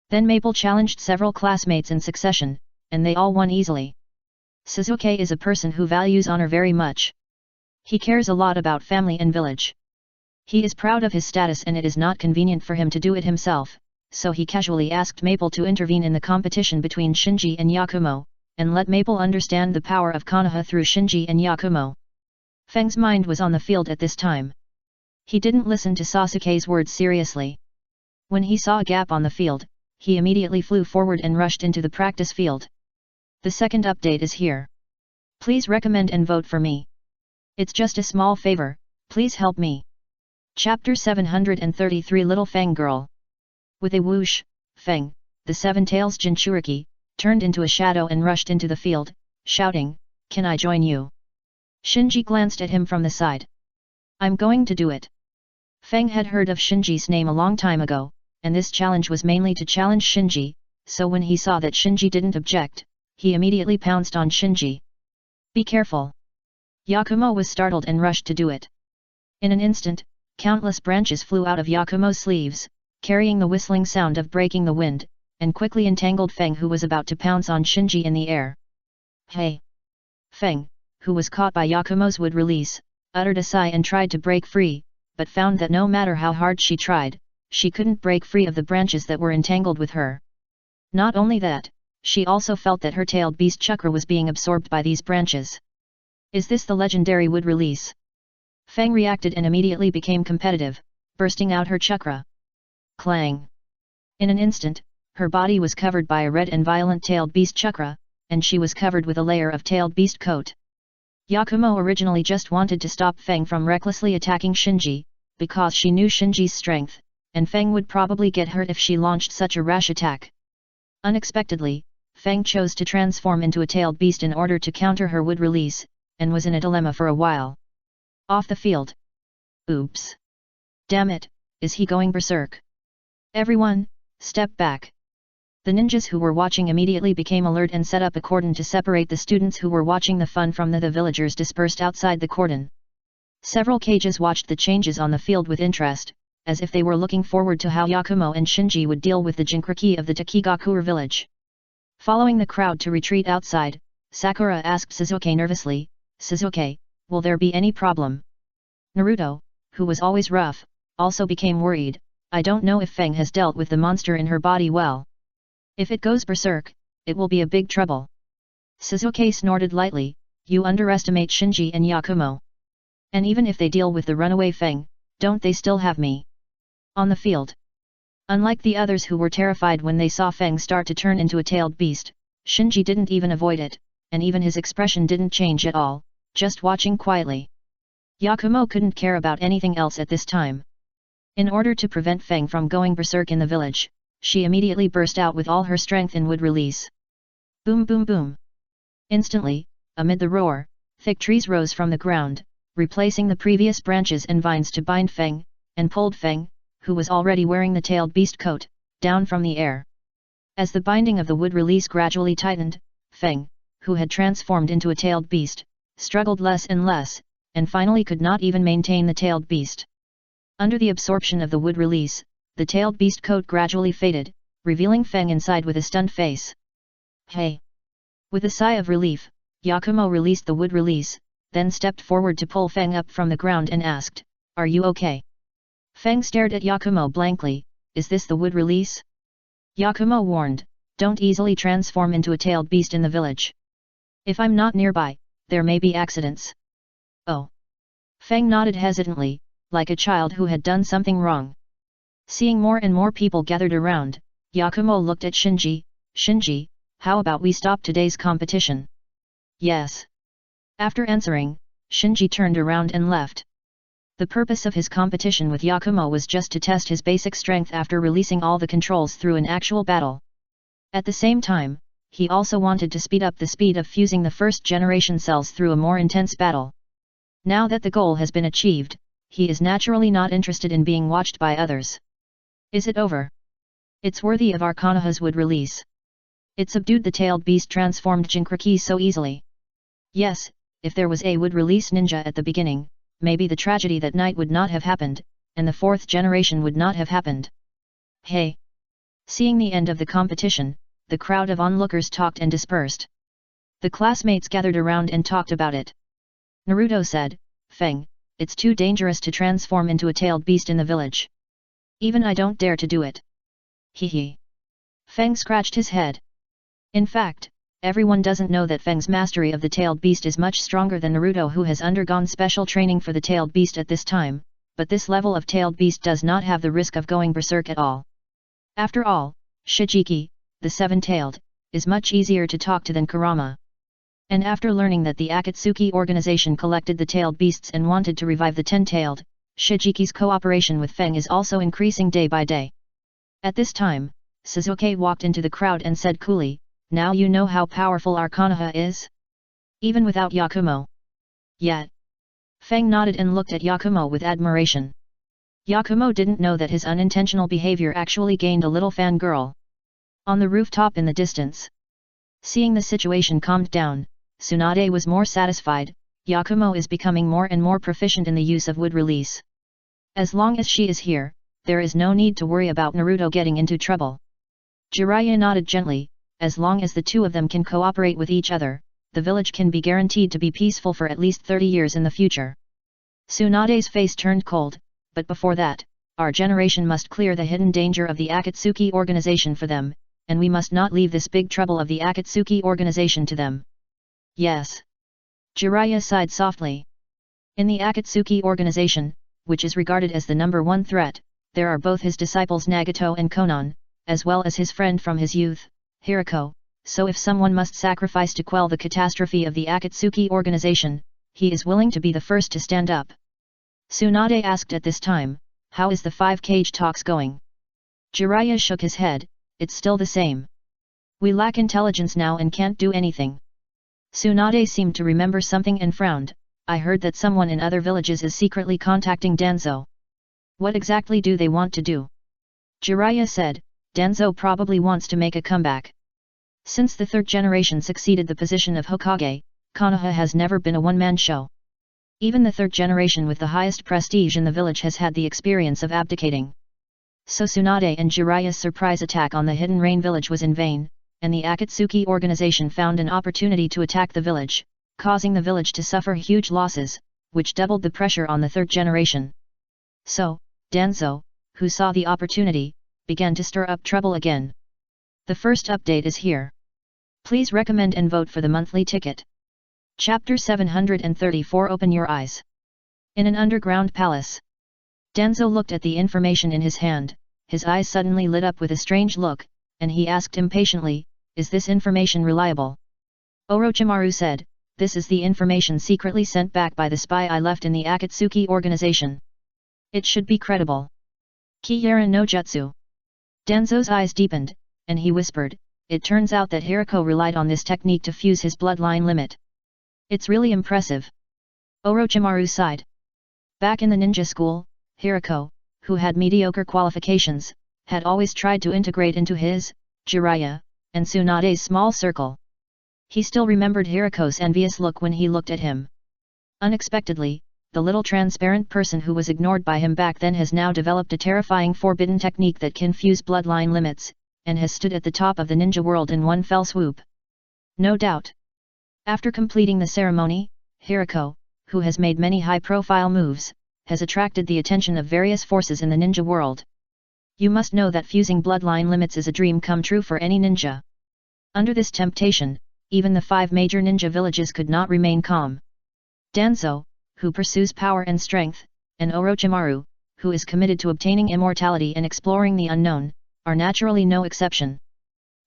Then Maple challenged several classmates in succession, and they all won easily. Suzuki is a person who values honor very much. He cares a lot about family and village. He is proud of his status and it is not convenient for him to do it himself, so he casually asked Maple to intervene in the competition between Shinji and Yakumo, and let Maple understand the power of Konoha through Shinji and Yakumo. Feng's mind was on the field at this time. He didn't listen to Sasuke's words seriously. When he saw a gap on the field, he immediately flew forward and rushed into the practice field. The second update is here. Please recommend and vote for me. It's just a small favor, please help me. Chapter 733 Little Feng Girl. With a whoosh, Feng, the 7-tails Jinchuriki, turned into a shadow and rushed into the field, shouting, "Can I join you?" Shinji glanced at him from the side. "I'm going to do it." Feng had heard of Shinji's name a long time ago, and this challenge was mainly to challenge Shinji, so when he saw that Shinji didn't object, he immediately pounced on Shinji. "Be careful." Yakumo was startled and rushed to do it. In an instant, countless branches flew out of Yakumo's sleeves, carrying the whistling sound of breaking the wind, and quickly entangled Feng who was about to pounce on Shinji in the air. "Hey!" Feng, who was caught by Yakumo's wood release, uttered a sigh and tried to break free, but found that no matter how hard she tried, she couldn't break free of the branches that were entangled with her. Not only that, she also felt that her tailed beast chakra was being absorbed by these branches. Is this the legendary wood release? Feng reacted and immediately became competitive, bursting out her chakra. Clang! In an instant, her body was covered by a red and violent tailed beast chakra, and she was covered with a layer of tailed beast coat. Yakumo originally just wanted to stop Feng from recklessly attacking Shinji, because she knew Shinji's strength, and Feng would probably get hurt if she launched such a rash attack. Unexpectedly, Feng chose to transform into a tailed beast in order to counter her wood release, and was in a dilemma for a while. Off the field. Oops! Damn it, is he going berserk? Everyone, step back. The ninjas who were watching immediately became alert and set up a cordon to separate the students who were watching the fun from the villagers dispersed outside the cordon. Several cages watched the changes on the field with interest, as if they were looking forward to how Yakumo and Shinji would deal with the Jinchuriki of the Takigakure village. Following the crowd to retreat outside, Sakura asked Suzuki nervously, "Suzuki, will there be any problem?" Naruto, who was always rough, also became worried. "I don't know if Feng has dealt with the monster in her body well. If it goes berserk, it will be a big trouble." Suzuki snorted lightly, "You underestimate Shinji and Yakumo. And even if they deal with the runaway Feng, don't they still have me on the field? Unlike the others who were terrified when they saw Feng start to turn into a tailed beast, Shinji didn't even avoid it, and even his expression didn't change at all, just watching quietly. Yakumo couldn't care about anything else at this time. In order to prevent Feng from going berserk in the village, she immediately burst out with all her strength in wood release. Boom boom boom. Instantly, amid the roar, thick trees rose from the ground, replacing the previous branches and vines to bind Feng, and pulled Feng, who was already wearing the tailed beast coat, down from the air. As the binding of the wood release gradually tightened, Feng, who had transformed into a tailed beast, struggled less and less, and finally could not even maintain the tailed beast. Under the absorption of the wood release, the tailed beast coat gradually faded, revealing Feng inside with a stunned face. Hey! With a sigh of relief, Yakumo released the wood release, then stepped forward to pull Feng up from the ground and asked, "Are you okay?" Feng stared at Yakumo blankly. "Is this the wood release?" Yakumo warned, "Don't easily transform into a tailed beast in the village. If I'm not nearby, there may be accidents." "Oh." Feng nodded hesitantly, like a child who had done something wrong. Seeing more and more people gathered around, Yakumo looked at Shinji. "Shinji, how about we stop today's competition?" "Yes." After answering, Shinji turned around and left. The purpose of his competition with Yakumo was just to test his basic strength after releasing all the controls through an actual battle. At the same time, he also wanted to speed up the speed of fusing the first generation cells through a more intense battle. Now that the goal has been achieved, he is naturally not interested in being watched by others. Is it over? It's worthy of our Konoha's wood release. It subdued the tailed beast transformed Jinkraki so easily. Yes, if there was a wood release ninja at the beginning, maybe the tragedy that night would not have happened, and the fourth generation would not have happened. Hey! Seeing the end of the competition, the crowd of onlookers talked and dispersed. The classmates gathered around and talked about it. Naruto said, "Feng, it's too dangerous to transform into a tailed beast in the village. Even I don't dare to do it." Hee. Feng scratched his head. In fact, everyone doesn't know that Feng's mastery of the tailed beast is much stronger than Naruto, who has undergone special training for the tailed beast at this time, but this level of tailed beast does not have the risk of going berserk at all. After all, Shijiki, the seven-tailed, is much easier to talk to than Kurama. And after learning that the Akatsuki organization collected the tailed beasts and wanted to revive the ten-tailed, Shijiki's cooperation with Feng is also increasing day by day. At this time, Suzuki walked into the crowd and said coolly, "Now you know how powerful our Konoha is? Even without Yakumo." Yet. Feng nodded and looked at Yakumo with admiration. Yakumo didn't know that his unintentional behavior actually gained a little fangirl. On the rooftop in the distance. Seeing the situation calmed down, Tsunade was more satisfied. Yakumo is becoming more and more proficient in the use of wood release. As long as she is here, there is no need to worry about Naruto getting into trouble. Jiraiya nodded gently. As long as the two of them can cooperate with each other, the village can be guaranteed to be peaceful for at least 30 years in the future. Tsunade's face turned cold, but before that, our generation must clear the hidden danger of the Akatsuki organization for them, and we must not leave this big trouble of the Akatsuki organization to them. Yes. Jiraiya sighed softly. In the Akatsuki organization, which is regarded as the #1 threat, there are both his disciples Nagato and Konan, as well as his friend from his youth, Hirako, so if someone must sacrifice to quell the catastrophe of the Akatsuki organization, he is willing to be the first to stand up. Tsunade asked at this time, "How is the 5-cage talks going?" Jiraiya shook his head, "It's still the same. We lack intelligence now and can't do anything." Tsunade seemed to remember something and frowned, "I heard that someone in other villages is secretly contacting Danzo. What exactly do they want to do?" Jiraiya said, "Danzo probably wants to make a comeback. Since the third generation succeeded the position of Hokage, Konoha has never been a one-man show. Even the third generation with the highest prestige in the village has had the experience of abdicating. So Tsunade and Jiraiya's surprise attack on the Hidden Rain village was in vain, and the Akatsuki organization found an opportunity to attack the village, causing the village to suffer huge losses, which doubled the pressure on the third generation. So, Danzo, who saw the opportunity, began to stir up trouble again. The first update is here. Please recommend and vote for the monthly ticket. Chapter 734 Open Your Eyes. In an underground palace. Danzo looked at the information in his hand, his eyes suddenly lit up with a strange look, and he asked impatiently, "Is this information reliable?" Orochimaru said, "This is the information secretly sent back by the spy I left in the Akatsuki organization. It should be credible." Kiyara no Jutsu. Danzo's eyes deepened, and he whispered, "It turns out that Hirako relied on this technique to fuse his bloodline limit. It's really impressive." Orochimaru sighed. Back in the ninja school, Hirako, who had mediocre qualifications, had always tried to integrate into his, Jiraiya, and Tsunade's small circle. He still remembered Hirako's envious look when he looked at him. Unexpectedly, the little transparent person who was ignored by him back then has now developed a terrifying forbidden technique that can fuse bloodline limits, and has stood at the top of the ninja world in one fell swoop. No doubt. After completing the ceremony, Hirako, who has made many high-profile moves, has attracted the attention of various forces in the ninja world. You must know that fusing bloodline limits is a dream come true for any ninja. Under this temptation, even the 5 major ninja villages could not remain calm. Danzo, who pursues power and strength, and Orochimaru, who is committed to obtaining immortality and exploring the unknown, are naturally no exception.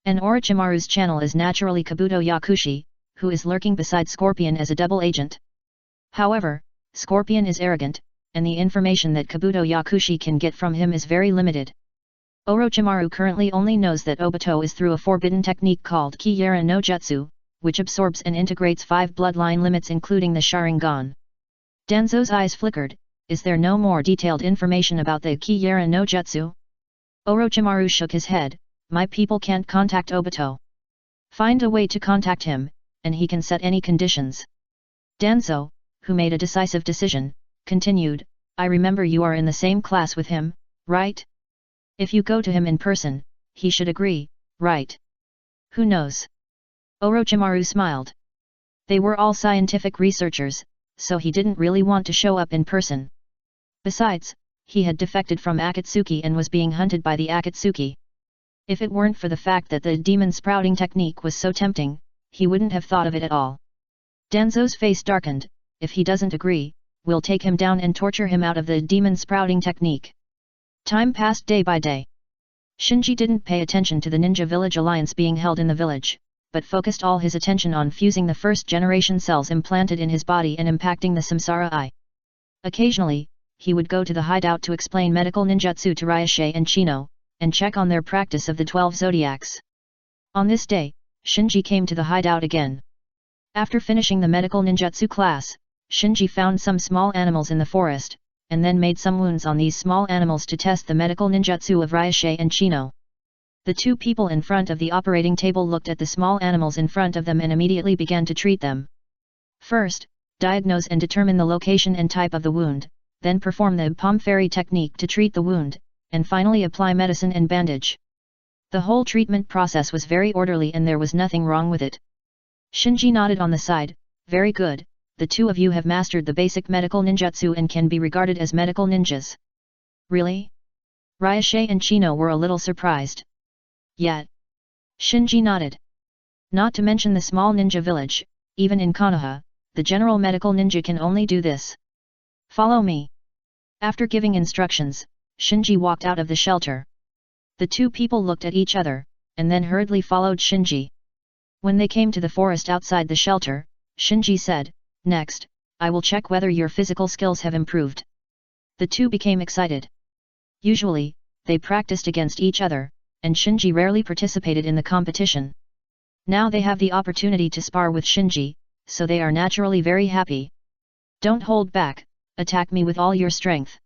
And Orochimaru's channel is naturally Kabuto Yakushi, who is lurking beside Scorpion as a double agent. However, Scorpion is arrogant, and the information that Kabuto Yakushi can get from him is very limited. Orochimaru currently only knows that Obito is through a forbidden technique called Kiyara no Jutsu, which absorbs and integrates 5 bloodline limits including the Sharingan. Danzo's eyes flickered. Is there no more detailed information about the Kiyara no Jutsu? Orochimaru shook his head. My people can't contact Obito. Find a way to contact him, and he can set any conditions. Danzo, who made a decisive decision, continued, I remember you are in the same class with him, right? If you go to him in person, he should agree, right? Who knows? Orochimaru smiled. They were all scientific researchers, so he didn't really want to show up in person. Besides, he had defected from Akatsuki and was being hunted by the Akatsuki. If it weren't for the fact that the demon sprouting technique was so tempting, he wouldn't have thought of it at all. Danzo's face darkened. If he doesn't agree, we'll take him down and torture him out of the demon sprouting technique. Time passed day by day. Shinji didn't pay attention to the Ninja Village Alliance being held in the village, but focused all his attention on fusing the first-generation cells implanted in his body and impacting the Samsara Eye. Occasionally, he would go to the hideout to explain medical ninjutsu to Ryusei and Chino, and check on their practice of the 12 zodiacs. On this day, Shinji came to the hideout again. After finishing the medical ninjutsu class, Shinji found some small animals in the forest, and then made some wounds on these small animals to test the medical ninjutsu of Ryusei and Chino. The 2 people in front of the operating table looked at the small animals in front of them and immediately began to treat them. First, diagnose and determine the location and type of the wound, then perform the palm fairy technique to treat the wound, and finally apply medicine and bandage. The whole treatment process was very orderly and there was nothing wrong with it. Shinji nodded on the side, very good, the 2 of you have mastered the basic medical ninjutsu and can be regarded as medical ninjas. Really? Ryusei and Chino were a little surprised. Yet. Shinji nodded. Not to mention the small ninja village, even in Konoha, the general medical ninja can only do this. Follow me. After giving instructions, Shinji walked out of the shelter. The 2 people looked at each other, and then hurriedly followed Shinji. When they came to the forest outside the shelter, Shinji said, Next, I will check whether your physical skills have improved. The 2 became excited. Usually, they practiced against each other, and Shinji rarely participated in the competition. Now they have the opportunity to spar with Shinji, so they are naturally very happy. Don't hold back, attack me with all your strength.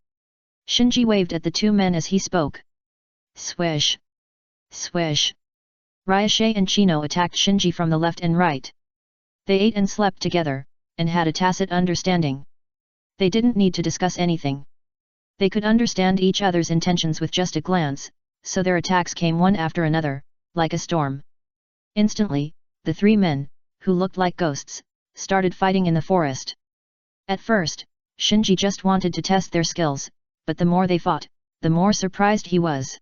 Shinji waved at the 2 men as he spoke. Swish! Swish! Ryusei and Chino attacked Shinji from the left and right. They ate and slept together, and had a tacit understanding. They didn't need to discuss anything. They could understand each other's intentions with just a glance, so their attacks came one after another, like a storm. Instantly, the 3 men, who looked like ghosts, started fighting in the forest. At first, Shinji just wanted to test their skills, but the more they fought, the more surprised he was.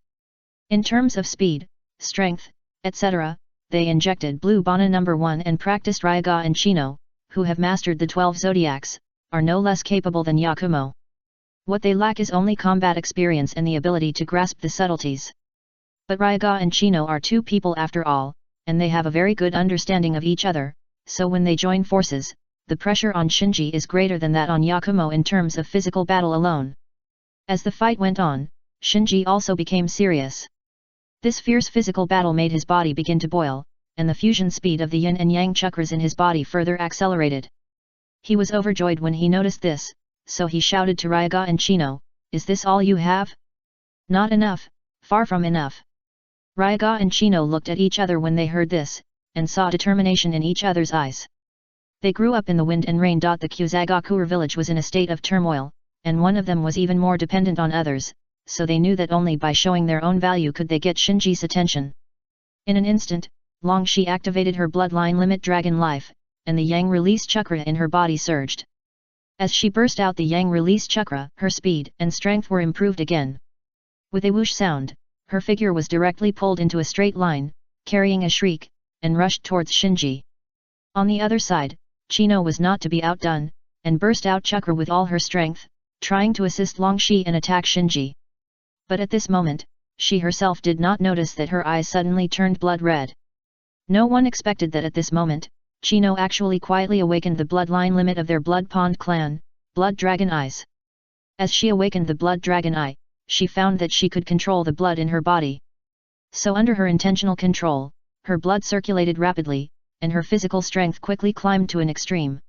In terms of speed, strength, etc., they injected Blue Bana No. 1 and practiced Ryaga and Chino, who have mastered the 12 zodiacs, are no less capable than Yakumo. What they lack is only combat experience and the ability to grasp the subtleties. But Ryoga and Chino are two people after all, and they have a very good understanding of each other, so when they join forces, the pressure on Shinji is greater than that on Yakumo in terms of physical battle alone. As the fight went on, Shinji also became serious. This fierce physical battle made his body begin to boil, and the fusion speed of the yin and yang chakras in his body further accelerated. He was overjoyed when he noticed this, so he shouted to Ryoga and Chino, "Is this all you have?" "Not enough, far from enough." Ryoga and Chino looked at each other when they heard this, and saw determination in each other's eyes. They grew up in the wind and rain. The Kusagakure village was in a state of turmoil, and one of them was even more dependent on others, so they knew that only by showing their own value could they get Shinji's attention. In an instant, Longshi activated her bloodline limit dragon life, and the yang release chakra in her body surged. As she burst out the yang release chakra, her speed and strength were improved again. With a whoosh sound, her figure was directly pulled into a straight line, carrying a shriek, and rushed towards Shinji. On the other side, Chino was not to be outdone, and burst out chakra with all her strength, trying to assist Longshi and attack Shinji. But at this moment, she herself did not notice that her eyes suddenly turned blood red. No one expected that at this moment, Chino actually quietly awakened the bloodline limit of their Blood Pond clan, Blood Dragon Eyes. As she awakened the Blood Dragon Eye, she found that she could control the blood in her body. So under her intentional control, her blood circulated rapidly, and her physical strength quickly climbed to an extreme.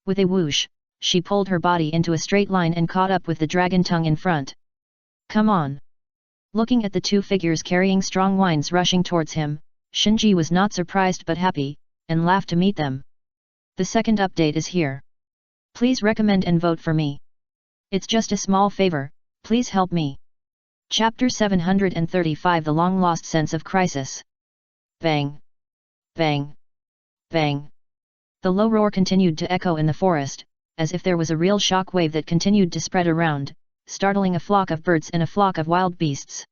With a whoosh, she pulled her body into a straight line and caught up with the dragon tongue in front. "Come on!" Looking at the two figures carrying strong winds rushing towards him, Shinji was not surprised but happy, and laughed to meet them. "The second update is here. Please recommend and vote for me. It's just a small favor, please help me." Chapter 735 The Long-Lost Sense of Crisis. Bang! Bang! Bang! The low roar continued to echo in the forest, as if there was a real shock wave that continued to spread around, startling a flock of birds and a flock of wild beasts.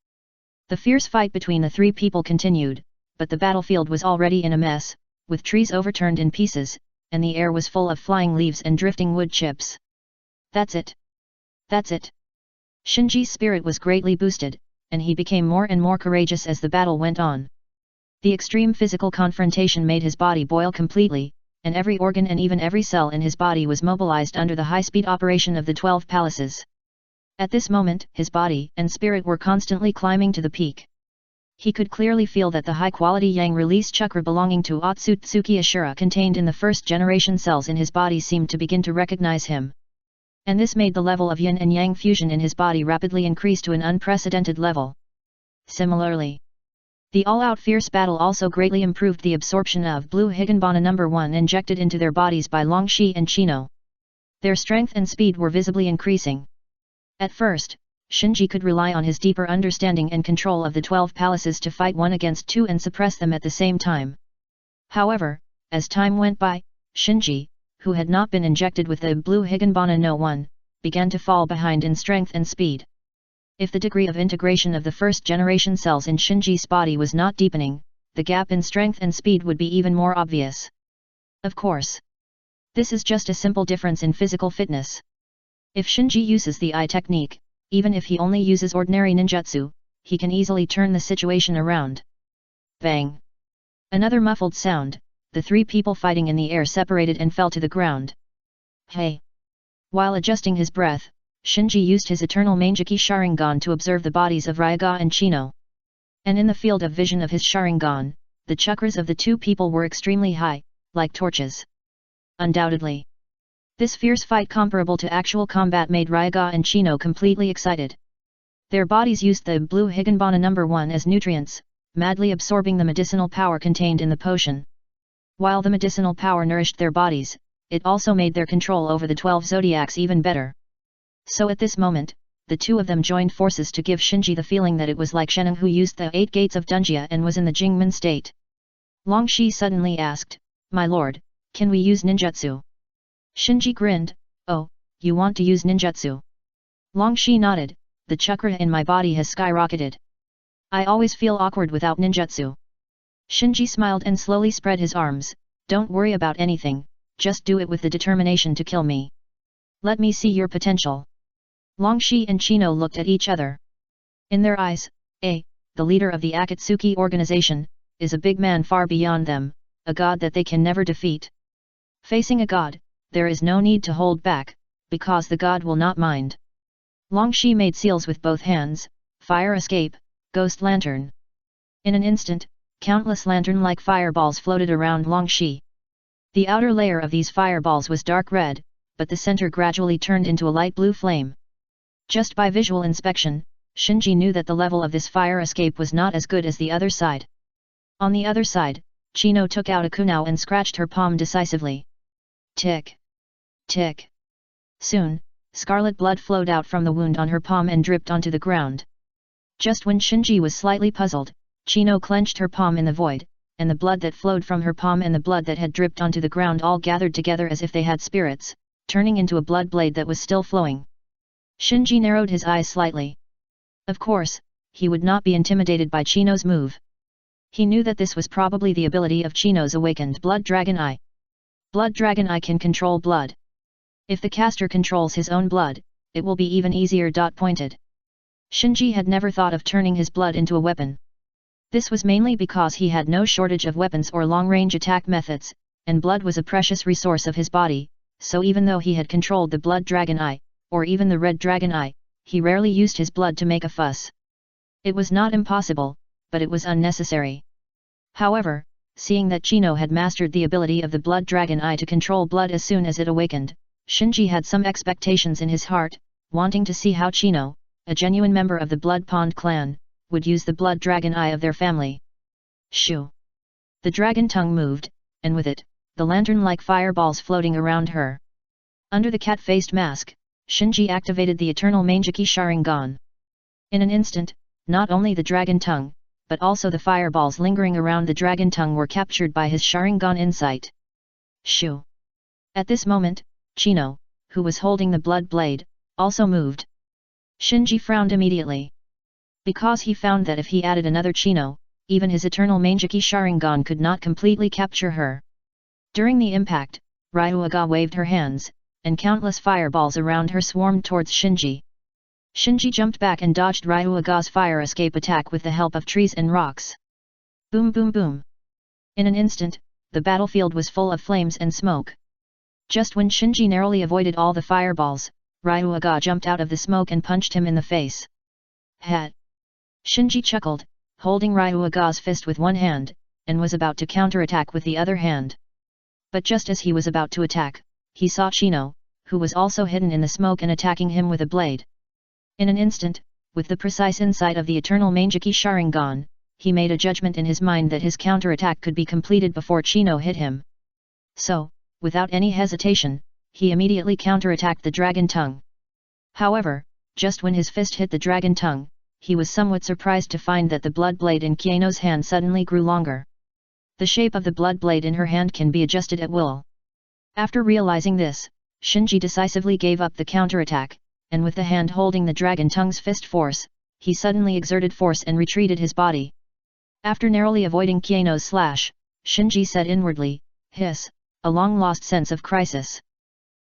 The fierce fight between the three people continued, but the battlefield was already in a mess, with trees overturned in pieces, and the air was full of flying leaves and drifting wood chips. "That's it! That's it!" Shinji's spirit was greatly boosted, and he became more and more courageous as the battle went on. The extreme physical confrontation made his body boil completely, and every organ and even every cell in his body was mobilized under the high-speed operation of the 12 palaces. At this moment, his body and spirit were constantly climbing to the peak. He could clearly feel that the high-quality yang release chakra belonging to Otsutsuki Ashura contained in the first-generation cells in his body seemed to begin to recognize him. And this made the level of yin and yang fusion in his body rapidly increase to an unprecedented level. Similarly, the all-out fierce battle also greatly improved the absorption of blue Higanbana No. 1 injected into their bodies by Longshi and Chino. Their strength and speed were visibly increasing. At first, Shinji could rely on his deeper understanding and control of the 12 palaces to fight one against two and suppress them at the same time. However, as time went by, Shinji, who had not been injected with the blue Higanbana No. 1, began to fall behind in strength and speed. If the degree of integration of the first-generation cells in Shinji's body was not deepening, the gap in strength and speed would be even more obvious. Of course, this is just a simple difference in physical fitness. If Shinji uses the eye technique, even if he only uses ordinary ninjutsu, he can easily turn the situation around. Bang! Another muffled sound, the three people fighting in the air separated and fell to the ground. Hey! While adjusting his breath, Shinji used his eternal Manjiki Sharingan to observe the bodies of Ryoga and Chino. And in the field of vision of his Sharingan, the chakras of the two people were extremely high, like torches. Undoubtedly, this fierce fight comparable to actual combat made Ryoga and Chino completely excited. Their bodies used the blue Higanbana No. 1 as nutrients, madly absorbing the medicinal power contained in the potion. While the medicinal power nourished their bodies, it also made their control over the 12 zodiacs even better. So at this moment, the two of them joined forces to give Shinji the feeling that it was like Sheneng who used the 8 gates of Dunjia and was in the Jingmen state. Longshi suddenly asked, "My lord, can we use ninjutsu?" Shinji grinned, "Oh, you want to use ninjutsu?" Longshi nodded, "The chakra in my body has skyrocketed. I always feel awkward without ninjutsu." Shinji smiled and slowly spread his arms, "Don't worry about anything, just do it with the determination to kill me." Let me see your potential. Longshi and Chino looked at each other. In their eyes, the leader of the Akatsuki organization, is a big man far beyond them, a god that they can never defeat. Facing a god, there is no need to hold back, because the god will not mind. Longshi made seals with both hands, fire escape, ghost lantern. In an instant, countless lantern-like fireballs floated around Longshi. The outer layer of these fireballs was dark red, but the center gradually turned into a light blue flame. Just by visual inspection, Shinji knew that the level of this fire escape was not as good as the other side. On the other side, Chino took out a kunao and scratched her palm decisively. Tick. Tick. Soon, scarlet blood flowed out from the wound on her palm and dripped onto the ground. Just when Shinji was slightly puzzled, Chino clenched her palm in the void, and the blood that flowed from her palm and the blood that had dripped onto the ground all gathered together as if they had spirits, turning into a blood blade that was still flowing. Shinji narrowed his eyes slightly. Of course, he would not be intimidated by Chino's move. He knew that this was probably the ability of Chino's awakened Blood Dragon Eye. Blood Dragon Eye can control blood. If the caster controls his own blood, it will be even easier. Pointed. Shinji had never thought of turning his blood into a weapon. This was mainly because he had no shortage of weapons or long-range attack methods, and blood was a precious resource of his body, so even though he had controlled the Blood Dragon Eye, or even the Red Dragon Eye, he rarely used his blood to make a fuss. It was not impossible, but it was unnecessary. However, seeing that Chino had mastered the ability of the Blood Dragon Eye to control blood as soon as it awakened, Shinji had some expectations in his heart, wanting to see how Chino, a genuine member of the Blood Pond clan, would use the Blood Dragon Eye of their family. Shoo! The dragon tongue moved, and with it, the lantern-like fireballs floating around her. Under the cat-faced mask, Shinji activated the Eternal Mangeki Sharingan. In an instant, not only the dragon tongue, but also the fireballs lingering around the dragon tongue were captured by his Sharingan insight. Shoo! At this moment, Chino, who was holding the blood blade, also moved. Shinji frowned immediately. Because he found that if he added another Chino, even his Eternal Mangeki Sharingan could not completely capture her. During the impact, Ryuaga waved her hands, and countless fireballs around her swarmed towards Shinji. Shinji jumped back and dodged Ryuaga's fire escape attack with the help of trees and rocks. Boom boom boom. In an instant, the battlefield was full of flames and smoke. Just when Shinji narrowly avoided all the fireballs, Ryuaga jumped out of the smoke and punched him in the face. Hat. Shinji chuckled, holding Ryuaga's fist with one hand, and was about to counterattack with the other hand. But just as he was about to attack, he saw Chino, who was also hidden in the smoke and attacking him with a blade. In an instant, with the precise insight of the Eternal Mangeki Sharingan, he made a judgment in his mind that his counterattack could be completed before Chino hit him. So, without any hesitation, he immediately counterattacked the dragon tongue. However, just when his fist hit the dragon tongue, he was somewhat surprised to find that the blood blade in Chino's hand suddenly grew longer. The shape of the blood blade in her hand can be adjusted at will. After realizing this, Shinji decisively gave up the counterattack, and with the hand holding the dragon tongue's fist force, he suddenly exerted force and retreated his body. After narrowly avoiding Chino's slash, Shinji said inwardly, hiss, a long-lost sense of crisis.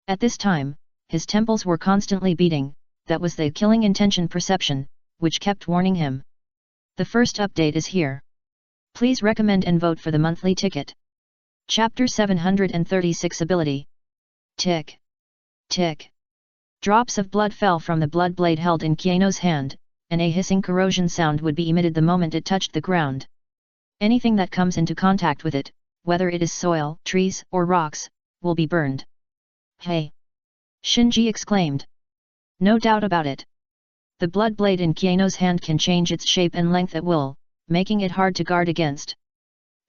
At this time, his temples were constantly beating, that was the killing intention perception, which kept warning him. The first update is here. Please recommend and vote for the monthly ticket. Chapter 736 Ability. Tick. Tick. Drops of blood fell from the blood blade held in Chino's hand, and a hissing corrosion sound would be emitted the moment it touched the ground. Anything that comes into contact with it, whether it is soil, trees, or rocks, will be burned. Hey! Shinji exclaimed. No doubt about it. The blood blade in Chino's hand can change its shape and length at will, making it hard to guard against.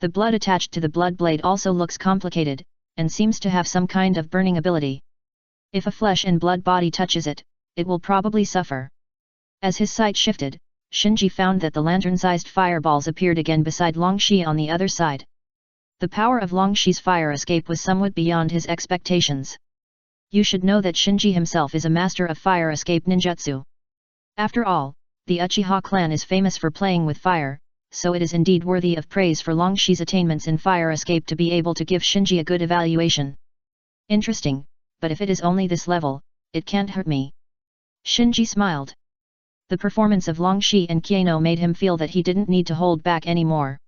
The blood attached to the blood blade also looks complicated, and seems to have some kind of burning ability. If a flesh and blood body touches it, it will probably suffer. As his sight shifted, Shinji found that the lantern-sized fireballs appeared again beside Longshi on the other side. The power of Longshi's fire escape was somewhat beyond his expectations. You should know that Shinji himself is a master of fire escape ninjutsu. After all, the Uchiha clan is famous for playing with fire, so it is indeed worthy of praise for Longshi's attainments in fire escape to be able to give Shinji a good evaluation. Interesting, but if it is only this level, it can't hurt me. Shinji smiled. The performance of Longxi and Kiano made him feel that he didn't need to hold back anymore.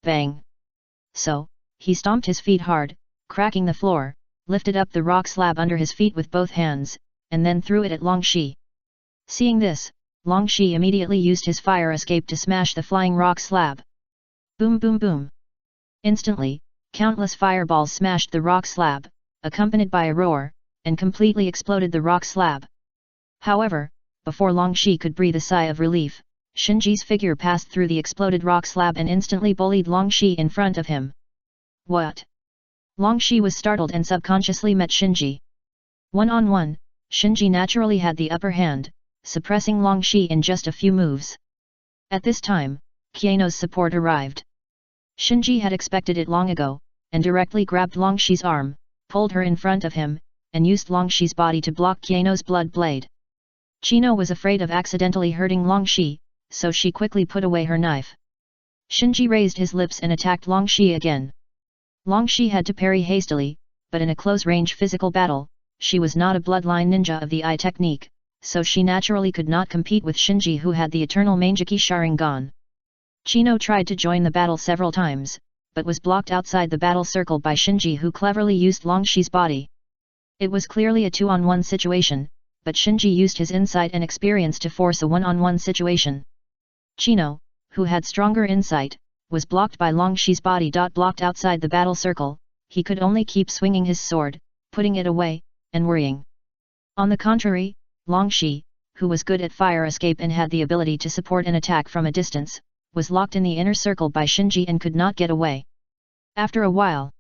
Bang! So, he stomped his feet hard, cracking the floor, lifted up the rock slab under his feet with both hands, and then threw it at Longxi. Seeing this, Longxi immediately used his fire escape to smash the flying rock slab. Boom boom boom! Instantly, countless fireballs smashed the rock slab, accompanied by a roar, and completely exploded the rock slab. However, before Longxi could breathe a sigh of relief, Shinji's figure passed through the exploded rock slab and instantly bullied Longxi in front of him. What? Longxi was startled and subconsciously met Shinji. One-on-one, Shinji naturally had the upper hand, suppressing Longxi in just a few moves. At this time, Kiano's support arrived. Shinji had expected it long ago, and directly grabbed Longxi's arm, pulled her in front of him, and used Longxi's body to block Kiano's blood blade. Chino was afraid of accidentally hurting Longxi, so she quickly put away her knife. Shinji raised his lips and attacked Longxi again. Longxi had to parry hastily, but in a close-range physical battle, she was not a bloodline ninja of the eye technique, so she naturally could not compete with Shinji who had the eternal Mangeki Sharingan. Chino tried to join the battle several times, but was blocked outside the battle circle by Shinji who cleverly used Longxi's body. It was clearly a two-on-one situation, but Shinji used his insight and experience to force a one-on-one situation. Chino, who had stronger insight, was blocked by Longxi's body. Blocked outside the battle circle, he could only keep swinging his sword, putting it away, and worrying. On the contrary, Longxi, who was good at fire escape and had the ability to support an attack from a distance, was locked in the inner circle by Shinji and could not get away. After a while,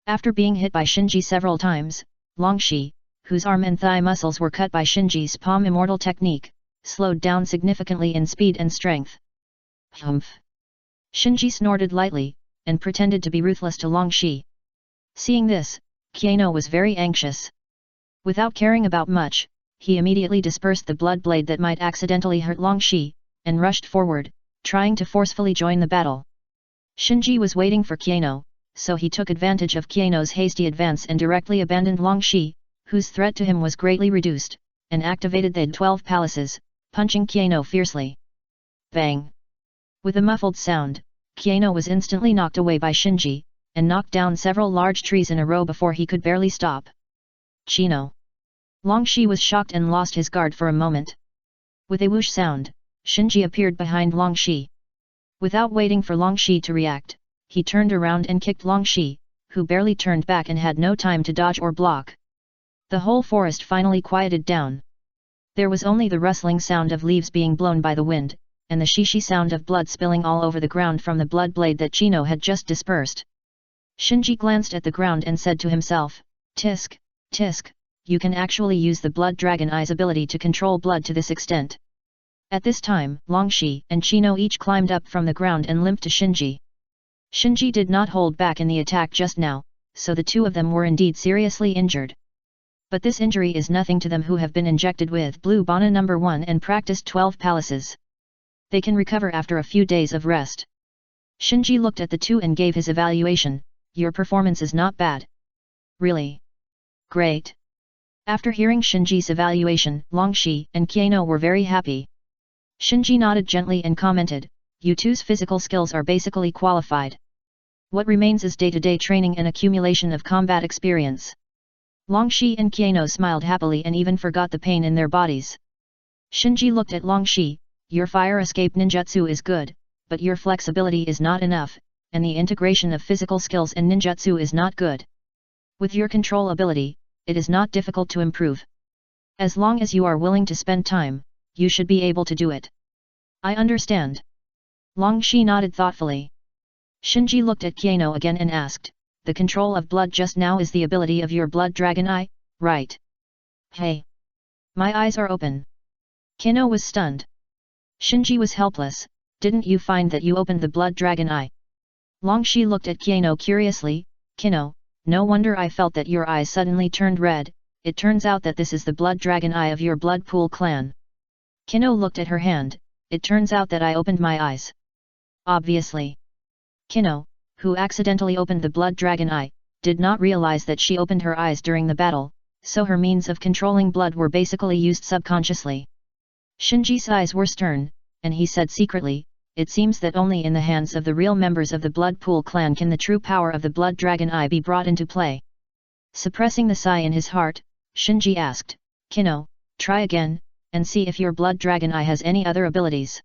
after being hit by Shinji several times, Longxi, whose arm and thigh muscles were cut by Shinji's palm immortal technique, slowed down significantly in speed and strength. Humph! Shinji snorted lightly, and pretended to be ruthless to Longxi. Seeing this, Kiano was very anxious. Without caring about much, he immediately dispersed the blood blade that might accidentally hurt Longxi, and rushed forward, trying to forcefully join the battle. Shinji was waiting for Kiano, so he took advantage of Kiano's hasty advance and directly abandoned Longxi, whose threat to him was greatly reduced, and activated the 12 palaces, punching Kiano fiercely. Bang! With a muffled sound, Kiano was instantly knocked away by Shinji, and knocked down several large trees in a row before he could barely stop. Chino! Longxi was shocked and lost his guard for a moment. With a whoosh sound, Shinji appeared behind Longxi. Without waiting for Longxi to react, he turned around and kicked Longxi, who barely turned back and had no time to dodge or block. The whole forest finally quieted down. There was only the rustling sound of leaves being blown by the wind, and the shishi sound of blood spilling all over the ground from the blood blade that Chino had just dispersed. Shinji glanced at the ground and said to himself, "Tisk, tisk, you can actually use the blood dragon eye's ability to control blood to this extent." At this time, Longxi and Chino each climbed up from the ground and limped to Shinji. Shinji did not hold back in the attack just now, so the two of them were indeed seriously injured. But this injury is nothing to them who have been injected with Blue Bana No. 1 and practiced 12 palaces. They can recover after a few days of rest. Shinji looked at the two and gave his evaluation. "Your performance is not bad. Really? Great." After hearing Shinji's evaluation, Longxi and Kiano were very happy. Shinji nodded gently and commented, "You two's physical skills are basically qualified. What remains is day-to-day training and accumulation of combat experience." Longxi and Kiano smiled happily and even forgot the pain in their bodies. Shinji looked at Longxi, "Your fire escape ninjutsu is good, but your flexibility is not enough, and the integration of physical skills and ninjutsu is not good. With your control ability, it is not difficult to improve. As long as you are willing to spend time, you should be able to do it." "I understand." Longxi nodded thoughtfully. Shinji looked at Kiano again and asked, "The control of blood just now is the ability of your blood dragon eye, right?" "Hey! My eyes are open." Kiano was stunned. Shinji was helpless. "Didn't you find that you opened the blood dragon eye?" Longxi looked at Kiano curiously. "Kiano, no wonder I felt that your eyes suddenly turned red. It turns out that this is the blood dragon eye of your blood pool clan." Kiano looked at her hand. "It turns out that I opened my eyes." Obviously. Kiano, who accidentally opened the blood dragon eye, did not realize that she opened her eyes during the battle, so her means of controlling blood were basically used subconsciously. Shinji's eyes were stern, and he said secretly, "It seems that only in the hands of the real members of the Blood Pool clan can the true power of the Blood Dragon Eye be brought into play." Suppressing the sigh in his heart, Shinji asked, "Kino, try again, and see if your Blood Dragon Eye has any other abilities."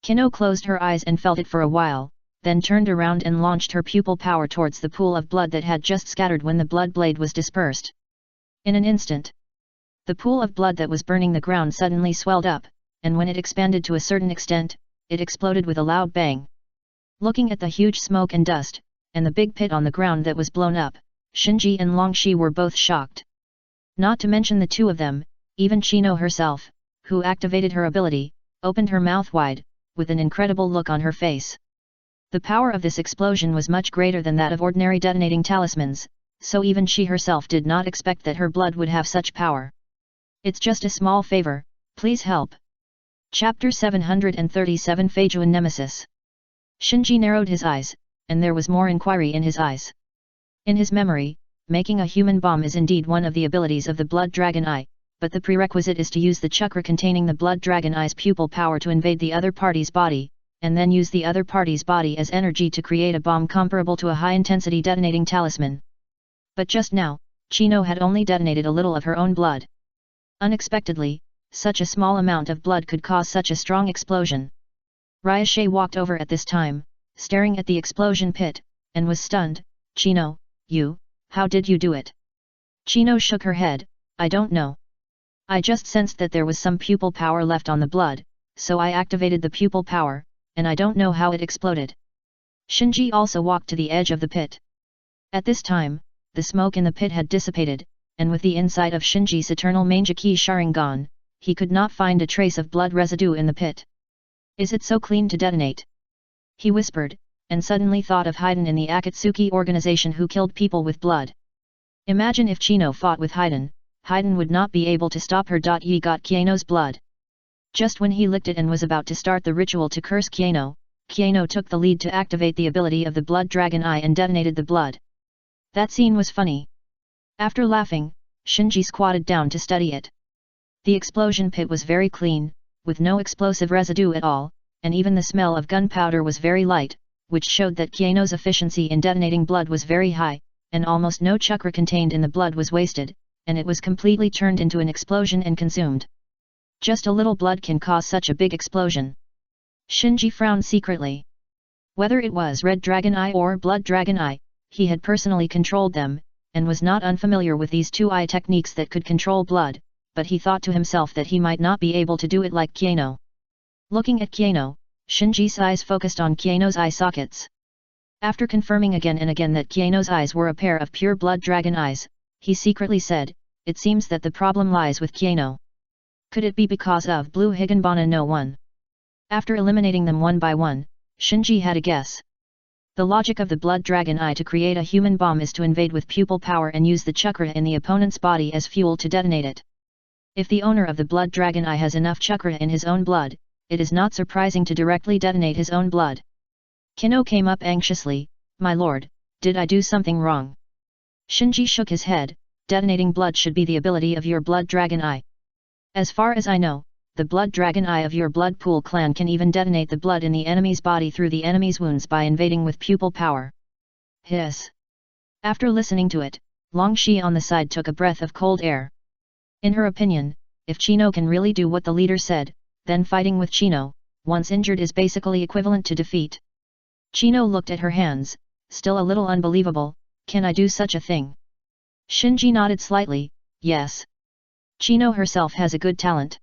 Kino closed her eyes and felt it for a while, then turned around and launched her pupil power towards the pool of blood that had just scattered when the blood blade was dispersed. In an instant, the pool of blood that was burning the ground suddenly swelled up, and when it expanded to a certain extent, it exploded with a loud bang. Looking at the huge smoke and dust, and the big pit on the ground that was blown up, Shinji and Longxi were both shocked. Not to mention the two of them, even Chino herself, who activated her ability, opened her mouth wide, with an incredible look on her face. The power of this explosion was much greater than that of ordinary detonating talismans, so even she herself did not expect that her blood would have such power. "It's just a small favor, please help." Chapter 737 Feijuan Nemesis. Shinji narrowed his eyes, and there was more inquiry in his eyes. In his memory, making a human bomb is indeed one of the abilities of the Blood Dragon Eye, but the prerequisite is to use the chakra containing the Blood Dragon Eye's pupil power to invade the other party's body, and then use the other party's body as energy to create a bomb comparable to a high-intensity detonating talisman. But just now, Chino had only detonated a little of her own blood. Unexpectedly, such a small amount of blood could cause such a strong explosion. Ryashe walked over at this time, staring at the explosion pit, and was stunned. "Chino, how did you do it?" Chino shook her head, "I don't know. I just sensed that there was some pupil power left on the blood, so I activated the pupil power, and I don't know how it exploded." Shinji also walked to the edge of the pit. At this time, the smoke in the pit had dissipated, and with the insight of Shinji's eternal Mangeki Sharingan, he could not find a trace of blood residue in the pit. "Is it so clean to detonate?" he whispered, and suddenly thought of Haiden in the Akatsuki organization who killed people with blood. Imagine if Chino fought with Haiden would not be able to stop her. He got Kieno's blood. Just when he licked it and was about to start the ritual to curse Kieno took the lead to activate the ability of the Blood Dragon Eye and detonated the blood. That scene was funny. After laughing, Shinji squatted down to study it. The explosion pit was very clean, with no explosive residue at all, and even the smell of gunpowder was very light, which showed that Kieno's efficiency in detonating blood was very high, and almost no chakra contained in the blood was wasted, and it was completely turned into an explosion and consumed. Just a little blood can cause such a big explosion. Shinji frowned secretly. Whether it was Red Dragon Eye or Blood Dragon Eye, he had personally controlled them, and was not unfamiliar with these two eye techniques that could control blood, but he thought to himself that he might not be able to do it like Kieno. Looking at Kieno, Shinji's eyes focused on Kieno's eye sockets. After confirming again and again that Kieno's eyes were a pair of pure blood dragon eyes, he secretly said, "It seems that the problem lies with Kieno. Could it be because of Blue Higanbana no one?" After eliminating them one by one, Shinji had a guess. The logic of the Blood Dragon Eye to create a human bomb is to invade with pupil power and use the chakra in the opponent's body as fuel to detonate it. If the owner of the Blood Dragon Eye has enough chakra in his own blood, it is not surprising to directly detonate his own blood. Kino came up anxiously, "My lord, did I do something wrong?" Shinji shook his head, "Detonating blood should be the ability of your Blood Dragon Eye. As far as I know, the Blood Dragon Eye of your Blood Pool clan can even detonate the blood in the enemy's body through the enemy's wounds by invading with pupil power." Hiss. After listening to it, Longxi on the side took a breath of cold air. In her opinion, if Chino can really do what the leader said, then fighting with Chino, once injured, is basically equivalent to defeat. Chino looked at her hands, still a little unbelievable. "Can I do such a thing?" Shinji nodded slightly, "Yes. Chino herself has a good talent.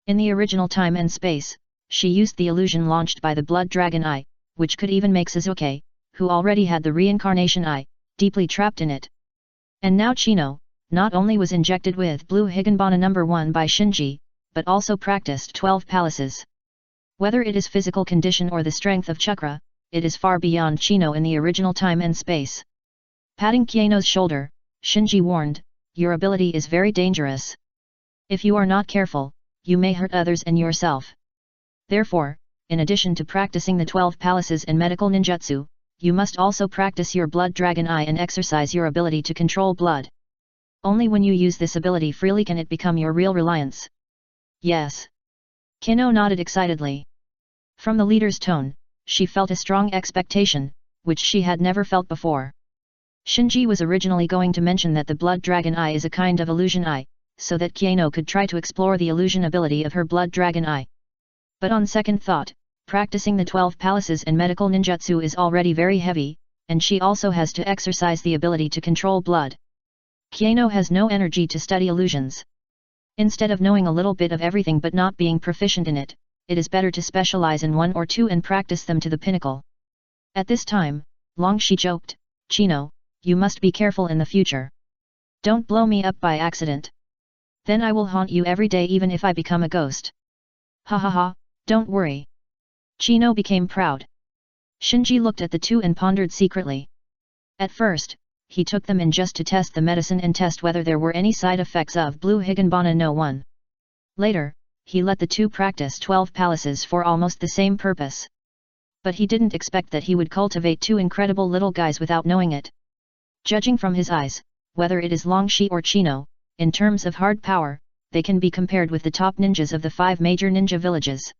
In the original time and space, she used the illusion launched by the Blood Dragon Eye, which could even make Sasuke, who already had the reincarnation eye, deeply trapped in it. And now Chino, not only was injected with Blue Higanbana No. 1 by Shinji, but also practiced 12 palaces. Whether it is physical condition or the strength of chakra, it is far beyond Chino in the original time and space." Patting Kieno's shoulder, Shinji warned, "Your ability is very dangerous. If you are not careful, you may hurt others and yourself. Therefore, in addition to practicing the 12 palaces and medical ninjutsu, you must also practice your Blood Dragon Eye and exercise your ability to control blood." Only when you use this ability freely can it become your real reliance. Yes. Kino nodded excitedly. From the leader's tone, she felt a strong expectation, which she had never felt before. Shinji was originally going to mention that the blood dragon eye is a kind of illusion eye, so that Kino could try to explore the illusion ability of her blood dragon eye. But on second thought, practicing the 12 palaces and medical ninjutsu is already very heavy, and she also has to exercise the ability to control blood. Kino has no energy to study illusions. Instead of knowing a little bit of everything but not being proficient in it, it is better to specialize in one or two and practice them to the pinnacle. At this time, Longshi joked, "Chino, you must be careful in the future. Don't blow me up by accident. Then I will haunt you every day even if I become a ghost." "Ha ha ha, don't worry." Chino became proud. Shinji looked at the two and pondered secretly. At first, he took them in just to test the medicine and test whether there were any side effects of Blue Higanbana no 1. Later, he let the two practice 12 palaces for almost the same purpose. But he didn't expect that he would cultivate two incredible little guys without knowing it. Judging from his eyes, whether it is Longshi or Chino, in terms of hard power, they can be compared with the top ninjas of the 5 major ninja villages.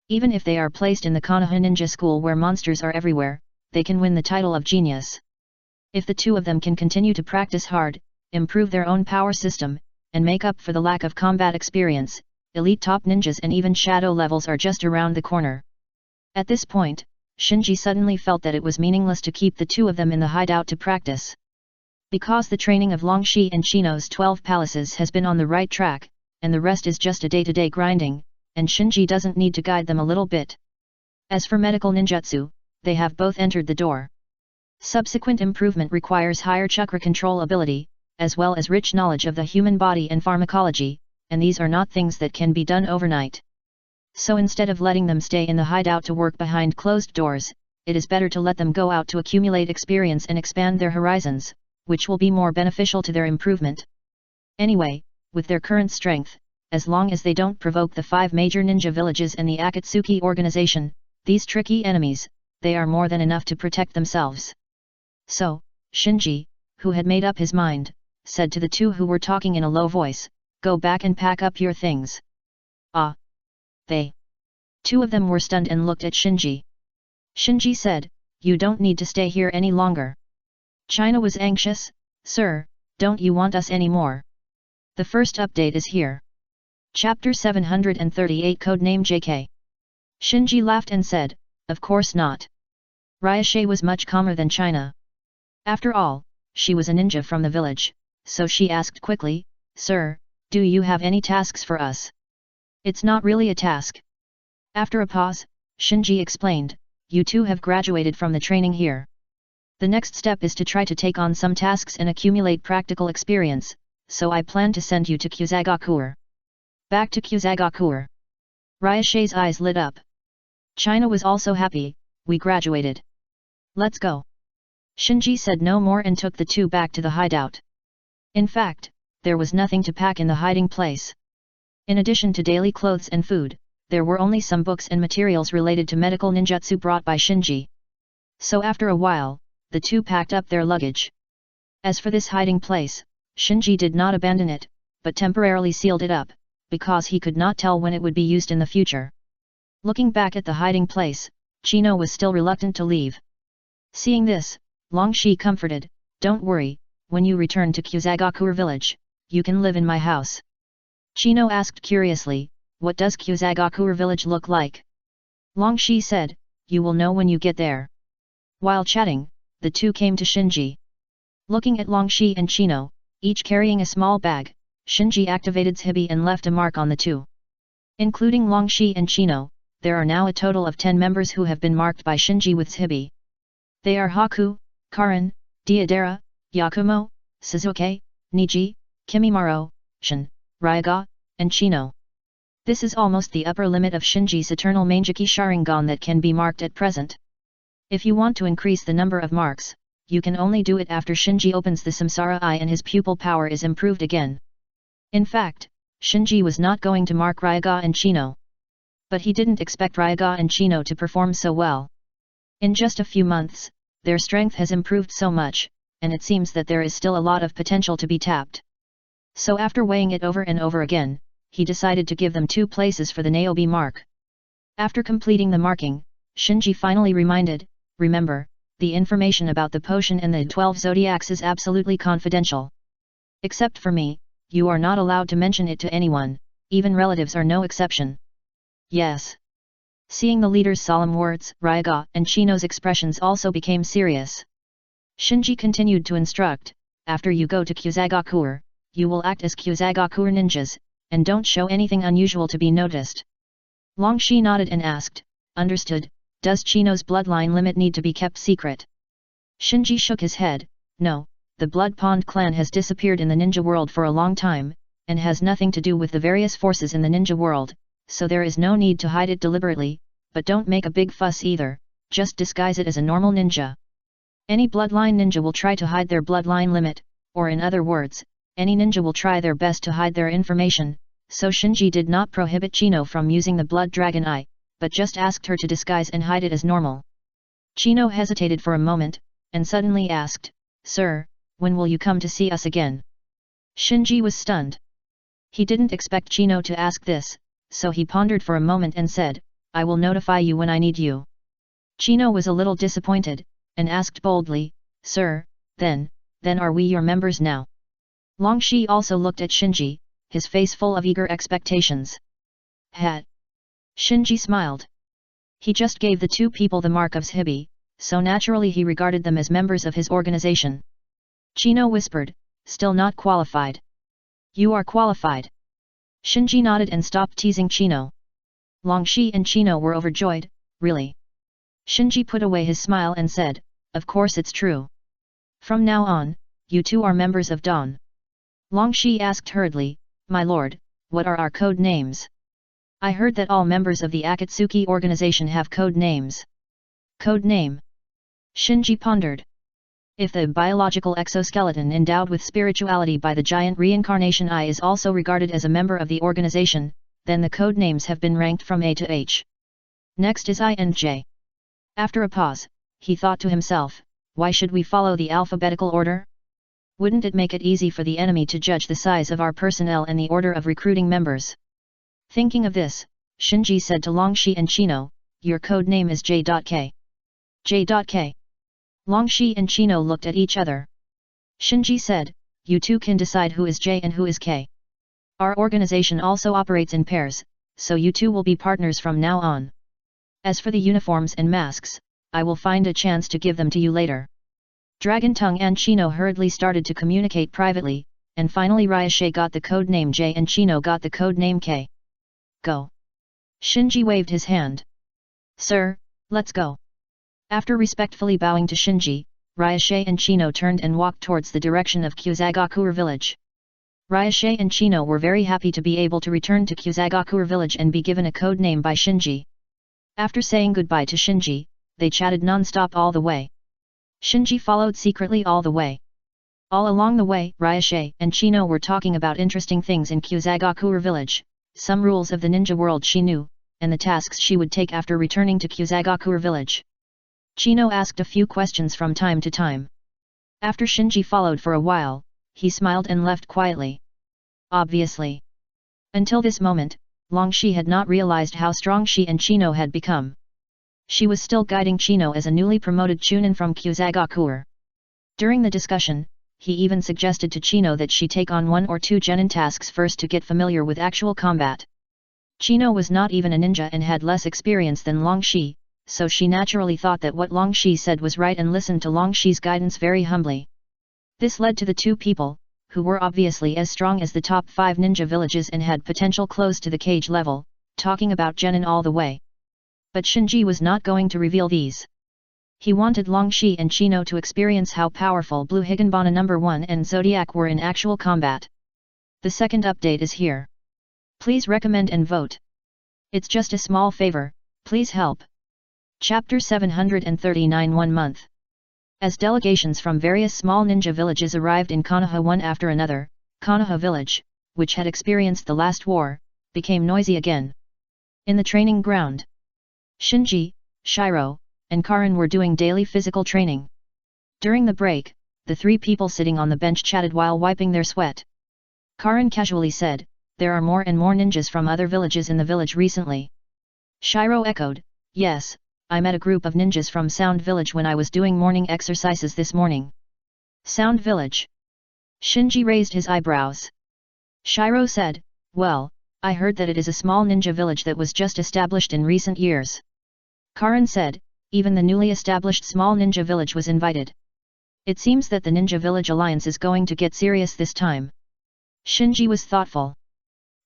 Even if they are placed in the Konoha ninja school where monsters are everywhere, they can win the title of genius. If the two of them can continue to practice hard, improve their own power system, and make up for the lack of combat experience, elite top ninjas and even shadow levels are just around the corner. At this point, Shinji suddenly felt that it was meaningless to keep the two of them in the hideout to practice. Because the training of Longshi and Chino's 12 palaces has been on the right track, and the rest is just a day-to-day grinding, and Shinji doesn't need to guide them a little bit. As for medical ninjutsu, they have both entered the door. Subsequent improvement requires higher chakra control ability, as well as rich knowledge of the human body and pharmacology, and these are not things that can be done overnight. So instead of letting them stay in the hideout to work behind closed doors, it is better to let them go out to accumulate experience and expand their horizons, which will be more beneficial to their improvement. Anyway, with their current strength, as long as they don't provoke the 5 major ninja villages and the Akatsuki organization, these tricky enemies, they are more than enough to protect themselves. So, Shinji, who had made up his mind, said to the two who were talking in a low voice, "Go back and pack up your things." "Ah." They. Two of them were stunned and looked at Shinji. Shinji said, "You don't need to stay here any longer." China was anxious, "Sir, don't you want us anymore?" The first update is here. Chapter 738 Codename JK. Shinji laughed and said, "Of course not." Ryashe was much calmer than China. After all, she was a ninja from the village, so she asked quickly, "Sir, do you have any tasks for us?" "It's not really a task." After a pause, Shinji explained, "You two have graduated from the training here. The next step is to try to take on some tasks and accumulate practical experience, so I plan to send you to Kyusagakuer." Back to Kyusagakuer. Ryashe's eyes lit up. China was also happy, "We graduated. Let's go." Shinji said no more and took the two back to the hideout. In fact, there was nothing to pack in the hiding place. In addition to daily clothes and food, there were only some books and materials related to medical ninjutsu brought by Shinji. So after a while, the two packed up their luggage. As for this hiding place, Shinji did not abandon it, but temporarily sealed it up, because he could not tell when it would be used in the future. Looking back at the hiding place, Chino was still reluctant to leave. Seeing this, Longshi comforted, "Don't worry, when you return to Kyusagakuer village, you can live in my house." Chino asked curiously, "What does Kyusagakuer village look like?" Longshi said, "You will know when you get there." While chatting, the two came to Shinji. Looking at Longshi and Chino, each carrying a small bag, Shinji activated Shibi and left a mark on the two. Including Longshi and Chino, there are now a total of 10 members who have been marked by Shinji with Shibi. They are Haku, Karin, Deidara, Yakumo, Suzuki, Niji, Kimimaro, Shin, Ryaga, and Chino. This is almost the upper limit of Shinji's eternal Mangeki Sharingan that can be marked at present. If you want to increase the number of marks, you can only do it after Shinji opens the Samsara Eye and his pupil power is improved again. In fact, Shinji was not going to mark Ryaga and Chino. But he didn't expect Ryaga and Chino to perform so well. In just a few months, their strength has improved so much, and it seems that there is still a lot of potential to be tapped. So after weighing it over and over again, he decided to give them 2 places for the Niobe mark. After completing the marking, Shinji finally remember, the information about the potion and the 12 zodiacs is absolutely confidential. Except for me, you are not allowed to mention it to anyone, even relatives are no exception. Yes. Seeing the leader's solemn words, Ryaga and Chino's expressions also became serious. Shinji continued to instruct, after you go to Kyuzagakur, you will act as Kyuzagakur ninjas, and don't show anything unusual to be noticed. Longshi nodded and asked, understood, does Chino's bloodline limit need to be kept secret? Shinji shook his head, no, the Blood Pond clan has disappeared in the ninja world for a long time, and has nothing to do with the various forces in the ninja world, so there is no need to hide it deliberately, but don't make a big fuss either, just disguise it as a normal ninja. Any bloodline ninja will try to hide their bloodline limit, or in other words, any ninja will try their best to hide their information, so Shinji did not prohibit Chino from using the Blood Dragon Eye, but just asked her to disguise and hide it as normal. Chino hesitated for a moment, and suddenly asked, Sir, when will you come to see us again? Shinji was stunned. He didn't expect Chino to ask this, so he pondered for a moment and said, I will notify you when I need you. Chino was a little disappointed, and asked boldly, Sir, then are we your members now? Longshi also looked at Shinji, his face full of eager expectations. Hat. Shinji smiled. He just gave the 2 people the mark of Shibi, so naturally he regarded them as members of his organization. Chino whispered, still not qualified. You are qualified. Shinji nodded and stopped teasing Chino. Longshi and Chino were overjoyed, really. Shinji put away his smile and said, of course it's true. From now on, you 2 are members of Dawn. Longshi asked hurriedly, my lord, what are our code names? I heard that all members of the Akatsuki organization have code names. Code name? Shinji pondered. If the biological exoskeleton endowed with spirituality by the giant reincarnation eye is also regarded as a member of the organization, then the code names have been ranked from A to H. Next is I and J. After a pause, he thought to himself, why should we follow the alphabetical order? Wouldn't it make it easy for the enemy to judge the size of our personnel and the order of recruiting members? Thinking of this, Shinji said to Longshi and Chino, your code name is J.K. J.K. Longshi and Chino looked at each other. Shinji said, you 2 can decide who is J and who is K. Our organization also operates in pairs, so you 2 will be partners from now on. As for the uniforms and masks, I will find a chance to give them to you later. Dragon Tongue and Chino hurriedly started to communicate privately, and finally Ryashe got the code name J and Chino got the code name K. Go. Shinji waved his hand. Sir, let's go. After respectfully bowing to Shinji, Ryashe and Chino turned and walked towards the direction of Kyuzagakur village. Ryashe and Chino were very happy to be able to return to Kyuzagakur village and be given a code name by Shinji. After saying goodbye to Shinji, they chatted non-stop all the way. Shinji followed secretly all the way. All along the way, Ryashe and Chino were talking about interesting things in Kyuzagakur village, some rules of the ninja world she knew, and the tasks she would take after returning to Kyuzagakur village. Chino asked a few questions from time to time. After Shinji followed for a while, he smiled and left quietly. Obviously. Until this moment, Longshi had not realized how strong she and Chino had become. She was still guiding Chino as a newly promoted chunin from Kyuzagakur. During the discussion, he even suggested to Chino that she take on 1 or 2 genin tasks first to get familiar with actual combat. Chino was not even a ninja and had less experience than Longshi, so she naturally thought that what Longshi said was right and listened to Longshi's guidance very humbly. This led to the 2 people, who were obviously as strong as the top 5 ninja villages and had potential close to the cage level, talking about genin all the way. But Shinji was not going to reveal these. He wanted Longshi and Chino to experience how powerful Blue Higanbana No. 1 and Zodiac were in actual combat. The second update is here. Please recommend and vote. It's just a small favor, please help. Chapter 739 1 month. As delegations from various small ninja villages arrived in Konoha one after another, Konoha village, which had experienced the last war, became noisy again. In the training ground, Shinji, Shiro, and Karin were doing daily physical training. During the break, the 3 people sitting on the bench chatted while wiping their sweat. Karan casually said, there are more and more ninjas from other villages in the village recently. Shiro echoed, yes, I met a group of ninjas from Sound Village when I was doing morning exercises this morning. Sound Village? Shinji raised his eyebrows. Shiro said, well, I heard that it is a small ninja village that was just established in recent years. Karan said, even the newly established small ninja village was invited. It seems that the Ninja Village Alliance is going to get serious this time. Shinji was thoughtful.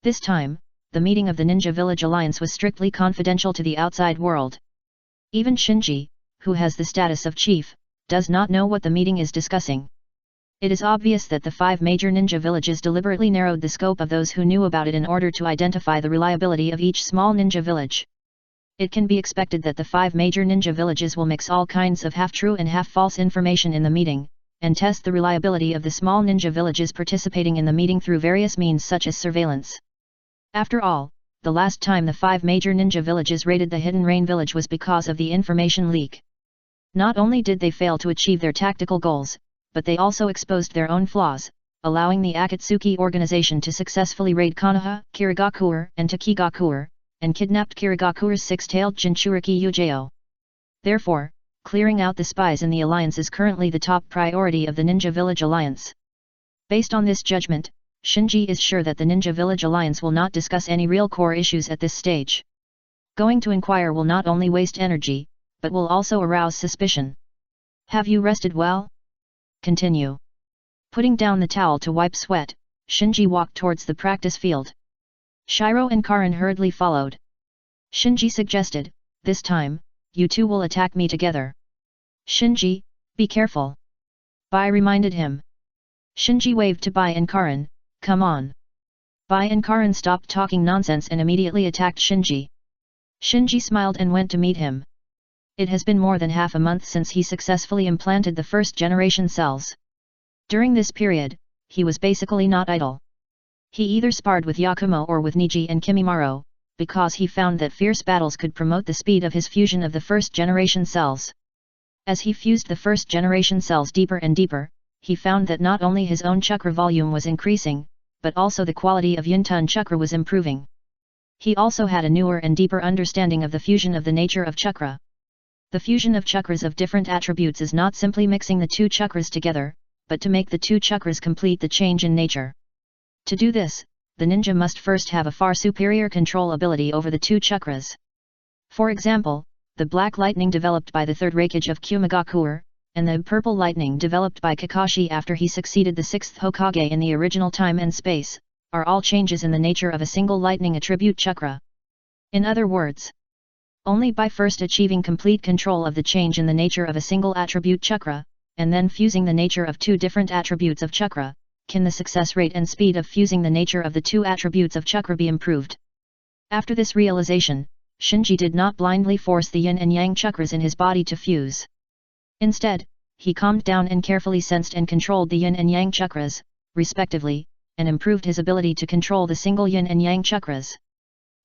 This time, the meeting of the Ninja Village Alliance was strictly confidential to the outside world. Even Shinji, who has the status of chief, does not know what the meeting is discussing. It is obvious that the 5 major ninja villages deliberately narrowed the scope of those who knew about it in order to identify the reliability of each small ninja village. It can be expected that the 5 major ninja villages will mix all kinds of half-true and half-false information in the meeting, and test the reliability of the small ninja villages participating in the meeting through various means such as surveillance. After all, the last time the 5 major ninja villages raided the Hidden Rain village was because of the information leak. Not only did they fail to achieve their tactical goals, but they also exposed their own flaws, allowing the Akatsuki organization to successfully raid Konoha, Kirigakuer, and Takigakuer, and kidnapped Kirigakuer's 6-tailed Jinchuriki Yujao. Therefore, clearing out the spies in the alliance is currently the top priority of the Ninja Village Alliance. Based on this judgment, Shinji is sure that the Ninja Village Alliance will not discuss any real core issues at this stage. Going to inquire will not only waste energy, but will also arouse suspicion. Have you rested well? Continue. Putting down the towel to wipe sweat, Shinji walked towards the practice field. Shiro and Karan hurriedly followed. Shinji suggested, this time, you two will attack me together. Shinji, be careful. Bai reminded him. Shinji waved to Bai and Karan, come on. Bai and Karan stopped talking nonsense and immediately attacked Shinji. Shinji smiled and went to meet him. It has been more than half a month since he successfully implanted the first-generation cells. During this period, he was basically not idle. He either sparred with Yakumo or with Niji and Kimimaro, because he found that fierce battles could promote the speed of his fusion of the first-generation cells. As he fused the first-generation cells deeper and deeper, he found that not only his own chakra volume was increasing, but also the quality of Yintun chakra was improving. He also had a newer and deeper understanding of the fusion of the nature of chakra. The fusion of chakras of different attributes is not simply mixing the 2 chakras together, but to make the 2 chakras complete the change in nature. To do this, the ninja must first have a far superior control ability over the 2 chakras. For example, the black lightning developed by the 3rd Raikage of Kumigakuer, and the purple lightning developed by Kakashi after he succeeded the 6th Hokage in the original time and space, are all changes in the nature of a single lightning attribute chakra. In other words, only by first achieving complete control of the change in the nature of a single attribute chakra, and then fusing the nature of 2 different attributes of chakra, can the success rate and speed of fusing the nature of the 2 attributes of chakra be improved. After this realization, Shinji did not blindly force the yin and yang chakras in his body to fuse. Instead, he calmed down and carefully sensed and controlled the yin and yang chakras, respectively, and improved his ability to control the single yin and yang chakras.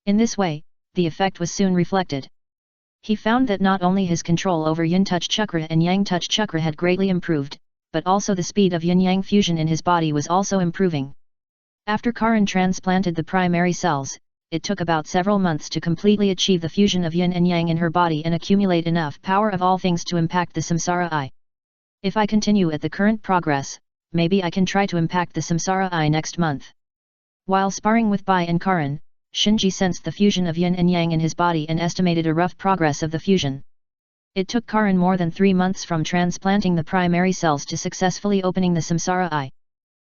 In this way, the effect was soon reflected. He found that not only his control over yin touch chakra and yang touch chakra had greatly improved, but also the speed of yin-yang fusion in his body was also improving. After Karan transplanted the primary cells, it took about several months to completely achieve the fusion of yin and yang in her body and accumulate enough power of all things to impact the samsara eye. If I continue at the current progress, maybe I can try to impact the samsara eye next month. While sparring with Bai and Karan, Shinji sensed the fusion of yin and yang in his body and estimated a rough progress of the fusion. It took Karan more than 3 months from transplanting the primary cells to successfully opening the samsara eye.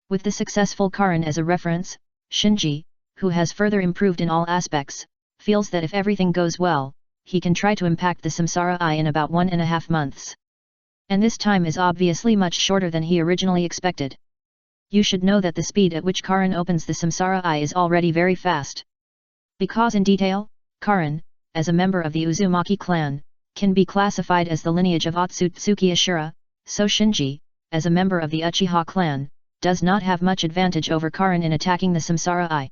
With the successful Karan as a reference, Shinji, who has further improved in all aspects, feels that if everything goes well, he can try to impact the samsara eye in about 1.5 months. And this time is obviously much shorter than he originally expected. You should know that the speed at which Karan opens the samsara eye is already very fast. Because in detail, Karan, as a member of the Uzumaki clan, can be classified as the lineage of Otsutsuki Ashura, so Shinji, as a member of the Uchiha clan, does not have much advantage over Karan in attacking the samsara eye.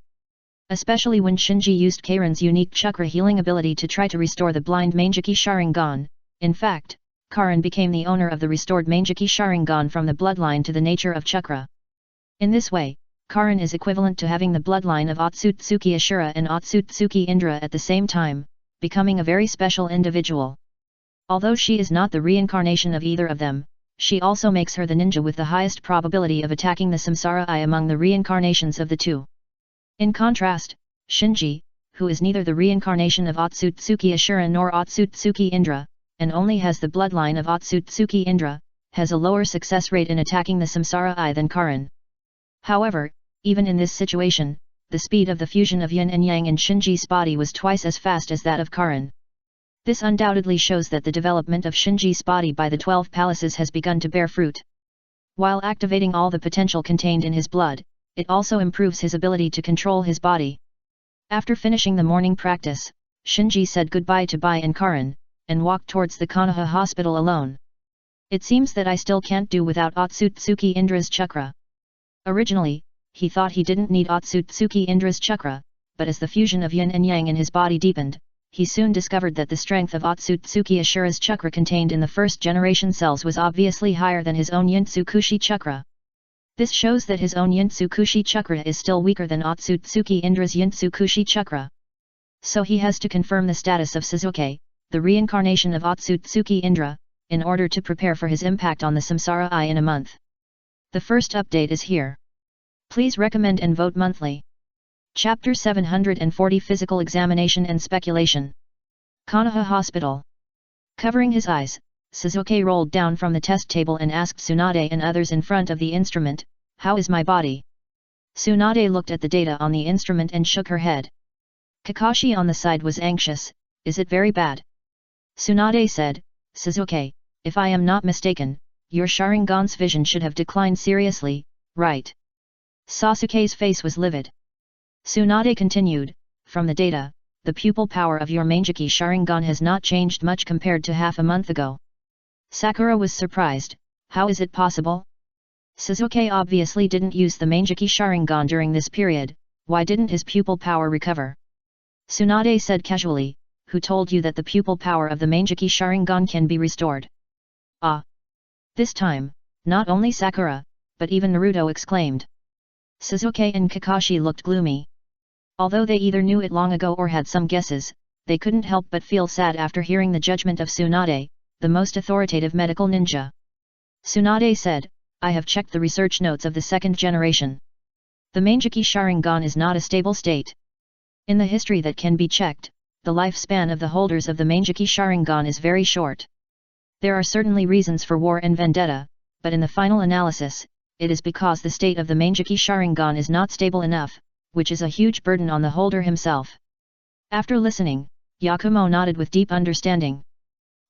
Especially when Shinji used Karan's unique chakra healing ability to try to restore the blind Mangeki Sharingan. In fact, Karan became the owner of the restored Mangeki Sharingan from the bloodline to the nature of chakra. In this way, Karin is equivalent to having the bloodline of Otsutsuki Ashura and Otsutsuki Indra at the same time, becoming a very special individual. Although she is not the reincarnation of either of them, she also makes her the ninja with the highest probability of attacking the samsara eye among the reincarnations of the two. In contrast, Shinji, who is neither the reincarnation of Otsutsuki Ashura nor Otsutsuki Indra, and only has the bloodline of Otsutsuki Indra, has a lower success rate in attacking the samsara eye than Karin. However, even in this situation, the speed of the fusion of yin and yang in Shinji's body was twice as fast as that of Karin. This undoubtedly shows that the development of Shinji's body by the 12 palaces has begun to bear fruit. While activating all the potential contained in his blood, it also improves his ability to control his body. After finishing the morning practice, Shinji said goodbye to Bai and Karin, and walked towards the Konoha hospital alone. It seems that I still can't do without Otsutsuki Indra's chakra. Originally, he thought he didn't need Otsutsuki Indra's chakra, but as the fusion of yin and yang in his body deepened, he soon discovered that the strength of Otsutsuki Ashura's chakra contained in the first generation cells was obviously higher than his own Yintsukushi chakra. This shows that his own Yintsukushi chakra is still weaker than Otsutsuki Indra's Yintsukushi chakra. So he has to confirm the status of Suzuki, the reincarnation of Otsutsuki Indra, in order to prepare for his impact on the samsara eye in a month. The first update is here. Please recommend and vote monthly. Chapter 740 Physical Examination and Speculation. Konoha Hospital. Covering his eyes, Suzuki rolled down from the test table and asked Tsunade and others in front of the instrument, "How is my body?" Tsunade looked at the data on the instrument and shook her head. Kakashi on the side was anxious, "Is it very bad?" Tsunade said, "Suzuki, if I am not mistaken, your Sharingan's vision should have declined seriously, right?" Sasuke's face was livid. Tsunade continued, "From the data, the pupil power of your Manjiki Sharingan has not changed much compared to half a month ago." Sakura was surprised, "How is it possible?" Suzuki obviously didn't use the Manjiki Sharingan during this period, why didn't his pupil power recover? Tsunade said casually, "Who told you that the pupil power of the Manjiki Sharingan can be restored?" "Ah!" This time, not only Sakura, but even Naruto exclaimed. Suzuki and Kakashi looked gloomy. Although they either knew it long ago or had some guesses, they couldn't help but feel sad after hearing the judgment of Tsunade, the most authoritative medical ninja. Tsunade said, "I have checked the research notes of the second generation. The Manjiki Sharingan is not a stable state. In the history that can be checked, the lifespan of the holders of the Manjiki Sharingan is very short. There are certainly reasons for war and vendetta, but in the final analysis, it is because the state of the Manjiki Sharingan is not stable enough, which is a huge burden on the holder himself." After listening, Yakumo nodded with deep understanding.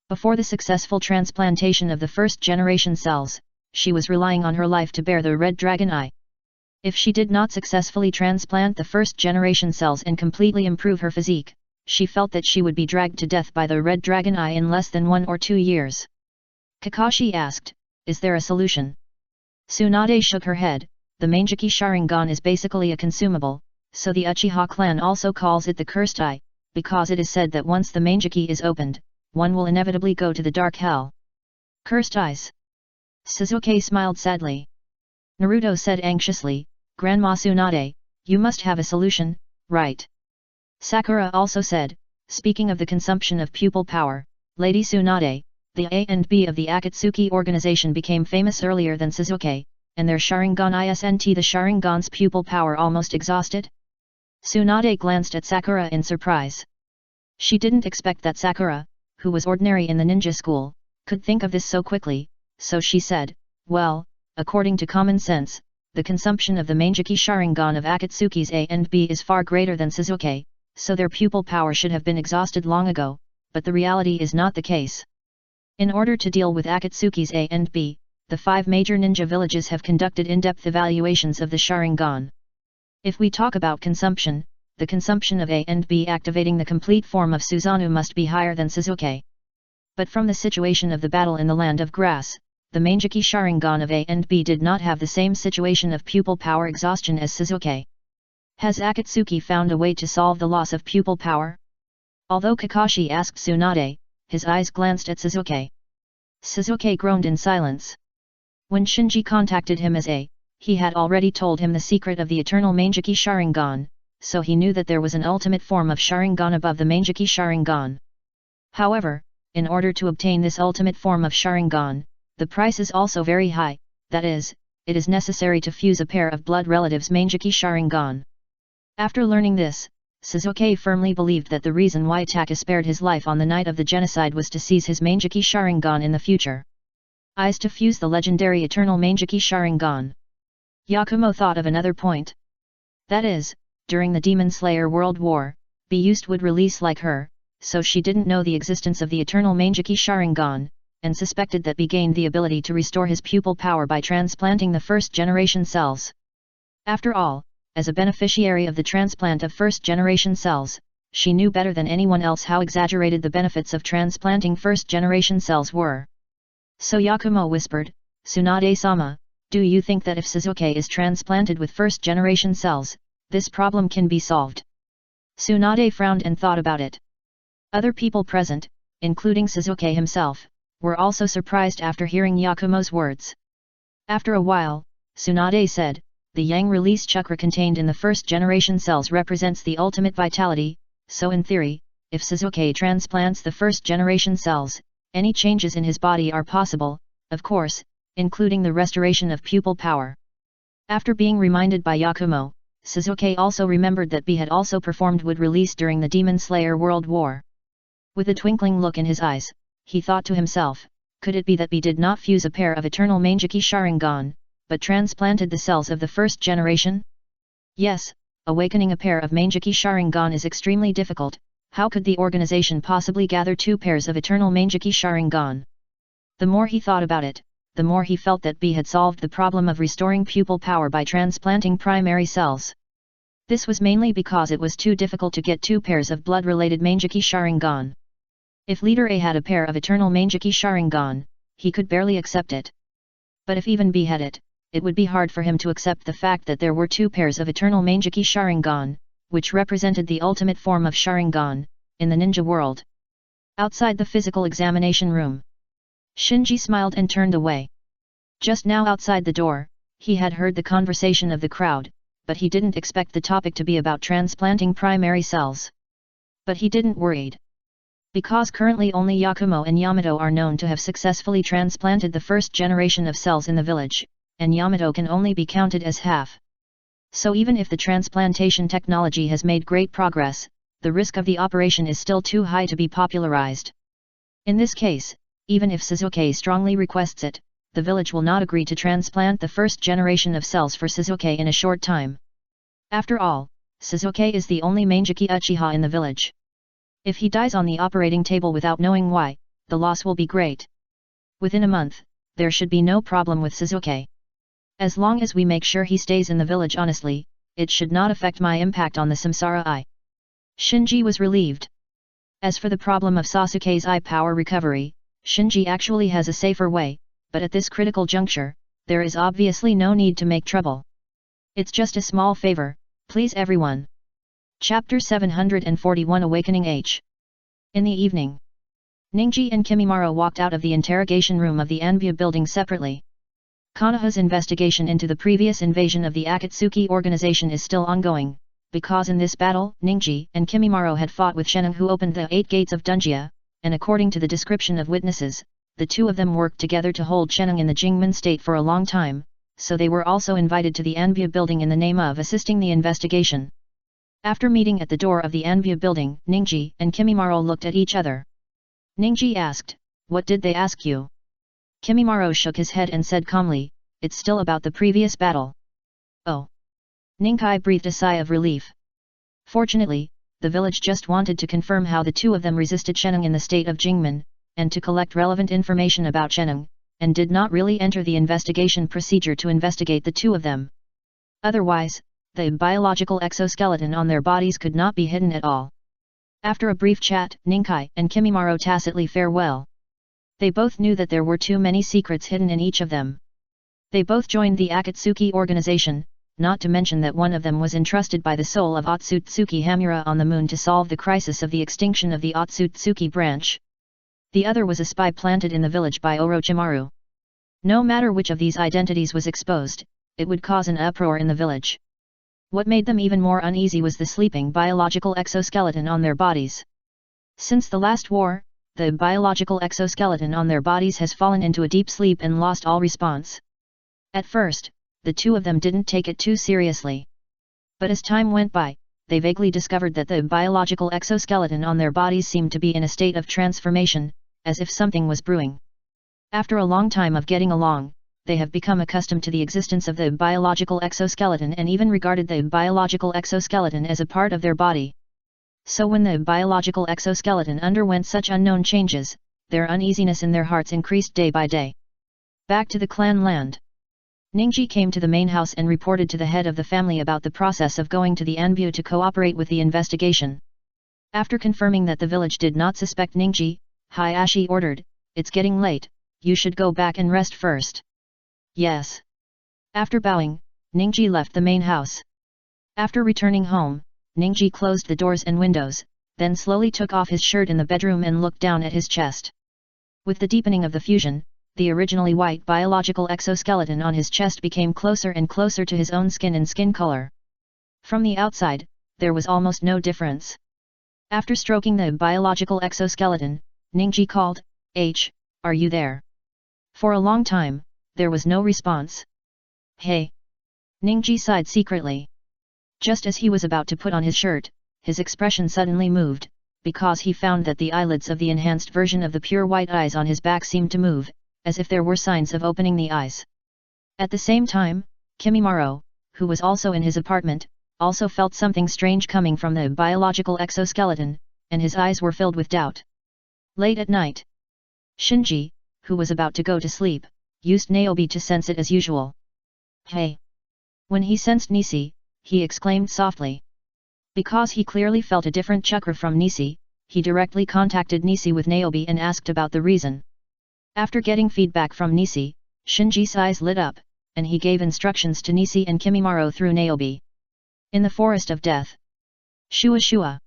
Before the successful transplantation of the first generation cells, she was relying on her life to bear the Red Dragon Eye. If she did not successfully transplant the first generation cells and completely improve her physique, she felt that she would be dragged to death by the Red Dragon Eye in less than 1 or 2 years. Kakashi asked, "Is there a solution?" Tsunade shook her head, "The Manjiki Sharingan is basically a consumable, so the Uchiha clan also calls it the Cursed Eye, because it is said that once the Manjiki is opened, one will inevitably go to the Dark Hell." "Cursed Eyes?" Suzuki smiled sadly. Naruto said anxiously, "Grandma Tsunade, you must have a solution, right?" Sakura also said, "Speaking of the consumption of pupil power, Lady Tsunade, the A and B of the Akatsuki organization became famous earlier than Suzuki, and their Sharingan isn't the Sharingan's pupil power almost exhausted?" Tsunade glanced at Sakura in surprise. She didn't expect that Sakura, who was ordinary in the ninja school, could think of this so quickly, so she said, "Well, according to common sense, the consumption of the Manjiki Sharingan of Akatsuki's A and B is far greater than Suzuki, so their pupil power should have been exhausted long ago, but the reality is not the case. In order to deal with Akatsuki's A and B, the 5 major ninja villages have conducted in-depth evaluations of the Sharingan. If we talk about consumption, the consumption of A and B activating the complete form of Susanoo must be higher than Suzuki. But from the situation of the battle in the Land of Grass, the Manjiki Sharingan of A and B did not have the same situation of pupil power exhaustion as Suzuki. Has Akatsuki found a way to solve the loss of pupil power? Although Kakashi asked Tsunade, his eyes glanced at Suzuki. Suzuki groaned in silence. When Shinji contacted him as A, he had already told him the secret of the eternal Mangeki Sharingan, so he knew that there was an ultimate form of Sharingan above the Mangeki Sharingan. However, in order to obtain this ultimate form of Sharingan, the price is also very high, that is, it is necessary to fuse a pair of blood relatives Mangeki Sharingan. After learning this, Sasuke firmly believed that the reason why Taka spared his life on the night of the genocide was to seize his Mangeki Sharingan in the future. Eyes to fuse the legendary eternal Mangeki Sharingan. Yakumo thought of another point. That is, during the Demon Slayer World War, Beust would release like her, so she didn't know the existence of the eternal Mangeki Sharingan, and suspected that Be gained the ability to restore his pupil power by transplanting the first-generation cells. After all, as a beneficiary of the transplant of first-generation cells, she knew better than anyone else how exaggerated the benefits of transplanting first-generation cells were. So Yakumo whispered, "Tsunade-sama, do you think that if Sasuke is transplanted with first-generation cells, this problem can be solved?" Tsunade frowned and thought about it. Other people present, including Sasuke himself, were also surprised after hearing Yakumo's words. After a while, Tsunade said, "The yang release chakra contained in the first-generation cells represents the ultimate vitality, so in theory, if Sasuke transplants the first-generation cells, any changes in his body are possible, of course, including the restoration of pupil power." After being reminded by Yakumo, Sasuke also remembered that Be had also performed wood release during the Demon Slayer World War. With a twinkling look in his eyes, he thought to himself, could it be that Be did not fuse a pair of eternal Mangeki Sharingan, but transplanted the cells of the first generation? Yes, awakening a pair of Mangeki Sharingan is extremely difficult. How could the organization possibly gather two pairs of eternal Mangeki Sharingan? The more he thought about it, the more he felt that Be had solved the problem of restoring pupil power by transplanting primary cells. This was mainly because it was too difficult to get two pairs of blood-related Mangeki Sharingan. If Leader A had a pair of eternal Mangeki Sharingan, he could barely accept it. But if even B had it would be hard for him to accept the fact that there were two pairs of eternal Mangeki Sharingan, which represented the ultimate form of Sharingan, in the ninja world. Outside the physical examination room, Shinji smiled and turned away. Just now outside the door, he had heard the conversation of the crowd, but he didn't expect the topic to be about transplanting primary cells. But he didn't worried. Because currently only Yakumo and Yamato are known to have successfully transplanted the first generation of cells in the village, and Yamato can only be counted as half. So even if the transplantation technology has made great progress, the risk of the operation is still too high to be popularized. In this case, even if Sasuke strongly requests it, the village will not agree to transplant the first generation of cells for Sasuke in a short time. After all, Sasuke is the only Mangeki Uchiha in the village. If he dies on the operating table without knowing why, the loss will be great. Within a month, there should be no problem with Sasuke. As long as we make sure he stays in the village honestly, it should not affect my impact on the Samsara Eye. Shinji was relieved. As for the problem of Sasuke's eye power recovery, Shinji actually has a safer way, but at this critical juncture, there is obviously no need to make trouble. It's just a small favor, please everyone. Chapter 741 Awakening H. In the evening, Ningji and Kimimaro walked out of the interrogation room of the Anbu building separately. Konoha's investigation into the previous invasion of the Akatsuki organization is still ongoing, because in this battle, Ningji and Kimimaro had fought with Sheneng who opened the 8 gates of Dunjia, and according to the description of witnesses, the two of them worked together to hold Sheneng in the Jingmen state for a long time, so they were also invited to the Anbu building in the name of assisting the investigation. After meeting at the door of the Anbu building, Ningji and Kimimaro looked at each other. Ningji asked, "What did they ask you?" Kimimaro shook his head and said calmly, "It's still about the previous battle." Oh. Ninkai breathed a sigh of relief. Fortunately, the village just wanted to confirm how the two of them resisted Sheneng in the state of Jingmen, and to collect relevant information about Sheneng, and did not really enter the investigation procedure to investigate the two of them. Otherwise, the biological exoskeleton on their bodies could not be hidden at all. After a brief chat, Ninkai and Kimimaro tacitly farewell. They both knew that there were too many secrets hidden in each of them. They both joined the Akatsuki organization, not to mention that one of them was entrusted by the soul of Otsutsuki Hamura on the moon to solve the crisis of the extinction of the Otsutsuki branch. The other was a spy planted in the village by Orochimaru. No matter which of these identities was exposed, it would cause an uproar in the village. What made them even more uneasy was the sleeping biological exoskeleton on their bodies. Since the last war, the biological exoskeleton on their bodies has fallen into a deep sleep and lost all response. At first, the two of them didn't take it too seriously. But as time went by, they vaguely discovered that the biological exoskeleton on their bodies seemed to be in a state of transformation, as if something was brewing. After a long time of getting along, they have become accustomed to the existence of the biological exoskeleton and even regarded the biological exoskeleton as a part of their body. So when the biological exoskeleton underwent such unknown changes, their uneasiness in their hearts increased day by day. Back to the clan land. Ningji came to the main house and reported to the head of the family about the process of going to the Anbu to cooperate with the investigation. After confirming that the village did not suspect Ningji, Hayashi ordered, "It's getting late, you should go back and rest first." "Yes." After bowing, Ningji left the main house. After returning home, Ningji closed the doors and windows, then slowly took off his shirt in the bedroom and looked down at his chest. With the deepening of the fusion, the originally white biological exoskeleton on his chest became closer and closer to his own skin and skin color. From the outside, there was almost no difference. After stroking the biological exoskeleton, Ningji called, "H, are you there?" For a long time, there was no response. "Hey!" Ningji sighed secretly. Just as he was about to put on his shirt, his expression suddenly moved, because he found that the eyelids of the enhanced version of the pure white eyes on his back seemed to move, as if there were signs of opening the eyes. At the same time, Kimimaro, who was also in his apartment, also felt something strange coming from the biological exoskeleton, and his eyes were filled with doubt. Late at night, Shinji, who was about to go to sleep, used Niobe to sense it as usual. "Hey!" When he sensed Nisi, he exclaimed softly. Because he clearly felt a different chakra from Nisi, he directly contacted Nisi with Niobe and asked about the reason. After getting feedback from Nisi, Shinji's eyes lit up, and he gave instructions to Nisi and Kimimaro through Niobe. In the forest of death. Shua shua.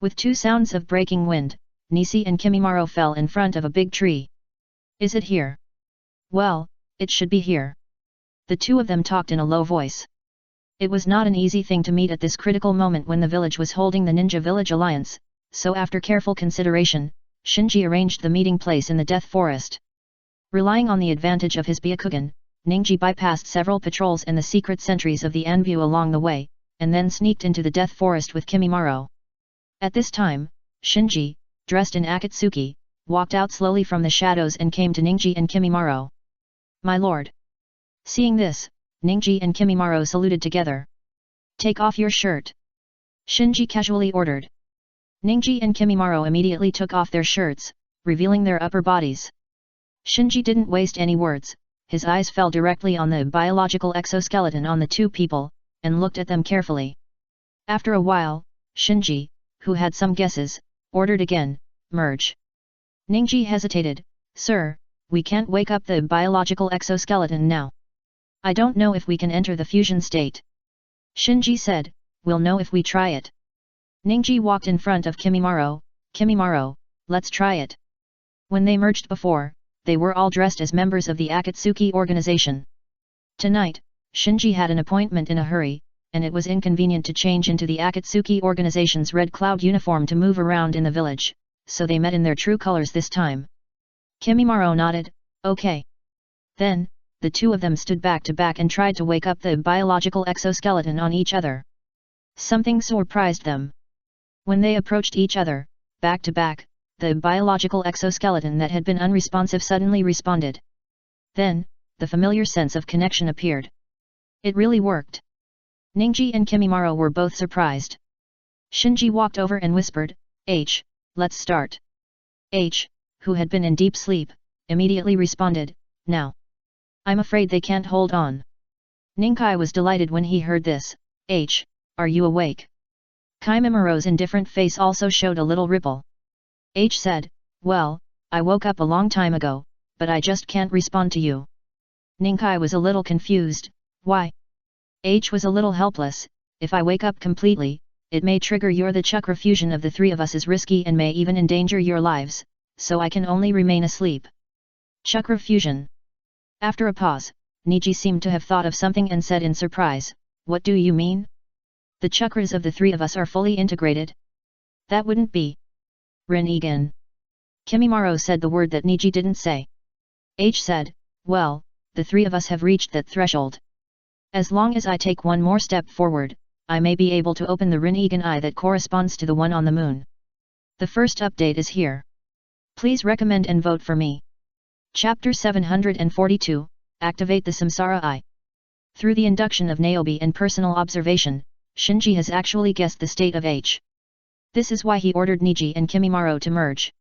With two sounds of breaking wind, Nisi and Kimimaro fell in front of a big tree. "Is it here?" "Well, it should be here." The two of them talked in a low voice. It was not an easy thing to meet at this critical moment when the village was holding the Ninja Village Alliance, so after careful consideration, Shinji arranged the meeting place in the Death Forest. Relying on the advantage of his Byakugan, Ningji bypassed several patrols and the secret sentries of the Anbu along the way, and then sneaked into the Death Forest with Kimimaro. At this time, Shinji, dressed in Akatsuki, walked out slowly from the shadows and came to Ningji and Kimimaro. "My lord." Seeing this, Ningji and Kimimaro saluted together. "Take off your shirt," Shinji casually ordered. Ningji and Kimimaro immediately took off their shirts, revealing their upper bodies. Shinji didn't waste any words, his eyes fell directly on the biological exoskeleton on the two people, and looked at them carefully. After a while, Shinji, who had some guesses, ordered again, "Merge." Ningji hesitated, "Sir, we can't wake up the biological exoskeleton now. I don't know if we can enter the fusion state." Shinji said, "We'll know if we try it." Ningji walked in front of Kimimaro, "Kimimaro, let's try it." When they merged before, they were all dressed as members of the Akatsuki organization. Tonight, Shinji had an appointment in a hurry, and it was inconvenient to change into the Akatsuki organization's Red Cloud uniform to move around in the village, so they met in their true colors this time. Kimimaro nodded, "Okay." Then, the two of them stood back to back and tried to wake up the biological exoskeleton on each other. Something surprised them. When they approached each other, back to back, the biological exoskeleton that had been unresponsive suddenly responded. Then, the familiar sense of connection appeared. It really worked. Ningji and Kimimaro were both surprised. Shinji walked over and whispered, "H, let's start." H, who had been in deep sleep, immediately responded, "Now." "I'm afraid they can't hold on." Ninkai was delighted when he heard this. "H, are you awake?" Kimimiro's indifferent face also showed a little ripple. H said, "Well, I woke up a long time ago, but I just can't respond to you." Ninkai was a little confused, "Why?" H was a little helpless, "If I wake up completely, it may trigger the chakra fusion of the three of us is risky and may even endanger your lives, so I can only remain asleep." Chakra fusion. After a pause, Niji seemed to have thought of something and said in surprise, "What do you mean? The chakras of the three of us are fully integrated? That wouldn't be Rin-igen." Kimimaro said the word that Niji didn't say. H said, "Well, the three of us have reached that threshold. As long as I take one more step forward, I may be able to open the Rin-igen eye that corresponds to the one on the moon. The first update is here. Please recommend and vote for me." Chapter 742, Activate the Samsara Eye. Through the induction of Niobe and personal observation, Shinji has actually guessed the state of H. This is why he ordered Niji and Kimimaro to merge.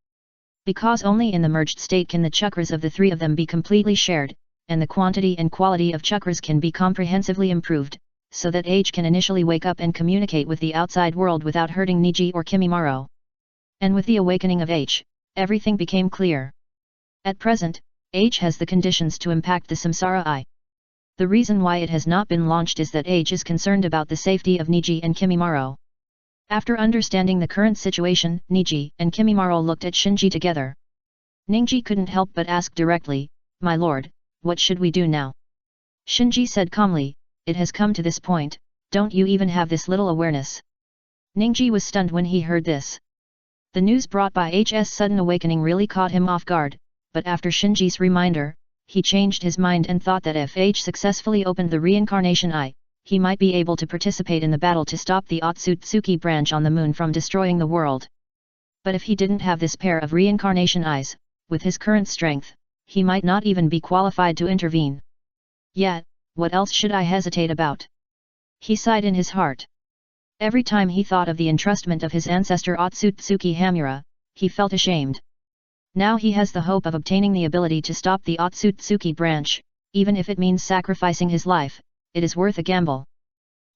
Because only in the merged state can the chakras of the three of them be completely shared, and the quantity and quality of chakras can be comprehensively improved, so that H can initially wake up and communicate with the outside world without hurting Niji or Kimimaro. And with the awakening of H, everything became clear. At present, H has the conditions to impact the Samsara Eye. The reason why it has not been launched is that H is concerned about the safety of Niji and Kimimaro. After understanding the current situation, Niji and Kimimaro looked at Shinji together. Ningji couldn't help but ask directly, "My lord, what should we do now?" Shinji said calmly, "It has come to this point, don't you even have this little awareness?" Ningji was stunned when he heard this. The news brought by H's sudden awakening really caught him off guard, but after Shinji's reminder, he changed his mind and thought that if H successfully opened the reincarnation eye, he might be able to participate in the battle to stop the Otsutsuki branch on the moon from destroying the world. But if he didn't have this pair of reincarnation eyes, with his current strength, he might not even be qualified to intervene. Yet, what else should I hesitate about? He sighed in his heart. Every time he thought of the entrustment of his ancestor Otsutsuki Hamura, he felt ashamed. Now he has the hope of obtaining the ability to stop the Otsutsuki branch, even if it means sacrificing his life, it is worth a gamble.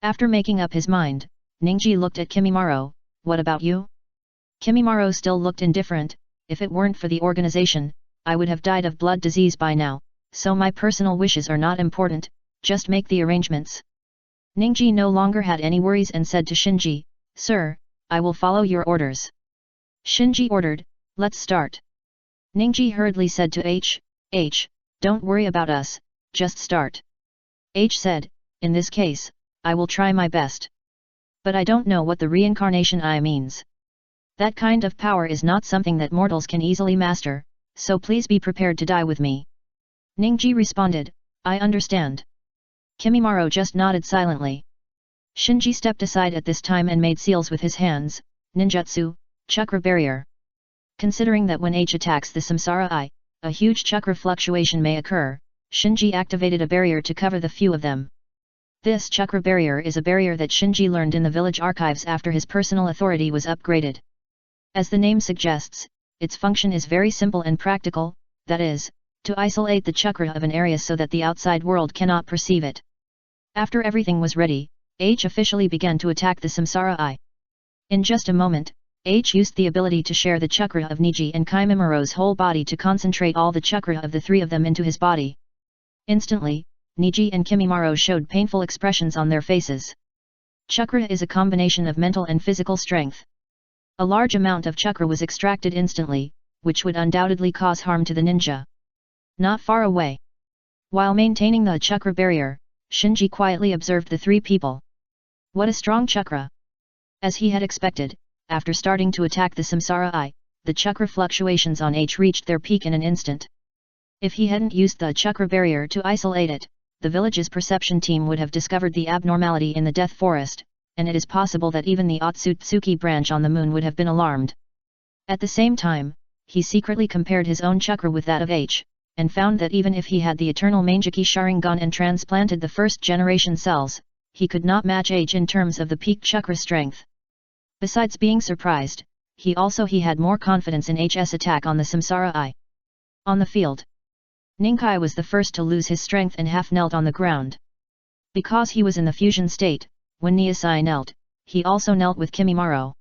After making up his mind, Ningji looked at Kimimaro, "What about you?" Kimimaro still looked indifferent. "If it weren't for the organization, I would have died of blood disease by now, so my personal wishes are not important, just make the arrangements." Ningji no longer had any worries and said to Shinji, "Sir, I will follow your orders." Shinji ordered, "Let's start." Ningji hurriedly said to H, "Don't worry about us, just start." H said, "In this case, I will try my best. But I don't know what the reincarnation eye means. That kind of power is not something that mortals can easily master, so please be prepared to die with me." Ningji responded, "I understand." Kimimaro just nodded silently. Shinji stepped aside at this time and made seals with his hands, ninjutsu, chakra barrier. Considering that when H attacks the Samsara Eye, a huge chakra fluctuation may occur, Shinji activated a barrier to cover the few of them. This chakra barrier is a barrier that Shinji learned in the village archives after his personal authority was upgraded. As the name suggests, its function is very simple and practical, that is, to isolate the chakra of an area so that the outside world cannot perceive it. After everything was ready, H officially began to attack the Samsara Eye. In just a moment, H used the ability to share the chakra of Niji and Kimimaro's whole body to concentrate all the chakra of the three of them into his body. Instantly, Niji and Kimimaro showed painful expressions on their faces. Chakra is a combination of mental and physical strength. A large amount of chakra was extracted instantly, which would undoubtedly cause harm to the ninja. Not far away. While maintaining the chakra barrier, Shinji quietly observed the three people. What a strong chakra! As he had expected, after starting to attack the Samsara Eye, the chakra fluctuations on H reached their peak in an instant. If he hadn't used the chakra barrier to isolate it, the village's perception team would have discovered the abnormality in the Death Forest, and it is possible that even the Otsutsuki branch on the moon would have been alarmed. At the same time, he secretly compared his own chakra with that of H, and found that even if he had the eternal Mangeki Sharingan and transplanted the first-generation cells, he could not match H in terms of the peak chakra strength. Besides being surprised, he had more confidence in H's attack on the Samsara Eye. On the field, Ninkai was the first to lose his strength and half knelt on the ground. Because he was in the fusion state, when Niasai knelt, he also knelt with Kimimaro.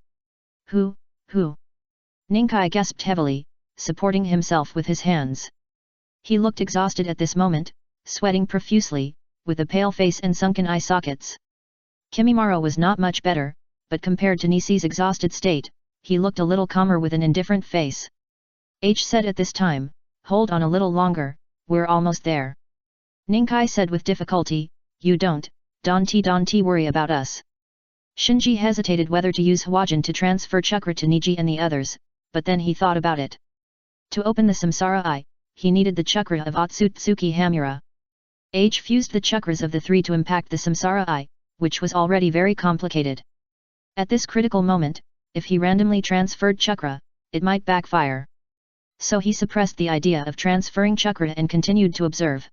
Who? Ninkai gasped heavily, supporting himself with his hands. He looked exhausted at this moment, sweating profusely, with a pale face and sunken eye sockets. Kimimaro was not much better, but compared to Nisi's exhausted state, he looked a little calmer with an indifferent face. H said at this time, "Hold on a little longer, we're almost there." Ninkai said with difficulty, "You don't worry about us." Shinji hesitated whether to use Hwajin to transfer chakra to Niji and the others, but then he thought about it. To open the samsara eye, he needed the chakra of Otsutsuki Hamura. H fused the chakras of the three to impact the samsara eye, which was already very complicated. At this critical moment, if he randomly transferred chakra, it might backfire. So he suppressed the idea of transferring chakra and continued to observe.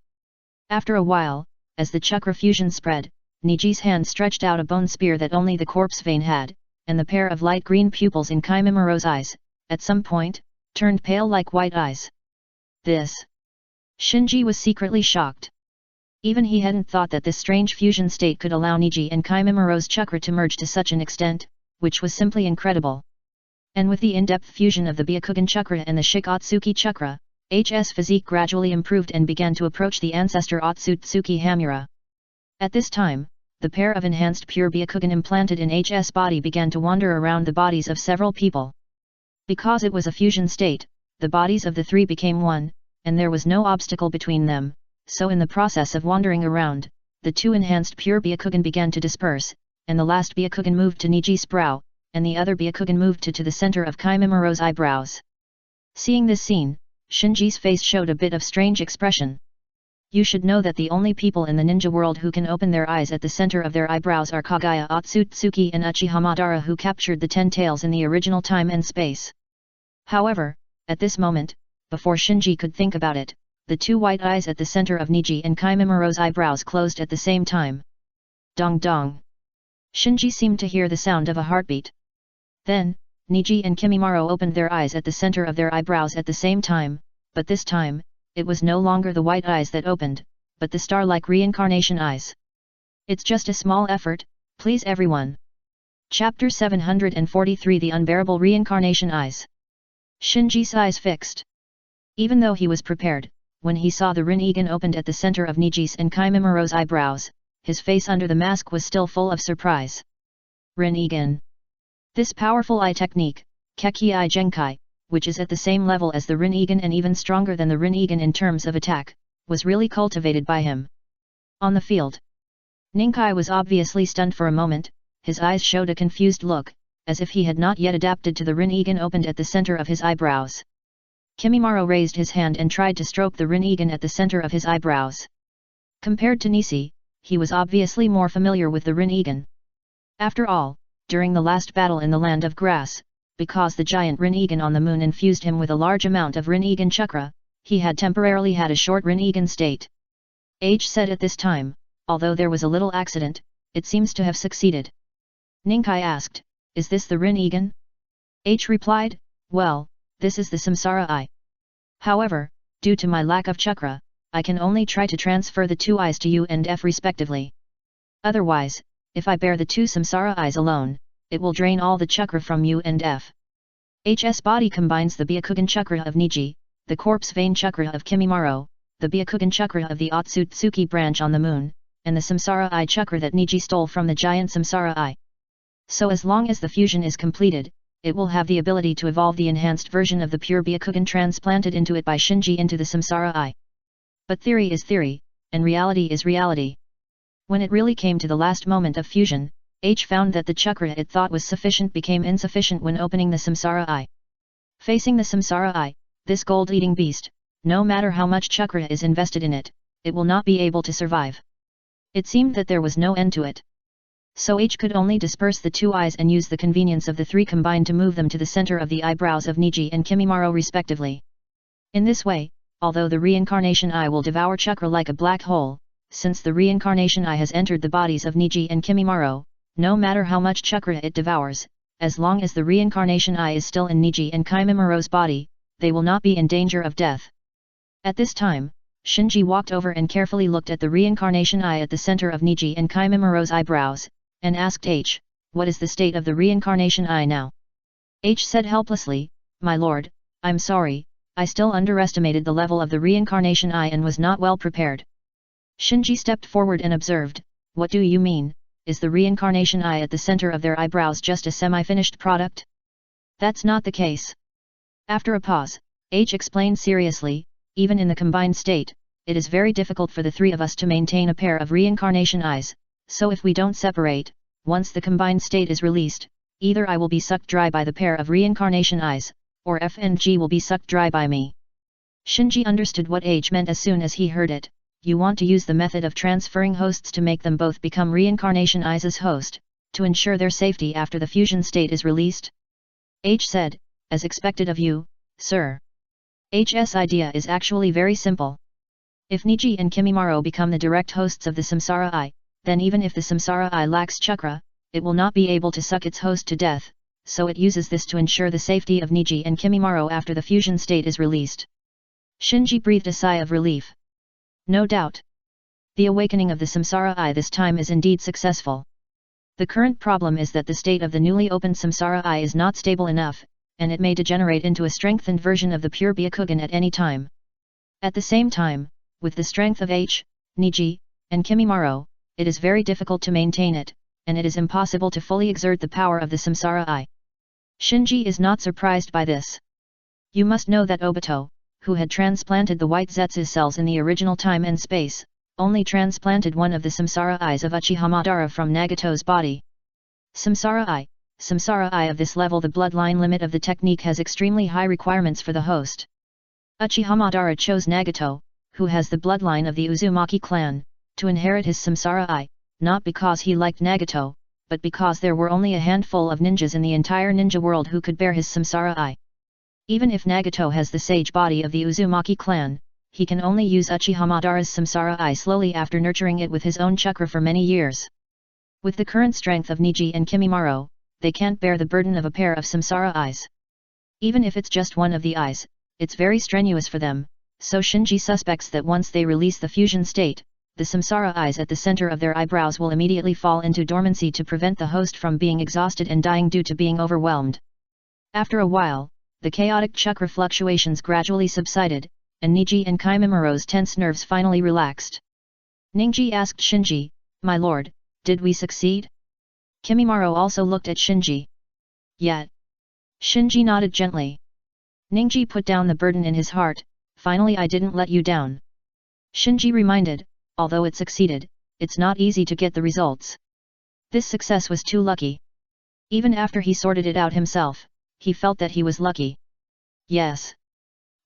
After a while, as the chakra fusion spread, Niji's hand stretched out a bone spear that only the corpse vein had, and the pair of light green pupils in Kimimura's eyes, at some point, turned pale like white eyes. This. Shinji was secretly shocked. Even he hadn't thought that this strange fusion state could allow Niji and Kimimura's chakra to merge to such an extent, which was simply incredible. And with the in-depth fusion of the Byakugan chakra and the Shikotsuki chakra, H's physique gradually improved and began to approach the ancestor Otsutsuki Hamura. At this time, the pair of enhanced pure Byakugan implanted in H's body began to wander around the bodies of several people. Because it was a fusion state, the bodies of the three became one, and there was no obstacle between them, so in the process of wandering around, the two enhanced pure Byakugan began to disperse, and the last Byakugan moved to Niji's brow, and the other Byakugan moved to the center of Kimimura's eyebrows. Seeing this scene, Shinji's face showed a bit of strange expression. You should know that the only people in the ninja world who can open their eyes at the center of their eyebrows are Kagaya Otsutsuki and Uchiha Madara, who captured the 10 tails in the original time and space. However, at this moment, before Shinji could think about it, the two white eyes at the center of Niji and Kimimura's eyebrows closed at the same time. Dong dong. Shinji seemed to hear the sound of a heartbeat. Then, Niji and Kimimaro opened their eyes at the center of their eyebrows at the same time, but this time, it was no longer the white eyes that opened, but the star-like reincarnation eyes. It's just a small effort, please everyone. Chapter 743 The Unbearable Reincarnation Eyes. Shinji's eyes fixed. Even though he was prepared, when he saw the Rinnegan opened at the center of Niji's and Kimimura's eyebrows, his face under the mask was still full of surprise. Rinnegan. This powerful eye technique, Keki-I Genkai, which is at the same level as the Rinnegan and even stronger than the Rinnegan in terms of attack, was really cultivated by him. On the field, Ninkai was obviously stunned for a moment, his eyes showed a confused look, as if he had not yet adapted to the Rinnegan opened at the center of his eyebrows. Kimimaro raised his hand and tried to stroke the Rinnegan at the center of his eyebrows. Compared to Nisi, he was obviously more familiar with the Rinnegan. After all, during the last battle in the Land of Grass, because the giant Rinnegan on the moon infused him with a large amount of Rinnegan chakra, he had temporarily had a short Rinnegan state. H said at this time, although there was a little accident, it seems to have succeeded. Ninkai asked, "Is this the Rinnegan?" H replied, "Well, this is the Samsara eye. However, due to my lack of chakra, I can only try to transfer the two eyes to you and F respectively. Otherwise, if I bear the two Samsara eyes alone, it will drain all the chakra from you and F." H's body combines the Byakugan chakra of Niji, the corpse vein chakra of Kimimaro, the Byakugan chakra of the Otsutsuki branch on the moon, and the Samsara eye chakra that Niji stole from the giant Samsara eye. So as long as the fusion is completed, it will have the ability to evolve the enhanced version of the pure Byakugan transplanted into it by Shinji into the Samsara eye. But theory is theory, and reality is reality. When it really came to the last moment of fusion, H found that the chakra it thought was sufficient became insufficient when opening the Samsara eye. Facing the Samsara eye, this gold-eating beast, no matter how much chakra is invested in it, it will not be able to survive. It seemed that there was no end to it. So H could only disperse the two eyes and use the convenience of the three combined to move them to the center of the eyebrows of Niji and Kimimaro respectively. In this way, although the reincarnation eye will devour chakra like a black hole, since the reincarnation eye has entered the bodies of Niji and Kimimaro, no matter how much chakra it devours, as long as the reincarnation eye is still in Niji and Kimimaro's body, they will not be in danger of death. At this time, Shinji walked over and carefully looked at the reincarnation eye at the center of Niji and Kimimaro's eyebrows, and asked H, "What is the state of the reincarnation eye now?" H said helplessly, "My lord, I'm sorry, I still underestimated the level of the reincarnation eye and was not well prepared." Shinji stepped forward and observed, "What do you mean, is the reincarnation eye at the center of their eyebrows just a semi-finished product?" "That's not the case." After a pause, H explained seriously, "Even in the combined state, it is very difficult for the three of us to maintain a pair of reincarnation eyes, so if we don't separate, once the combined state is released, either I will be sucked dry by the pair of reincarnation eyes, or F and G will be sucked dry by me. Shinji understood what H meant as soon as he heard it. You want to use the method of transferring hosts to make them both become reincarnation eyes as host, to ensure their safety after the fusion state is released? H said, as expected of you, sir. H's idea is actually very simple. If Niji and Kimimaro become the direct hosts of the samsara eye, then even if the samsara eye lacks chakra, it will not be able to suck its host to death, so it uses this to ensure the safety of Niji and Kimimaro after the fusion state is released. Shinji breathed a sigh of relief. No doubt. The awakening of the samsara eye this time is indeed successful. The current problem is that the state of the newly opened samsara eye is not stable enough, and it may degenerate into a strengthened version of the pure Byakugan at any time. At the same time, with the strength of H, Niji, and Kimimaro, it is very difficult to maintain it, and it is impossible to fully exert the power of the samsara eye. Shinji is not surprised by this. You must know that Obito, who had transplanted the white Zetsu cells in the original time and space, only transplanted one of the samsara eyes of Uchiha Madara from Nagato's body. Samsara eye of this level, the bloodline limit of the technique has extremely high requirements for the host. Uchiha Madara chose Nagato, who has the bloodline of the Uzumaki clan, to inherit his samsara eye, not because he liked Nagato, but because there were only a handful of ninjas in the entire ninja world who could bear his samsara eye. Even if Nagato has the sage body of the Uzumaki clan, he can only use Uchiha Madara's samsara eye slowly after nurturing it with his own chakra for many years. With the current strength of Niji and Kimimaro, they can't bear the burden of a pair of samsara eyes. Even if it's just one of the eyes, it's very strenuous for them, so Shinji suspects that once they release the fusion state, the samsara eyes at the center of their eyebrows will immediately fall into dormancy to prevent the host from being exhausted and dying due to being overwhelmed. After a while, the chaotic chakra fluctuations gradually subsided, and Niji and Kimimaro's tense nerves finally relaxed. Ningji asked Shinji, "My lord, did we succeed?" Kimimaro also looked at Shinji. "Yet." Shinji nodded gently. Ningji put down the burden in his heart. "Finally, I didn't let you down." Shinji reminded, "Although it succeeded, it's not easy to get the results." This success was too lucky. Even after he sorted it out himself, he felt that he was lucky. "Yes."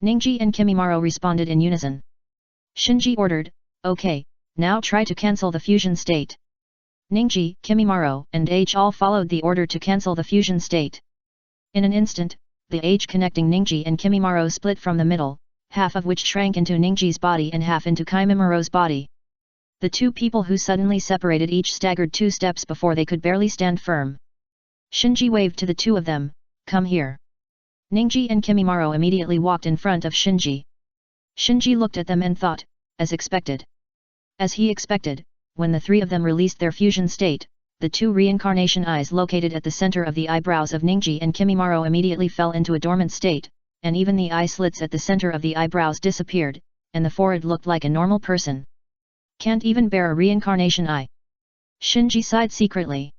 Ningji and Kimimaro responded in unison. Shinji ordered, "Okay, now try to cancel the fusion state." Ningji, Kimimaro, and H all followed the order to cancel the fusion state. In an instant, the H connecting Ningji and Kimimaro split from the middle, half of which shrank into Ningji's body and half into Kimimaro's body. The two people who suddenly separated each staggered 2 steps before they could barely stand firm. Shinji waved to the two of them, "Come here." Ningji and Kimimaro immediately walked in front of Shinji. Shinji looked at them and thought, as expected. As he expected, when the three of them released their fusion state, the 2 reincarnation eyes located at the center of the eyebrows of Ningji and Kimimaro immediately fell into a dormant state, and even the eye slits at the center of the eyebrows disappeared, and the forehead looked like a normal person. "Can't even bear a reincarnation eye." Shinji sighed secretly.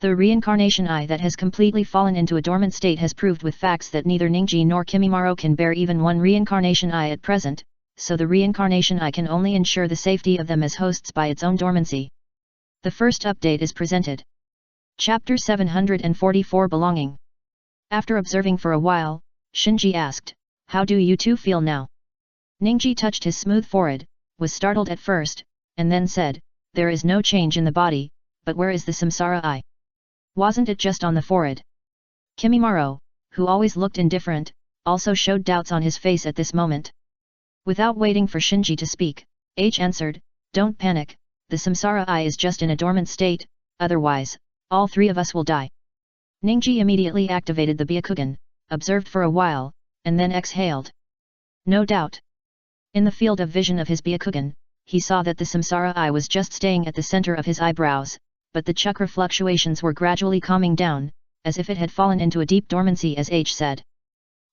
The reincarnation eye that has completely fallen into a dormant state has proved with facts that neither Ningji nor Kimimaro can bear even one reincarnation eye at present, so the reincarnation eye can only ensure the safety of them as hosts by its own dormancy. The first update is presented. Chapter 744 Belonging. After observing for a while, Shinji asked, "How do you two feel now?" Ningji touched his smooth forehead, was startled at first, and then said, "There is no change in the body, but where is the samsara eye? Wasn't it just on the forehead?" Kimimaro, who always looked indifferent, also showed doubts on his face at this moment. Without waiting for Shinji to speak, H answered, "Don't panic, the samsara eye is just in a dormant state, otherwise, all 3 of us will die." Ningji immediately activated the Byakugan, observed for a while, and then exhaled. No doubt. In the field of vision of his Byakugan, he saw that the samsara eye was just staying at the center of his eyebrows, but the chakra fluctuations were gradually calming down, as if it had fallen into a deep dormancy as H said.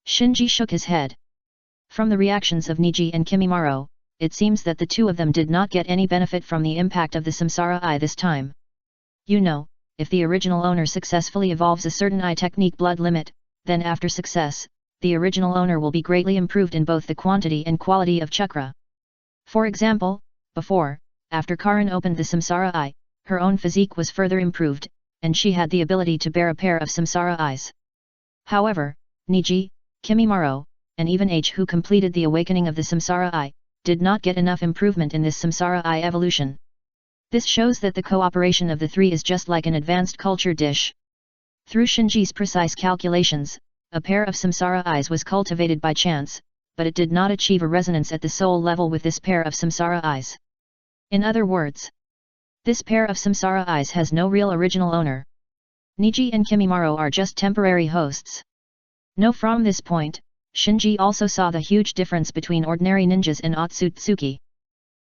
Shinji shook his head. From the reactions of Niji and Kimimaro, it seems that the two of them did not get any benefit from the impact of the samsara eye this time. You know, if the original owner successfully evolves a certain eye technique blood limit, then after success, the original owner will be greatly improved in both the quantity and quality of chakra. For example, after Karin opened the samsara eye, her own physique was further improved, and she had the ability to bear a pair of samsara eyes. However, Niji, Kimimaro, and even H who completed the awakening of the samsara eye, did not get enough improvement in this samsara eye evolution. This shows that the cooperation of the three is just like an advanced culture dish. Through Shinji's precise calculations, a pair of samsara eyes was cultivated by chance, but it did not achieve a resonance at the soul level with this pair of samsara eyes. In other words, this pair of samsara eyes has no real original owner. Niji and Kimimaro are just temporary hosts. From this point, Shinji also saw the huge difference between ordinary ninjas and Otsutsuki.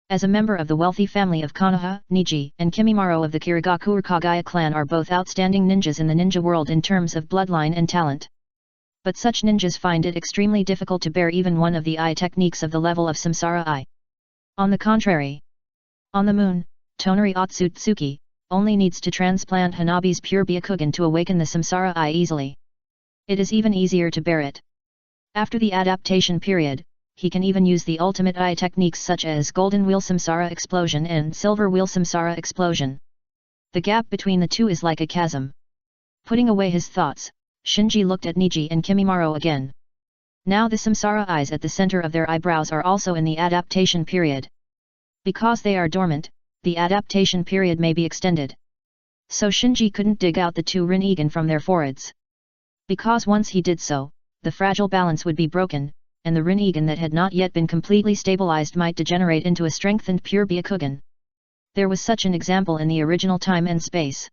As a member of the wealthy family of Konoha, Niji and Kimimaro of the Kirigakure Kagaya clan are both outstanding ninjas in the ninja world in terms of bloodline and talent. But such ninjas find it extremely difficult to bear even one of the eye techniques of the level of samsara eye. On the contrary, on the moon, Tonari Otsutsuki only needs to transplant Hanabi's pure Byakugan to awaken the samsara eye easily. It is even easier to bear it. After the adaptation period, he can even use the ultimate eye techniques such as Golden Wheel Samsara Explosion and Silver Wheel Samsara Explosion. The gap between the two is like a chasm. Putting away his thoughts, Shinji looked at Niji and Kimimaro again. Now the samsara eyes at the center of their eyebrows are also in the adaptation period. Because they are dormant, the adaptation period may be extended. So Shinji couldn't dig out the two Rinnegan from their foreheads. Because once he did so, the fragile balance would be broken, and the Rinnegan that had not yet been completely stabilized might degenerate into a strengthened pure Byakugan. There was such an example in the original time and space.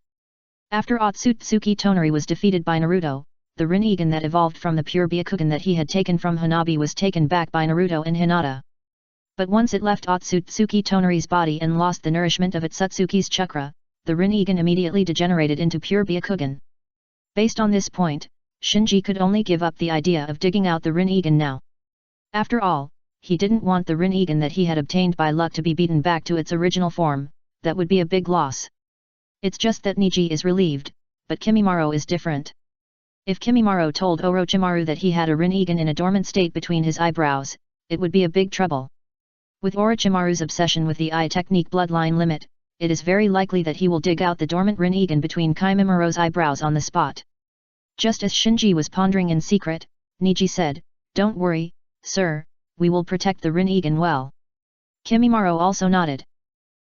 After Otsutsuki Tonari was defeated by Naruto, the Rinnegan that evolved from the pure Byakugan that he had taken from Hanabi was taken back by Naruto and Hinata. But once it left Otsutsuki Tonari's body and lost the nourishment of Otsutsuki's chakra, the Rinnegan immediately degenerated into pure Byakugan. Based on this point, Shinji could only give up the idea of digging out the Rinnegan now. After all, he didn't want the Rinnegan that he had obtained by luck to be beaten back to its original form. That would be a big loss. It's just that Niji is relieved, but Kimimaro is different. If Kimimaro told Orochimaru that he had a Rinnegan in a dormant state between his eyebrows, it would be a big trouble. With Orochimaru's obsession with the eye technique bloodline limit, it is very likely that he will dig out the dormant Rinnegan between Kimimiro's eyebrows on the spot. Just as Shinji was pondering in secret, Niji said, "Don't worry, sir, we will protect the Rinnegan well." Kimimaro also nodded.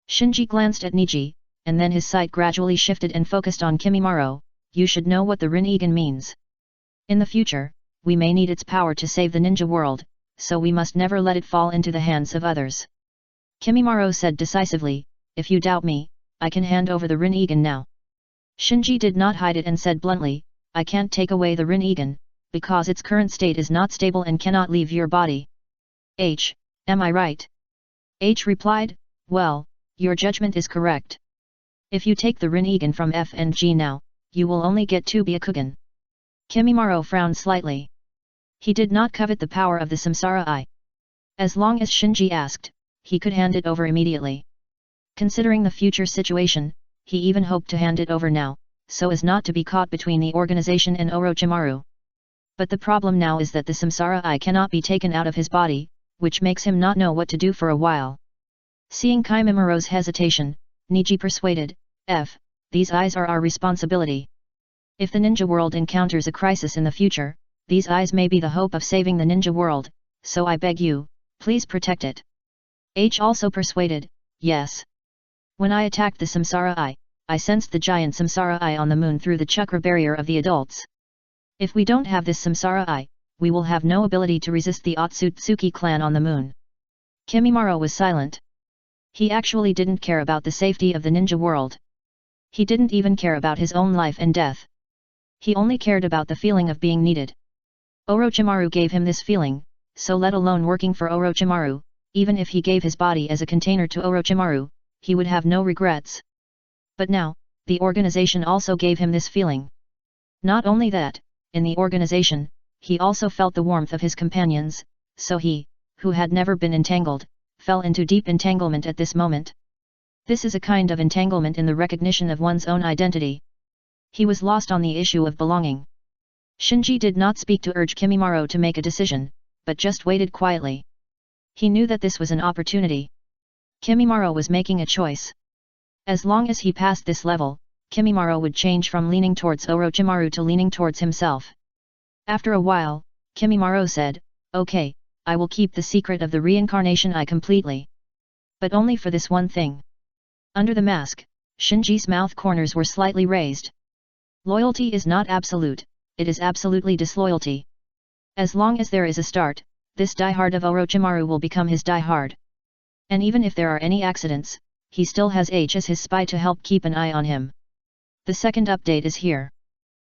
Shinji glanced at Niji, and then his sight gradually shifted and focused on Kimimaro. "You should know what the Rinnegan means. In the future, we may need its power to save the ninja world, so we must never let it fall into the hands of others." Kimimaro said decisively, "If you doubt me, I can hand over the Rinnegan now." Shinji did not hide it and said bluntly, "I can't take away the Rinnegan, because its current state is not stable and cannot leave your body." Am I right?" H replied, "Well, your judgment is correct. If you take the Rinnegan from F and G now, you will only get 2 Byakugan." Kimimaro frowned slightly. He did not covet the power of the samsara eye. As long as Shinji asked, he could hand it over immediately. Considering the future situation, he even hoped to hand it over now, so as not to be caught between the organization and Orochimaru. But the problem now is that the samsara eye cannot be taken out of his body, which makes him not know what to do for a while. Seeing Kimimiro's hesitation, Niji persuaded, "These eyes are our responsibility. If the ninja world encounters a crisis in the future, these eyes may be the hope of saving the ninja world, so I beg you, please protect it." H also persuaded, "Yes. When I attacked the samsara eye, I sensed the giant samsara eye on the moon through the chakra barrier of the adults. If we don't have this samsara eye, we will have no ability to resist the Otsutsuki clan on the moon." Kimimaro was silent. He actually didn't care about the safety of the ninja world. He didn't even care about his own life and death. He only cared about the feeling of being needed. Orochimaru gave him this feeling, so let alone working for Orochimaru, even if he gave his body as a container to Orochimaru, he would have no regrets. But now, the organization also gave him this feeling. Not only that, in the organization, he also felt the warmth of his companions, so he, who had never been entangled, fell into deep entanglement at this moment. This is a kind of entanglement in the recognition of one's own identity. He was lost on the issue of belonging. Shinji did not speak to urge Kimimaro to make a decision, but just waited quietly. He knew that this was an opportunity. Kimimaro was making a choice. As long as he passed this level, Kimimaro would change from leaning towards Orochimaru to leaning towards himself. After a while, Kimimaro said, "Okay, I will keep the secret of the reincarnation eye completely. But only for this one thing." Under the mask, Shinji's mouth corners were slightly raised. Loyalty is not absolute, it is absolutely disloyalty. As long as there is a start, this diehard of Orochimaru will become his diehard. And even if there are any accidents, he still has H as his spy to help keep an eye on him. The second update is here.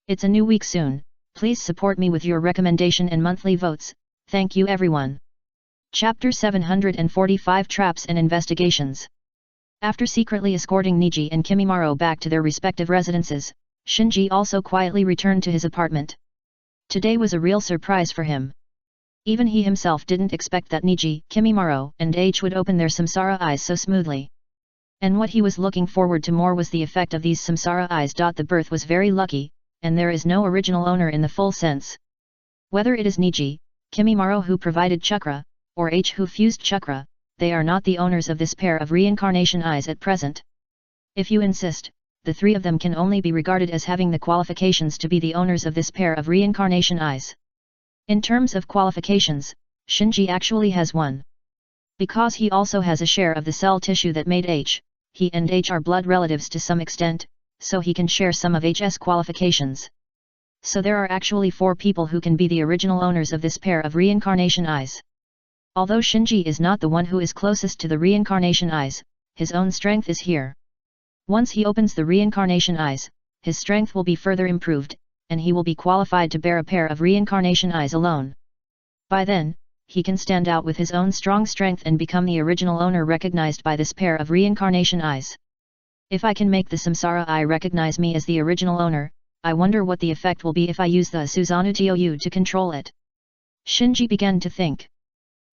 It's a new week soon, please support me with your recommendation and monthly votes, thank you everyone. Chapter 745 Traps and Investigations. After secretly escorting Niji and Kimimaro back to their respective residences, Shinji also quietly returned to his apartment. Today was a real surprise for him. Even he himself didn't expect that Niji, Kimimaro, and H would open their samsara eyes so smoothly. And what he was looking forward to more was the effect of these samsara eyes. The birth was very lucky, and there is no original owner in the full sense. Whether it is Niji, Kimimaro who provided chakra, or H who fused chakra, they are not the owners of this pair of reincarnation eyes at present. If you insist, the three of them can only be regarded as having the qualifications to be the owners of this pair of reincarnation eyes. In terms of qualifications, Shinji actually has one. Because he also has a share of the cell tissue that made H, he and H are blood relatives to some extent, so he can share some of H's qualifications. So there are actually 4 people who can be the original owners of this pair of reincarnation eyes. Although Shinji is not the one who is closest to the reincarnation eyes, his own strength is here. Once he opens the reincarnation eyes, his strength will be further improved, and he will be qualified to bear a pair of reincarnation eyes alone. By then, he can stand out with his own strong strength and become the original owner recognized by this pair of reincarnation eyes. If I can make the samsara eye recognize me as the original owner, I wonder what the effect will be if I use the Susanoo to control it. Shinji began to think.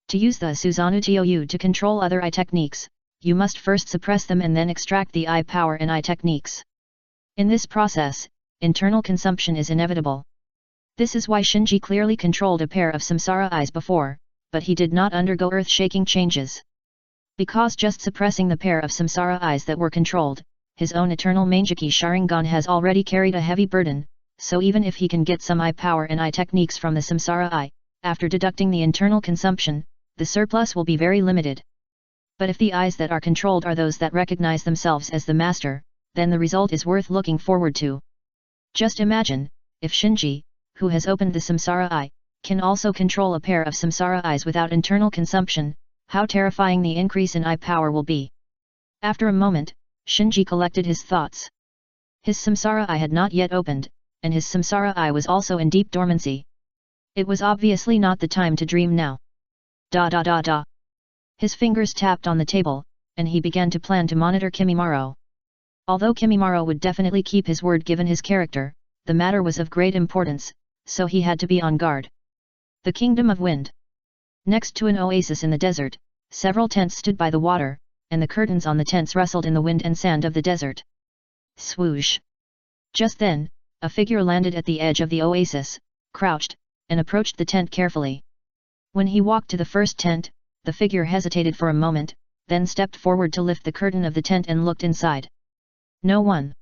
To use the Susanoo to control other eye techniques, you must first suppress them and then extract the eye power and eye techniques. In this process, internal consumption is inevitable. This is why Shinji clearly controlled a pair of samsara eyes before, but he did not undergo earth-shaking changes. Because just suppressing the pair of samsara eyes that were controlled, his own eternal Manjiki Sharingan has already carried a heavy burden, so even if he can get some eye power and eye techniques from the samsara eye, after deducting the internal consumption, the surplus will be very limited. But if the eyes that are controlled are those that recognize themselves as the master, then the result is worth looking forward to. Just imagine, if Shinji, who has opened the samsara eye, can also control a pair of samsara eyes without internal consumption, how terrifying the increase in eye power will be. After a moment, Shinji collected his thoughts. His samsara eye had not yet opened, and his samsara eye was also in deep dormancy. It was obviously not the time to dream now. His fingers tapped on the table, and he began to plan to monitor Kimimaro. Although Kimimaro would definitely keep his word given his character, the matter was of great importance, so he had to be on guard. The Kingdom of Wind. Next to an oasis in the desert, several tents stood by the water, and the curtains on the tents rustled in the wind and sand of the desert. Swoosh! Just then, a figure landed at the edge of the oasis, crouched, and approached the tent carefully. When he walked to the first tent, the figure hesitated for a moment, then stepped forward to lift the curtain of the tent and looked inside. No one.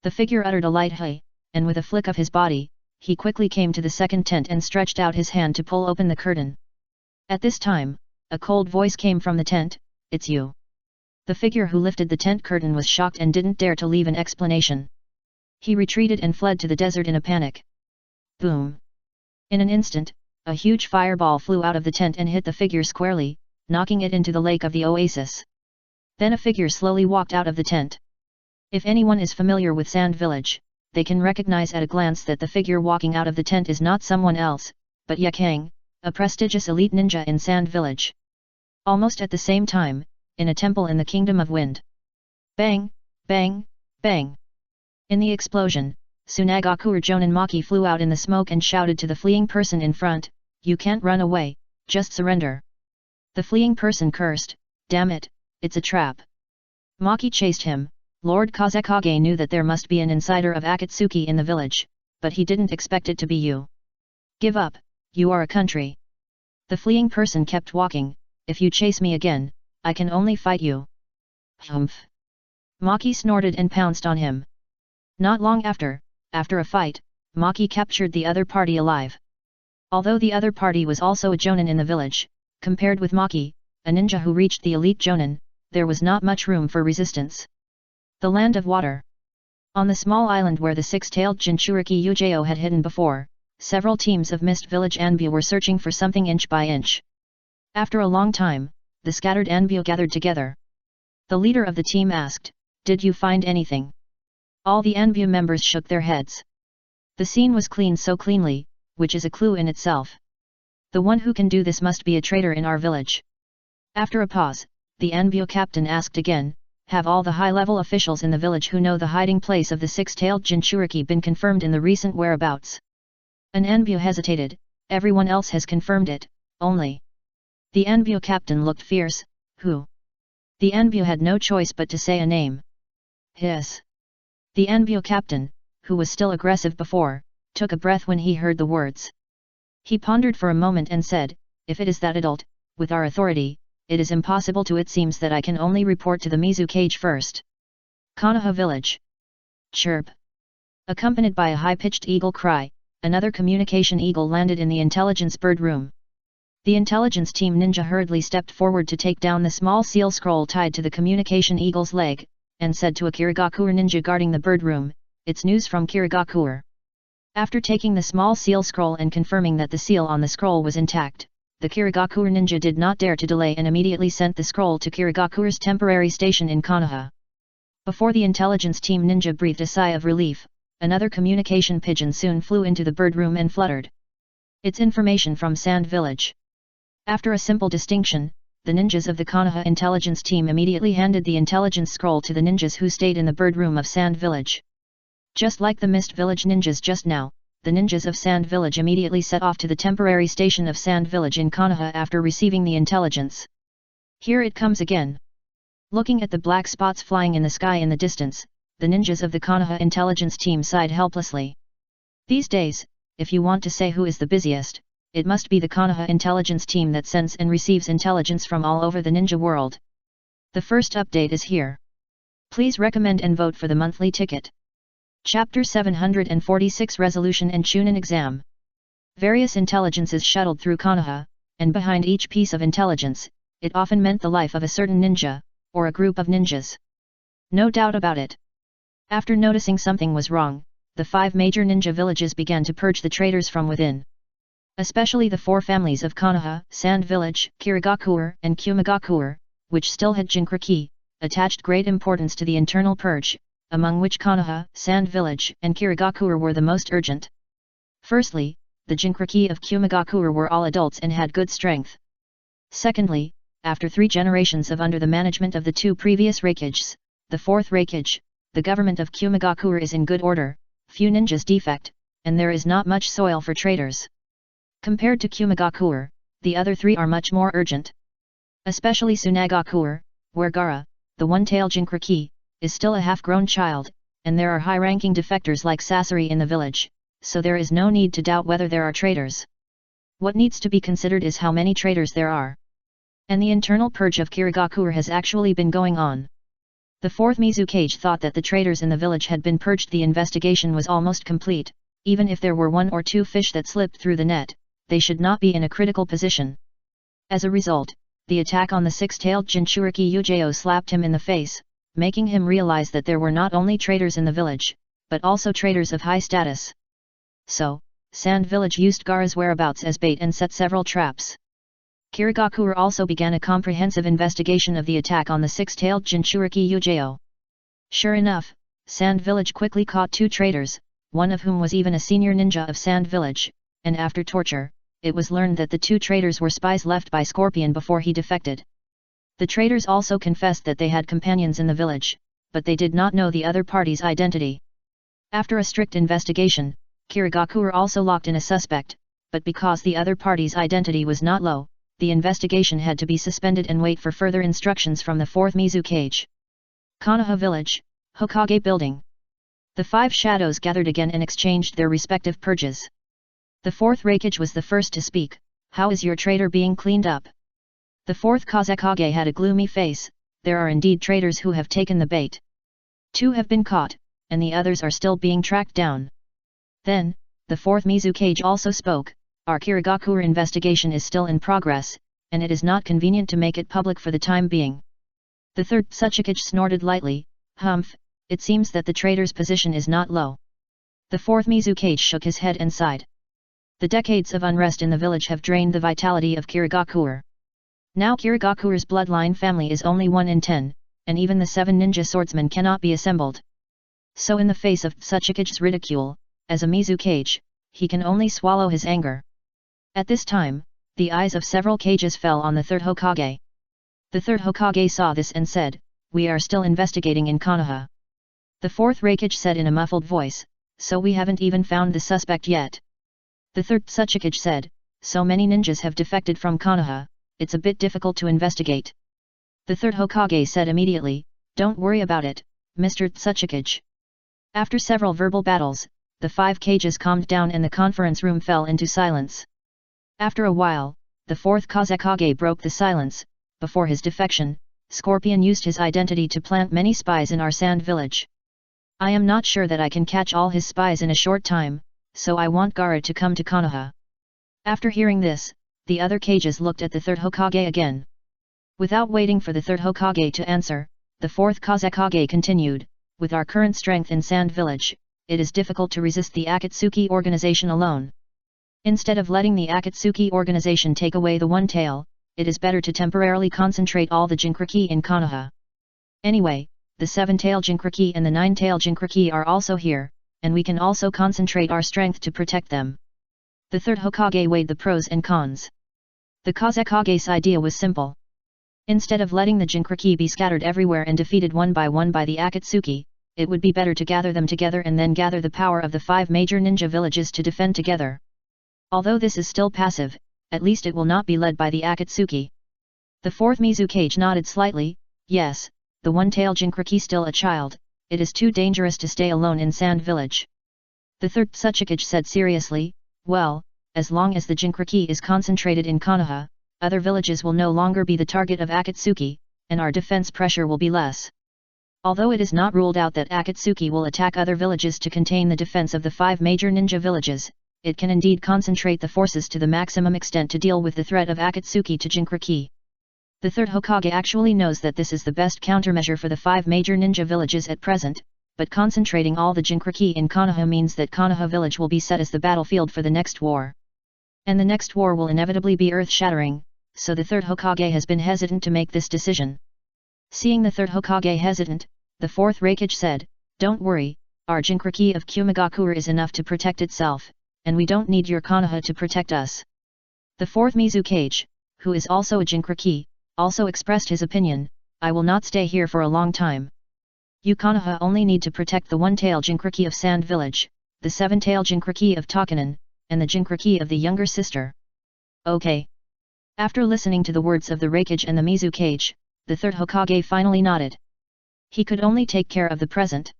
The figure uttered a light "hey," and with a flick of his body, he quickly came to the second tent and stretched out his hand to pull open the curtain. At this time, a cold voice came from the tent, "It's you." The figure who lifted the tent curtain was shocked and didn't dare to leave an explanation. He retreated and fled to the desert in a panic. Boom! In an instant, a huge fireball flew out of the tent and hit the figure squarely, knocking it into the lake of the oasis. Then a figure slowly walked out of the tent. If anyone is familiar with Sand Village, they can recognize at a glance that the figure walking out of the tent is not someone else, but Yakang, a prestigious elite ninja in Sand Village. Almost at the same time, in a temple in the Kingdom of Wind. Bang, bang, bang. In the explosion, Tsunagaku Jonin Maki flew out in the smoke and shouted to the fleeing person in front, "You can't run away, just surrender." The fleeing person cursed, "Damn it, it's a trap." Maki chased him. Lord Kazekage knew that there must be an insider of Akatsuki in the village, but he didn't expect it to be you. "Give up, you are a country." The fleeing person kept walking, if you chase me again, I can only fight you. Humph! Maki snorted and pounced on him. Not long after a fight, Maki captured the other party alive. Although the other party was also a jonin in the village, compared with Maki, a ninja who reached the elite jonin, there was not much room for resistance. The Land of Water. On the small island where the six-tailed Jinchuriki Uchiha had hidden before, several teams of Mist Village Anbu were searching for something inch by inch. After a long time, the scattered Anbu gathered together. The leader of the team asked, "Did you find anything?" All the Anbu members shook their heads. The scene was cleaned so cleanly, which is a clue in itself. The one who can do this must be a traitor in our village. After a pause, the Anbu captain asked again, "Have all the high-level officials in the village who know the hiding place of the six-tailed Jinchuriki been confirmed in the recent whereabouts?" An Anbu hesitated. "Everyone else has confirmed it, only." The Anbu captain looked fierce. "Who?" The Anbu had no choice but to say a name. "Hiss." The Anbu captain, who was still aggressive before, took a breath when he heard the words. He pondered for a moment and said, "If it is that adult, with our authority, it is impossible to. It seems that I can only report to the Mizu cage first." Konoha village. Chirp. Accompanied by a high-pitched eagle cry, another communication eagle landed in the intelligence bird room. The intelligence team ninja hurriedly stepped forward to take down the small seal scroll tied to the communication eagle's leg, and said to a Kirigakure ninja guarding the bird room, "It's news from Kirigakure." After taking the small seal scroll and confirming that the seal on the scroll was intact, the Kirigakure ninja did not dare to delay and immediately sent the scroll to Kirigakure's temporary station in Konoha. Before the intelligence team ninja breathed a sigh of relief, another communication pigeon soon flew into the bird room and fluttered. "It's information from Sand Village." After a simple distinction, the ninjas of the Konoha intelligence team immediately handed the intelligence scroll to the ninjas who stayed in the bird room of Sand Village. Just like the Mist Village ninjas just now, the ninjas of Sand Village immediately set off to the temporary station of Sand Village in Konoha after receiving the intelligence. Here it comes again. Looking at the black spots flying in the sky in the distance, the ninjas of the Konoha intelligence team sighed helplessly. These days, if you want to say who is the busiest, it must be the Konoha intelligence team that sends and receives intelligence from all over the ninja world. The first update is here. Please recommend and vote for the monthly ticket. Chapter 746 Resolution and Chunin Exam. Various intelligences shuttled through Konoha, and behind each piece of intelligence, it often meant the life of a certain ninja, or a group of ninjas. No doubt about it. After noticing something was wrong, the 5 major ninja villages began to purge the traitors from within. Especially the 4 families of Konoha, Sand Village, Kirigakure, and Kumigakure, which still had Jinchuriki, attached great importance to the internal purge, among which Konoha, Sand Village, and Kirigakure were the most urgent. Firstly, the Jinchuriki of Kumigakure were all adults and had good strength. Secondly, after 3 generations of under the management of the 2 previous raikages, the 4th raikage, the government of Kumigakure is in good order, few ninjas defect, and there is not much soil for traitors. Compared to Kumigakure, the other 3 are much more urgent. Especially Tsunagakure, where Gaara, the one-tailed Jinchuriki, is still a half-grown child, and there are high-ranking defectors like Sasori in the village, so there is no need to doubt whether there are traitors. What needs to be considered is how many traitors there are. And the internal purge of Kirigakure has actually been going on. The 4th Mizu Cage thought that the traitors in the village had been purged. The investigation was almost complete. Even if there were 1 or 2 fish that slipped through the net, they should not be in a critical position. As a result, the attack on the 6-tailed Jinchuriki Uchiha slapped him in the face, making him realize that there were not only traitors in the village, but also traitors of high status. So, Sand Village used Gaara's whereabouts as bait and set several traps. Kirigakure also began a comprehensive investigation of the attack on the 6-tailed Jinchuriki Uchiha. Sure enough, Sand Village quickly caught 2 traitors, one of whom was even a senior ninja of Sand Village, and after torture, it was learned that the 2 traitors were spies left by Scorpion before he defected. The traitors also confessed that they had companions in the village, but they did not know the other party's identity. After a strict investigation, Kirigakure also locked in a suspect, but because the other party's identity was not low, the investigation had to be suspended and wait for further instructions from the 4th Mizu Cage. Konoha Village, Hokage Building. The 5 shadows gathered again and exchanged their respective purges. The 4th raikage was the first to speak. "How is your traitor being cleaned up?" The fourth Kazekage had a gloomy face. There are indeed traitors who have taken the bait. 2 have been caught, and the others are still being tracked down. Then, the fourth Mizukage also spoke. Our Kirigakure investigation is still in progress, and it is not convenient to make it public for the time being. The third Tsuchikage snorted lightly. Humph, it seems that the traitor's position is not low. The fourth Mizukage shook his head and sighed. The decades of unrest in the village have drained the vitality of Kirigakure. Now Kirigakure's bloodline family is only 1 in 10, and even the 7 ninja swordsmen cannot be assembled. So in the face of Tsuchikage's ridicule, as a Mizukage, he can only swallow his anger. At this time, the eyes of several cages fell on the third Hokage. The third Hokage saw this and said, "We are still investigating in Konoha." The fourth Raikage said in a muffled voice, "So we haven't even found the suspect yet." The third Tsuchikage said, "So many ninjas have defected from Konoha, it's a bit difficult to investigate." The third Hokage said immediately, "Don't worry about it, Mr. Tsuchikage." After several verbal battles, the 5 cages calmed down and the conference room fell into silence. After a while, the fourth Kazekage broke the silence. Before his defection, Scorpion used his identity to plant many spies in our sand village. I am not sure that I can catch all his spies in a short time, so I want Gaara to come to Konoha. After hearing this, the other cages looked at the third Hokage again. Without waiting for the third Hokage to answer, the fourth Kazekage continued, "With our current strength in Sand Village, it is difficult to resist the Akatsuki organization alone. Instead of letting the Akatsuki organization take away the one tail, it is better to temporarily concentrate all the Jinchuriki in Konoha. Anyway, the 7-tail Jinchuriki and the 9-tail Jinchuriki are also here, and we can also concentrate our strength to protect them." The third Hokage weighed the pros and cons. The Kazekage's idea was simple. Instead of letting the Jinchuriki be scattered everywhere and defeated one by the Akatsuki, it would be better to gather them together and then gather the power of the 5 major ninja villages to defend together. Although this is still passive, at least it will not be led by the Akatsuki. The fourth Mizukage nodded slightly. Yes, the 1-tail Jinchuriki still a child, it is too dangerous to stay alone in Sand Village. The third Tsuchikage said seriously, "Well, as long as the Jinchuriki is concentrated in Konoha, other villages will no longer be the target of Akatsuki, and our defense pressure will be less. Although it is not ruled out that Akatsuki will attack other villages to contain the defense of the 5 major ninja villages, it can indeed concentrate the forces to the maximum extent to deal with the threat of Akatsuki to Jinchuriki. The third Hokage actually knows that this is the best countermeasure for the 5 major ninja villages at present, but concentrating all the Jinchuriki in Konoha means that Konoha village will be set as the battlefield for the next war. And the next war will inevitably be earth-shattering, so the third Hokage has been hesitant to make this decision." Seeing the third Hokage hesitant, the fourth Raikage said, "Don't worry, our Jinchuriki of Kumigakure is enough to protect itself, and we don't need your Konoha to protect us." The fourth Mizukage, who is also a Jinchuriki, also expressed his opinion, "I will not stay here for a long time. You Konoha only need to protect the 1-tail Jinchuriki of Sand Village, the 7-tail Jinchuriki of Tokunin, and the Jinchuriki of the younger sister." "Okay." After listening to the words of the Raikage and the Mizukage, the third Hokage finally nodded. He could only take care of the present.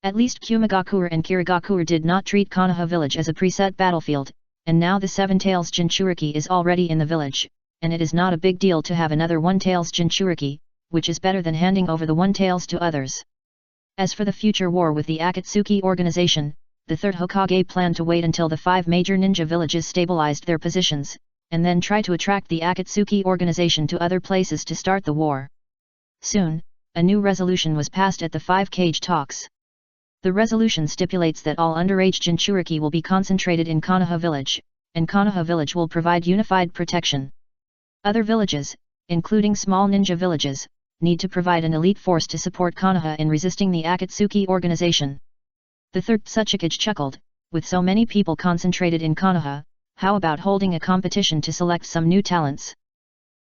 At least Kumigakure and Kirigakure did not treat Konoha village as a preset battlefield, and now the 7-tails Jinchuriki is already in the village, and it is not a big deal to have another 1-tails Jinchuriki, which is better than handing over the 1-tails to others. As for the future war with the Akatsuki organization, the third Hokage planned to wait until the 5 major ninja villages stabilized their positions, and then try to attract the Akatsuki organization to other places to start the war. Soon, a new resolution was passed at the 5-cage talks. The resolution stipulates that all underage Jinchuriki will be concentrated in Konoha village, and Konoha village will provide unified protection. Other villages, including small ninja villages, need to provide an elite force to support Konoha in resisting the Akatsuki organization. The third Tsuchikage chuckled, "With so many people concentrated in Konoha, how about holding a competition to select some new talents?"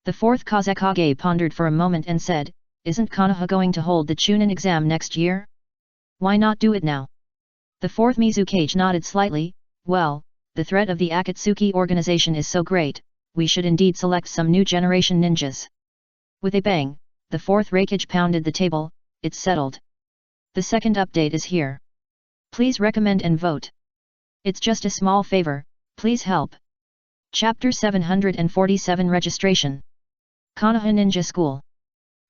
The fourth Kazekage pondered for a moment and said, "Isn't Konoha going to hold the Chunin exam next year? Why not do it now?" The fourth Mizukage nodded slightly, "Well, the threat of the Akatsuki organization is so great, we should indeed select some new generation ninjas." With a bang, the fourth Raikage pounded the table, "It's settled. The second update is here. Please recommend and vote. It's just a small favor, please help." Chapter 747 Registration. Konoha Ninja School.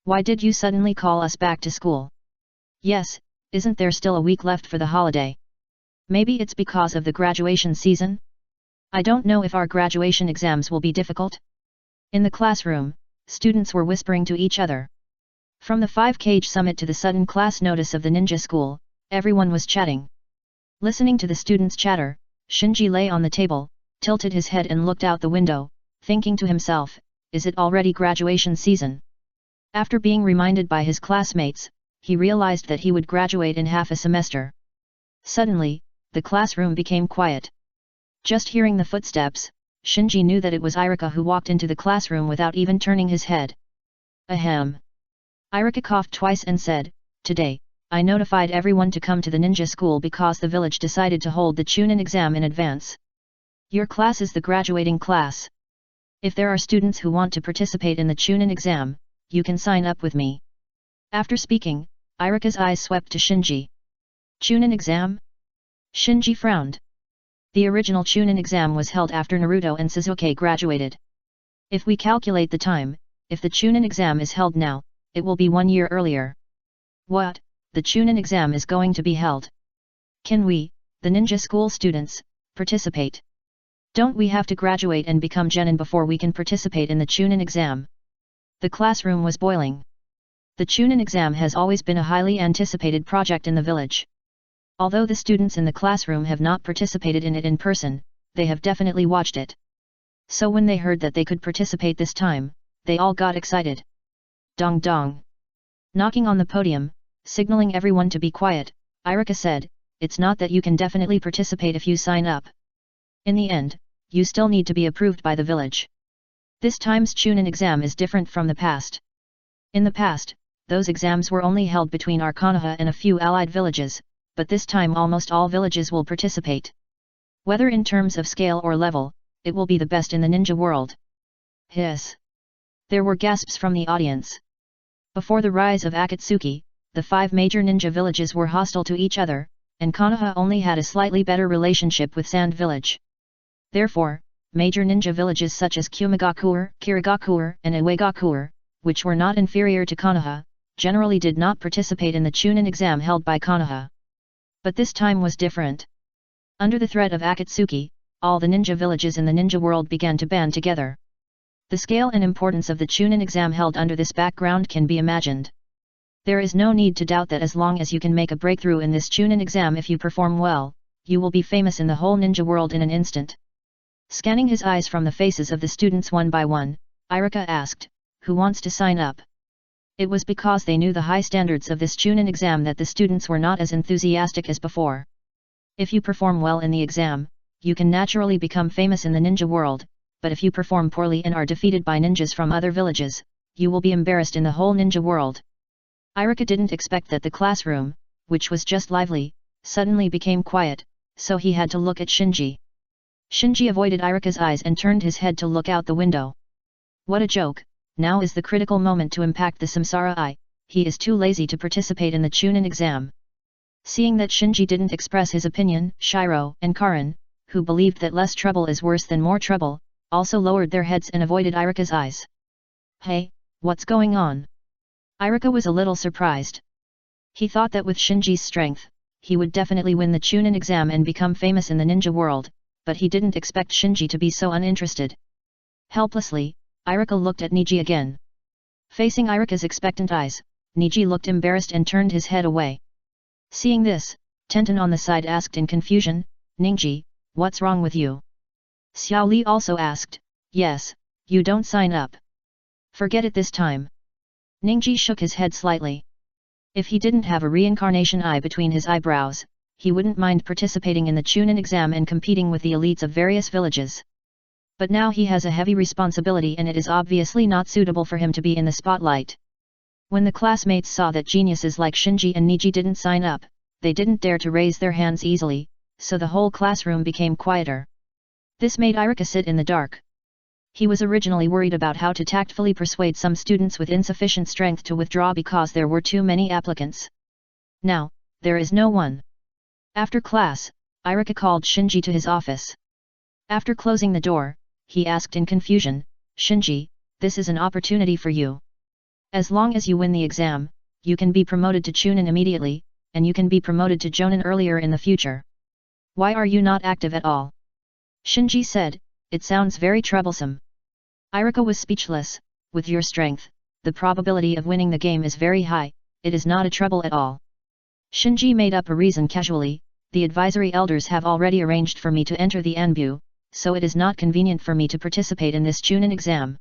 Why did you suddenly call us back to school? Yes, isn't there still a week left for the holiday? Maybe it's because of the graduation season? I don't know if our graduation exams will be difficult. In the classroom, students were whispering to each other. From the 5-cage summit to the sudden class notice of the ninja school, everyone was chatting. Listening to the students' chatter, Shinji lay on the table, tilted his head and looked out the window, thinking to himself, is it already graduation season? After being reminded by his classmates, he realized that he would graduate in half a semester. Suddenly, the classroom became quiet. Just hearing the footsteps, Shinji knew that it was Irika who walked into the classroom without even turning his head. Ahem. Irika coughed twice and said, today, I notified everyone to come to the ninja school because the village decided to hold the Chunin exam in advance. Your class is the graduating class. If there are students who want to participate in the Chunin exam, you can sign up with me. After speaking, Irika's eyes swept to Shinji. Chunin exam? Shinji frowned. The original Chunin exam was held after Naruto and Sasuke graduated. If we calculate the time, if the Chunin exam is held now, it will be 1 year earlier. What, the Chunin exam is going to be held? Can we, the ninja school students, participate? Don't we have to graduate and become genin before we can participate in the Chunin exam? The classroom was boiling. The Chunin exam has always been a highly anticipated project in the village. Although the students in the classroom have not participated in it in person, they have definitely watched it. So when they heard that they could participate this time, they all got excited. Dong dong. Knocking on the podium, signaling everyone to be quiet, Irika said, it's not that you can definitely participate if you sign up. In the end, you still need to be approved by the village. This time's Chunin exam is different from the past. In the past, those exams were only held between our Konoha and a few allied villages, but this time almost all villages will participate. Whether in terms of scale or level, it will be the best in the ninja world. Hiss. There were gasps from the audience. Before the rise of Akatsuki, the 5 major ninja villages were hostile to each other, and Konoha only had a slightly better relationship with Sand Village. Therefore, major ninja villages such as Kumigakuer, Kirigakuer, and Iwagakuer, which were not inferior to Konoha, generally did not participate in the Chunin exam held by Konoha. But this time was different. Under the threat of Akatsuki, all the ninja villages in the ninja world began to band together. The scale and importance of the Chunin exam held under this background can be imagined. There is no need to doubt that as long as you can make a breakthrough in this Chunin exam, if you perform well, you will be famous in the whole ninja world in an instant. Scanning his eyes from the faces of the students one by one, Irika asked, who wants to sign up? It was because they knew the high standards of this Chunin exam that the students were not as enthusiastic as before. If you perform well in the exam, you can naturally become famous in the ninja world, but if you perform poorly and are defeated by ninjas from other villages, you will be embarrassed in the whole ninja world. Irika didn't expect that the classroom, which was just lively, suddenly became quiet, so he had to look at Shinji. Shinji avoided Irika's eyes and turned his head to look out the window. What a joke! Now is the critical moment to impact the Samsara Eye, he is too lazy to participate in the Chunin exam. Seeing that Shinji didn't express his opinion, Shiro and Karin, who believed that less trouble is worse than more trouble, also lowered their heads and avoided Irika's eyes. Hey, what's going on? Irika was a little surprised. He thought that with Shinji's strength, he would definitely win the Chunin exam and become famous in the ninja world, but he didn't expect Shinji to be so uninterested. Helplessly, Irika looked at Niji again. Facing Irika's expectant eyes, Niji looked embarrassed and turned his head away. Seeing this, Tenten on the side asked in confusion, Ningji, what's wrong with you? Xiao Li also asked, yes, you don't sign up. Forget it this time. Ningji shook his head slightly. If he didn't have a reincarnation eye between his eyebrows, he wouldn't mind participating in the Chunin exam and competing with the elites of various villages. But now he has a heavy responsibility and it is obviously not suitable for him to be in the spotlight. When the classmates saw that geniuses like Shinji and Niji didn't sign up, they didn't dare to raise their hands easily, so the whole classroom became quieter. This made Irika sit in the dark. He was originally worried about how to tactfully persuade some students with insufficient strength to withdraw because there were too many applicants. Now, there is no one. After class, Irika called Shinji to his office. After closing the door, he asked in confusion, Shinji, this is an opportunity for you. As long as you win the exam, you can be promoted to Chunin immediately, and you can be promoted to Jonin earlier in the future. Why are you not active at all? Shinji said, it sounds very troublesome. Irika was speechless. With your strength, the probability of winning the game is very high, it is not a trouble at all. Shinji made up a reason casually, the advisory elders have already arranged for me to enter the Anbu, so it is not convenient for me to participate in this Chunin exam.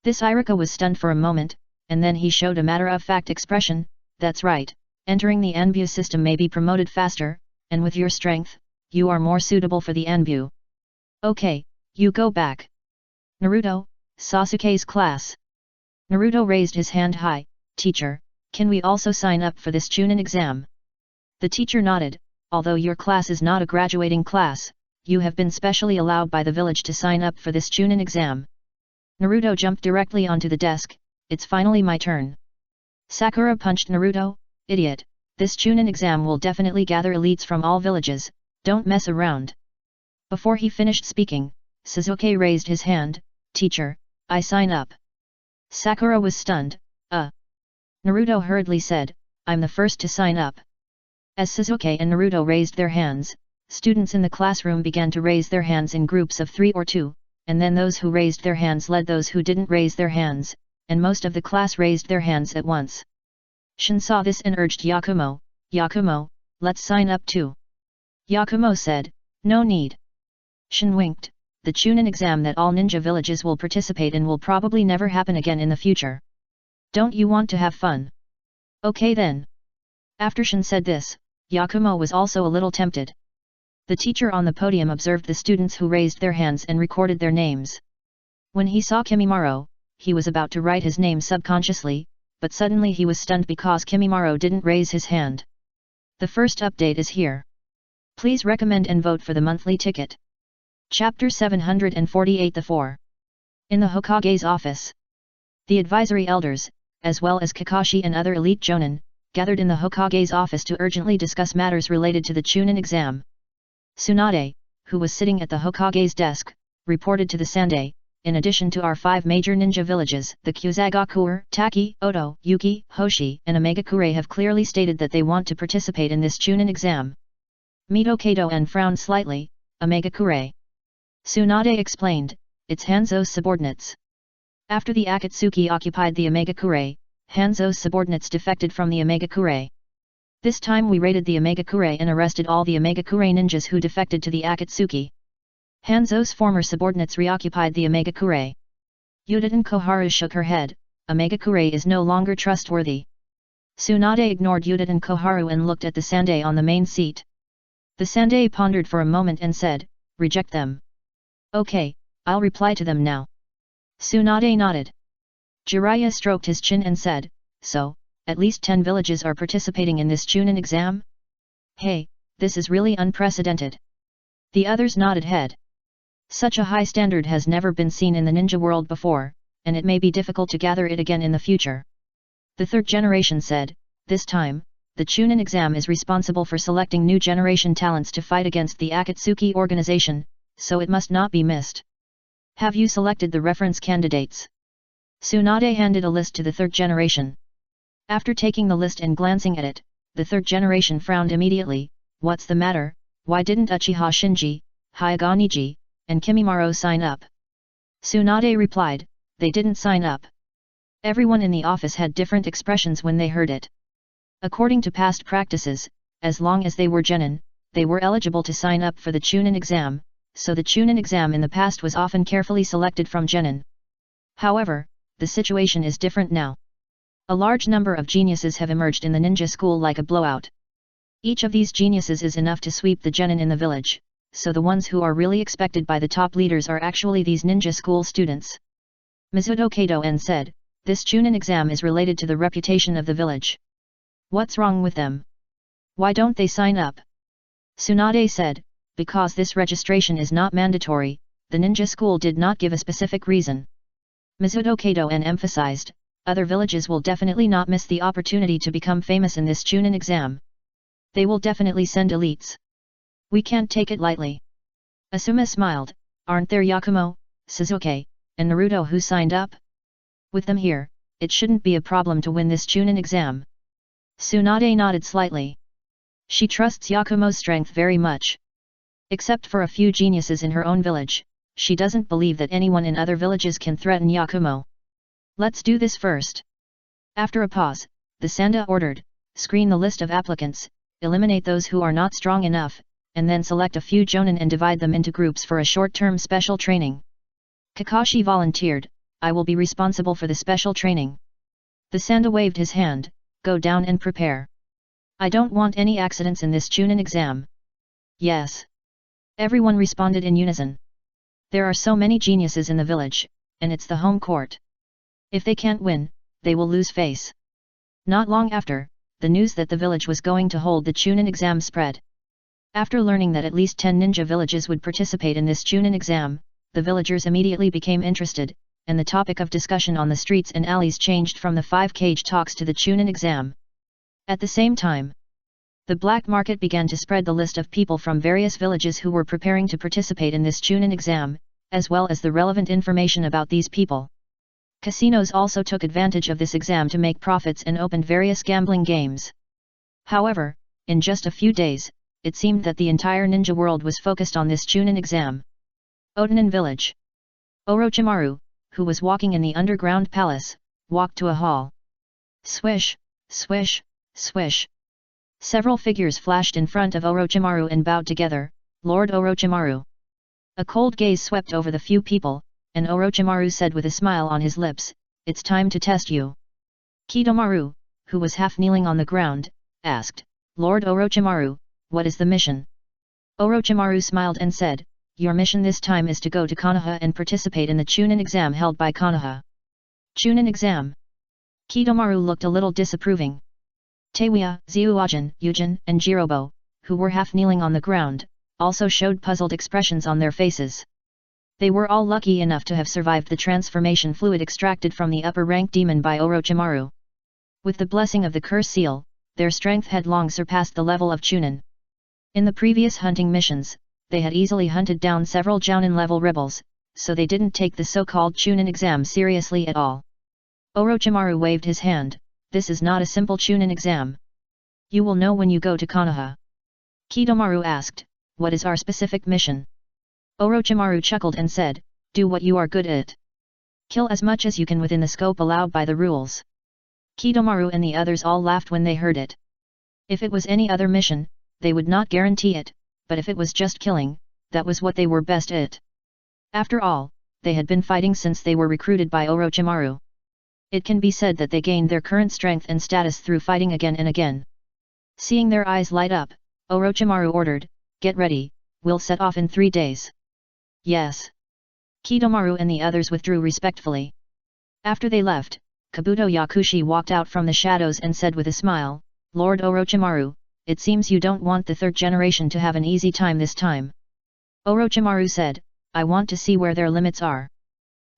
This Irika was stunned for a moment, and then he showed a matter-of-fact expression, that's right, entering the Anbu system may be promoted faster, and with your strength, you are more suitable for the Anbu. Okay, you go back. Naruto, Sasuke's class. Naruto raised his hand high, teacher, can we also sign up for this Chunin exam? The teacher nodded, although your class is not a graduating class, you have been specially allowed by the village to sign up for this Chunin exam. Naruto jumped directly onto the desk, it's finally my turn. Sakura punched Naruto, idiot, this Chunin exam will definitely gather elites from all villages, don't mess around. Before he finished speaking, Sasuke raised his hand, teacher, I sign up. Sakura was stunned, Naruto hurriedly said, I'm the first to sign up. As Sasuke and Naruto raised their hands, students in the classroom began to raise their hands in groups of 3 or 2, and then those who raised their hands led those who didn't raise their hands, and most of the class raised their hands at once. Shin saw this and urged Yakumo, Yakumo, let's sign up too. Yakumo said, no need. Shin winked, the Chunin exam that all ninja villages will participate in will probably never happen again in the future. Don't you want to have fun? Okay then. After Shin said this, Yakumo was also a little tempted. The teacher on the podium observed the students who raised their hands and recorded their names. When he saw Kimimaro, he was about to write his name subconsciously, but suddenly he was stunned because Kimimaro didn't raise his hand. The first update is here. Please recommend and vote for the monthly ticket. Chapter 748 The 4. In the Hokage's office. The advisory elders, as well as Kakashi and other elite jonin, gathered in the Hokage's office to urgently discuss matters related to the Chunin exam. Tsunade, who was sitting at the Hokage's desk, reported to the Sandai, in addition to our 5 major ninja villages, the Kyuzagakuer, Taki, Oto, Yuki, Hoshi, and Omegakure have clearly stated that they want to participate in this Chunin exam. Mito Kato frowned slightly, Omegakure. Tsunade explained, it's Hanzo's subordinates. After the Akatsuki occupied the Omegakure, Hanzo's subordinates defected from the Omegakure. This time we raided the Omegakure and arrested all the Omegakure ninjas who defected to the Akatsuki. Hanzo's former subordinates reoccupied the Omegakure. Yudin Koharu shook her head, Omegakure is no longer trustworthy. Tsunade ignored Yudin Koharu and looked at the Sandai on the main seat. The Sandai pondered for a moment and said, reject them. Okay, I'll reply to them now. Tsunade nodded. Jiraiya stroked his chin and said, so, at least 10 villages are participating in this Chunin exam? Hey, this is really unprecedented. The others nodded head. Such a high standard has never been seen in the ninja world before, and it may be difficult to gather it again in the future. The third generation said, this time, the Chunin exam is responsible for selecting new generation talents to fight against the Akatsuki organization, so it must not be missed. Have you selected the reference candidates? Tsunade handed a list to the third generation. After taking the list and glancing at it, the third generation frowned immediately, what's the matter, why didn't Uchiha Shinji, Hyaganiji, and Kimimaro sign up? Tsunade replied, they didn't sign up. Everyone in the office had different expressions when they heard it. According to past practices, as long as they were genin, they were eligible to sign up for the Chunin exam, so the Chunin exam in the past was often carefully selected from genin. However, the situation is different now. A large number of geniuses have emerged in the ninja school like a blowout. Each of these geniuses is enough to sweep the genin in the village, so the ones who are really expected by the top leaders are actually these ninja school students. Mizuto Kato said, this Chunin exam is related to the reputation of the village. What's wrong with them? Why don't they sign up? Tsunade said, because this registration is not mandatory, the ninja school did not give a specific reason. Mizuto Kato emphasized, other villages will definitely not miss the opportunity to become famous in this Chunin exam. They will definitely send elites. We can't take it lightly. Asuma smiled, aren't there Yakumo, Sasuke, and Naruto who signed up? With them here, it shouldn't be a problem to win this Chunin exam. Tsunade nodded slightly. She trusts Yakumo's strength very much. Except for a few geniuses in her own village, she doesn't believe that anyone in other villages can threaten Yakumo. Let's do this first. After a pause, the Sanda ordered, screen the list of applicants, eliminate those who are not strong enough, and then select a few jonin and divide them into groups for a short-term special training. Kakashi volunteered, I will be responsible for the special training. The Sanda waved his hand, go down and prepare. I don't want any accidents in this Chunin exam. Yes. Everyone responded in unison. There are so many geniuses in the village, and it's the home court. If they can't win, they will lose face. Not long after, the news that the village was going to hold the Chunin exam spread. After learning that at least 10 ninja villages would participate in this Chunin exam, the villagers immediately became interested, and the topic of discussion on the streets and alleys changed from the 5-cage talks to the Chunin exam. At the same time, the black market began to spread the list of people from various villages who were preparing to participate in this Chunin exam, as well as the relevant information about these people. Casinos also took advantage of this exam to make profits and opened various gambling games. However, in just a few days, it seemed that the entire ninja world was focused on this Chunin exam. Otanin village. Orochimaru, who was walking in the underground palace, walked to a hall. Swish, swish, swish. Several figures flashed in front of Orochimaru and bowed together, Lord Orochimaru. A cold gaze swept over the few people, and Orochimaru said with a smile on his lips, it's time to test you. Kidomaru, who was half kneeling on the ground, asked, Lord Orochimaru, what is the mission? Orochimaru smiled and said, your mission this time is to go to Konoha and participate in the Chunin exam held by Konoha. Chunin exam? Kidomaru looked a little disapproving. Teiwa, Zyuajin, Yujin, and Jirobo, who were half kneeling on the ground, also showed puzzled expressions on their faces. They were all lucky enough to have survived the transformation fluid extracted from the upper-rank demon by Orochimaru. With the blessing of the curse seal, their strength had long surpassed the level of Chunin. In the previous hunting missions, they had easily hunted down several Jounin-level rebels, so they didn't take the so-called Chunin exam seriously at all. Orochimaru waved his hand, this is not a simple Chunin exam. You will know when you go to Konoha. Kidomaru asked, what is our specific mission? Orochimaru chuckled and said, do what you are good at. Kill as much as you can within the scope allowed by the rules. Kidomaru and the others all laughed when they heard it. If it was any other mission, they would not guarantee it, but if it was just killing, that was what they were best at. After all, they had been fighting since they were recruited by Orochimaru. It can be said that they gained their current strength and status through fighting again and again. Seeing their eyes light up, Orochimaru ordered, get ready, we'll set off in 3 days. Yes. Kidomaru and the others withdrew respectfully. After they left, Kabuto Yakushi walked out from the shadows and said with a smile, Lord Orochimaru, it seems you don't want the 3rd generation to have an easy time this time. Orochimaru said, I want to see where their limits are.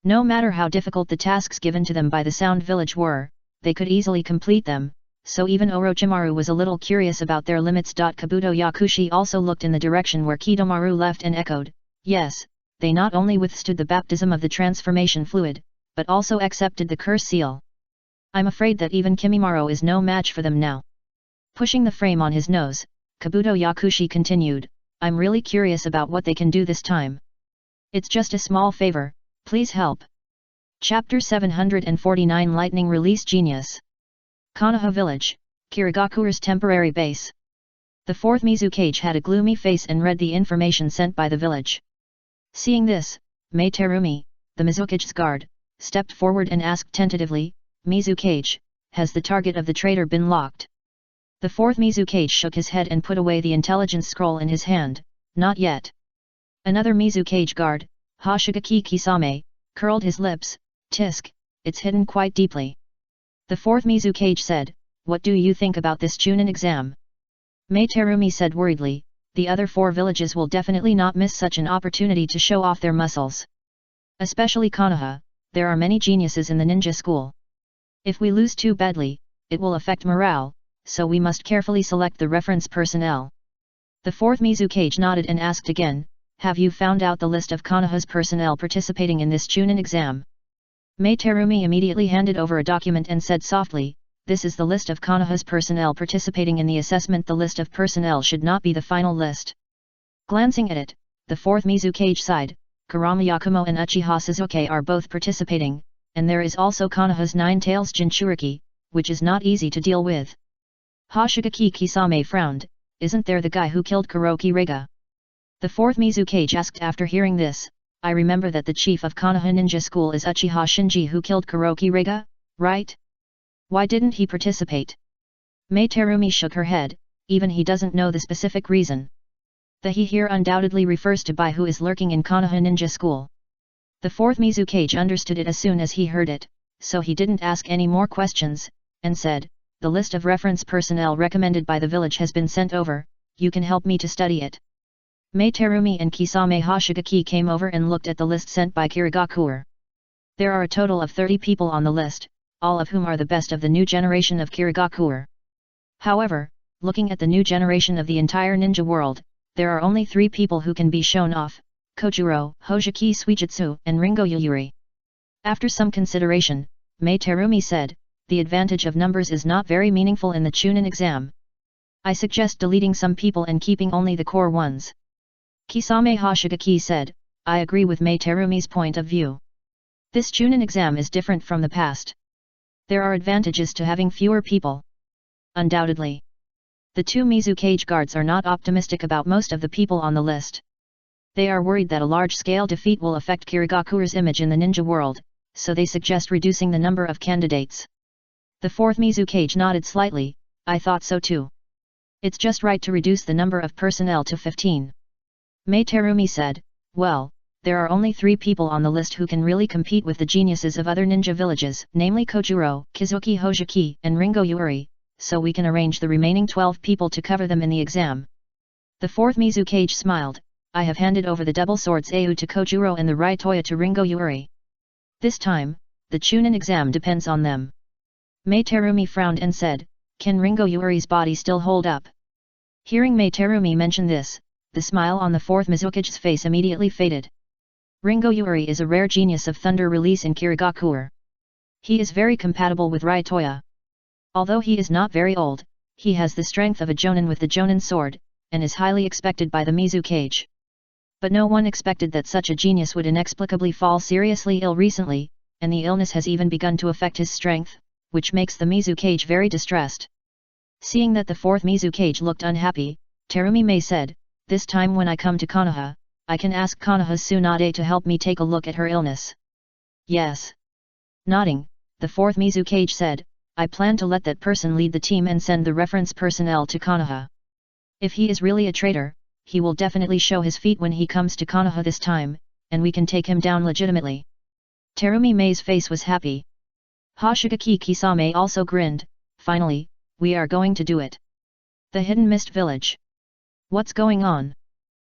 No matter how difficult the tasks given to them by the Sound Village were, they could easily complete them, so even Orochimaru was a little curious about their limits. Kabuto Yakushi also looked in the direction where Kidomaru left and echoed, yes, they not only withstood the baptism of the transformation fluid, but also accepted the curse seal. I'm afraid that even Kimimaro is no match for them now. Pushing the frame on his nose, Kabuto Yakushi continued, I'm really curious about what they can do this time. It's just a small favor, please help. Chapter 749 Lightning Release Genius. Konoha Village, Kirigakure's temporary base. The 4th Mizukage had a gloomy face and read the information sent by the village. Seeing this, Mei Terumi, the Mizukage's guard, stepped forward and asked tentatively, Mizukage, has the target of the traitor been locked? The 4th Mizukage shook his head and put away the intelligence scroll in his hand, not yet. Another Mizukage guard, Hoshigaki Kisame, curled his lips, tisk, it's hidden quite deeply. The 4th Mizukage said, what do you think about this Chunin exam? Mei Terumi said worriedly, the other 4 villages will definitely not miss such an opportunity to show off their muscles. Especially Konoha, there are many geniuses in the ninja school. If we lose too badly, it will affect morale, so we must carefully select the reference personnel. The 4th Mizukage nodded and asked again, have you found out the list of Konoha's personnel participating in this Chunin exam? Mei Terumi immediately handed over a document and said softly, "This is the list of Konoha's personnel participating in the assessment. The list of personnel should not be the final list." Glancing at it, the 4th Mizukage sighed, "Kurama Yakumo and Uchiha Suzuki are both participating, and there is also Konoha's 9 Tails Jinchuriki, which is not easy to deal with." Hoshigaki Kisame frowned, "Isn't there the guy who killed Kuroki Rega?" The 4th Mizukage asked after hearing this, "I remember that the chief of Konoha Ninja School is Uchiha Shinji who killed Kuroki Rega, right? Why didn't he participate?" Mei Terumi shook her head, "Even he doesn't know the specific reason. The he here undoubtedly refers to Bai, who is lurking in Konoha Ninja School." The 4th Mizukage understood it as soon as he heard it, so he didn't ask any more questions, and said, "The list of reference personnel recommended by the village has been sent over, you can help me to study it." Mei Terumi and Kisame Hoshigaki came over and looked at the list sent by Kirigakure. There are a total of 30 people on the list, all of whom are the best of the new generation of Kirigakure. However, looking at the new generation of the entire ninja world, there are only 3 people who can be shown off: Kojuro, Hojiki Suijutsu, and Ringo Yuyuri. After some consideration, Mei Terumi said, "The advantage of numbers is not very meaningful in the Chunin exam. I suggest deleting some people and keeping only the core ones." Kisame Hoshigaki said, "I agree with Mei Terumi's point of view. This Chunin exam is different from the past. There are advantages to having fewer people. Undoubtedly. The 2 Mizukage guards are not optimistic about most of the people on the list. They are worried that a large-scale defeat will affect Kirigakure's image in the ninja world, so they suggest reducing the number of candidates." The 4th Mizukage nodded slightly, "I thought so too. It's just right to reduce the number of personnel to 15. Mei Terumi said, "Well, there are only 3 people on the list who can really compete with the geniuses of other ninja villages, namely Kojuro, Kizuki Hojiki, and Ringo Yuri, so we can arrange the remaining 12 people to cover them in the exam." The 4th Mizukage smiled, "I have handed over the double swords Au to Kojuro and the Raitoya to Ringo Yuri. This time, the Chunin exam depends on them." Mei Terumi frowned and said, "Can Ringo Yuri's body still hold up?" Hearing Mei Terumi mention this, the smile on the 4th Mizukage's face immediately faded. Ringo Yuri is a rare genius of thunder release in Kirigakure. He is very compatible with Raitoya. Although he is not very old, he has the strength of a Jonin with the Jonin sword, and is highly expected by the Mizukage. But no one expected that such a genius would inexplicably fall seriously ill recently, and the illness has even begun to affect his strength, which makes the Mizukage very distressed. Seeing that the 4th Mizukage looked unhappy, Terumi Mei said, "This time when I come to Konoha, I can ask Konoha Tsunade to help me take a look at her illness." "Yes." Nodding, the 4th Mizukage said, "I plan to let that person lead the team and send the reference personnel to Konoha. If he is really a traitor, he will definitely show his feet when he comes to Konoha this time, and we can take him down legitimately." Terumi Mei's face was happy. Hoshigaki Kisame also grinned, "Finally, we are going to do it. The Hidden Mist Village. What's going on?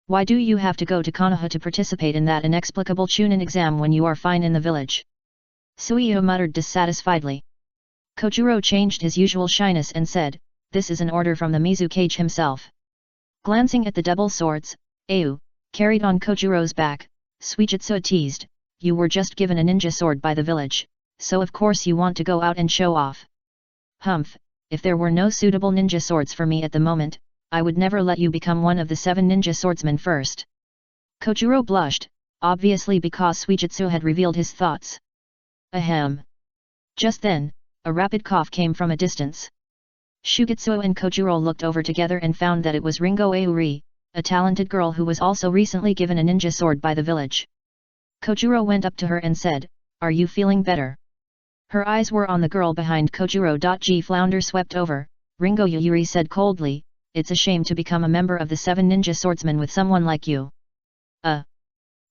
Why do you have to go to Konoha to participate in that inexplicable Chunin exam when you are fine in the village?" Suiyo muttered dissatisfiedly. Kojuro changed his usual shyness and said, "This is an order from the Mizukage himself." Glancing at the double swords, Au, carried on Kojuro's back, Suijutsu teased, "You were just given a ninja sword by the village, so of course you want to go out and show off." "Humph, if there were no suitable ninja swords for me at the moment, I would never let you become one of the 7 ninja swordsmen first." Kojuro blushed, obviously because Suijutsu had revealed his thoughts. Ahem. Just then, a rapid cough came from a distance. Shugitsuo and Kojuro looked over together and found that it was Ringo Auri, a talented girl who was also recently given a ninja sword by the village. Kojuro went up to her and said, "Are you feeling better?" Her eyes were on the girl behind Kojuro. G flounder swept over, Ringo Yuri said coldly, "It's a shame to become a member of the 7 ninja swordsmen with someone like you."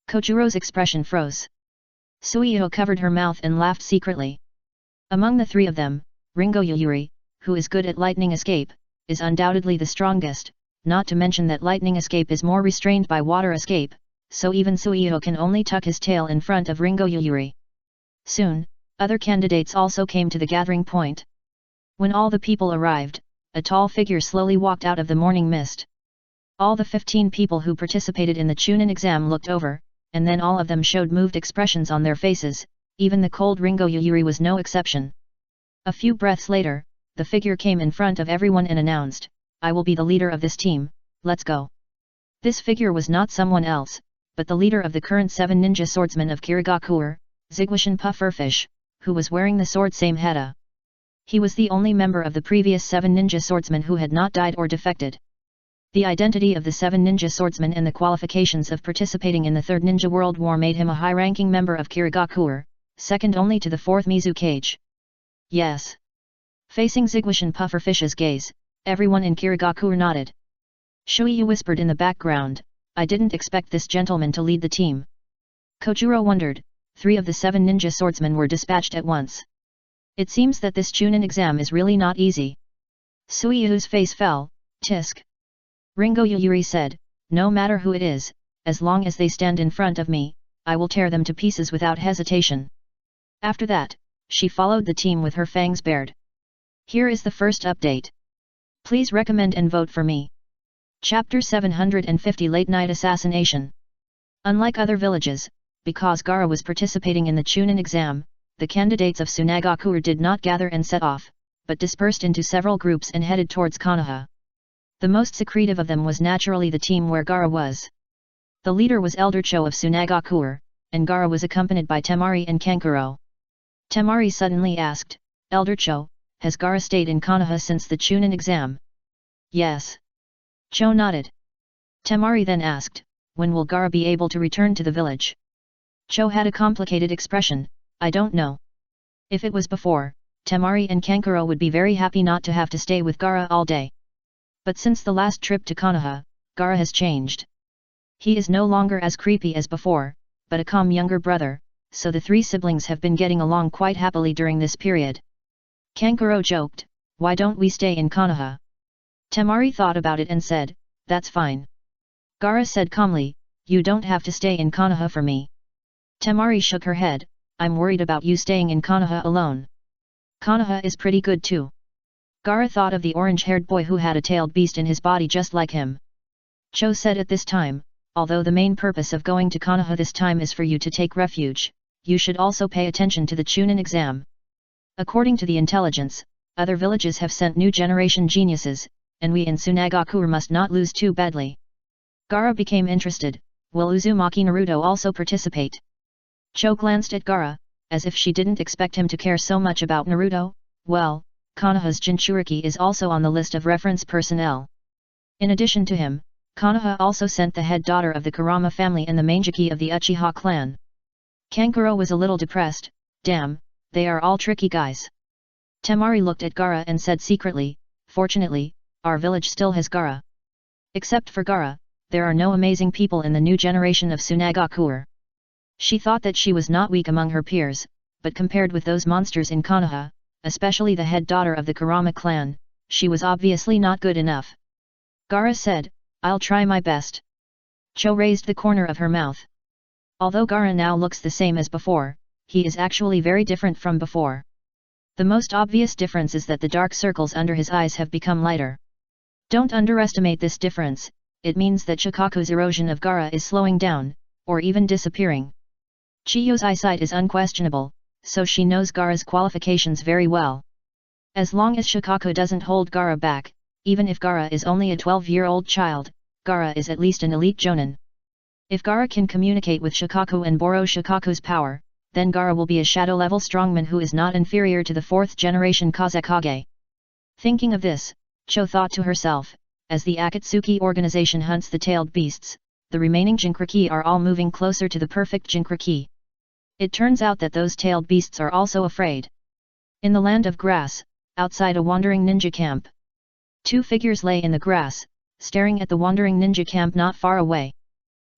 Kojuro's expression froze. Suiyo covered her mouth and laughed secretly. Among the 3 of them, Ringo Yuri, who is good at lightning escape, is undoubtedly the strongest, not to mention that lightning escape is more restrained by water escape, so even Suiyo can only tuck his tail in front of Ringo Yuri. Soon, other candidates also came to the gathering point. When all the people arrived, a tall figure slowly walked out of the morning mist. All the 15 people who participated in the Chunin exam looked over, and then all of them showed moved expressions on their faces, even the cold Ringo Yuyuri was no exception. A few breaths later, the figure came in front of everyone and announced, "I will be the leader of this team, let's go." This figure was not someone else, but the leader of the current 7 ninja swordsmen of Kirigakuer, Zigwashin Pufferfish, who was wearing the sword Sameheta. He was the only member of the previous 7 ninja swordsmen who had not died or defected. The identity of the 7 ninja swordsmen and the qualifications of participating in the Third Ninja World War made him a high-ranking member of Kirigakuer, second only to the 4th Mizukage. Yes. Facing Zigwashin Pufferfish's gaze, everyone in Kirigakuer nodded. Shuiyu whispered in the background, "I didn't expect this gentleman to lead the team." Kojuro wondered, 3 of the 7 ninja swordsmen were dispatched at once. It seems that this Chunin exam is really not easy. Suiyu's face fell, "Tisk." Ringo Yuyuri said, "No matter who it is, as long as they stand in front of me, I will tear them to pieces without hesitation." After that, she followed the team with her fangs bared. Here is the first update. Please recommend and vote for me. Chapter 750 Late Night Assassination. Unlike other villages, because Gara was participating in the Chunin exam, the candidates of Tsunagakuer did not gather and set off, but dispersed into several groups and headed towards Konoha. The most secretive of them was naturally the team where Gara was. The leader was Elder Cho of Tsunagakuer, and Gara was accompanied by Temari and Kankuro. Temari suddenly asked, "Elder Cho, has Gara stayed in Konoha since the Chunin exam?" "Yes." Cho nodded. Temari then asked, "When will Gara be able to return to the village?" Cho had a complicated expression, "I don't know." If it was before, Temari and Kankuro would be very happy not to have to stay with Gara all day. But since the last trip to Konoha, Gara has changed. He is no longer as creepy as before, but a calm younger brother, so the 3 siblings have been getting along quite happily during this period. Kankuro joked, "Why don't we stay in Konoha?" Temari thought about it and said, "That's fine." Gara said calmly, "You don't have to stay in Konoha for me." Temari shook her head, "I'm worried about you staying in Konoha alone." "Konoha is pretty good too." Gara thought of the orange-haired boy who had a tailed beast in his body just like him. Cho said at this time, "Although the main purpose of going to Konoha this time is for you to take refuge, you should also pay attention to the Chunin exam. According to the intelligence, other villages have sent new generation geniuses, and we in Tsunagakuer must not lose too badly." Gara became interested, "Will Uzumaki Naruto also participate?" Cho glanced at Gara, as if she didn't expect him to care so much about Naruto. "Well, Konoha's Jinchuriki is also on the list of reference personnel. In addition to him, Konoha also sent the head daughter of the Kurama family and the Manjiki of the Uchiha clan." Kankuro was a little depressed, "Damn, they are all tricky guys." Temari looked at Gara and said secretly, "Fortunately, our village still has Gara. Except for Gara, there are no amazing people in the new generation of Tsunagakuer." She thought that she was not weak among her peers, but compared with those monsters in Konoha, especially the head daughter of the Kurama clan, she was obviously not good enough. Gara said, "I'll try my best." Cho raised the corner of her mouth. Although Gara now looks the same as before, he is actually very different from before. The most obvious difference is that the dark circles under his eyes have become lighter. Don't underestimate this difference, it means that Shikaku's erosion of Gara is slowing down, or even disappearing. Chiyo's eyesight is unquestionable, so she knows Gara's qualifications very well. As long as Shikaku doesn't hold Gara back, even if Gara is only a 12-year-old child, Gara is at least an elite jonin. If Gara can communicate with Shikaku and borrow Shikaku's power, then Gara will be a shadow-level strongman who is not inferior to the 4th-generation Kazekage. Thinking of this, Cho thought to herself, as the Akatsuki organization hunts the tailed beasts, the remaining Jinchuriki are all moving closer to the perfect Jinchuriki. It turns out that those tailed beasts are also afraid. In the land of grass, outside a wandering ninja camp. 2 figures lay in the grass, staring at the wandering ninja camp not far away.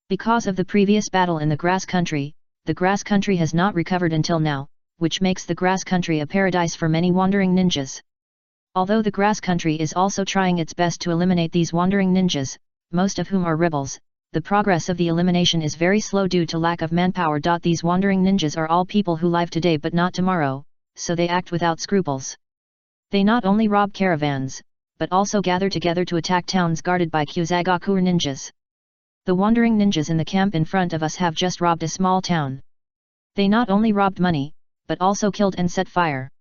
Because of the previous battle in the grass country, the grass country has not recovered until now, which makes the grass country a paradise for many wandering ninjas. Although the grass country is also trying its best to eliminate these wandering ninjas, most of whom are rebels, the progress of the elimination is very slow due to lack of manpower. These wandering ninjas are all people who live today but not tomorrow, so they act without scruples. They not only rob caravans, but also gather together to attack towns guarded by Kyuzagakuer ninjas. The wandering ninjas in the camp in front of us have just robbed a small town. They not only robbed money, but also killed and set fire.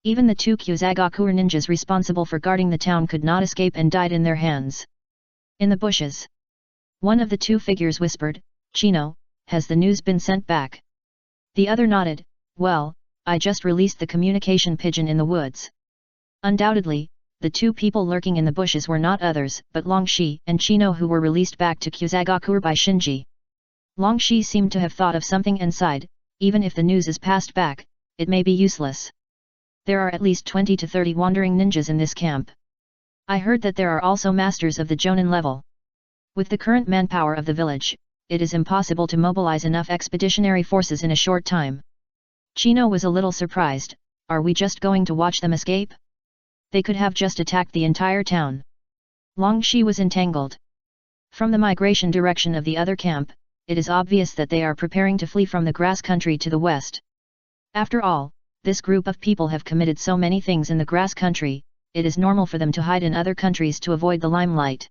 Even the 2 Kyuzagaku ninjas responsible for guarding the town could not escape and died in their hands. In the bushes. One of the 2 figures whispered, "Chino, has the news been sent back?" The other nodded, "Well, I just released the communication pigeon in the woods." Undoubtedly, the 2 people lurking in the bushes were not others but Longshi and Chino, who were released back to Kyuzagaku by Shinji. Longshi seemed to have thought of something and sighed, "Even if the news is passed back, it may be useless. There are at least 20 to 30 wandering ninjas in this camp. I heard that there are also masters of the Jonin level. With the current manpower of the village, it is impossible to mobilize enough expeditionary forces in a short time." Chino was a little surprised. "Are we just going to watch them escape? They could have just attacked the entire town." Longshi was entangled. From the migration direction of the other camp, it is obvious that they are preparing to flee from the grass country to the west. After all, this group of people have committed so many things in the grass country, it is normal for them to hide in other countries to avoid the limelight.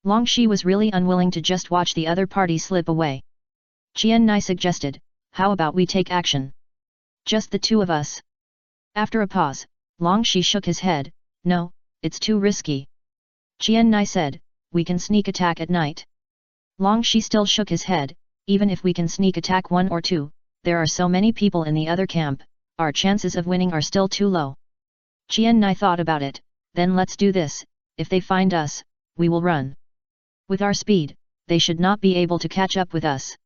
Longshi was really unwilling to just watch the other party slip away. Qian Nai suggested, "How about we take action? Just the 2 of us?" After a pause, Longshi shook his head, "No, it's too risky." Qian Nai said, "We can sneak attack at night." Longshi still shook his head, "Even if we can sneak attack 1 or 2, there are so many people in the other camp, our chances of winning are still too low." Qian Nai thought about it, "Then let's do this, if they find us, we will run. With our speed, they should not be able to catch up with us."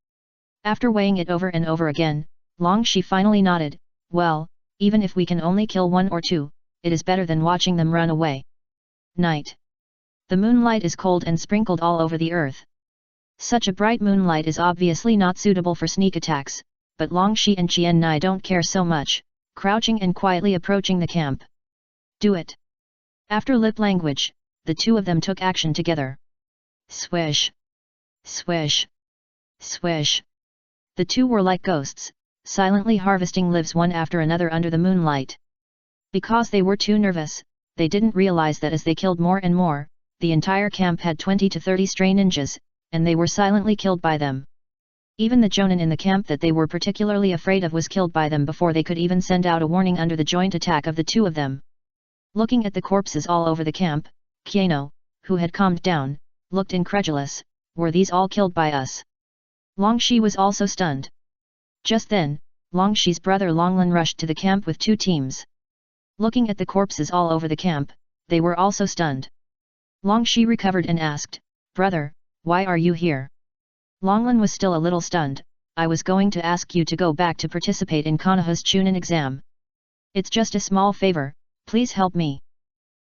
After weighing it over and over again, Longshi finally nodded, "Well, even if we can only kill 1 or 2, it is better than watching them run away." Night. The moonlight is cold and sprinkled all over the earth. Such a bright moonlight is obviously not suitable for sneak attacks, but Longshi and Qian Nai don't care so much, crouching and quietly approaching the camp. "Do it." After lip language, the 2 of them took action together. Swish! Swish! Swish! The 2 were like ghosts, silently harvesting lives one after another under the moonlight. Because they were too nervous, they didn't realize that as they killed more and more, the entire camp had 20 to 30 stray ninjas, and they were silently killed by them. Even the Jonin in the camp that they were particularly afraid of was killed by them before they could even send out a warning under the joint attack of the 2 of them. Looking at the corpses all over the camp, Kiano, who had calmed down, looked incredulous, "Were these all killed by us?" Longshi was also stunned. Just then, Longshi's brother Longlin rushed to the camp with 2 teams. Looking at the corpses all over the camp, they were also stunned. Longshi recovered and asked, "Brother, why are you here?" Longlin was still a little stunned. "I was going to ask you to go back to participate in Konoha's Chunin exam. It's just a small favor, please help me."